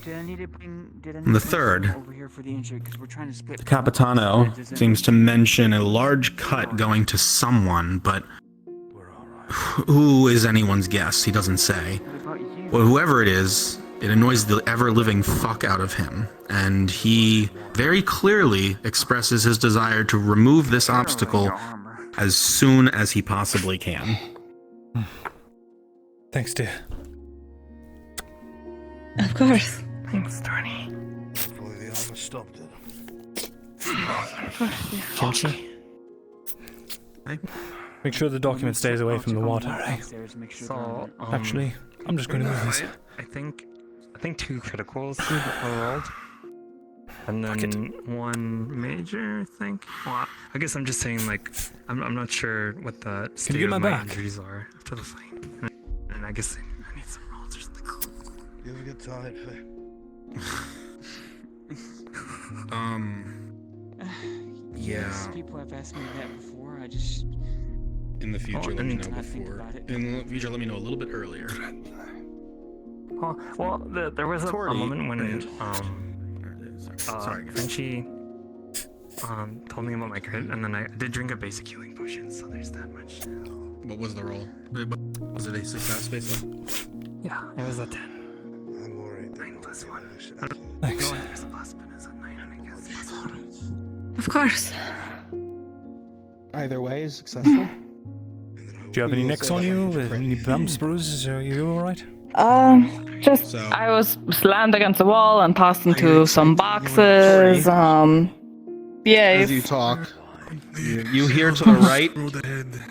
And the third, the Capitano seems to mention a large cut going to someone, but who is anyone's guess? He doesn't say. Well, whoever it is, it annoys the ever-living fuck out of him, and he very clearly expresses his desire to remove this obstacle as soon as he possibly can. Thanks, dear. Of course. Thanks, Tony. Hopefully the armor stopped it. Kimchi? Make sure the document stays away from the water, eh? So, Actually, I'm just going to move this. I think 2 criticals are rolled. And then 1 major, I think. Well, I guess I'm just saying, like, I'm not sure what the state you get of my my back? injuries are after the fight. And I guess I need some rolls or something. You ever get tired, Faye? Yes, people have asked me that before. I just. In the future, let me know before. In the future, let me know a little bit earlier. Well, there was a moment when Sorry, Frenchie told me about my crit, and then I did drink a basic healing potion, so there's that much. What was the roll? Was it a success, basically? Yeah, it was a 10. I'm worried. 9 plus 1. Thanks. No, there's a plus, but it's a 9, I guess. Plus 1. Of course. Either way is successful. Do you have any nicks on you? Any bumps, bruises? Are you alright? Just I was slammed against the wall and tossed into some boxes. Yeah. As you talk, you hear to the right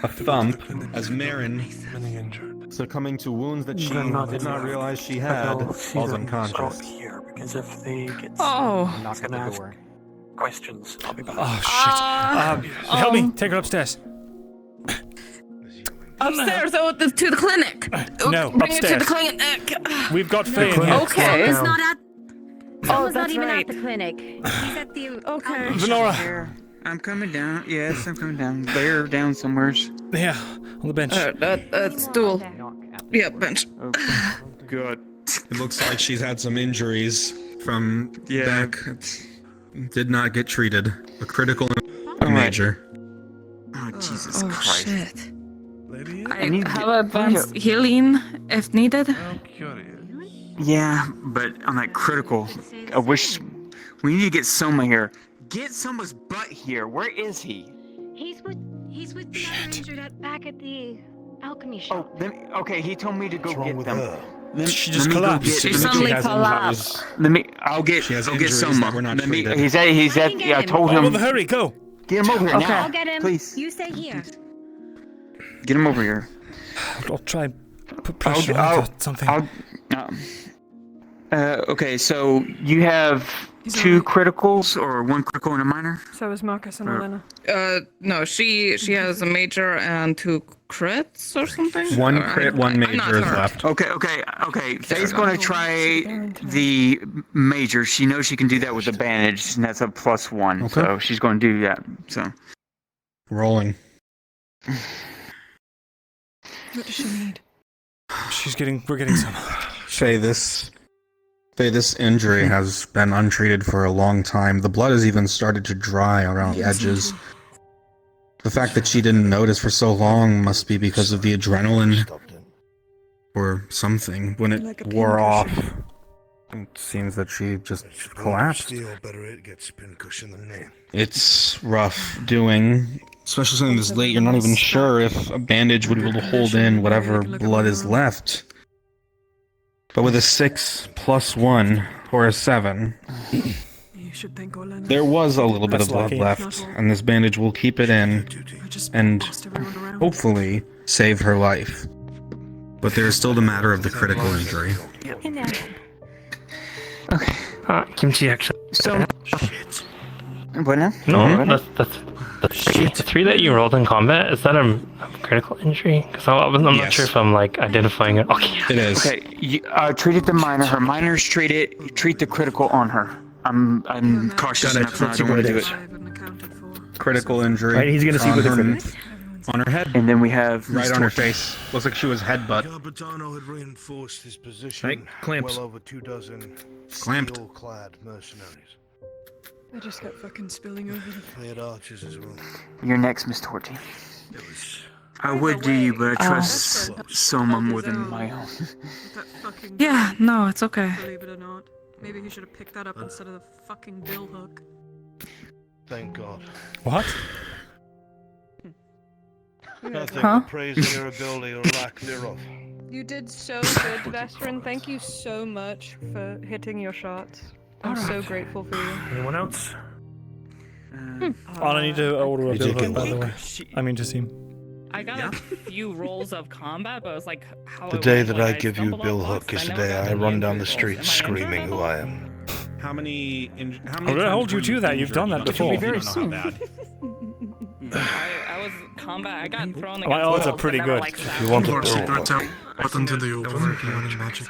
a thump as Marin, succumbing to wounds that she did not realize she had, falls unconscious. Here, because if they get I'm not gonna ask questions. I'll be back. Oh shit! Help me! Take her upstairs. Upstairs, to the clinic. No, Bring it to upstairs. the clinic. We've got Faye in here. Okay. Someone's not at. Someone's not that's even right. at the clinic. He's at the. Okay. Venora. I'm coming down. Yes, I'm coming down. They're down somewhere. Yeah, on the bench. Stool. Yeah, bench. Good. It looks like she's had some injuries from back. Did not get treated. A critical and a major. Oh, Jesus Christ. Shit. I have advanced healing if needed. Yeah, but on that critical, I wish we need to get Soma here. Get Soma's butt here. Where is he? He's with the other injured back at the alchemy shop. Oh, okay. He told me to go get them. She just collapsed. She suddenly collapsed. I'll get Soma. We're not He's at. I told him. Well, hurry, go. Get him over here now. I'll get him. Please. You stay here. Get him over here. I'll try and put pressure on something. Okay, so you have 2 criticals or 1 critical and a minor? So is Marcus and Elena. No, she has a major and 2 crits or something. 1 crit, 1 major is left. Okay. Faye's going to try the major. She knows she can do that with advantage, and that's a +1. Okay. So she's going to do that. So Rolling. What does she need? We're getting some. Faye, this injury has been untreated for a long time. The blood has even started to dry around the edges. The fact that she didn't notice for so long must be because of the adrenaline or something when it wore off. It seems that she just collapsed. It's rough doing, especially something this late. You're not even sure if a bandage would be able to hold in whatever blood is left. But with a 6 + 1 or a 7, there was a little bit of blood left, and this bandage will keep it in and hopefully save her life. But there is still the matter of the critical injury. Kimchi actually. So. What now? No, that's the 3 that you rolled in combat. Is that a critical injury? Because I'm not sure if I'm like identifying it. Okay. It is. Okay, you treated the minor. Her minor's treated. You treat the critical on her. I'm cautious enough. I don't want to do it. Critical injury. Right, he's gonna see with her on her head. And then we have right on her face. Looks like she was headbutt. Capitano had reinforced his position. Right, clamps. Well over 24 Clamped. steel-clad mercenaries. I just kept fucking spilling over the They had archers as well. You're next, Miss Torty. I would do you, but I trust Soma more than my own. Yeah, no, it's okay. Believe it or not. Maybe he should have picked that up instead of the fucking bill hook. Thank God. What? Nothing Huh? but praising your ability or lack thereof. You did so good, Vestrin. Thank you so much for hitting your shots. I'm so grateful for you. Anyone else? I need to order a You bill did hook, by get the way. I mean to see. I got a few rolls of combat, but it was like how The it day went, that like, I give you stumbled Bill on Hook blocks, is the I never day got I any run down the rolls. street Am I screaming injured who I am. How many Well, that holds you to that. You've done that before. I was combat. I got thrown against My odds are walls, pretty but never, good. like, If you want to Secrets build, out button to the open if you want any magic.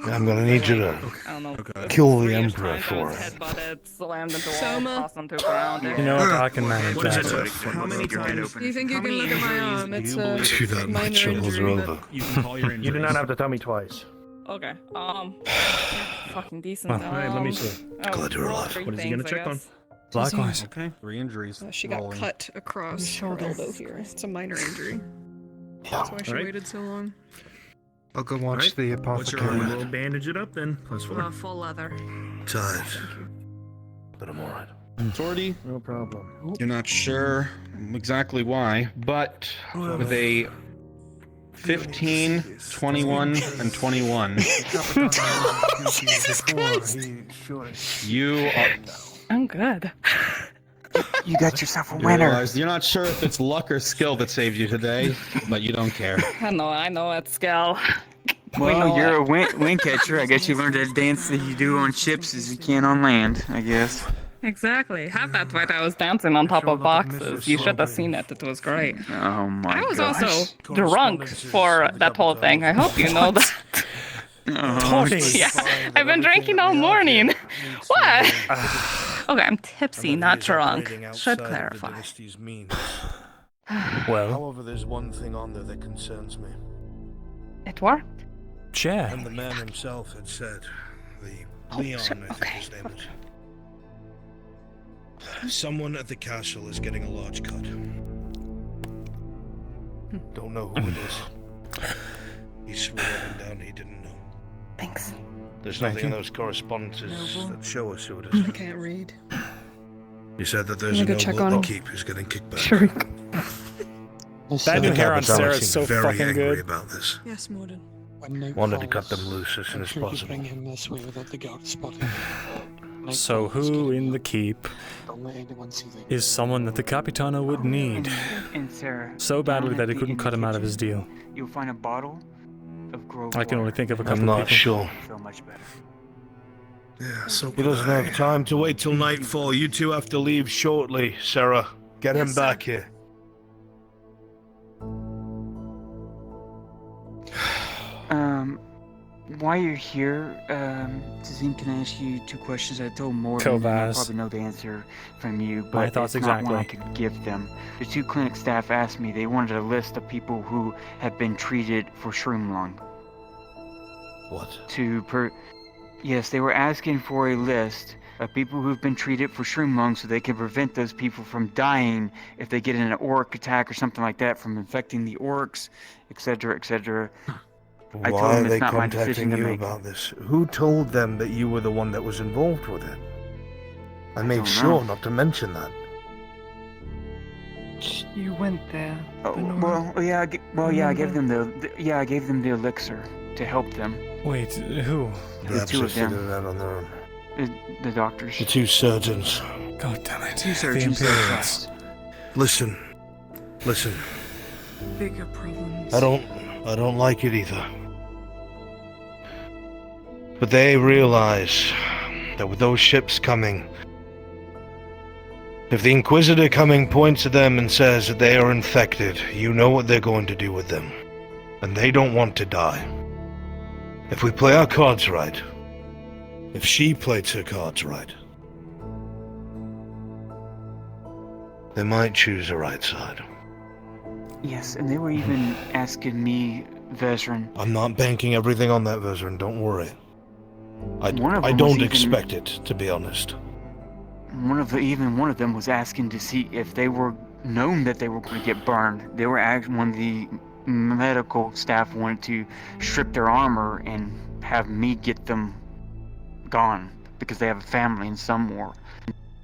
I'm gonna need you to I don't know. kill the Emperor for it. Headbutted, slammed into the wall, Soma. tossed onto the ground. You know what? I can manage that. How many times? Do you think you can look at my arm? It's a Do that, my minor troubles are injury, over. You can call your You do not have to tell me twice. Okay. Fucking decent. Well, alright, let me see. Glad you're alive. What What is he gonna check on? Likewise. Okay, 3 injuries. She got rolling. cut across her elbow here. It's a minor injury. That's why she Alright. waited so long. I'll go watch the apothecary. We'll bandage it up then. +4. Full leather. Tired. But I'm alright. Torty, No problem. you're not sure exactly why, but with a 15, 21, and 21, you are. I'm good. You got yourself a You winner. realize you're not sure if it's luck or skill that saved you today, but you don't care. I know it's skill. Well, you're a wind catcher. I guess you learned that dance that you do on ships as you can on land, I guess. Exactly. Half that fight I was dancing on top of boxes. You should have seen it. It was great. Oh my I was gosh. also drunk for that whole thing. I hope you know that. Oh, Yeah, I've been drinking all morning. What? Okay, I'm tipsy, not drunk. Should clarify. Well, However, there's one thing on there that concerns me. It worked. chair. And the man himself had said, the Oh, Leon, shit, I think okay. his name is. Someone at the castle is getting a large cut. Don't know who it is. He swore up and down he didn't know. Thanks. There's Thank nothing in you. those correspondences that show us who it I is. can't read. He said that there's I'm a gonna go check noble on at him. the keep who's getting kicked back. Sure. That new hair on Capitano Sarah is seemed so very fucking angry good. about this. Yes, Morden. Wanted to cut them loose as soon as possible. him this way without the guard spotting. So who in the keep Don't let anyone see the is someone that the Capitano would need And Sarah, so badly down that at he the- couldn't in the cut him out of kitchen, his deal? You'll find a bottle of Grove I can only water. think of a couple I'm of not people. sure. Feel much better. Yeah, so He doesn't have time to wait till nightfall. You two have to leave shortly, Sarah. Get him Yes, back sir. here. While you're here, Tazim, can I ask you 2 questions? I told Morgan, and I Kovaz. probably know the answer from you, but My thoughts it's not one I exactly. could give them. The 2 clinic staff asked me, they wanted a list of people who have been treated for shroom lung. What? Yes, they were asking for a list of people who've been treated for shroom lung so they can prevent those people from dying if they get in an orc attack or something like that, from infecting the orcs, etc., etc. I told Why are them they it's not my decision contacting to you make. about this? Who told them that you were the one that was involved with it? I made don't sure know. not to mention that. You went there. Oh, Benora. I gave them I gave them the elixir to help them. Wait, who? The Perhaps two they of them. figured it out on their own. The doctors. The two surgeons. God damn it. Two surgeons The that Imperials. trust. Listen. Bigger problems. I don't like it either. But they realize that with those ships coming, if the Inquisitor coming points at them and says that they are infected, you know what they're going to do with them. And they don't want to die. If we play our cards right, if she plays her cards right, they might choose the right side. Yes, and they were even asking me, Vezran. I'm not banking everything on that, Vezran, don't worry. I One of them don't was even- expect it, to be honest. One of them was asking to see if they were known that they were going to get burned. They were one of the medical staff wanted to strip their armor and have me get them gone because they have a family and some more.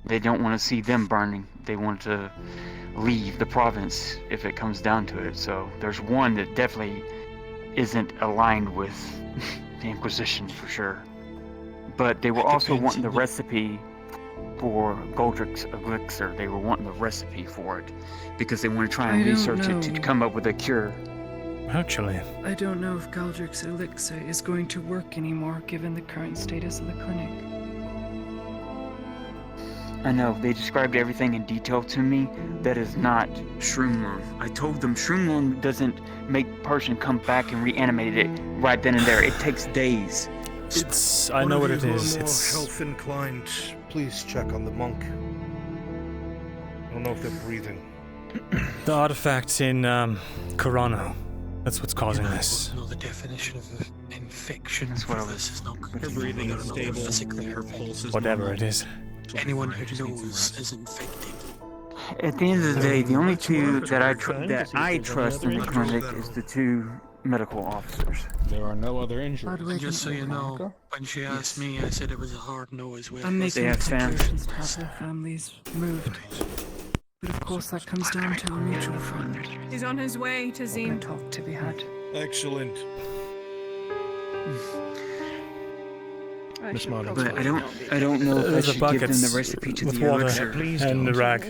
They don't want to see them burning. They want to leave the province if it comes down to it. So there's one that definitely isn't aligned with the Inquisition for sure. But they were also wanting the recipe for Goldrick's elixir. They were wanting the recipe for it because they want to try and I don't research it to know. come up with a cure. Actually, I don't know if Galdrick's elixir is going to work anymore given the current status of the clinic. I know, they described everything in detail to me. That is not Shroomlung. I told them Shroomlung doesn't make person come back and reanimate it right then and there. It takes days. I know what it is. More It's health inclined. Please check on the monk. I don't know if they're breathing. the artifacts in Corano. That's what's causing this. know the definition of an infection. That's what I This is not good. Her breathing is stable. Physically, Her pulse is Whatever normal. it is. anyone who knows is infected. At the end of the day, the only two that I trust in the clinic is the two medical officers. There are no other injuries. Just so you know, when she asked me, I said it was a hard no as well. I'm making have families. preparations to have their families moved. But of course that comes down to a mutual friend. He's on his way to Zine. Talk to be had. Excellent. Miss Martin. But I don't know if I There's a should give them bucket the recipe to with the water elixir. and the rag.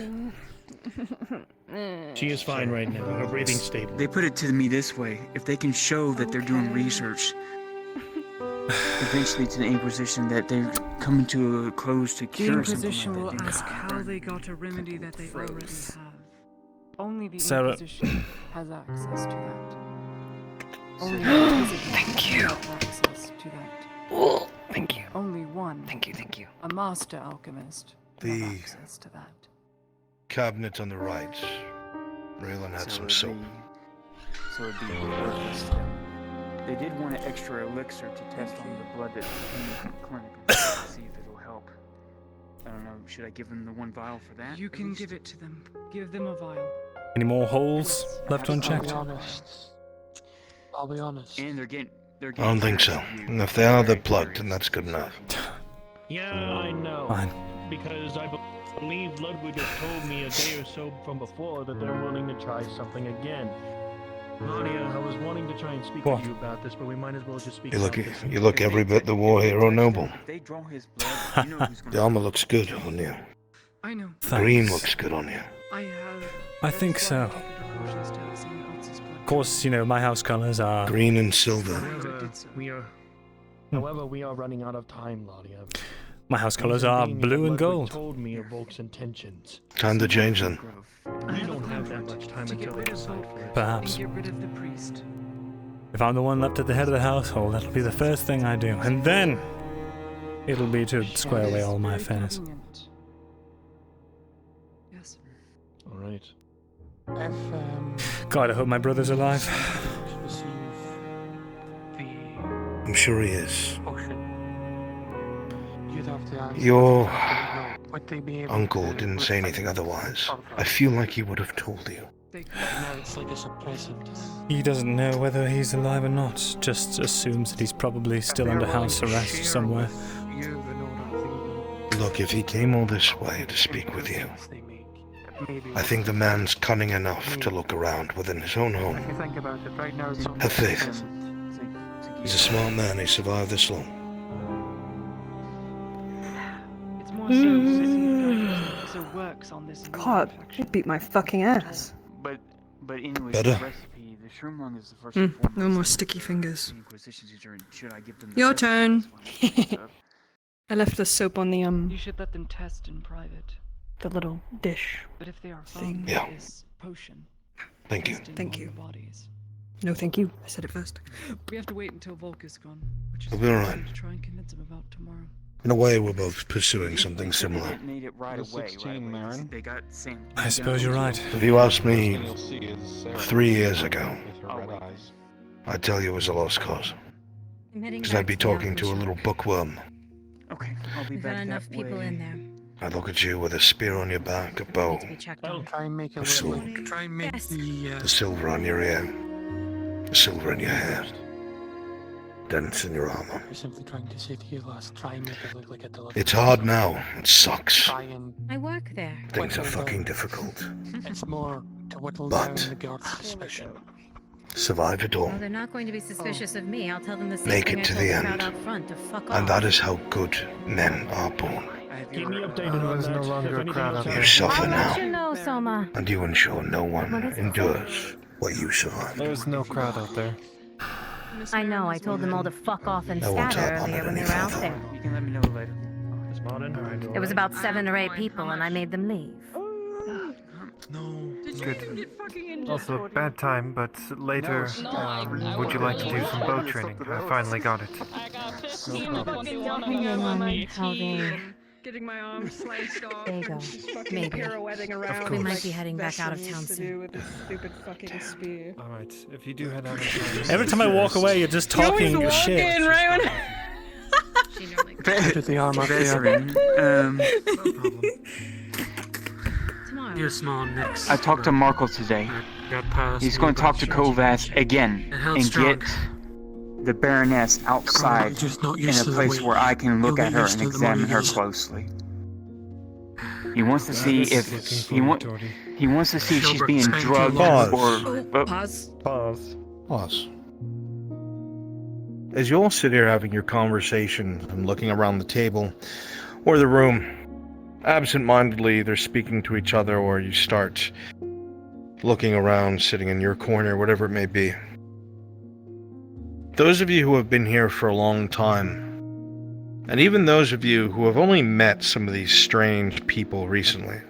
She is fine right now. Her breathing's stable. They put it to me this way: if they can show that they're doing research, eventually to the Inquisition, that they're coming to a close to The cure something Inquisition like will that, ask how they got a remedy that they already have. Only the Sarah- Inquisition has access to that. Only the Thank you. has access to that. Oh, thank you. Only one. Thank you. A master alchemist will have The access to that. cabinet on the right. Raylan had some soap. So it'd be worthless to them. They did want an extra elixir to test on the blood that came from the clinic to see if it'll help. I don't know. Should I give them the one vial for that? You can give it to them. Give them a vial. Any more holes left unchecked? I'll be honest. And they're getting. I don't think so. And if they are, they're plugged, and that's good enough. Yeah, I know. Fine. Because I believe Ludwig has told me a day or so from before that they're willing to try something again. Nadia, I was wanting to try and speak What? to you about this, but we might as well just speak You look, about this. you look every bit the war hero noble. If they draw his blood, you know who's The armor looks good on you. I know. Green looks good on you. I have. I think so. precautions to have someone else's blood. Of course, my house colors are Green and silver. However, we are running out of time, Nadia. my house colors are Reason being blue that and Ludwig gold. told me of Volk's intentions. Time to change them. You don't have that much time until they decide for it. Perhaps. Get rid of the priest. If I'm the one left at the head of the household, that'll be the first thing I do, and then it'll be to square away all my affairs. Yes. All right. God, I hope my brother's alive. I'm sure he is. You'd have to ask. Your Would they be able uncle to didn't say anything otherwise. I feel like he would have told you. Now it's like a suppressant. He doesn't know whether he's alive or not, just assumes that he's probably still under house arrest somewhere. Look, if he came all this way to speak with you, I think the man's cunning enough to look around within his own home. Have faith. He's a smart man, he survived this long. God, he beat my fucking ass. But anyway, Better. the recipe, the shroom lung is the first and foremost. No more sticky fingers. Inquisition teacher, and should I give them Your turn. I left the soap on the You should let them test in private. the little dish. But if they are thing. found Yeah. with this potion, Thank you. Thank you. bodies. No, thank you. I said it first. We have to wait until Volk is gone, which is We'll be what all I'm right. going to try and convince him about tomorrow. In a way, we're both pursuing something similar. Made it right away. They got same. I suppose you're right. If you asked me 3 years ago, I'd tell you it was a lost cause. Because I'd be talking to a little bookworm. Okay, I'll be We've back got enough that people way. in there. I'd look at you with a spear on your back, a bow, I'll try and make a a sword, little. Try and make the. the silver on your ear, the silver in your hair, dents in your armor. You're simply trying to say to you, last. Try and make it look like a delivery. It's hard now. It sucks. Try and. I work there. Things are fucking difficult. It's more to whittle But- down the guard's suspicion. Survive it all. Well, they're not going to be suspicious of me. I'll tell them the same Make thing it to I told the the crowd end. out front to fuck off. And that is how good men are born. Keep me updated on that. No longer a crowd out You suffer I'll let you now, know, Soma. and you ensure no one endures what you survive. There's no crowd out there. I know, I told them all to fuck off and I won't scatter tap on earlier it when they any were out further. there. You can let me know later. It was about 7 or 8 people, and I made them leave. Good. Also, bad time, but later, would you like to do some bow training? I finally got it. Getting my arm sliced off. There you go. Just fucking Maybe. pirouetting around. We might like be heading back out of Vessel town used to soon. do with his stupid fucking spear. Alright, if you do head out Every time I walk away, you're just talking shit. Did the armor Veteran, You're small next. I talked to Markle today. Got past He's going to talk to Kovac again held and strong. get the Baroness outside just not in used a to the place way- where I can look you'll at get her used and to the more examine you her use it. closely. He wants to see if he wants to see if she's being drugged or Pause. Pause. As you all sit here having your conversation and looking around the table or the room, absent-mindedly either speaking to each other or you start looking around, sitting in your corner, whatever it may be. Those of you who have been here for a long time, and even those of you who have only met some of these strange people recently,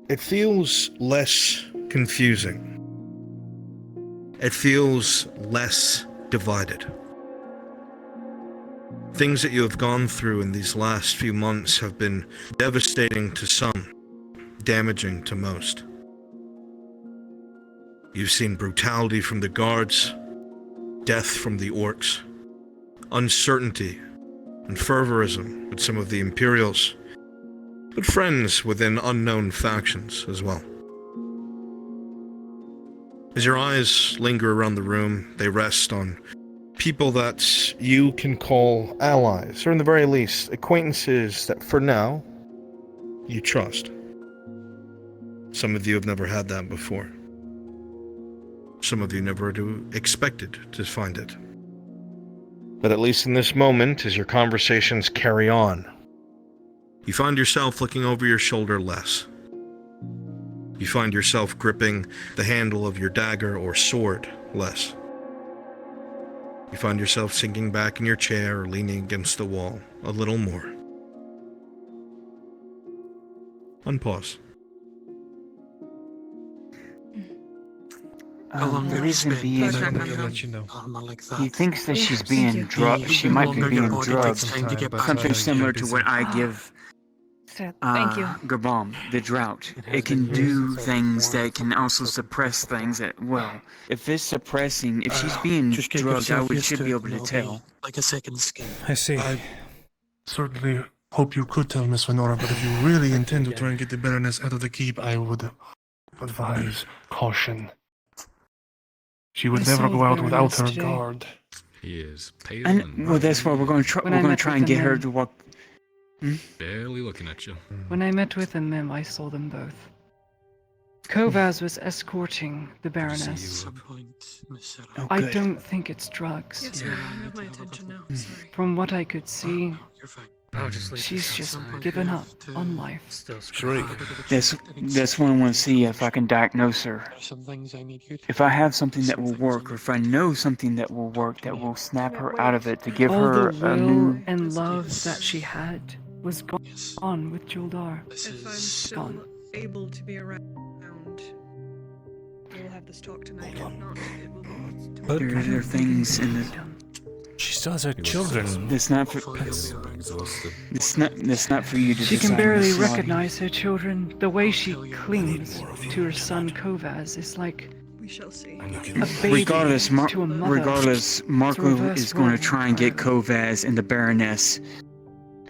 it feels less confusing. It feels less divided. Things that you have gone through in these last few months have been devastating to some, damaging to most. You've seen brutality from the guards, death from the orcs, uncertainty and fervorism with some of the Imperials, but friends within unknown factions as well. As your eyes linger around the room, they rest on people that you can call allies, or in the very least, acquaintances that for now, you trust. Some of you have never had that before. Some of you never expected to find it. But at least in this moment, as your conversations carry on, you find yourself looking over your shoulder less. You find yourself gripping the handle of your dagger or sword less. You find yourself sinking back in your chair or leaning against the wall a little more. Unpause. The reason being, he thinks that she's being drugged. She might be being drugged. Something similar to what I give Thank you. Gabam, the drought. It can do things that can also suppress things that, well, if it's suppressing, if she's being Just get drugged, yourself used should to be it able and to it'll tell. be like a second skin. I see. I certainly hope you could tell Miss Venora, but if you really intend to try and get the Baroness out of the keep, I would advise caution. She would never go out without her guard. He is pale And well, that's why we're going to try. We're going to try and get her to walk. barely looking at you. When I met with them, I saw them both. Kovaz was escorting the Baroness. Oh, I good. don't think it's drugs. Yes, you have my attention now. Sorry. From what I could see, Just she's just given up on life. That's what I want to see if I can diagnose her. Some things I need you to. If I have something that will work, or if I know something that will work, that will snap her out of it, to give All her the a will new. and love that she had was gone with Juldar. If I'm still able to be around, we'll have this talk tonight. If not, it will be But there are things in the. She still has her children. That's not for. That's not for you to She can decide, barely Miss Lottie. recognize her children. The way she clings to her son Kovaz is like We shall see. a baby Regardless, to a mother. Marco reverse is going to role. try and get Kovaz and the Baroness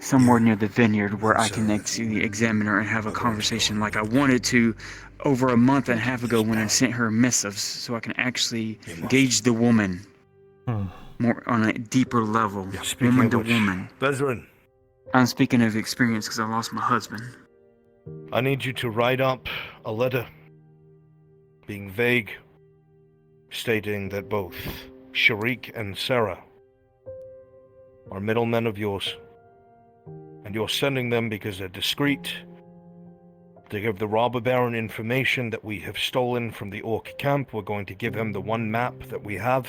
somewhere near the vineyard where I can actually examine her and have a conversation like I wanted to over a month and a half ago when I sent her missives, so I can actually gauge the woman more on a deeper level, woman to woman. Bezrin, I'm speaking of experience because I lost my husband. I need you to write up a letter, being vague, stating that both Sharik and Sarah are middlemen of yours, and you're sending them because they're discreet, to give the robber baron information that we have stolen from the orc camp. We're going to give him the one map that we have,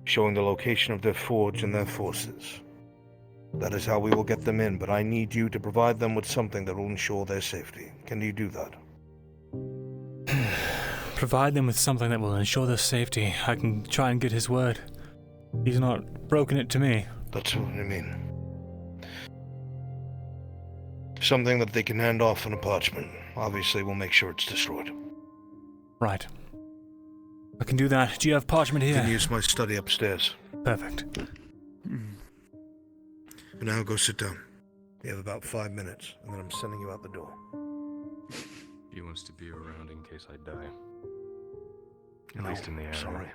showing the location of their forge and their forces. That is how we will get them in, but I need you to provide them with something that will ensure their safety. Can you do that? Provide them with something that will ensure their safety. I can try and get his word. He's not broken it to me. That's what I mean. Something that they can hand off on a parchment. Obviously, we'll make sure it's destroyed. Right. I can do that. Do you have parchment You here? can use my study upstairs. Perfect. And now go sit down. You have about 5 minutes, and then I'm sending you out the door. He wants to be around in case I die. At No, least in the area. sorry.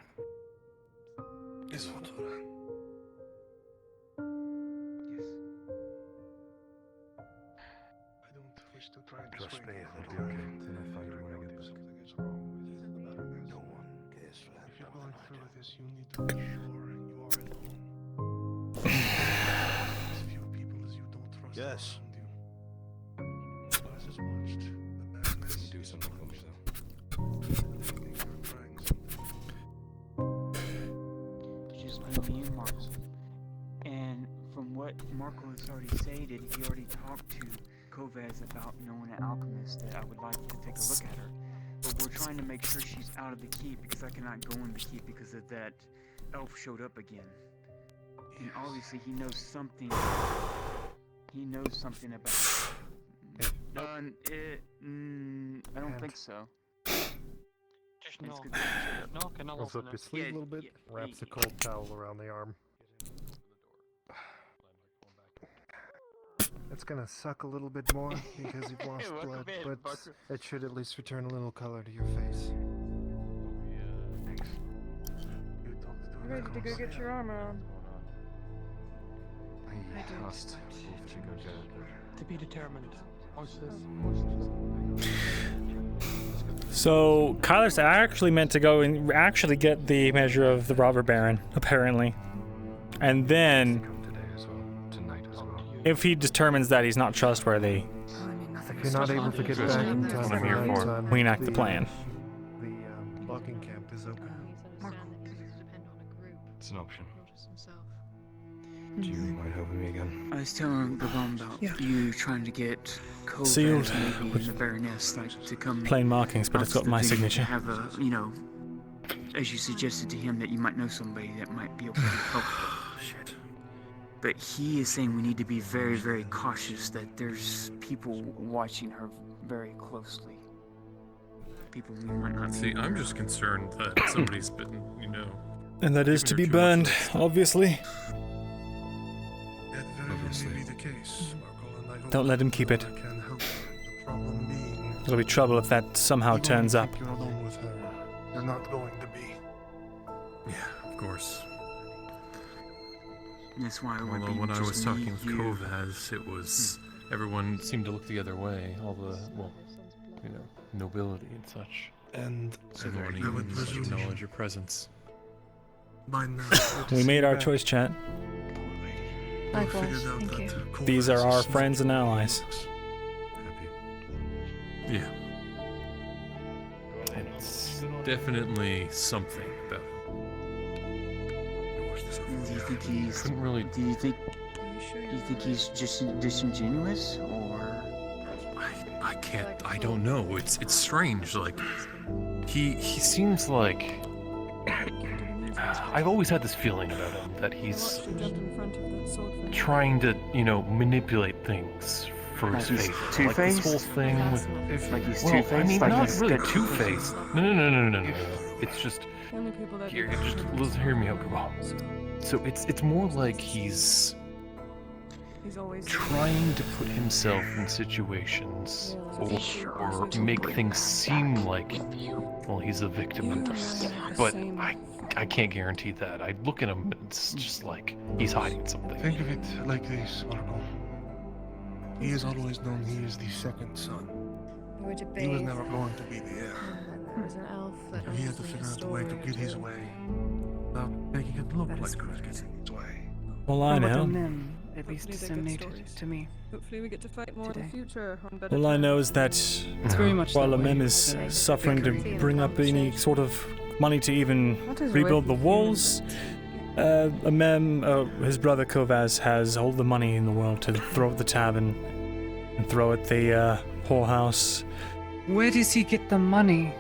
Trust me, it'll be okay. Then I find when I get this. No one cares for that. If you're going through this, you need to be sure you are alone. As few people as you don't trust. Yes. Do something for me Just like you, Marco. And from what Marco has already stated, he already talked to Kovaz about knowing an alchemist that I would like to take a look at her. But we're trying to make sure she's out of the keep because I cannot go in the keep because of that elf showed up again. And obviously he knows something. He knows something about it. I don't think so. Just knock and I'll Rolls open up his it. sleeve a little bit, wraps a cold towel around the arm. It's gonna suck a little bit more because you've lost blood, but it should at least return a little color to your face. Thanks. Ready to go get your armor on. I trust Wolf to go get it. To be determined. So, Kyler's actually meant to go and actually get the measure of the robber baron, apparently. And then, if he determines that he's not trustworthy, If you're not able to get back in time for nighttime, we enact the plan. The logging camp is open. It's an option. Do you mind helping me again? I was telling Gavon about you trying to get Sealed Kovaz maybe with and the Baroness like to come. plain markings, but it's got my signature. Have a, as you suggested to him that you might know somebody that might be able to help. Shit. But he is saying we need to be very, very cautious that there's people watching her very closely. People we might not See, be I'm aware just of. concerned that somebody's been, And that is to be burned, obviously. That very well may be the case, Marco. Don't let him keep it. It'll be trouble if that somehow turns up. You're alone with her. You're not going to be. Yeah, of course. That's why we're Although being when I just was talking with me, you. Kovaz, it was everyone seemed to look the other way. All the nobility and such. And everyone even acknowledge your presence. By now, We made our choice, chat. Likewise, thank you. These are our friends and allies. Yeah. And it's definitely something that. Do you think he's? Couldn't really. Do you think he's just disingenuous, or? I can't. I don't know. It's strange. Like he seems like. I've always had this feeling about him that he's trying to, manipulate things for his Like he's favor. Like this whole thing with. Like he's Well, two-faced? I mean, Like not he's really got two-faced. No. It's just. Here, just hear me out, Cabal. So it's more like he's trying to put himself in situations or make things seem like, well, he's a victim. But I can't guarantee that. I look at him and it's just like he's hiding something. Think of it like this, Marco. He has always known he is the second son. He was never going to be the heir. There was an elf that He had to figure out a way to get his way without making it look like he was getting his way. Well, I From what know. the men at least disseminated to me. Hopefully we get to fight more in Today. the future on better All I know is that very much while that way. Amem is suffering to bring up any sort of money to even What is rebuild the with walls, Amem, his brother Kovaz, has all the money in the world to throw at the tavern and throw at the whorehouse. Where does he get the money?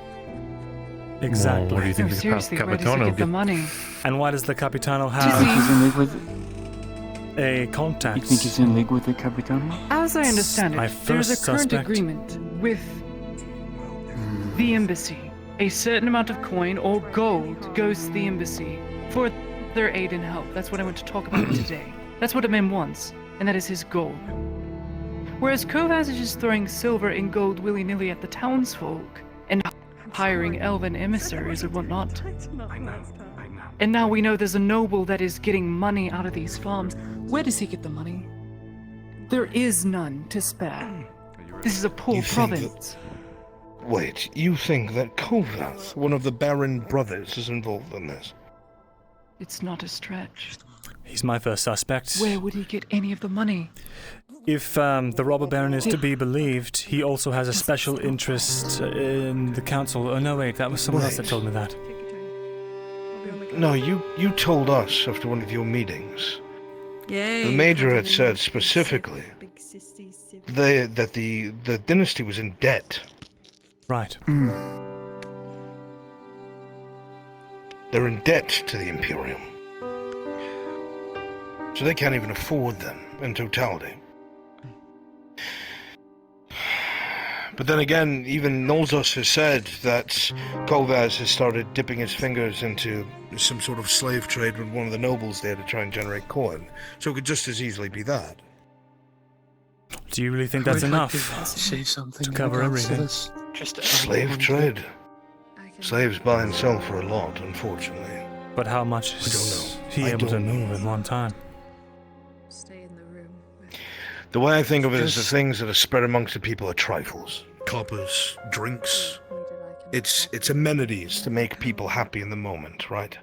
Exactly. Well, what do you think No, the seriously, where does he get the money? And why does the Capitano You think he's in league with? a contact? You think he's in league with the Capitano? As I understand My it, there's a first current suspect. agreement with the embassy. A certain amount of coin or gold goes to the embassy for their aid and help. That's what I want to talk about today. That's what Amem wants, and that is his goal. Whereas Kovaz is just throwing silver and gold willy-nilly at the townsfolk and hiring elven emissaries and whatnot. And now we know there's a noble that is getting money out of these farms. Where does he get the money? There is none to spare. This is a poor You think province. Wait, you think that Kovaz, one of the Baron brothers, is involved in this? It's not a stretch. He's my first suspect. Where would he get any of the money? If the robber baron is to be believed, he also has a special interest in the council. Oh no, wait, that was someone else that told me that. No, you told us after one of your meetings. Yay. The Major had said specifically that the dynasty was in debt. Right. They're in debt to the Imperium. So they can't even afford them in totality. But then again, even Nolzos has said that Kovaz has started dipping his fingers into some sort of slave trade with one of the nobles there to try and generate coin. So it could just as easily be that. Do you really think that's enough Say something to cover in regards to everything? this. Just Slave trade? Slaves buy and sell for a lot, unfortunately. But how much is he able to move at one time? Stay in the room. The way I think of it is the things that are spread amongst the people are trifles. Coppers, drinks. It's amenities to make people happy in the moment, right?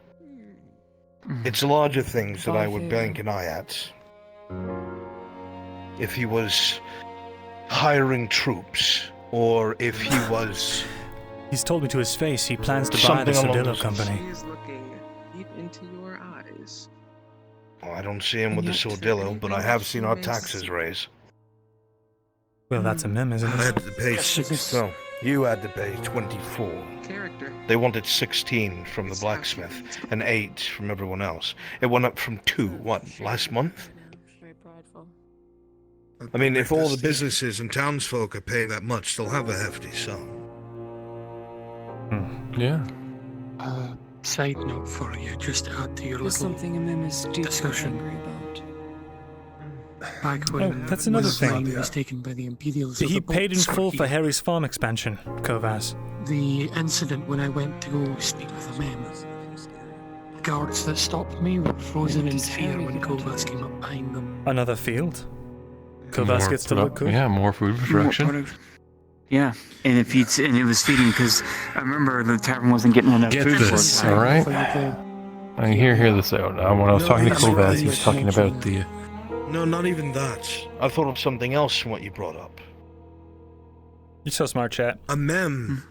It's larger things that I would bank an eye at. If he was hiring troops, or if he was... He's told me to his face he plans to buy the Something along Sodillo those company. He is looking deep into your eyes. Well, I don't see him with the Sordillo, but I have seen our taxes raise. Well, that's a mem, isn't it? I had to pay 6. No, you had to pay 24. Character. They wanted 16 from the blacksmith and 8 from everyone else. It went up from 2, last month? I mean, if all the businesses and townsfolk are paying that much, they'll have a hefty sum. Yeah. Side note for you, just add to your There's little something Amem is deeply discussion. angry about. Back when that's another when thing. was taken by the Imperials. He of the paid in full Bolsheviki. for Harry's farm expansion, Kovas. The incident when I went to go speak with the men. The guards that stopped me were frozen in fear when Kovas came up behind them. Another field? Kovas More gets to look good? Yeah, more food production. Yeah, and it feeds, and it was feeding because I remember the tavern wasn't getting enough Get food this, for it. all right? I hear this out. When I was talking to Kovas, he was talking about the. No, not even that. I thought of something else from what you brought up. You're so smart, chat. A mem,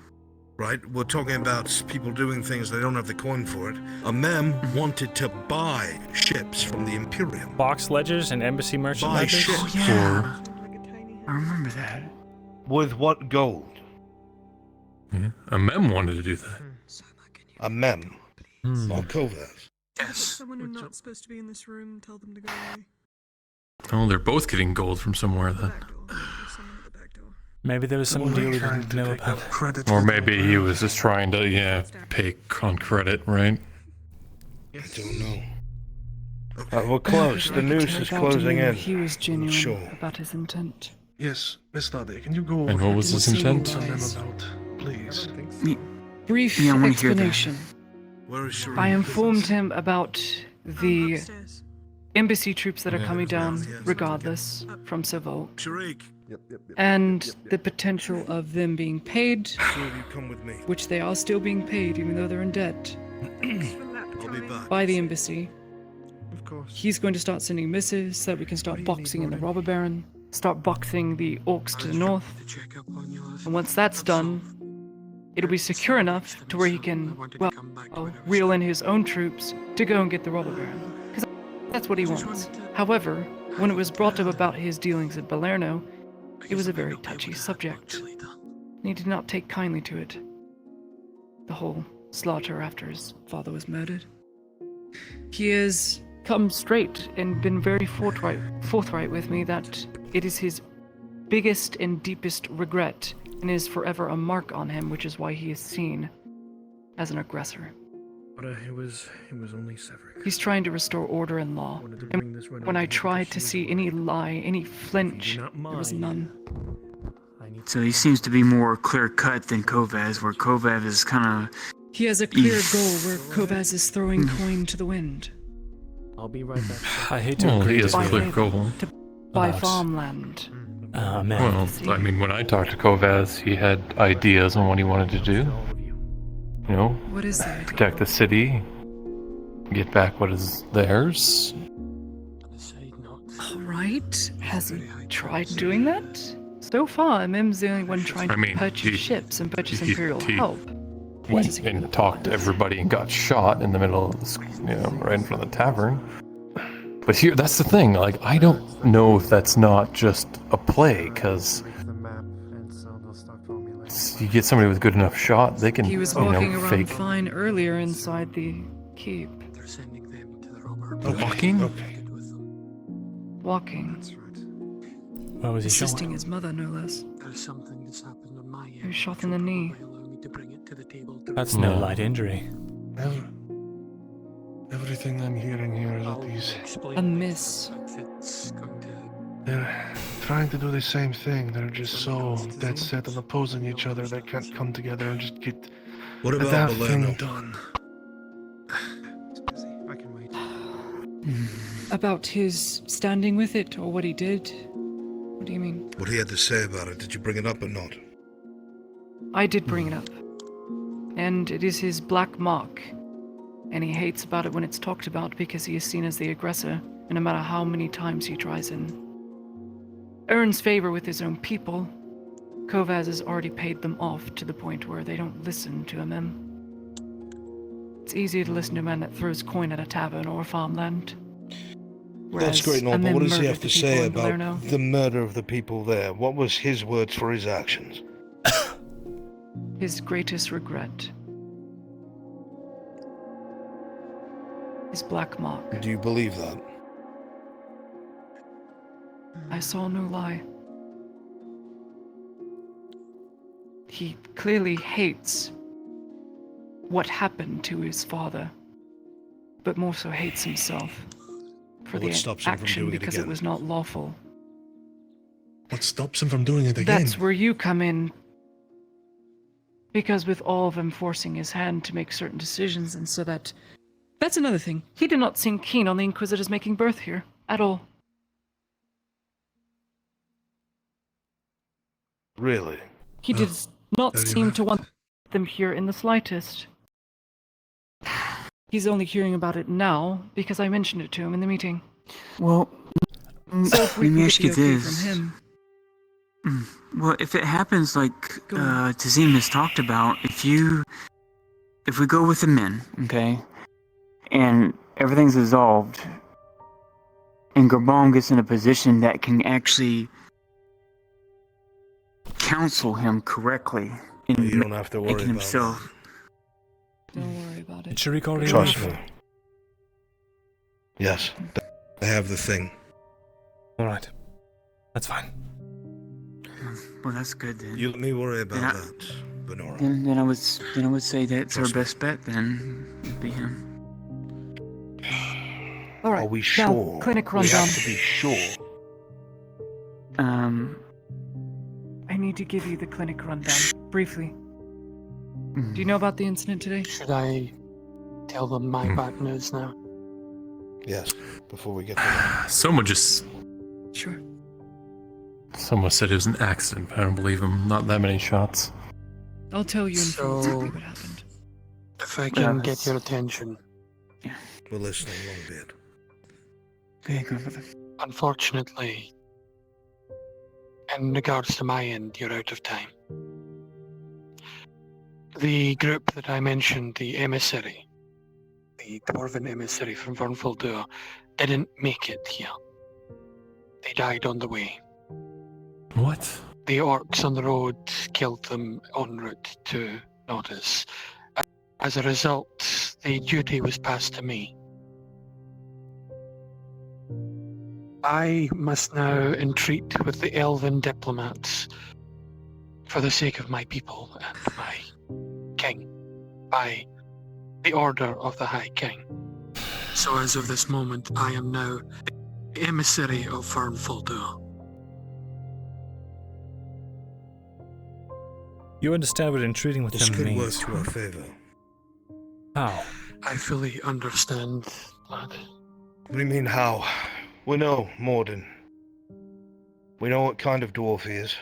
right? We're talking about people doing things they don't have the coin for it. A mem wanted to buy ships from the Imperium. Box ledgers and embassy merchant Buy ledgers? ships. I remember that. With what gold? Yeah, a mem wanted to do that. A mem. Or Kovas. Yes. Someone who's not supposed to be in this room, tell them to go away. Oh, they're both getting gold from somewhere then. Maybe there was some deal we didn't know about. Or maybe he was just trying to, pay on credit, right? I don't know. We're close. The noose is closing in. He was genuine Sure. about his intent. Yes, Miss Dade, can you go over And what was his intent? to them about, please? Brief Yeah, I wanna hear that. explanation. Where is Sharif? I informed him about the embassy troops that are coming down, regardless, from Seville, Sharik. and the potential of them being paid, Sure, you come with me. which they are still being paid, even though they're in debt, I'll be back. by the embassy. Of course. He's going to start sending missives so that we can start boxing in the robber baron, start boxing the orcs to the north, and once that's done, it'll be secure enough to where he can, reel in his own troops to go and get the robber baron. Because that's what he wants. However, when it was brought up about his dealings at Balerno, it was a very touchy subject. And he did not take kindly to it. The whole slaughter after his father was murdered. He has come straight and been very forthright with me that it is his biggest and deepest regret and is forever a mark on him, which is why he is seen as an aggressor. But it was only Severick. He's trying to restore order and law. And when I tried to see any lie, any flinch, there was none. So he seems to be more clear-cut than Kovas, where Kovas is kind of... He has a clear goal where Kovas is throwing coin to the wind. I'll be right back. I hate to Well, agree he to has a clear favor, goal. to buy About- farmland. Man. Well, I mean, when I talked to Kovas, he had ideas on what he wanted to do. You know, What is that? protect the city, get back what is theirs. Alright, has he tried doing that? So far, Mim's the only one trying to purchase ships and purchase Imperial help. Went and talked to everybody and got shot in the middle of the, right in front of the tavern. But here, that's the thing. Like, I don't know if that's not just a play, because you get somebody with good enough shot, they can, He was walking around fake. fine earlier inside the keep. Walking? Walking. What was he Assisting showing? his mother, no less. There's something that's happened on my end. He was shot in the knee. Allow me to bring it to the table. That's no light injury. Everything I'm hearing here is that these... A miss. They're trying to do the same thing. They're just so dead set on opposing each other they can't come together and just get What the about damn thing Balerno? done. About his standing with it, or what he did? What do you mean? What he had to say about it, did you bring it up or not? I did bring it up. And it is his black mark. And he hates about it when it's talked about because he is seen as the aggressor, and no matter how many times he tries and earns favor with his own people, Kovas has already paid them off to the point where they don't listen to him. It's easier to listen to a man that throws coin at a tavern or farmland. That's great, Whereas no, a but what man does he have murdered to the people say in about Balerno. the murder of the people there? What was his words for his actions? His greatest regret. His black mark. Do you believe that? I saw no lie. He clearly hates what happened to his father, but more so hates himself for What the stops him from action doing it because it again? was not lawful. What stops him from doing it again? That's where you come in. Because with all of him forcing his hand to make certain decisions, and so that... That's another thing. He did not seem keen on the Inquisitors making birth here, at all. Really? He did not Very seem well. to want them here in the slightest. He's only hearing about it now because I mentioned it to him in the meeting. Well, So if we let me can ask get you the okay this. from him... Well, if it happens like Go on. Tazim has talked about, if we go with the men, okay, and everything's dissolved, and Gabon gets in a position that can actually counsel him correctly in You don't have to worry making about himself. Don't worry about it. Sharik already Trust left. me. Yes, I have the thing. Alright. That's fine. Well, that's good then. You let me worry about Then I- that, Benora. Then I would say that's our best bet. Then would be him. All right. Are we now, sure? clinic We rundown. have to be sure. I need to give you the clinic rundown, briefly. Do you know about the incident today? Should I tell them my bad news now? Yes, before we get to that. Someone just. Sure. Someone said it was an accident, but I don't believe him. Not that many shots. I'll tell you in full So- exactly what happened. If I can get your attention. We're listening, Longbeard. Okay, grandfather. Unfortunately, in regards to my end, you're out of time. The group that I mentioned, the emissary, the dwarven emissary from Vernfaldur, didn't make it here. They died on the way. What? The orcs on the road killed them en route to Nordis. As a result, the duty was passed to me. I must now entreat with the Elven diplomats for the sake of my people and my king, by the order of the High King. So as of this moment, I am now the emissary of Vernfaldur. You understand what entreating with This them could work means. to our favor. How? I fully understand, lad. What do you mean, how? We know Morden. We know what kind of dwarf he is.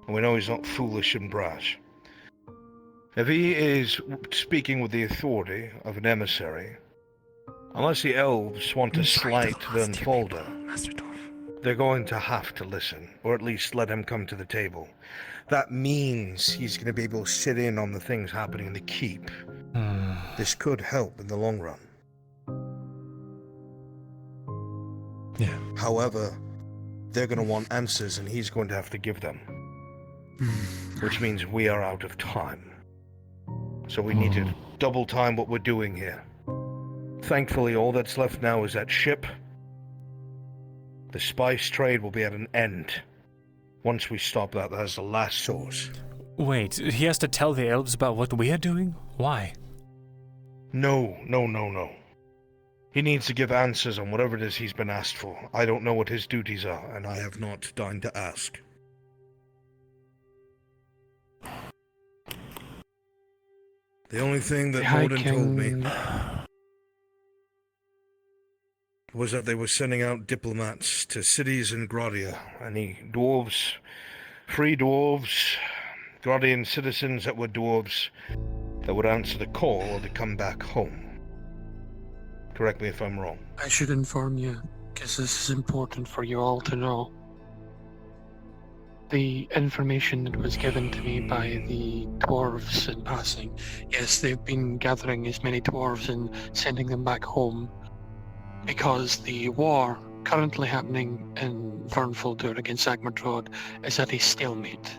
And we know he's not foolish and brash. If he is speaking with the authority of an emissary, unless the elves want to slight Vernfaldur, they're going to have to listen, or at least let him come to the table. That means he's going to be able to sit in on the things happening in the keep. This could help in the long run. Yeah. However, they're going to want answers and he's going to have to give them. Which means we are out of time. So we need to double time what we're doing here. Thankfully, all that's left now is that ship. The spice trade will be at an end. Once we stop that, that's the last source. Wait, he has to tell the elves about what we are doing? Why? No. He needs to give answers on whatever it is he's been asked for. I don't know what his duties are, and I have not deigned to ask. The only thing that Morden told me was that they were sending out diplomats to cities in Gradia. Any dwarves, free dwarves, Gradian citizens that were dwarves that would answer the call or to come back home. Correct me if I'm wrong. I should inform you, because this is important for you all to know. The information that was given to me by the dwarves in passing, yes, they've been gathering as many dwarves and sending them back home because the war currently happening in Vernfaldur against Agmartrod is at a stalemate.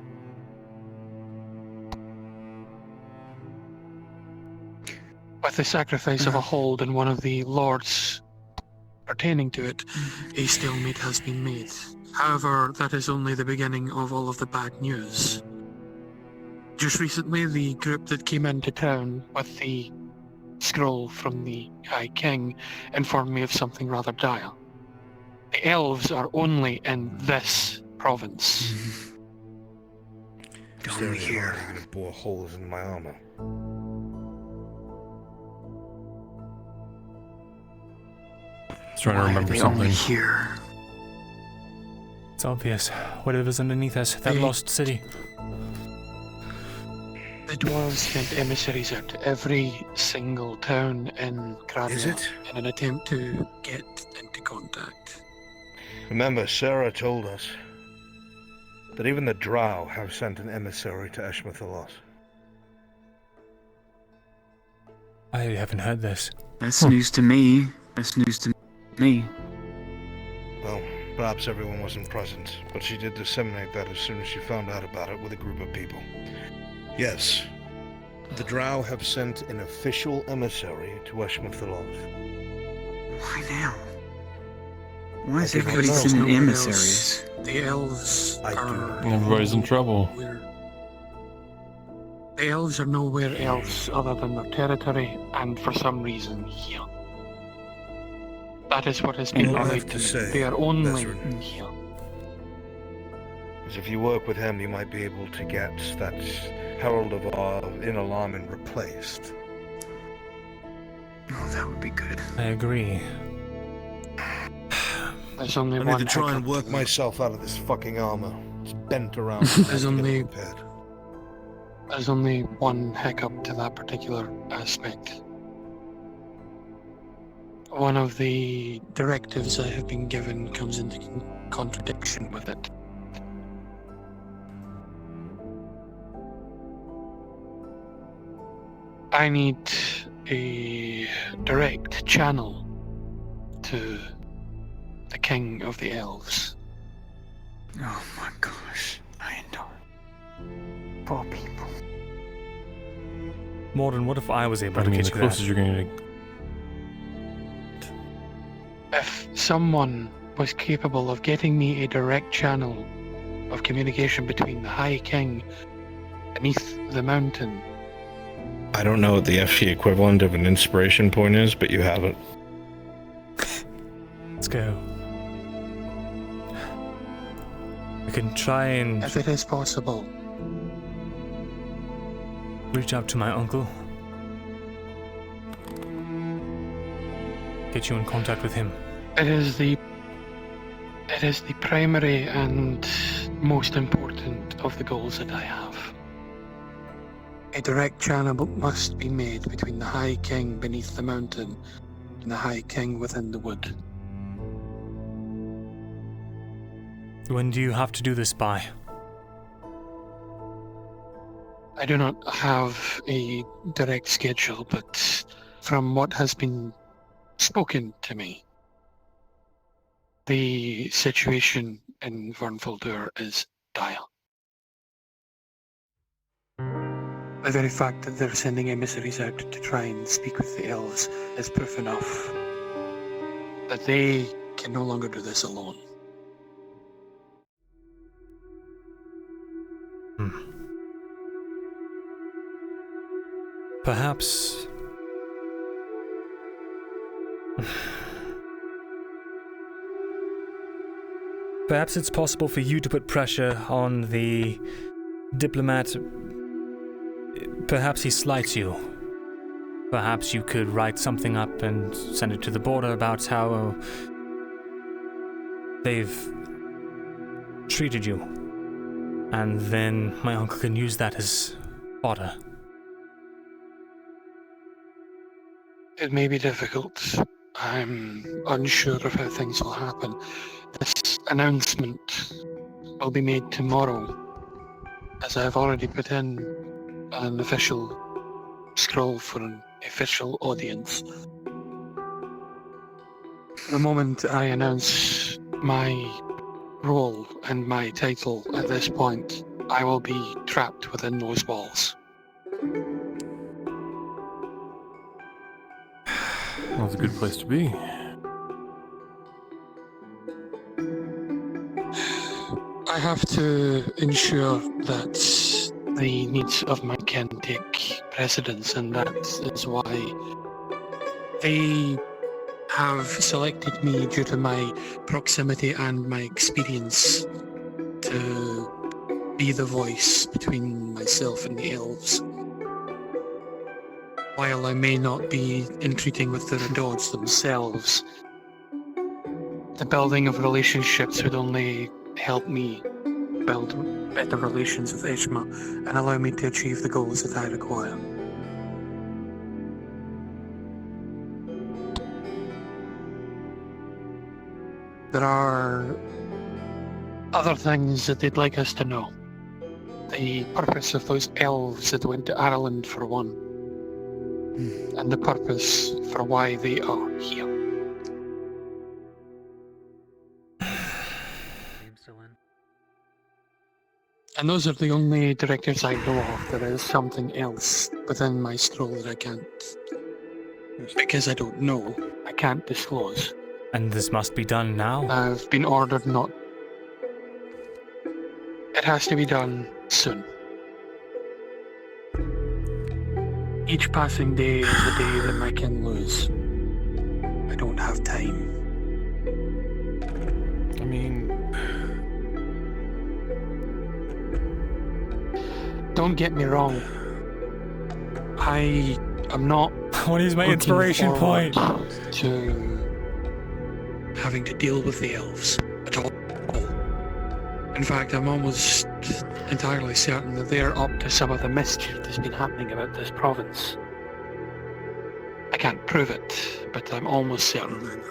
With the sacrifice of a hold and one of the lords pertaining to it, a stalemate has been made. However, that is only the beginning of all of the bad news. Just recently, the group that came into town with the scroll from the High King informed me of something rather dire. The elves are only in this province. Is there any here? You're gonna bore holes in my armor. Trying to remember something. Here. It's obvious. Whatever's underneath us, that lost city. The dwarves sent emissaries out to every single town in Grania in an attempt to get into contact. Remember, Sarah told us that even the drow have sent an emissary to Eshma Thalas. I haven't heard this. That's news to me. That's news to me. Well, perhaps everyone wasn't present, but she did disseminate that as soon as she found out about it with a group of people. Yes, the drow have sent an official emissary to Eshma Thalas. Why now? Why is everybody sending emissaries? The elves are... Everybody's in trouble. The elves are nowhere else other than their territory, and for some reason here. That is what has been relayed to me. They are only in here. Because if you work with him, you might be able to get that Herald of our Inner Lawman replaced. Oh, that would be good. I agree. There's only I one need to try and hiccup work to myself out of this fucking armor. It's bent around. There's only one hiccup to that particular aspect. One of the directives I have been given comes into contradiction with it. I need a direct channel to the King of the Elves. Oh my gosh, I know. Poor people. Morden, what if I was able to get the you closest you're going to... If someone was capable of getting me a direct channel of communication between the High King beneath the mountain. I don't know what the FP equivalent of an inspiration point is, but you have it. Let's go. We can try and... If it is possible. Reach out to my uncle. Get you in contact with him. It is the primary and most important of the goals that I have. A direct channel must be made between the High King beneath the mountain and the High King within the wood. When do you have to do this by? I do not have a direct schedule, but from what has been spoken to me, the situation in Vernfaldur is dire. The very fact that they're sending emissaries out to try and speak with the elves is proof enough that they can no longer do this alone. Perhaps... Perhaps it's possible for you to put pressure on the diplomat. Perhaps he slights you. Perhaps you could write something up and send it to the border about how they've treated you. And then my uncle can use that as fodder. It may be difficult. I'm unsure of how things will happen. This announcement will be made tomorrow, as I have already put in an official scroll for an official audience. The moment I announce my role and my title at this point, I will be trapped within those walls. That's a good place to be. I have to ensure that the needs of my kin take precedence, and that is why They have selected me due to my proximity and my experience to be the voice between myself and the elves. While I may not be entreating with the Redods themselves, the building of relationships would only help me build better relations with Eshma and allow me to achieve the goals that I require. There are other things that they'd like us to know. The purpose of those elves that went to Ireland for one, and the purpose for why they are here. And those are the only directives I know of. There is something else within my scroll that I can't, because I don't know, I can't disclose. And this must be done now? I've been ordered not. It has to be done soon. Each passing day is a day that I can lose. I don't have time. I mean... Don't get me wrong. I am not... What is my inspiration point? To having to deal with the elves at all. In fact, I'm almost entirely certain that they're up to some of the mischief that's been happening about this province. I can't prove it, but I'm almost certain.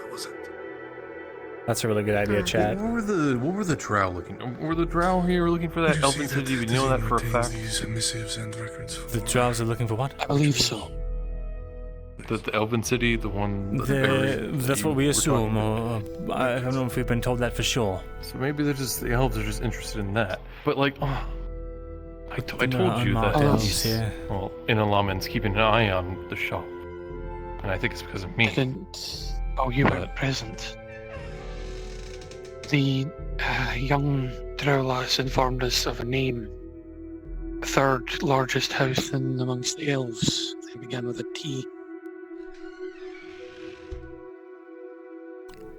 That's a really good idea, Chad. What were the drow looking? Were the drow here looking for that elven city? We know that for a fact. The drows are looking for what? I believe so. The elven city, the one. That's what we assume. I don't know if we've been told that for sure. So maybe the elves are just interested in that. But like, I told you that. Elves here. Well, Inalaman's keeping an eye on the shop, and I think it's because of me. Oh, you weren't present. The young drow lass informed us of a name. The third largest house in amongst the elves. They began with a T.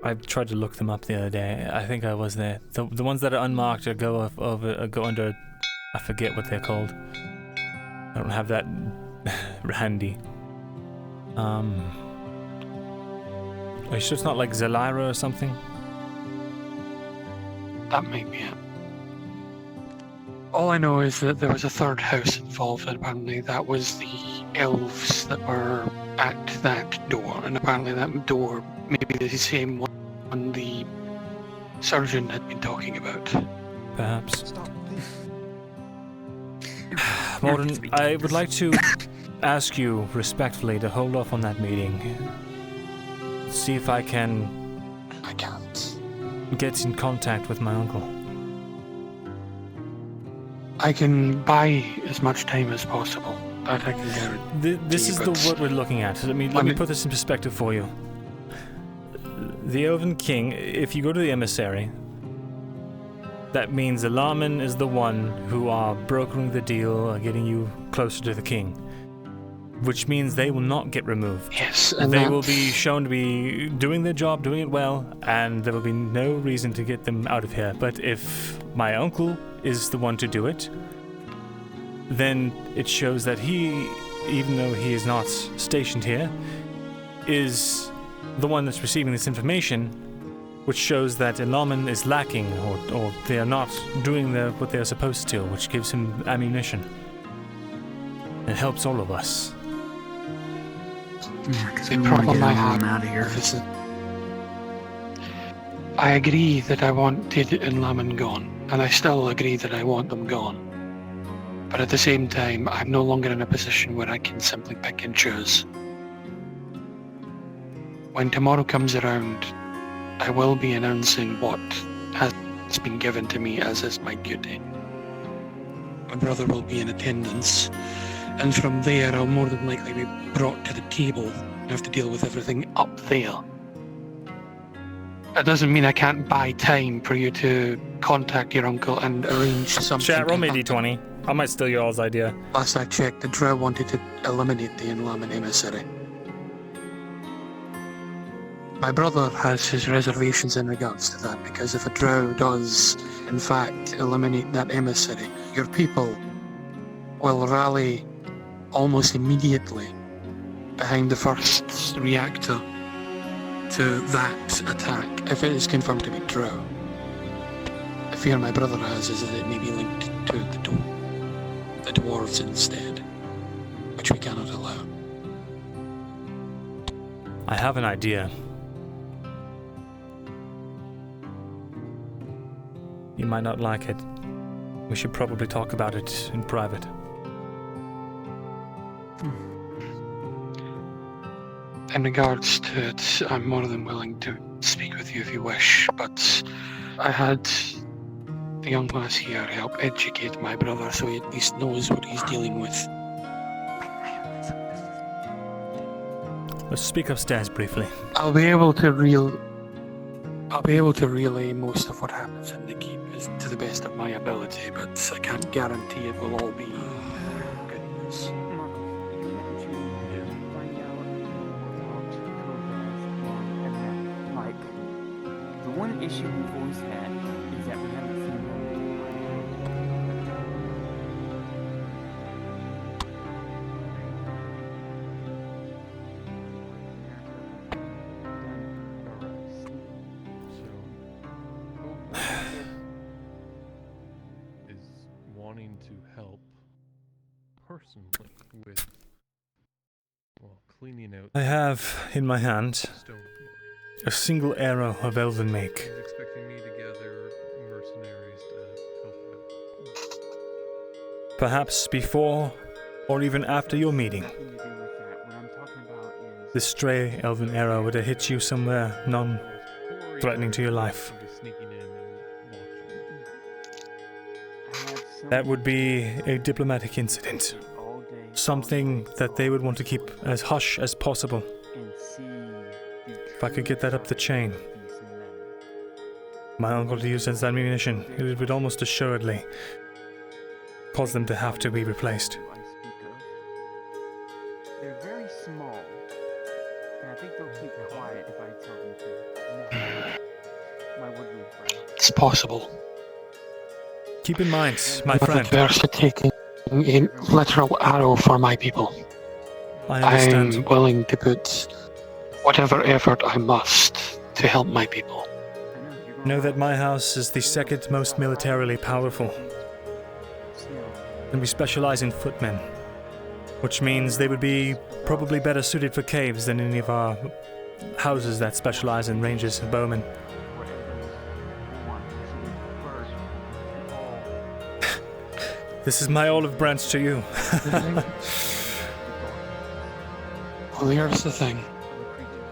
I tried to look them up the other day. I think I was there. The ones that are unmarked go under. I forget what they're called. I don't have that handy. Are you sure it's not like Zelira or something? That might be it. All I know is that there was a third house involved, and apparently that was the elves that were at that door, and apparently that door may be the same one the surgeon had been talking about. Perhaps. Morden, I would like to ask you respectfully to hold off on that meeting. See if I can... I can't. Get in contact with my uncle. I can buy as much time as possible. That I can guarantee. This is what we're looking at. Let me put this in perspective for you. The Elven King, if you go to the emissary, that means Elaman is the one who are brokering the deal, getting you closer to the king. Which means they will not get removed. Yes, and they will be shown to be doing their job, doing it well, and there will be no reason to get them out of here. But if my uncle is the one to do it, then it shows that he, even though he is not stationed here, is the one that's receiving this information, which shows that Elaman is lacking, or they are not doing what they are supposed to, which gives him ammunition. It helps all of us. Yeah, because we want to get him out of here. I agree that I want Tid and Laman gone, and I still agree that I want them gone. But at the same time, I'm no longer in a position where I can simply pick and choose. When tomorrow comes around, I will be announcing what has been given to me as is my duty. My brother will be in attendance, and from there I'll more than likely be brought to the table and have to deal with everything up there. That doesn't mean I can't buy time for you to contact your uncle and arrange something. Chat, roll me d20. I might steal your all's idea. Last I checked, the Drow wanted to eliminate the Enlaman emissary. My brother has his reservations in regards to that, because if a drow does, in fact, eliminate that emissary, your people will rally almost immediately behind the first reactor to that attack, if it is confirmed to be drow. The fear my brother has is that it may be linked to the dwarves instead, which we cannot allow. I have an idea. You might not like it. We should probably talk about it in private. In regards to it, I'm more than willing to speak with you if you wish, but I had the young lass here help educate my brother so he at least knows what he's dealing with. Let's speak upstairs briefly. I'll be able to relay most of what happens in the keep to the best of my ability, but I can't guarantee it will all be good news. Like, the one issue we've always had is that we haven't seen them. Is wanting to help personally with, well, cleaning out. I have in my hand a single arrow of Elven make. He's expecting me to gather mercenaries to help out. Perhaps before or even after your meeting. This stray Elven arrow would have hit you somewhere non-threatening to your life. That would be a diplomatic incident. Something that they would want to keep as hush as possible. If I could get that up the chain. My uncle to use as ammunition, it would almost assuredly cause them to have to be replaced. They're very small, and I think they'll keep quiet if I tell them to. My woodland friend. It's possible. Keep in mind, my But friend. adverse to taking a literal arrow for my people. I understand. I'm willing to put whatever effort I must to help my people. Know that my house is the second most militarily powerful. And we specialize in footmen, which means they would be probably better suited for caves than any of our houses that specialize in rangers and bowmen. This is my olive branch to you. Well, here's the thing.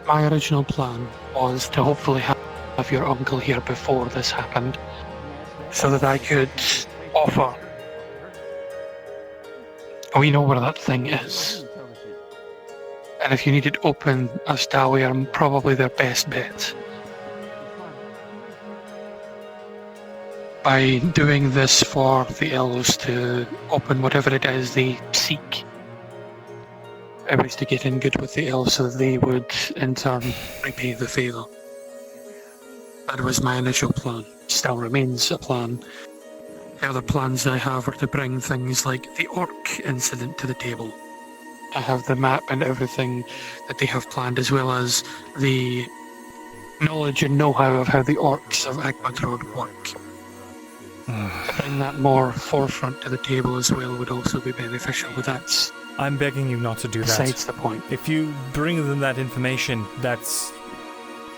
My original plan was to hopefully have your uncle here before this happened, so that I could offer. We know where that thing is. And if you needed open as Dawi are probably their best bet. By doing this for the elves to open whatever it is they seek, it was to get in good with the elves so that they would in turn repay the favour. That was my initial plan. Still remains a plan. The other plans I have are to bring things like the orc incident to the table. I have the map and everything that they have planned, as well as the knowledge and know-how of how the orcs of Agmatrod work. To bring that more forefront to the table as well would also be beneficial, but that's... I'm begging you not to do that. Besides the point. If you bring them that information,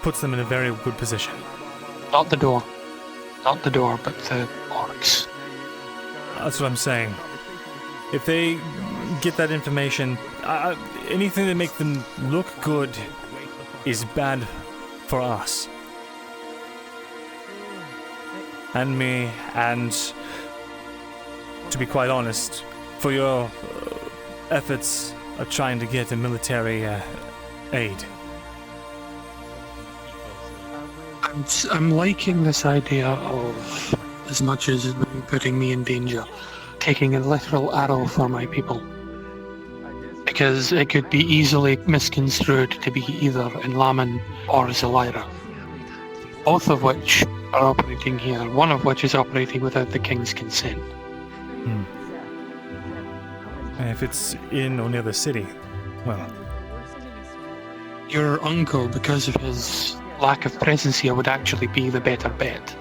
puts them in a very good position. Not the door. Not the door, but the orcs. That's what I'm saying. If they get that information, anything that makes them look good is bad for us. And me, and to be quite honest, for your efforts of trying to get a military aid. I'm liking this idea of, as much as it would be putting me in danger, taking a literal arrow for my people. because it could be easily misconstrued to be either in Laman or Zelira. Both of which are operating here, one of which is operating without the king's consent. And if it's in or near the city, well... Your uncle, because of his lack of presence here, would actually be the better bet.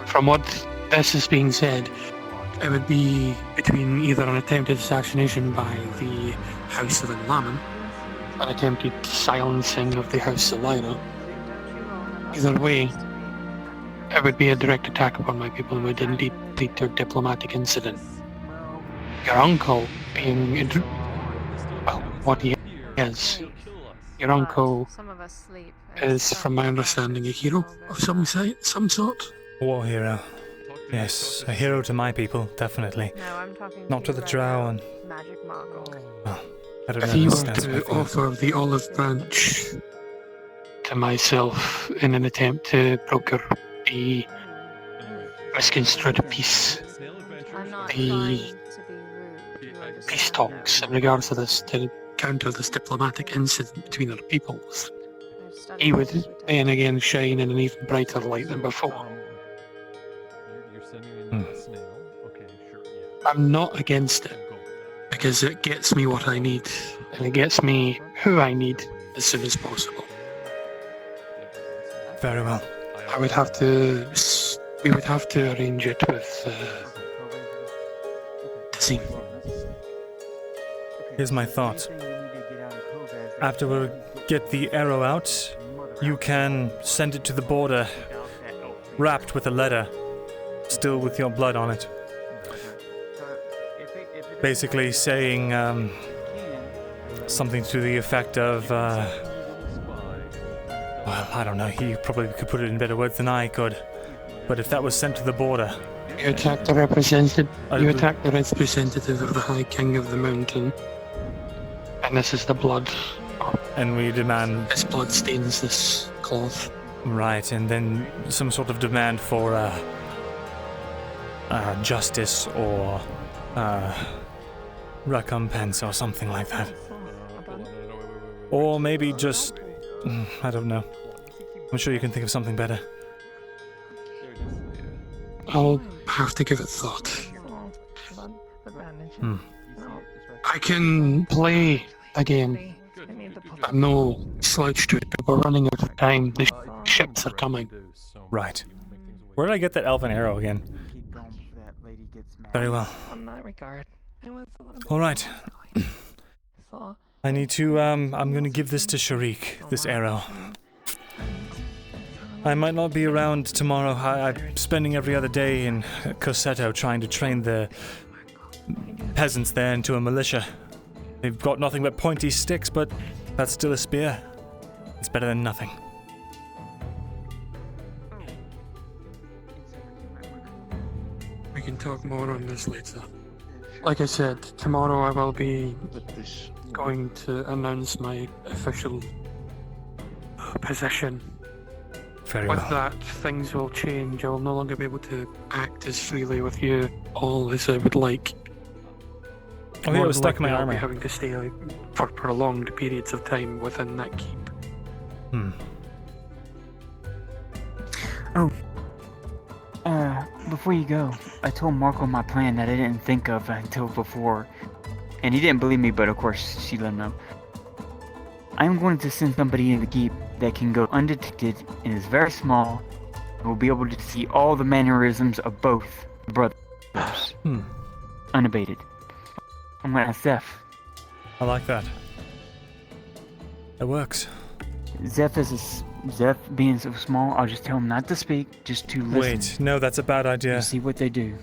From what this is being said, it would be between either an attempted assassination by the House of Enlaman, an attempted silencing of the House of Lyra. Either way, it would be a direct attack upon my people and would indeed lead to a diplomatic incident. Your uncle being, well, what he is. Your uncle is, from my understanding, a hero of some sort. War hero. Yes, a hero to my people, definitely. No, I'm talking Not to the drow and... Magic Markle. Well, I don't If know he the were stance to with you. offer the olive branch to myself in an attempt to broker the misconstrued peace, the peace talks in regards to this, to counter this diplomatic incident between our peoples, he would then again shine in an even brighter light than before. I'm not against it, because it gets me what I need, and it gets me who I need as soon as possible. Very well. We would have to arrange it with Tazim. Here's my thought. After we get the arrow out, you can send it to the border, wrapped with a letter, still with your blood on it. Basically saying something to the effect of, well, I don't know, he probably could put it in better words than I could, but if that was sent to the border... You attack the representative of the High King of the Mountain, and this is the blood. And we demand... This blood stains this cloth. Right, and then some sort of demand for justice or recompense or something like that. Or maybe just... I don't know. I'm sure you can think of something better. I'll have to give it thought. I can play a game. I'm no slouch to it, but we're running out of time. The ships are coming. Right. Where did I get that elven arrow again? Very well. On that regard, it was a little bit All right. so, I need to, I'm going to give this to Sharik, this arrow. I might not be around tomorrow. I'm spending every other day in Corsetto trying to train the peasants there into a militia. They've got nothing but pointy sticks, but that's still a spear. It's better than nothing. We can talk more on this later. Like I said, tomorrow I will be going to announce my official position. Very With well. that, things will change. I will no longer be able to act as freely with you all as I would like. Oh yeah, it was stuck in my I'll armor. be having to stay for prolonged periods of time within that keep. Oh. Before you go, I told Marco my plan that I didn't think of until before. And he didn't believe me, but of course she let him know. I'm going to send somebody in the keep that can go undetected and is very small and will be able to see all the mannerisms of both brothers. Unabated. I'm gonna ask Zeph. I like that. It works. Zeph being so small, I'll just tell him not to speak, just to listen. Wait, no, that's a bad idea. You see what they do.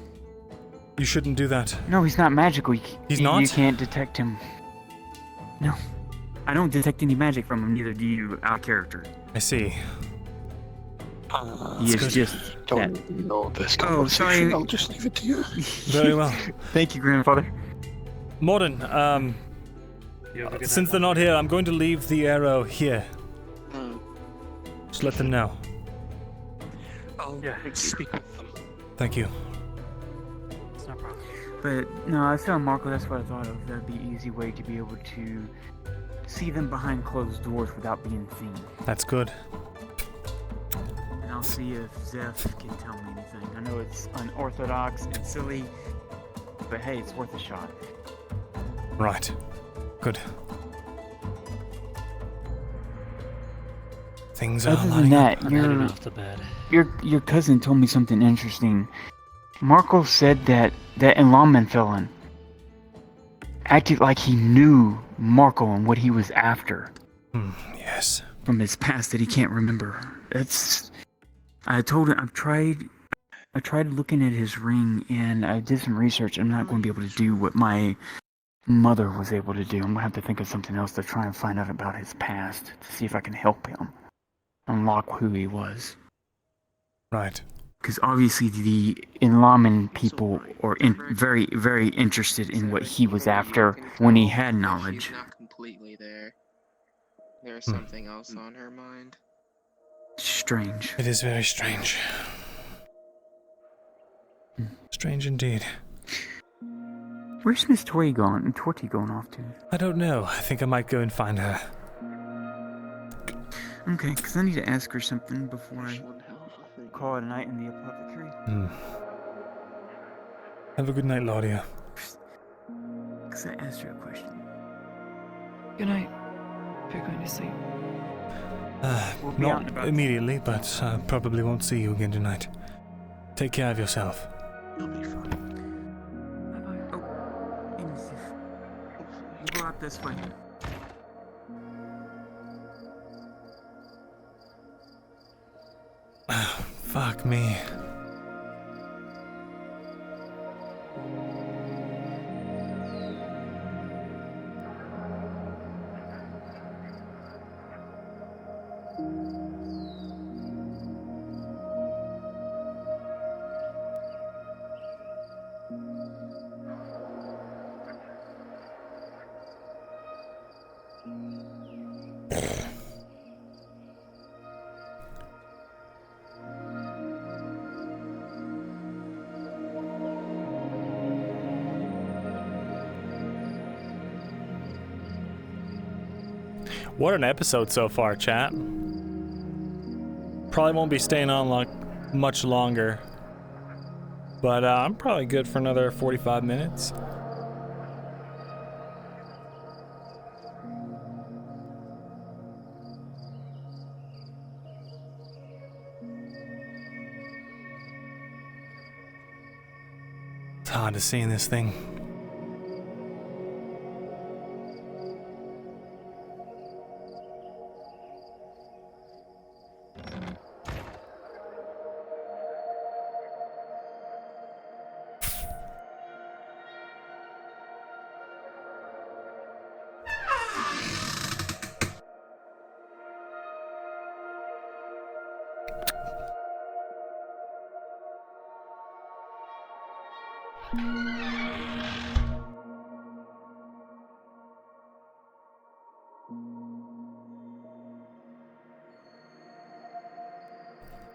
You shouldn't do that. No, he's not magical. He's not? You can't detect him. No. I don't detect any magic from him, neither do you, our character. I see. He is just don't know this Oh, conversation. sorry. I'll just leave it to you. Very well. Thank you, grandfather. Morden, since they're not here, I'm going to leave the arrow here. Just let them know. I'll speak with them. Thank you. It's no problem. But no, I was telling Marco that's what I thought of. That'd be an easy way to be able to see them behind closed doors without being seen. That's good. And I'll see if Zeph can tell me anything. I know it's unorthodox and silly, but hey, it's worth a shot. Right. Good. Things are Other than lining that, up. your cousin told me something interesting. Marco said that Enlawman felon acted like he knew Marco and what he was after. Yes. From his past that he can't remember. I told him I tried looking at his ring and I did some research. I'm not going to be able to do what my mother was able to do. I'm going to have to think of something else to try and find out about his past to see if I can help him unlock who he was. Right. Because obviously the Enlawman people are very, very interested in what he was after when he had knowledge. She's not completely there. There's something else on her mind. Strange. It is very strange. Strange indeed. Where's Miss Torty going off to? I don't know. I think I might go and find her. Okay, because I need to ask her something before I call it a night in the apothecary. Have a good night, Laudia. Because I asked her a question. Good night. If you're going to sleep. We'll be out and Not about. immediately, but I probably won't see you again tonight. Take care of yourself. You'll be fine. Bye-bye. Oh, we'll go out this way. Fuck me. What an episode so far, chat. Probably won't be staying on much longer. But I'm probably good for another 45 minutes. It's hard to see in this thing.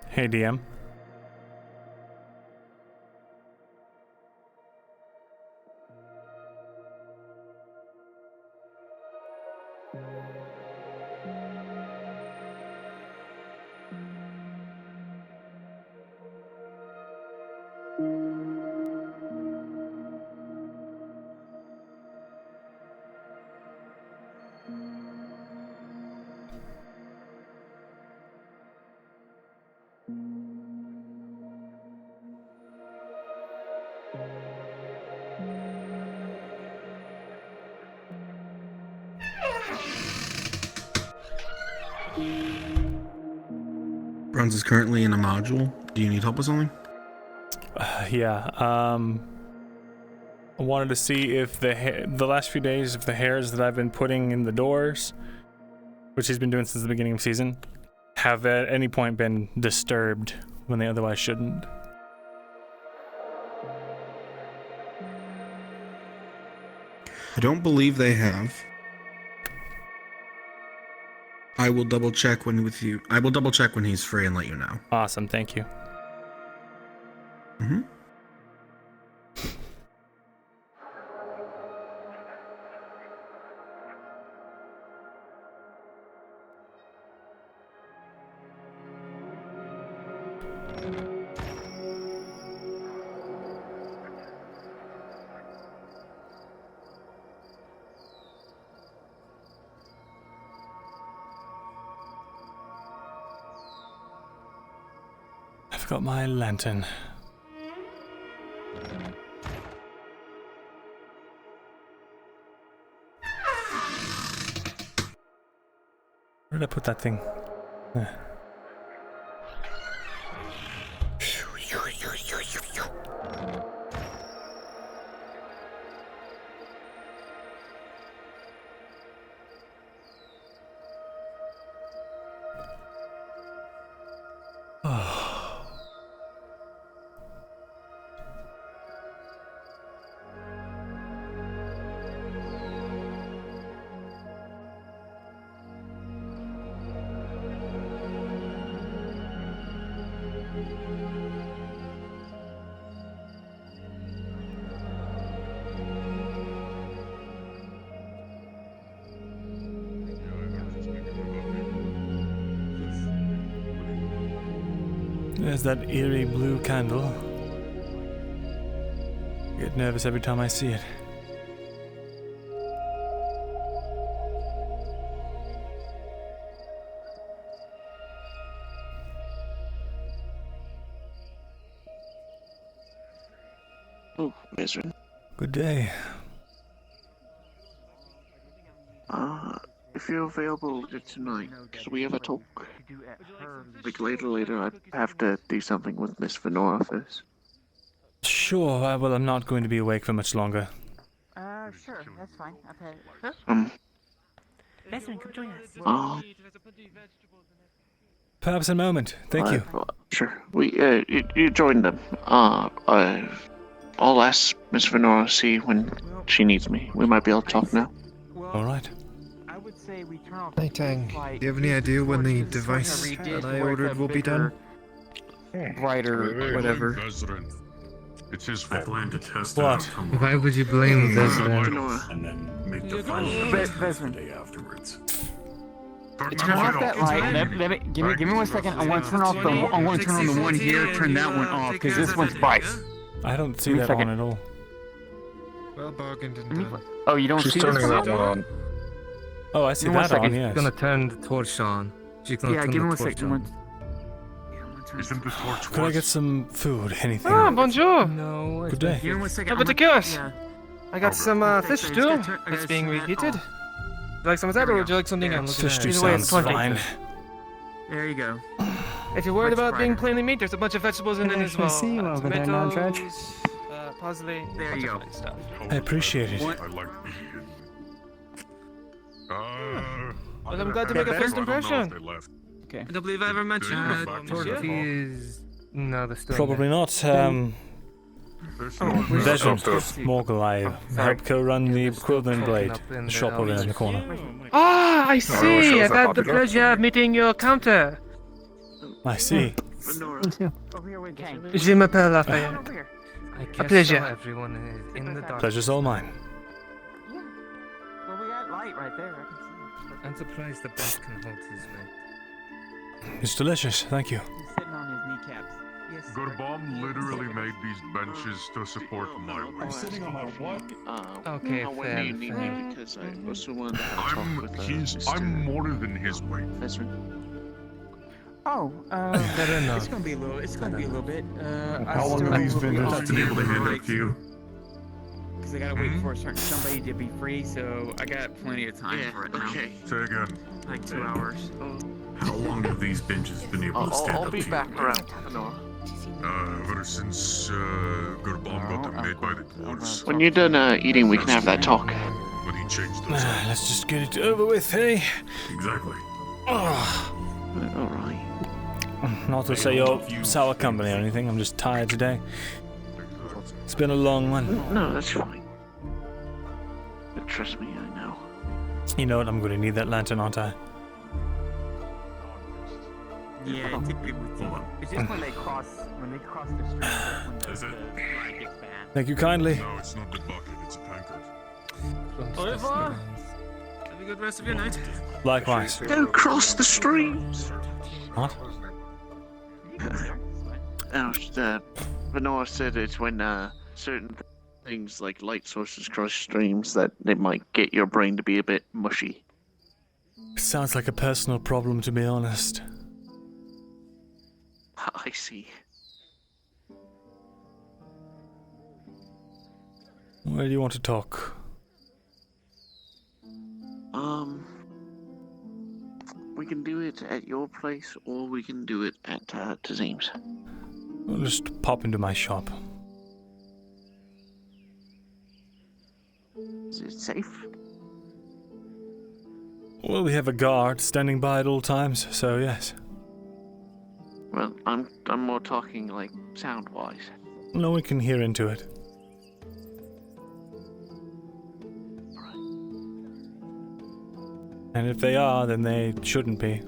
Hey, DM. Bronze is currently in a module. Do you need help with something? Yeah. I wanted to see if the last few days, if the hairs that I've been putting in the doors, which he's been doing since the beginning of season, have at any point been disturbed when they otherwise shouldn't. I don't believe they have. I will double check when he's free and let you know. Awesome, thank you. Mm-hmm. I've got my lantern. Where did I put that thing? There's that eerie blue candle. I get nervous every time I see it. Oh, Mizrin. Good day. If you're available tonight, could we have a talk? Like later, I'd have to do something with Miss Venora first. Sure, well, I'm not going to be awake for much longer. Sure, that's fine. Okay. Benson, come join us. Perhaps in a moment. Thank you. Sure. You join them. I'll ask Miss Venora to see when she needs me. We might be able to talk now. All right. I would say we turn off. Hey Tang, do you have any idea when the device that I ordered will be done? Brighter, whatever. It's his fault. I plan to test what? out Why would you blame Vesman? and then make the final Vesman. day afterwards. Turn off that light. Give me 1 second. I want to turn off the. I want to turn on the one here. Turn that one off because this one's bright. I don't see that on at all. Well bargained and done. Oh, you don't She's see turning this that one on. Oh, I see Give me 1 that second. on, yes. She's gonna turn the torch on. She's gonna turn give me the 1 torch second. on. Isn't the torch Could I get some food? Anything? Ah, bonjour. No. Good day. Give me 1 second. How about the curious? I got some fish stew. It's being reheated. Would you like some of that, or would you like something else? Fish stew Either way, sounds it's plenty. fine. There you go. If you're worried about being plainly meat, there's a bunch of vegetables in it as well. see you over there, non-veg. Parsley. There you go. Stuff. I appreciate it. I like to eat it. Well, I'm glad to make a first impression. Okay. I don't believe I ever mentioned Tortillas. No, they're still Probably not. Vegetal Morgul, I help co-run the Quilvin Blade, the shop over in the corner. Ah, I see. I've had the pleasure of meeting your counter. I see. Je m'appelle Lafayette. I A guess pleasure. so everyone is in the dark. Pleasure's all mine. Well, we got light right there. I can see. I'm surprised the best can hold his weight. It's delicious, thank you. He's sitting on his kneecaps. Yes. Gurbom literally made these benches to support my weight. Sitting on my what? Okay, when fair, do you need fair. me? Because I also wanted to have a talk with I'm more than his weight. Oh, Fair enough. it's gonna be a little. It's gonna be a little bit. How long have these vendors been able to hand out to you? Because I gotta wait for a certain somebody to be free, so I got plenty of time for it now. Okay. Say again. Like 2 hours. How long have these benches been able to stand I'll up be to back you? around. Lenore. Ever since Gurbom got them made by the dwarves. When you're done eating, we can have that talk. But he changed those. Let's just get it over with, hey? Exactly. Alright. Not to say you're sour company or anything, I'm just tired today. It's been a long one. No, that's fine. But trust me, I know. You know what, I'm going to need that lantern, aren't I? Yeah, it's just when they cross the street. That's when the line gets bad. Thank you kindly. No, it's not the bucket, it's a tankard. Au revoir. Have a good rest of your night. Likewise. Don't cross the street! What? Venora said it's when certain things like light sources cross streams that they might get your brain to be a bit mushy. Sounds like a personal problem, to be honest. I see. Where do you want to talk? We can do it at your place, or we can do it at Tazim's. We'll just pop into my shop. Is it safe? Well, we have a guard standing by at all times, so yes. Well, I'm more talking like sound-wise. No one can hear into it. And if they are, then they shouldn't be.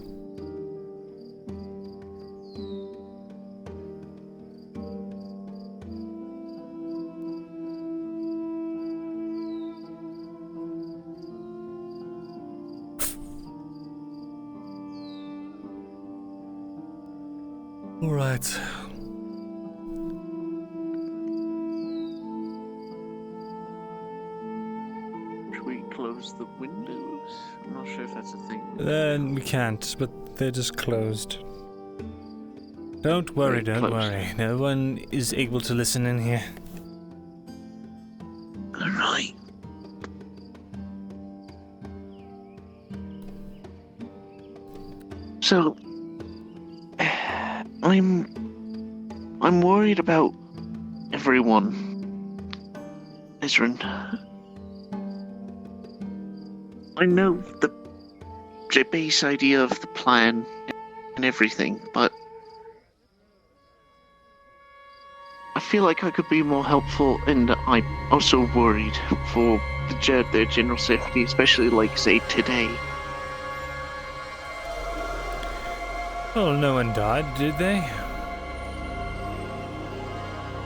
All right. Should we close the windows? I'm not sure if that's a thing. Then we can't, but they're just closed. Don't worry, don't worry. No one is able to listen in here. Alright. So, I'm worried about everyone, Ezrin. I know the base idea of the plan and everything, but I feel like I could be more helpful, and I'm also worried for their general safety, especially like, say, today. Well, no one died, did they?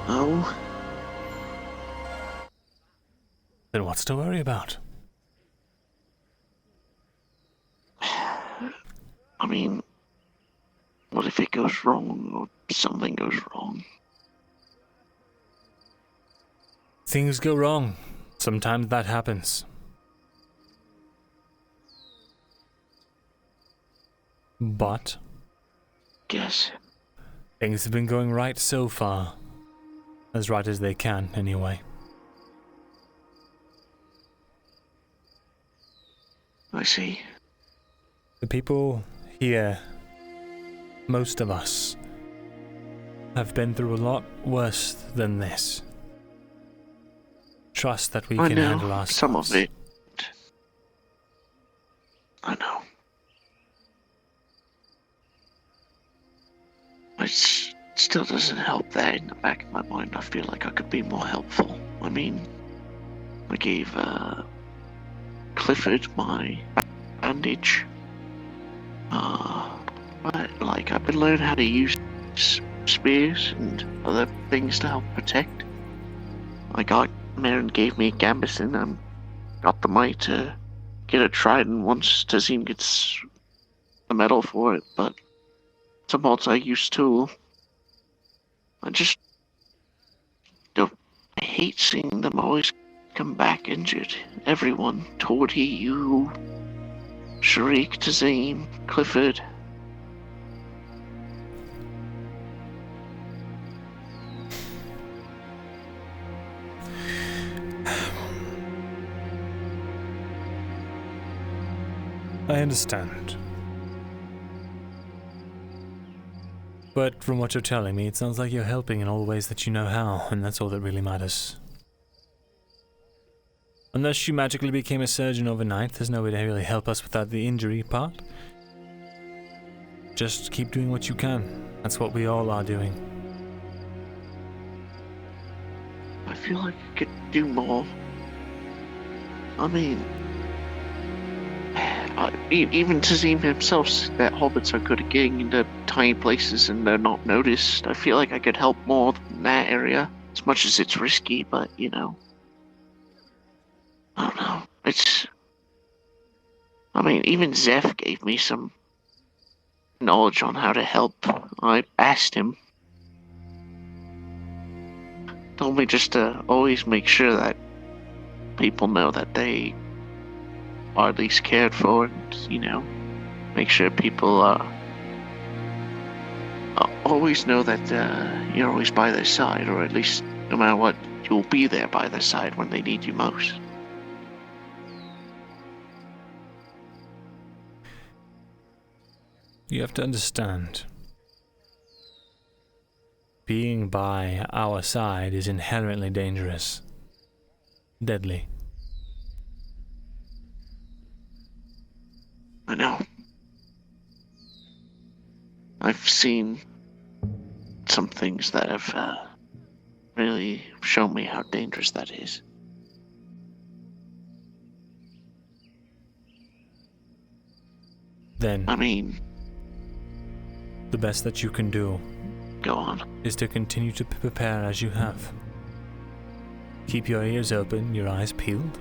No. Then what's to worry about? I mean, what if it goes wrong, or something goes wrong? Things go wrong. Sometimes that happens. But guess things have been going right so far. As right as they can, anyway. I see. The people here, most of us, have been through a lot worse than this. Trust that we can handle ourselves. Some of it. I know. It still doesn't help that in the back of my mind I feel like I could be more helpful. I mean, I gave Clifford my bandage. But like, I've been learning how to use spears and other things to help protect. Marin gave me a gambeson. Got the might to get a trident once Tazim gets the medal for it, but it's a multi-use tool. I hate seeing them always come back injured. Everyone, Tordy, you, Sharik, Tazim, Clifford. I understand. But from what you're telling me, it sounds like you're helping in all the ways that you know how, and that's all that really matters. Unless you magically became a surgeon overnight, there's no way to really help us without the injury part. Just keep doing what you can. That's what we all are doing. I feel like I could do more. I mean, even Tazim himself said that hobbits are good at getting into tiny places and they're not noticed. I feel like I could help more in that area, as much as it's risky, but, you know. I don't know. I mean, even Zeph gave me some knowledge on how to help. I asked him. told me just to always make sure that people know that they are at least cared for, and, you know, make sure people always know that you're always by their side, or at least, no matter what, you'll be there by their side when they need you most. You have to understand. Being by our side is inherently dangerous. Deadly. I know. I've seen some things that have really shown me how dangerous that is. Then, I mean, the best that you can do, go on, is to continue to prepare as you have. Keep your ears open, your eyes peeled,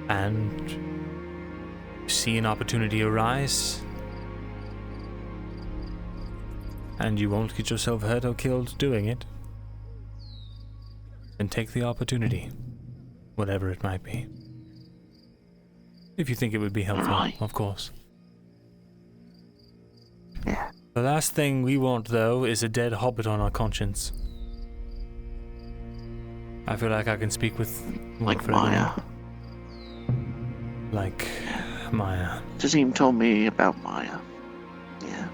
and see an opportunity arise, and you won't get yourself hurt or killed doing it, then take the opportunity, whatever it might be. If you think it would be helpful, of course. Yeah. The last thing we want, though, is a dead hobbit on our conscience. I feel like I can speak with... Like Maya. Like Maya. Tazim told me about Maya. Yeah.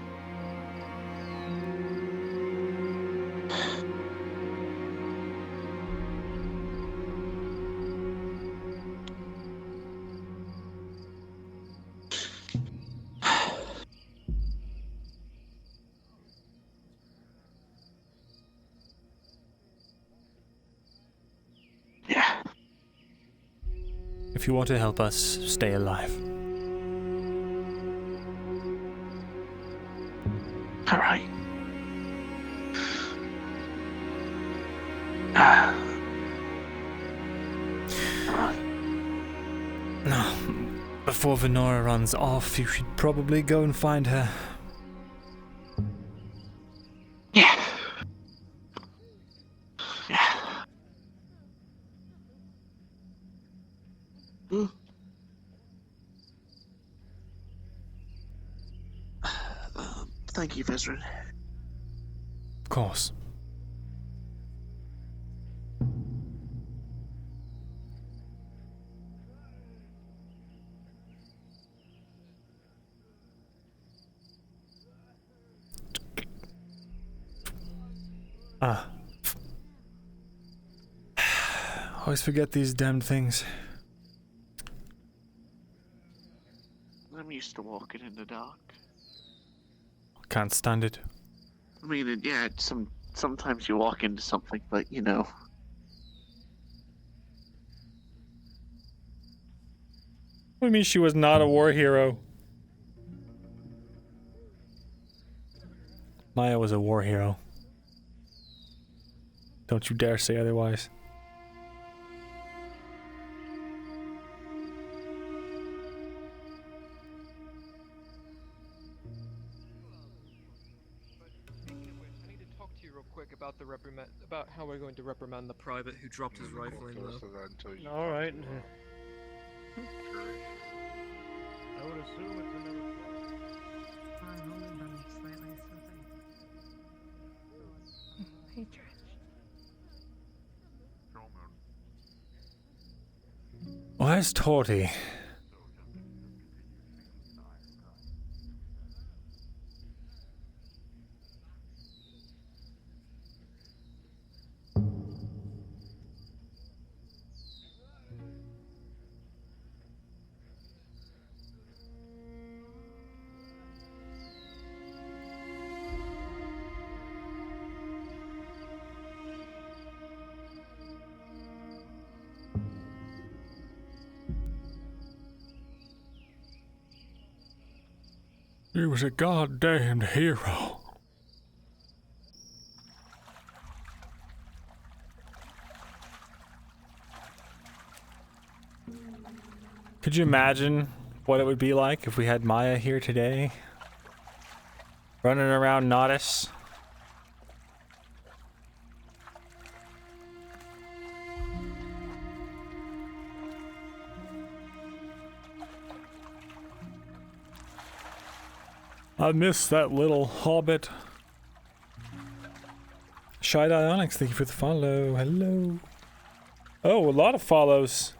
Yeah. If you want to help us stay alive. All right. No. Before Venora runs off, you should probably go and find her. Yeah. Yeah. Thank you, Vezrin. Of course. Always forget these damned things. I'm used to walking in the dark. Can't stand it. I mean, yeah, sometimes you walk into something, but you know. What do you mean she was not a war hero? Maya was a war hero. Don't you dare say otherwise. About the about how we're going to reprimand the private who dropped his rifle in the... All right. I would assume it's another. Hey, Trish. Where's Torty? He was a goddamned hero. Could you imagine what it would be like if we had Maya here today? Running around Nodis? I missed that little hobbit. Shy Onyx, thank you for the follow. Hello. Oh, a lot of follows.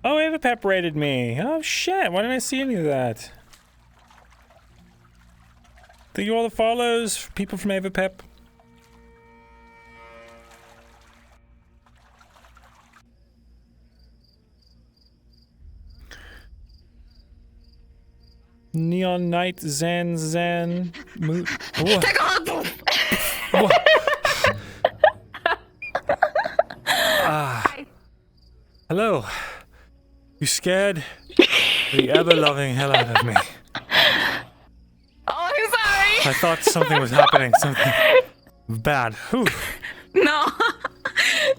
Oh, Avapep rated me. Oh shit, why didn't I see any of that? Thank you all the follows, people from Avapep. Neon Knight Zan What? Hello. You scared the ever-loving hell out of me. Oh, I'm sorry. I thought something was happening. Something bad. Whew. No.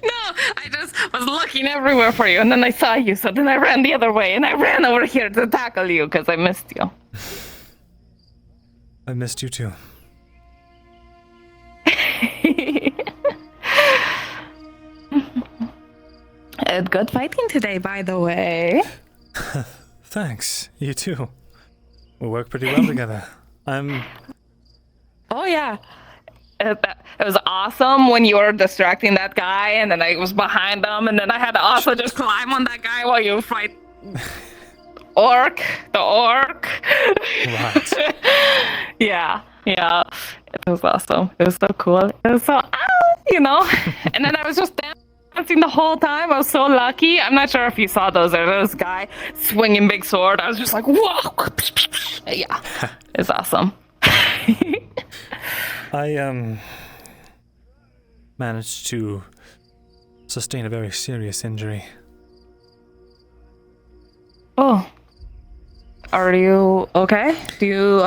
No, I just was looking everywhere for you, and then I saw you, so then I ran the other way, and I ran over here to tackle you, because I missed you. I missed you too. Good fighting today, by the way. Thanks. You too. We work pretty well together. Oh, yeah. It was awesome when you were distracting that guy, and then I was behind him, and then I had to also just climb on that guy while you fight the orc. Right. Yeah. It was awesome. It was so cool. It was so, and then I was just dancing the whole time. I was so lucky. I'm not sure if you saw those. There's this guy swinging big sword. I was just like, whoa. Yeah, it's awesome. I managed to sustain a very serious injury. Oh. Are you okay? Do you,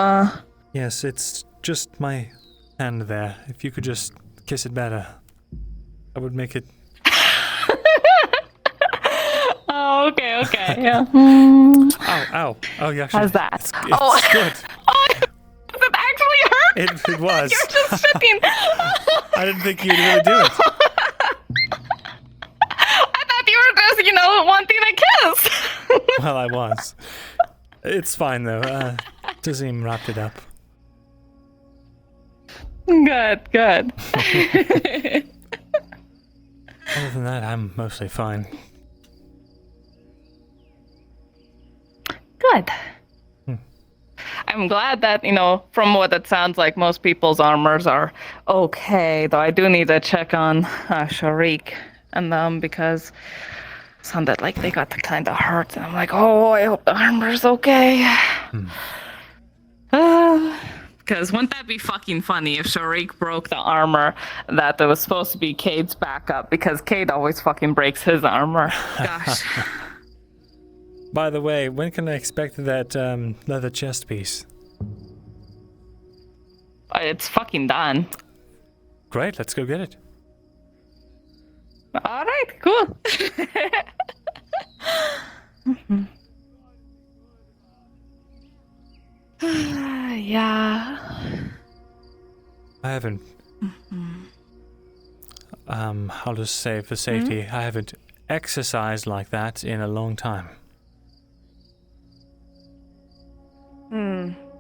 Yes, it's just my hand there. If you could just kiss it better, I would make it... Oh, okay, yeah. Ow. Oh, you actually... How's that? It's good. Oh, does it actually hurt? It was. You're just shitting. I didn't think you'd really do it. I thought you were just, wanting a kiss. Well, I was. It's fine, though. Tazim wrapped it up. Good. Other than that, I'm mostly fine. Good. I'm glad that, from what it sounds like, most people's armors are okay, though I do need to check on Sharik and them, because it sounded like they got kind of hurt, and I'm like, oh, I hope the armor's okay. Because wouldn't that be fucking funny if Sharik broke the armor that was supposed to be Cade's backup, because Cade always fucking breaks his armor. Gosh. By the way, when can I expect that leather chest piece? It's fucking done. Great, let's go get it. All right, cool. Yeah. I haven't... I'll just say for safety, I haven't exercised like that in a long time.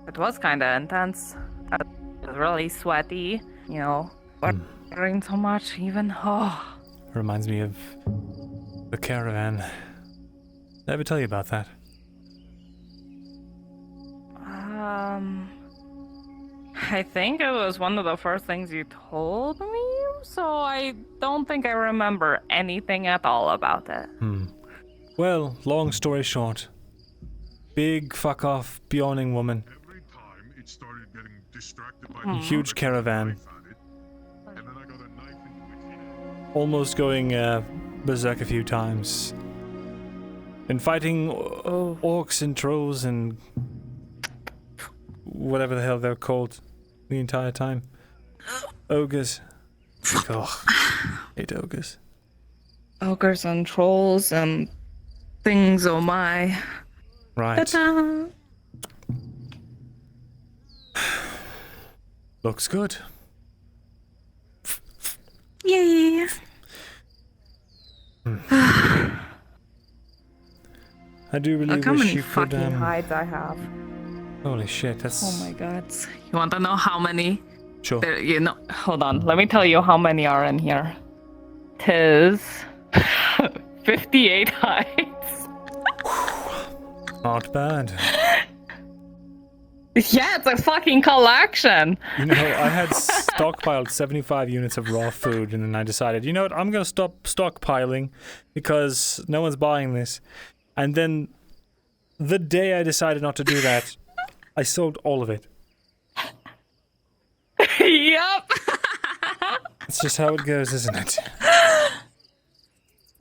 It was kind of intense. I was really sweaty, wearing so much even. Oh. Reminds me of the caravan. Did I ever tell you about that? I think it was one of the first things you told me, so I don't think I remember anything at all about it. Well, long story short, big fuck off yawning woman. Every time it started getting distracted by Huge caravan. and then I got a knife into its head. Almost going berserk a few times. And fighting orcs and trolls and whatever the hell they're called the entire time. Ogres. Oh, hate ogres. Ogres and trolls and things, oh my. Right. Ta-da. Looks good. Yay. I do really Look how wish many you could. fucking hides I have. Holy shit, that's... Oh my god. You want to know how many? Sure. Hold on. Let me tell you how many are in here. 'Tis 58 hides. Not bad. Yeah, it's a fucking collection. You know, I had stockpiled 75 units of raw food, and then I decided, you know what, I'm gonna stop stockpiling because no one's buying this. And then, the day I decided not to do that, I sold all of it. Yup. It's just how it goes, isn't it?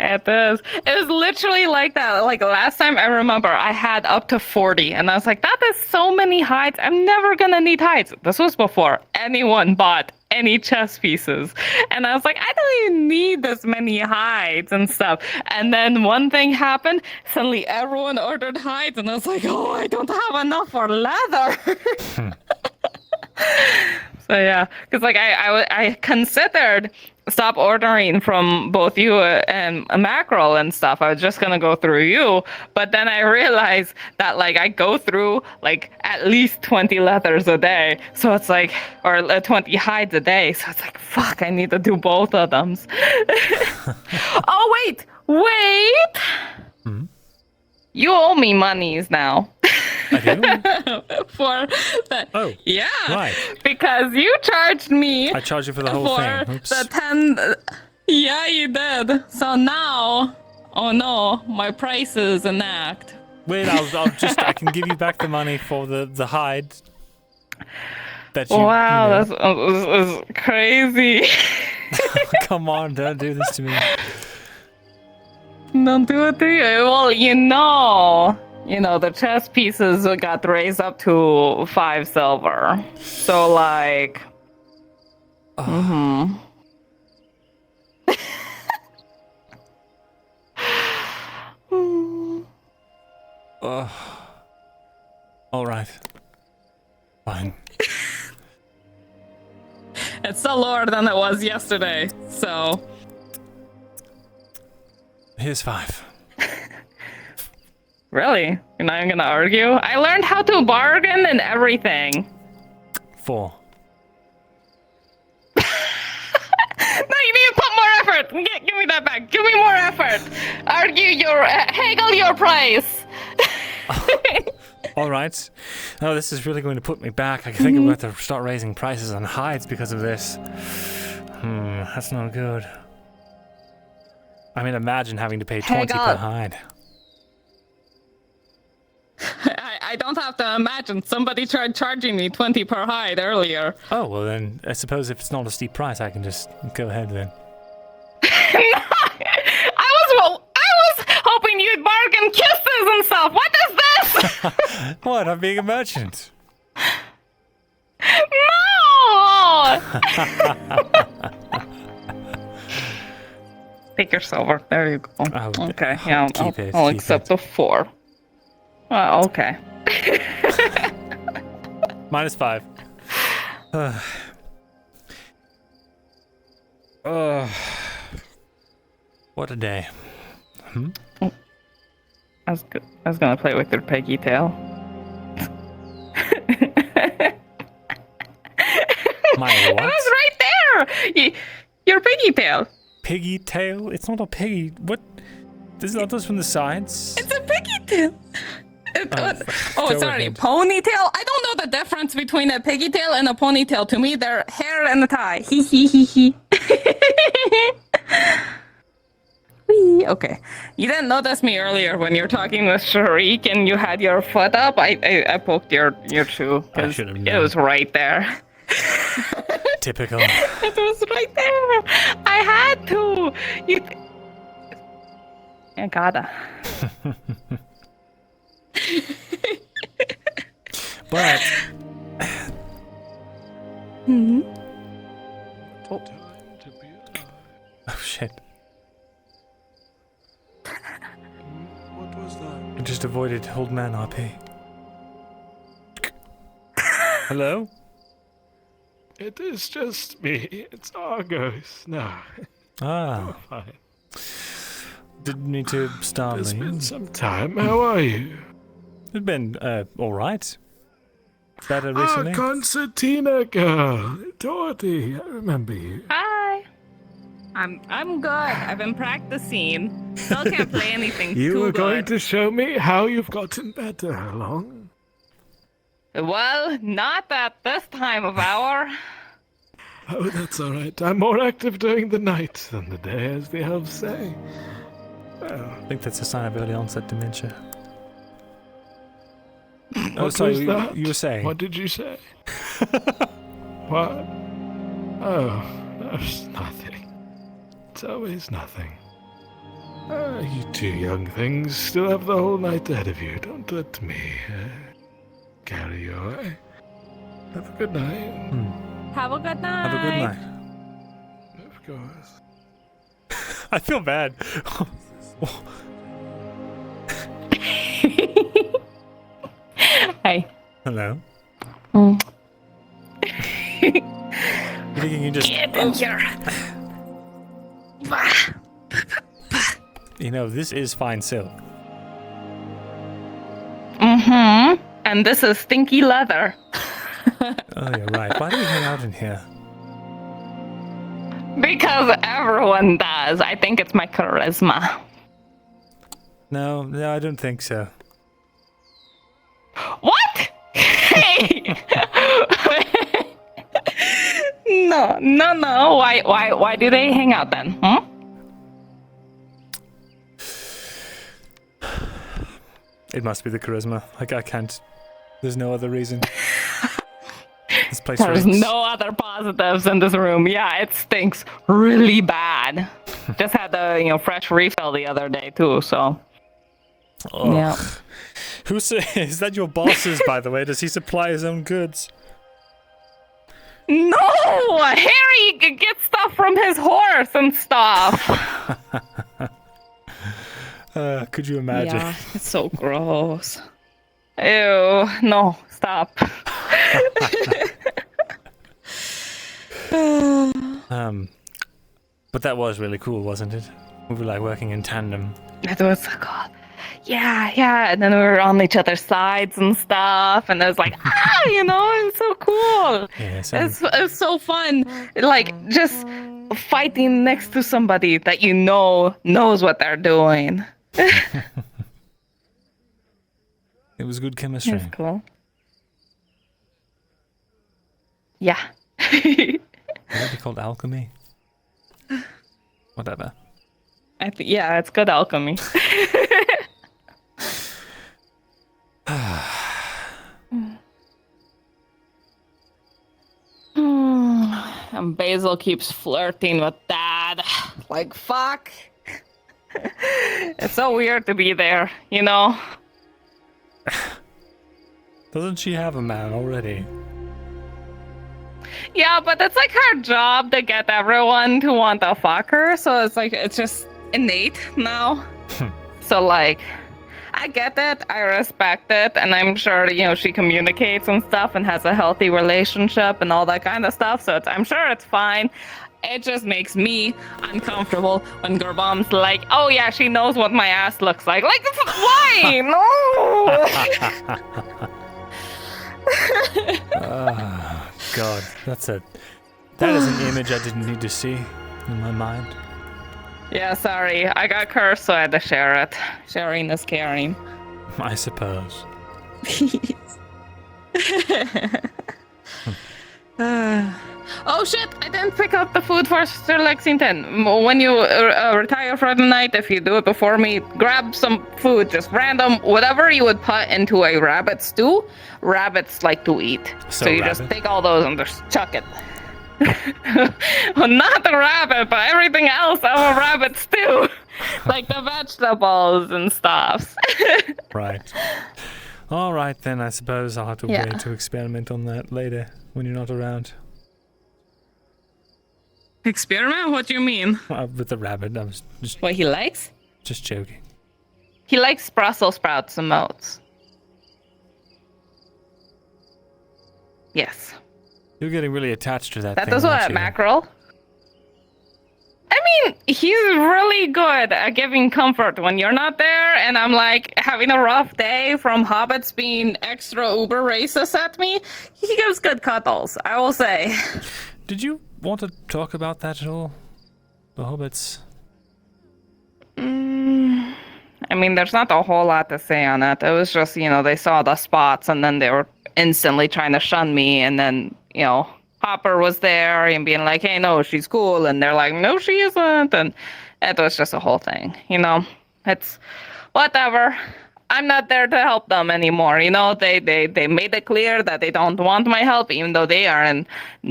It is. It was literally like that. Like last time I remember I had up to 40 and I was like, that is so many hides. I'm never gonna need hides. This was before anyone bought any chess pieces. And I was like, I don't even need this many hides and stuff. And then one thing happened. Suddenly everyone ordered hides and I was like, oh, I don't have enough for leather. So yeah, because like I considered stop ordering from both you and Mackerel and stuff. I was just gonna go through you, but then I realized that like I go through like at least 20 leathers a day, so it's like, or 20 hides a day, so it's like, fuck, I need to do both of them. Oh wait, Hmm? you owe me monies now. I do? For that. Oh, yeah, right. because you charged me. I charged you for the whole for thing. Oops. the 10. Yeah, you did. So now, oh no, my prices enact. Wait, I can give you back the money for the hide. That you. Wow, you know. that's crazy. Come on, don't do this to me. Don't do it to you. Well, the chess pieces got raised up to 5 silver. So like, Oh. All right. Fine. It's still lower than it was yesterday. So here's 5. Really? You're not even gonna argue? I learned how to bargain and everything. 4. No, you need to put more effort. Give me that back. Give me more effort. Haggle your price. All right. Oh, this is really going to put me back. I think I'm going to have to start raising prices on hides because of this. That's not good. I mean, imagine having to pay 20 per hide. I don't have to imagine. Somebody tried charging me 20 per hide earlier. Oh, well then, I suppose if it's not a steep price, I can just go ahead then. I was hoping you'd bargain kisses and stuff. What is this? What? I'm being a merchant. No! Take your silver. There you go. Okay, yeah, I'll accept the 4. Okay. -5. What a day. I was gonna play with your piggy tail. My what? It was right there! Your piggy tail. Piggy tail? It's not a piggy. What? This is not just from the sides? It's a piggy tail. Sorry, ponytail? I don't know the difference between a piggy tail and a ponytail. To me, they're hair and a tie. Hee hee hee hee. Whee. Okay. You didn't notice me earlier when you were talking with Sharik and you had your foot up. I poked your shoe because it was right there. Typical. It was right there. I had to. I gotta. But oh shit. What was that? I just avoided old man RP. Hello? It is just me. It's Argos. No. Ah. Fine. Didn't need to startle It's you. been some time. How are you? It's been, alright. better recently? Concertina girl. Dorothy, I remember you. Hi. I'm good. I've been practicing. Still can't play anything You too were going good. to show me how you've gotten better along. Well, not at this time of hour. Oh, that's all right. I'm more active during the night than the day, as the elves say. Well, I think that's a sign of early onset dementia. what sorry, was that? you were saying? What did you say? What? Oh, that's nothing. It's always nothing. You two young things still have the whole night ahead of you. Don't let me carry you away. Have a good night. Have a good night. Have a good night. Of course. I feel bad. Hey. Hello. Mm. You think you can just... Get in here. You know, this is fine silk. Mm-hmm. And this is stinky leather. Oh, you're right. Why do we hang out in here? Because everyone does. I think it's my charisma. No, I don't think so. What? Hey! No. Why do they hang out then? Hmm? It must be the charisma. Like, I can't... There's no other reason. This place There's reeks. no other positives in this room. Yeah, it stinks really bad. Just had the fresh refill the other day too, so... Ugh. Yeah. Is that your boss's, by the way? Does he supply his own goods? No! Harry gets stuff from his horse and stuff. Could you imagine? Yeah, it's so gross. Ew, no, stop. But that was really cool, wasn't it? We were like working in tandem. It was so cool. Yeah, and then we were on each other's sides and stuff, and it was like, it was so cool. Yeah, It's so fun, like, just fighting next to somebody that you know knows what they're doing. It was good chemistry. It's cool. Yeah. Would it be called alchemy? Whatever. Yeah, it's good alchemy. And Basil keeps flirting with Dad. Like, fuck. It's so weird to be there, you know? Doesn't she have a man already? Yeah, but it's like her job to get everyone to want to fuck her, so it's just innate now. So, like, I get it, I respect it, and I'm sure, she communicates and stuff and has a healthy relationship and all that kind of stuff, so I'm sure it's fine. It just makes me uncomfortable when Gerbom's like, oh yeah, she knows what my ass looks like. Like, why? No! Oh, God, that is an image I didn't need to see in my mind. Yeah, sorry, I got cursed, so I had to share it. Sharing is caring. I suppose. Oh shit, I didn't pick up the food for Sir Lexington. When you retire for the night, if you do it before me, grab some food, just random, whatever you would put into a rabbit stew. Rabbits like to eat. So you just take all those and just chuck it. Well, not the rabbit, but everything else of a rabbit stew. Like the vegetables and stuff. Right. All right, then I suppose I'll have to wait to experiment on that later when you're not around. Experiment? What do you mean? With the rabbit, I was just... What he likes? Just joking. He likes Brussels sprouts and moats. Yes. You're getting really attached to that That thing, does what aren't at you? mackerel. I mean, he's really good at giving comfort when you're not there, and I'm like having a rough day from hobbits being extra uber racist at me. He gives good cuddles, I will say. Did you want to talk about that at all? The hobbits? I mean, there's not a whole lot to say on it. It was just, they saw the spots and then they were instantly trying to shun me. And then, Hopper was there and being like, hey, no, she's cool. And they're like, no, she isn't. And it was just a whole thing, It's whatever. I'm not there to help them anymore. They made it clear that they don't want my help, even though they are in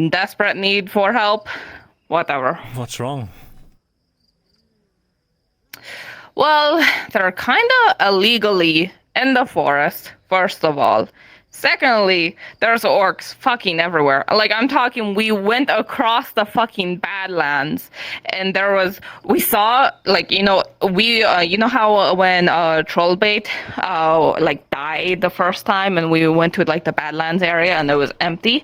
desperate need for help. Whatever. What's wrong? Well, they're kind of illegally in the forest, first of all. Secondly, there's orcs fucking everywhere. Like, I'm talking, we went across the fucking Badlands, and we saw, like, you know how when Trollbait, died the first time, and we went to, like, the Badlands area, and it was empty?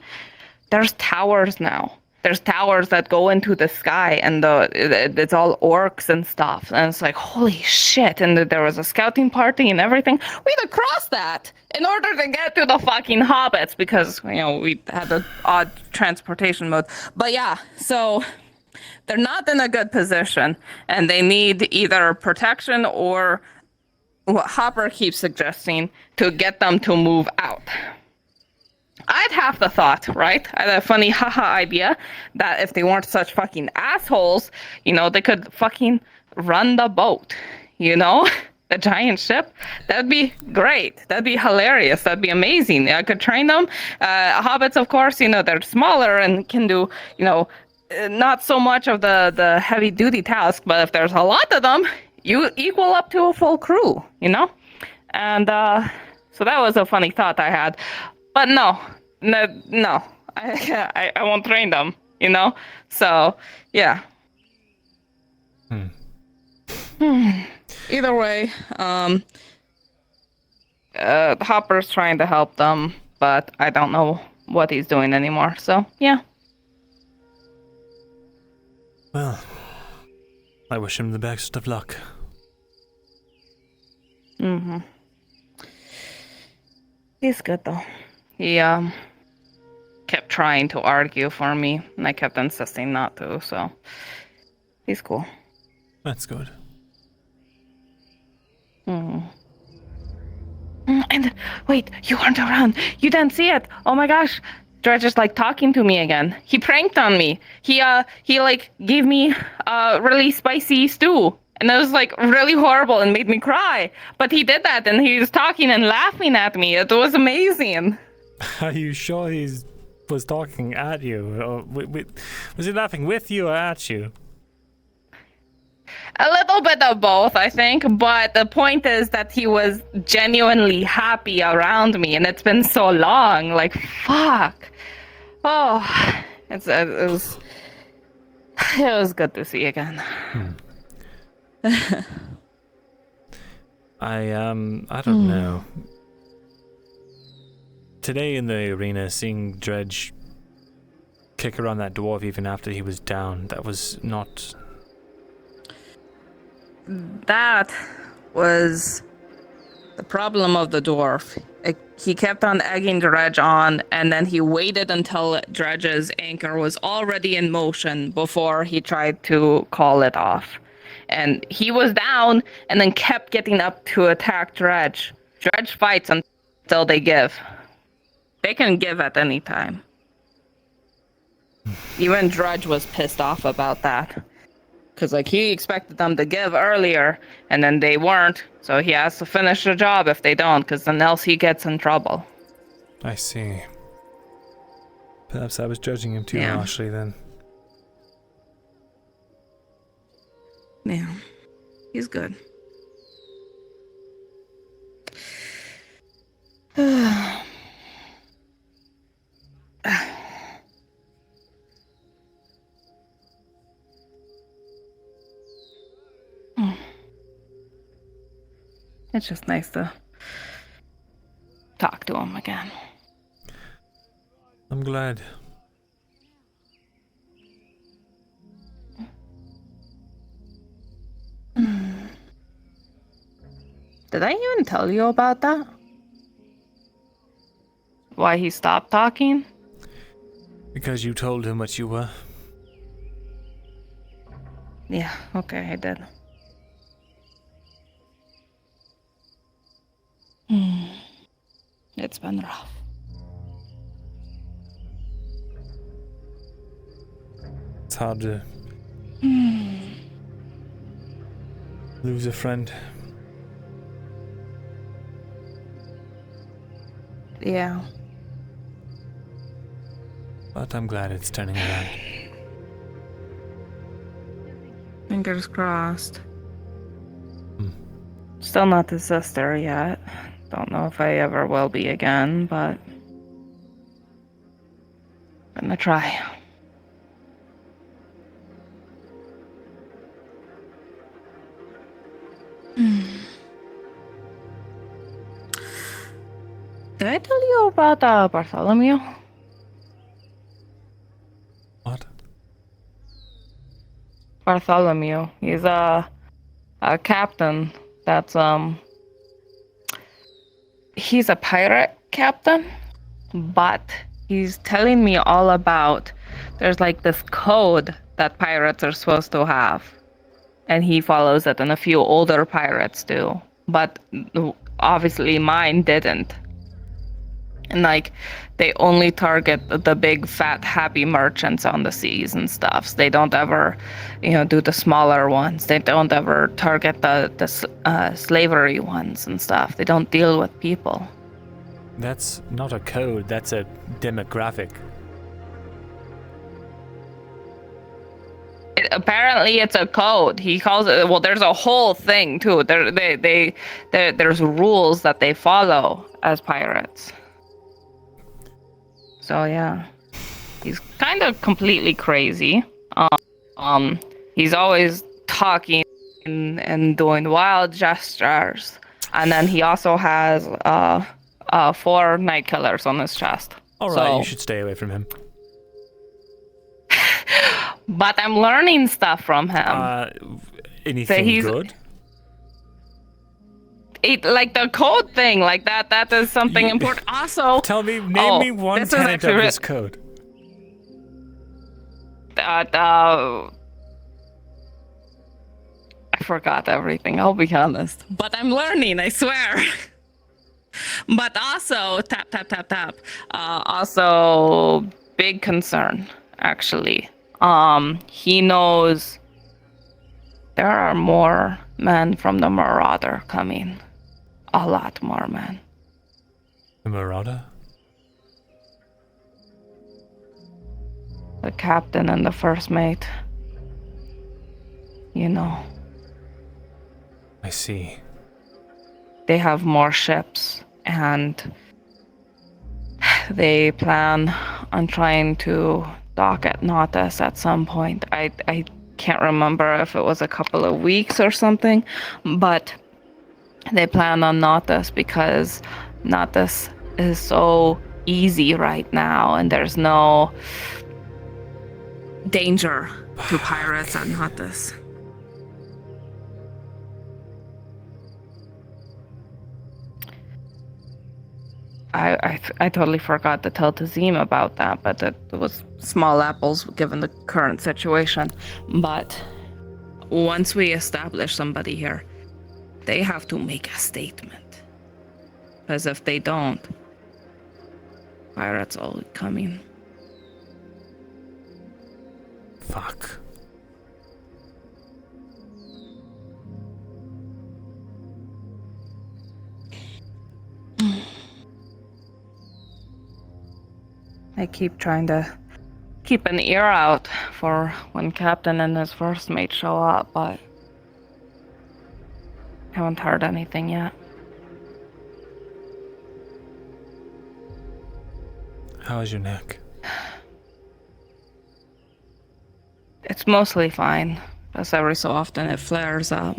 There's towers now. There's towers that go into the sky, and it's all orcs and stuff. And it's like, holy shit. And there was a scouting party and everything. We had to cross that in order to get to the fucking hobbits because, we had an odd transportation mode. But yeah, so they're not in a good position, and they need either protection or what Hopper keeps suggesting to get them to move out. I'd have the thought, right? I had a funny haha idea that if they weren't such fucking assholes, they could fucking run the boat, the giant ship. That'd be great. That'd be hilarious. That'd be amazing. I could train them. Hobbits, of course, they're smaller and can do, not so much of the heavy duty task, but if there's a lot of them, you equal up to a full crew, And so that was a funny thought I had. But no, I won't train them, So, yeah. Either way, Hopper's trying to help them, but I don't know what he's doing anymore. So, yeah. Well, I wish him the best of luck. Mm-hmm. He's good, though. He, kept trying to argue for me, and I kept insisting not to, so he's cool. That's good. And wait, you weren't around. You didn't see it. Oh my gosh. Dredge is talking to me again. He pranked on me. He gave me really spicy stew. And it was really horrible and made me cry. But he did that and he was talking and laughing at me. It was amazing. Are you sure he was talking at you? Or was he laughing with you or at you? A little bit of both, I think. But the point is that he was genuinely happy around me. And it's been so long. Fuck. Oh, it was good to see again. I don't know. Today in the arena, seeing Dredge kick around that dwarf even after he was down, that was not... That was the problem of the dwarf. He kept on egging Dredge on, and then he waited until Dredge's anchor was already in motion before he tried to call it off. And he was down, and then kept getting up to attack Dredge. Dredge fights until they give. They can give at any time. Even Dredge was pissed off about that. Because, he expected them to give earlier, and then they weren't. So he has to finish the job if they don't, because then else he gets in trouble. I see. Perhaps I was judging him too harshly then. Yeah. He's good. It's just nice to talk to him again. I'm glad. Did I even tell you about that? Why he stopped talking? Because you told him what you were. Yeah, okay, I did. It's been rough. It's hard to lose a friend. Yeah. But I'm glad it's turning around. Fingers crossed. Still not his sister yet. Don't know if I ever will be again, but gonna try. Did I tell you about Bartholomew? What? Bartholomew. He's a captain that's he's a pirate captain, but he's telling me all about there's like this code that pirates are supposed to have, and he follows it, and a few older pirates do, but obviously mine didn't. And like they only target the big fat happy merchants on the seas and stuff. So they don't ever, do the smaller ones. They don't ever target the slavery ones and stuff. They don't deal with people. That's not a code, that's a demographic. Apparently it's a code. He calls it, well, there's a whole thing too. There's rules that they follow as pirates. So yeah, he's kind of completely crazy. He's always talking and doing wild gestures, and then he also has 4 night killers on his chest. All right, you should stay away from him. But I'm learning stuff from him. Anything good? Like the code thing, like that is something important. Also, name me one tenet of this code. I forgot everything, I'll be honest. But I'm learning, I swear. But also, tap. Also, big concern, actually. He knows there are more men from the Marauder coming. A lot more men. The Marauder? The captain and the first mate. I see. They have more ships, and they plan on trying to dock at Nautis at some point. I can't remember if it was a couple of weeks or something, but they plan on Nautis because Nautis is so easy right now, and there's no danger to pirates at Nautis. I totally forgot to tell Tazim about that, but it was small apples given the current situation. But once we establish somebody here, they have to make a statement. Because if they don't, pirates all coming. Fuck. I keep trying to keep an ear out for when Captain and his first mate show up, but haven't heard anything yet. How is your neck? It's mostly fine. Just every so often it flares up.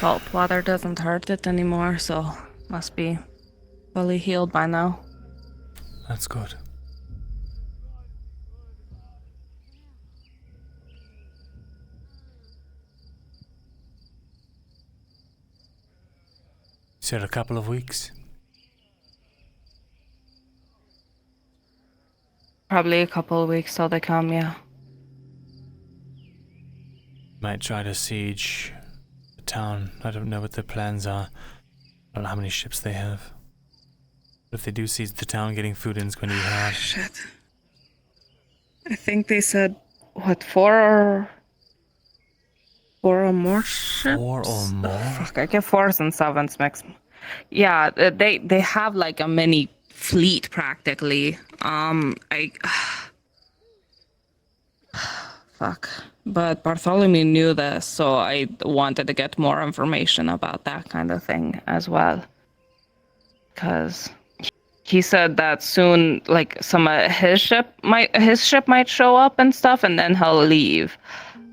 Salt water doesn't hurt it anymore, so must be fully healed by now. That's good. You said a couple of weeks? Probably a couple of weeks till they come, yeah. Might try to siege the town. I don't know what their plans are. I don't know how many ships they have. But if they do siege the town, getting food in is going to be hard. Shit. I think they said, what, 4 or more ships? 4 or more? Fuck, I get 4s and 7s mixed. Yeah, they have like a mini fleet practically. Fuck. But Bartholomew knew this, so I wanted to get more information about that kind of thing as well. Because he said that soon, like some of his ship might show up and stuff, and then he'll leave.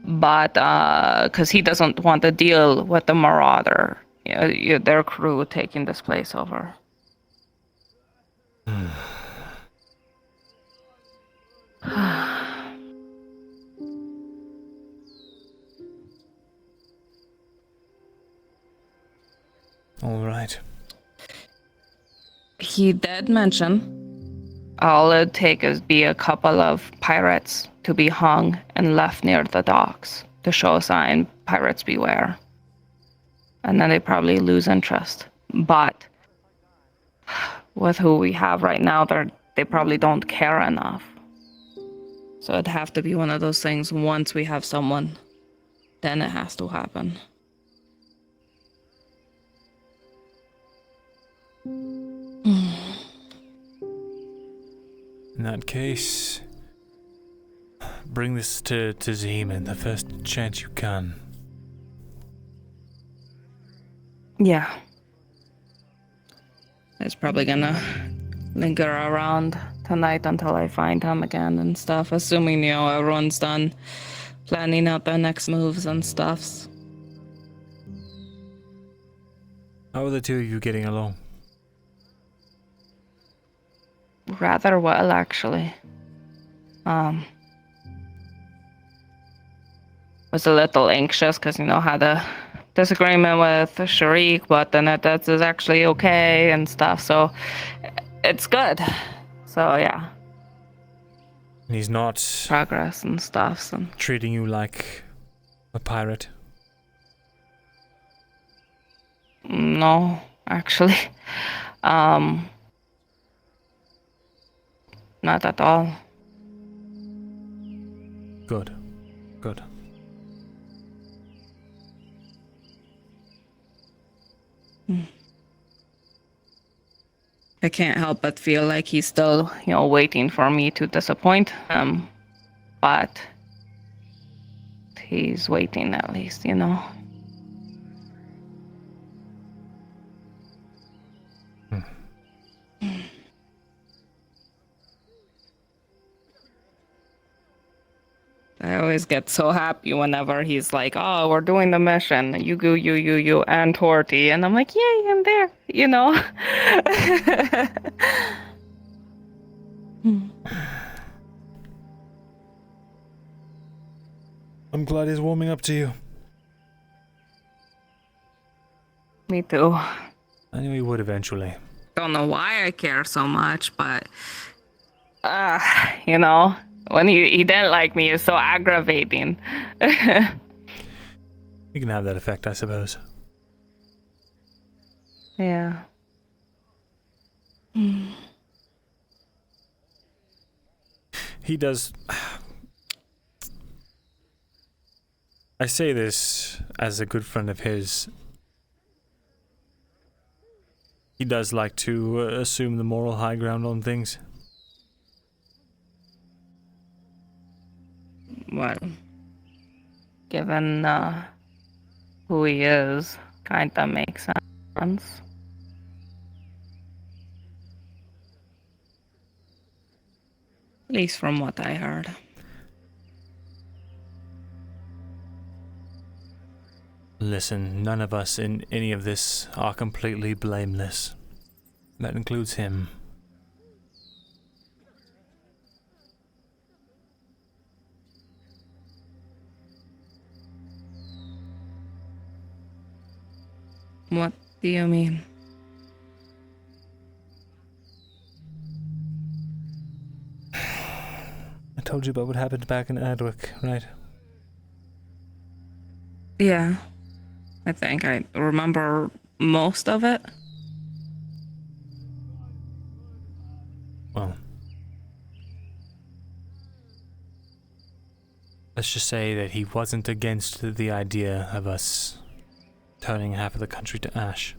But because he doesn't want to deal with the Marauder, their crew taking this place over. All right. He did mention all it'd take is be a couple of pirates to be hung and left near the docks to show a sign, pirates beware. And then they probably lose interest. But with who we have right now, they probably don't care enough. So it'd have to be one of those things, once we have someone, then it has to happen. In that case, bring this to Zeeman the first chance you can. Yeah. It's probably gonna linger around tonight until I find him again and stuff, assuming, everyone's done planning out their next moves and stuffs. How are the two of you getting along? Rather well, actually. Was a little anxious because, had a disagreement with Sharik, but then that is actually okay and stuff, so it's good. So, yeah. And he's not... Progress and stuff. And treating you like a pirate? No, actually. Not at all. Good. Good. I can't help but feel like he's still, waiting for me to disappoint him. But he's waiting at least, I always get so happy whenever he's like, oh, we're doing the mission. You go, you, and Torty. And I'm like, yay, I'm there, I'm glad he's warming up to you. Me too. I knew he would eventually. Don't know why I care so much, but, when he didn't like me, it's so aggravating. You can have that effect, I suppose. Yeah. He does... I say this as a good friend of his. He does like to assume the moral high ground on things. Well, given who he is, kinda makes sense. At least from what I heard. Listen, none of us in any of this are completely blameless. That includes him. What do you mean? I told you about what happened back in Adwick, right? Yeah. I think I remember most of it. Well, let's just say that he wasn't against the idea of us turning half of the country to ash.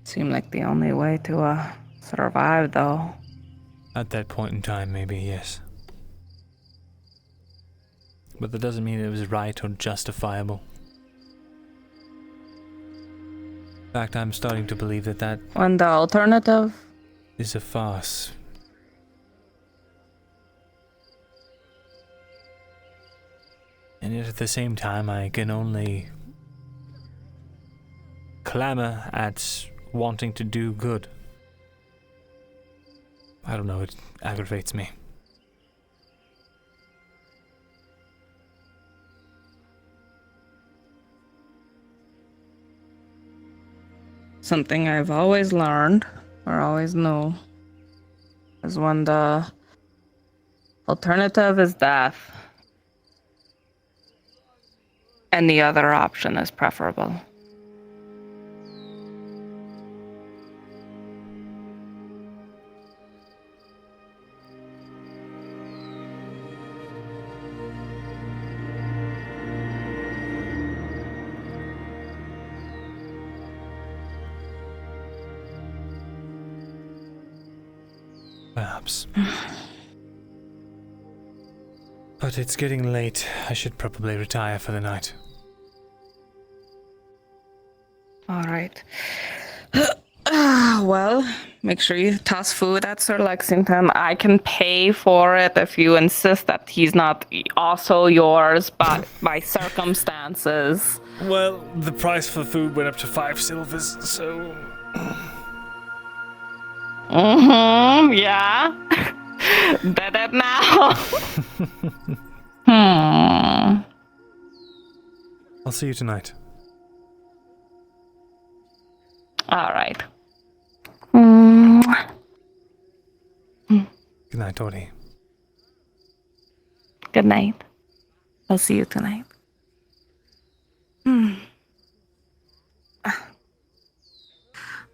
Seemed like the only way to survive, though. At that point in time, maybe, yes. But that doesn't mean it was right or justifiable. In fact, I'm starting to believe that When the alternative is a farce. And yet at the same time, I can only clamor at wanting to do good. I don't know, it aggravates me. Something I've always learned, or always knew, is when the alternative is death, any other option is preferable. Perhaps. But it's getting late. I should probably retire for the night. All right. Well, make sure you toss food at Sir Lexington. I can pay for it if you insist that he's not also yours, but by circumstances. Well, the price for food went up to 5 silvers, so... Mm-hmm, yeah. Did it now? I'll see you tonight. All right. Good night, Tori. Good night. I'll see you tonight.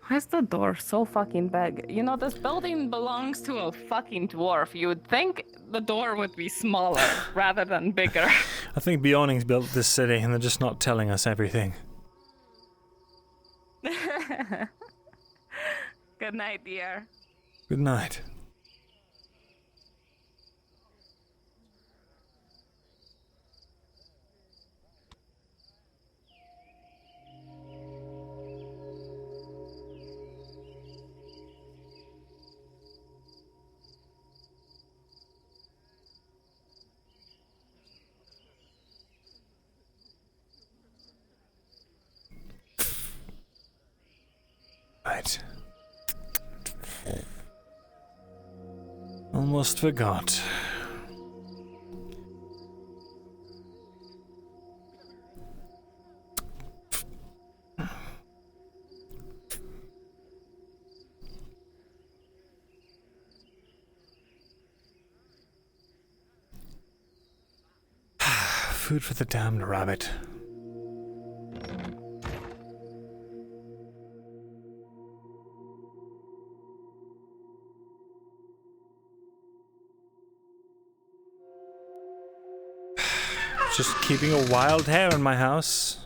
Why is the door so fucking big? You know, this building belongs to a fucking dwarf. You would think the door would be smaller rather than bigger. I think Beyondings built this city and they're just not telling us everything. Good night, dear. Good night. Right. Almost forgot. Food for the damned rabbit. Just keeping a wild hare in my house.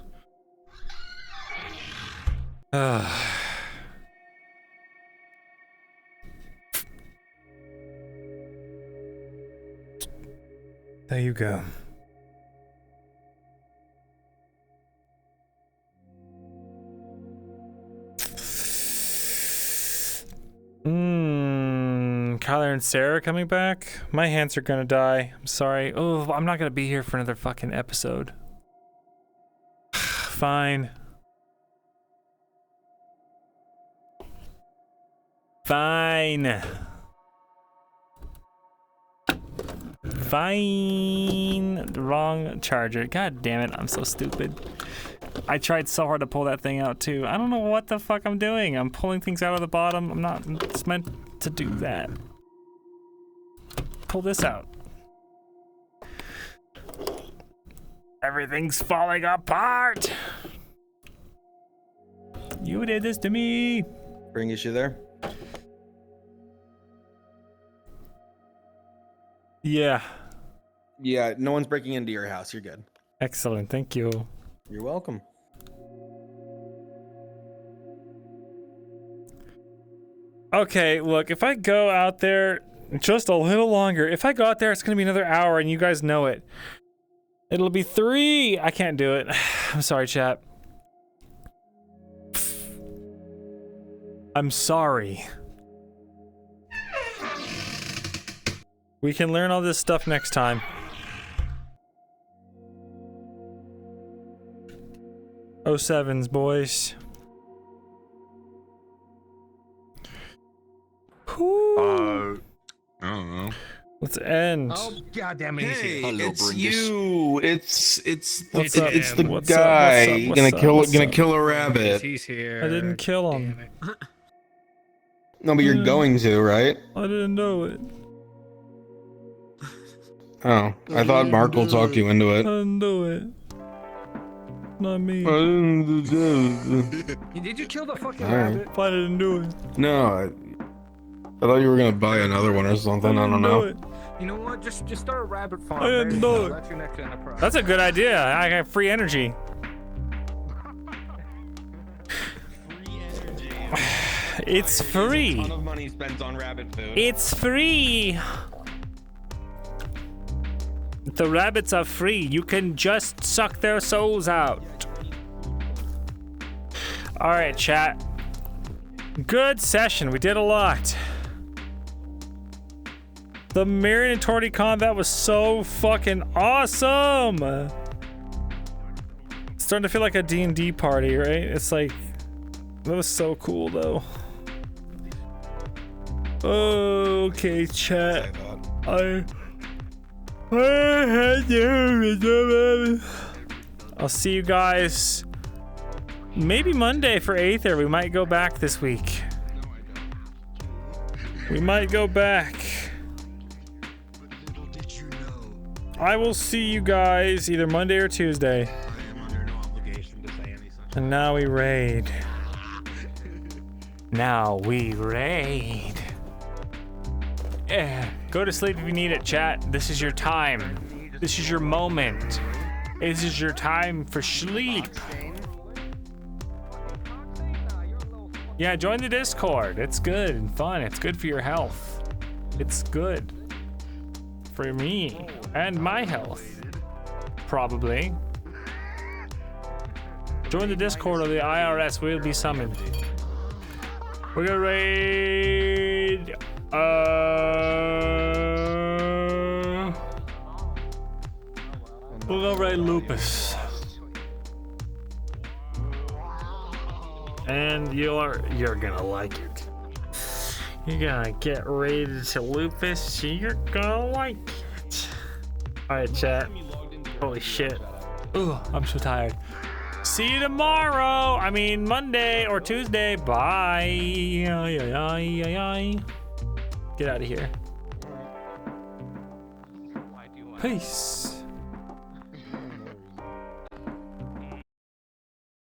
There you go. Tyler and Sarah coming back? My hands are gonna die. I'm sorry. Oh, I'm not gonna be here for another fucking episode. Fine. Fine. Fine. Wrong charger. God damn it, I'm so stupid. I tried so hard to pull that thing out too. I don't know what the fuck I'm doing. I'm pulling things out of the bottom. I'm not it's meant to do that. Pull this out. Everything's falling apart. You did this to me. Bringus, you there? Yeah. Yeah, no one's breaking into your house. You're good. Excellent. Thank you. You're welcome. Okay, look, if I go out there just a little longer, if I go out there, it's gonna be another hour, and you guys know it. It'll be 3. I can't do it. I'm sorry, chat. I'm sorry. We can learn all this stuff next time. Oh, sevens, boys. I don't know. Let's end. Oh goddamn it! Hey, Hello, it's Bringus. you. It's What's up? it's the What's up? guy What's up? gonna kill a rabbit. He's here. I didn't kill him. No, but you're going to, right? I didn't know it. Oh, I thought Mark will talk you into I it. didn't do it. Not me. Did you kill the fucking Alright. rabbit? I didn't do it. No, I thought you were gonna buy another one or something. I don't know. You know what? Just start a rabbit farm. I didn't know it. That's your next enterprise. That's a good idea. I got free energy. It's free. A ton of money spent on rabbit food. It's free. The rabbits are free. You can just suck their souls out. All right, chat. Good session. We did a lot. The Myrindal combat was so fucking awesome. It's starting to feel like a D&D party, right? It's like, that was so cool though. Okay, chat. I'll see you guys maybe Monday for Aether. We might go back this week. We might go back. I will see you guys either Monday or Tuesday. And now we raid. Now we raid. Yeah. Go to sleep if you need it, chat. This is your time. This is your moment. This is your time for sleep. Yeah, join the Discord. It's good and fun. It's good for your health. It's good for me and my health. Probably. Join the Discord or the IRS. We'll be summoned. We're gonna raid. We'll go raid Lupus. And you're gonna like it. You're gonna get raided to Lupus. You're gonna like it. Alright, chat. Holy shit. Ugh, I'm so tired. See you tomorrow. I mean, Monday or Tuesday. Bye. Get out of here. Peace.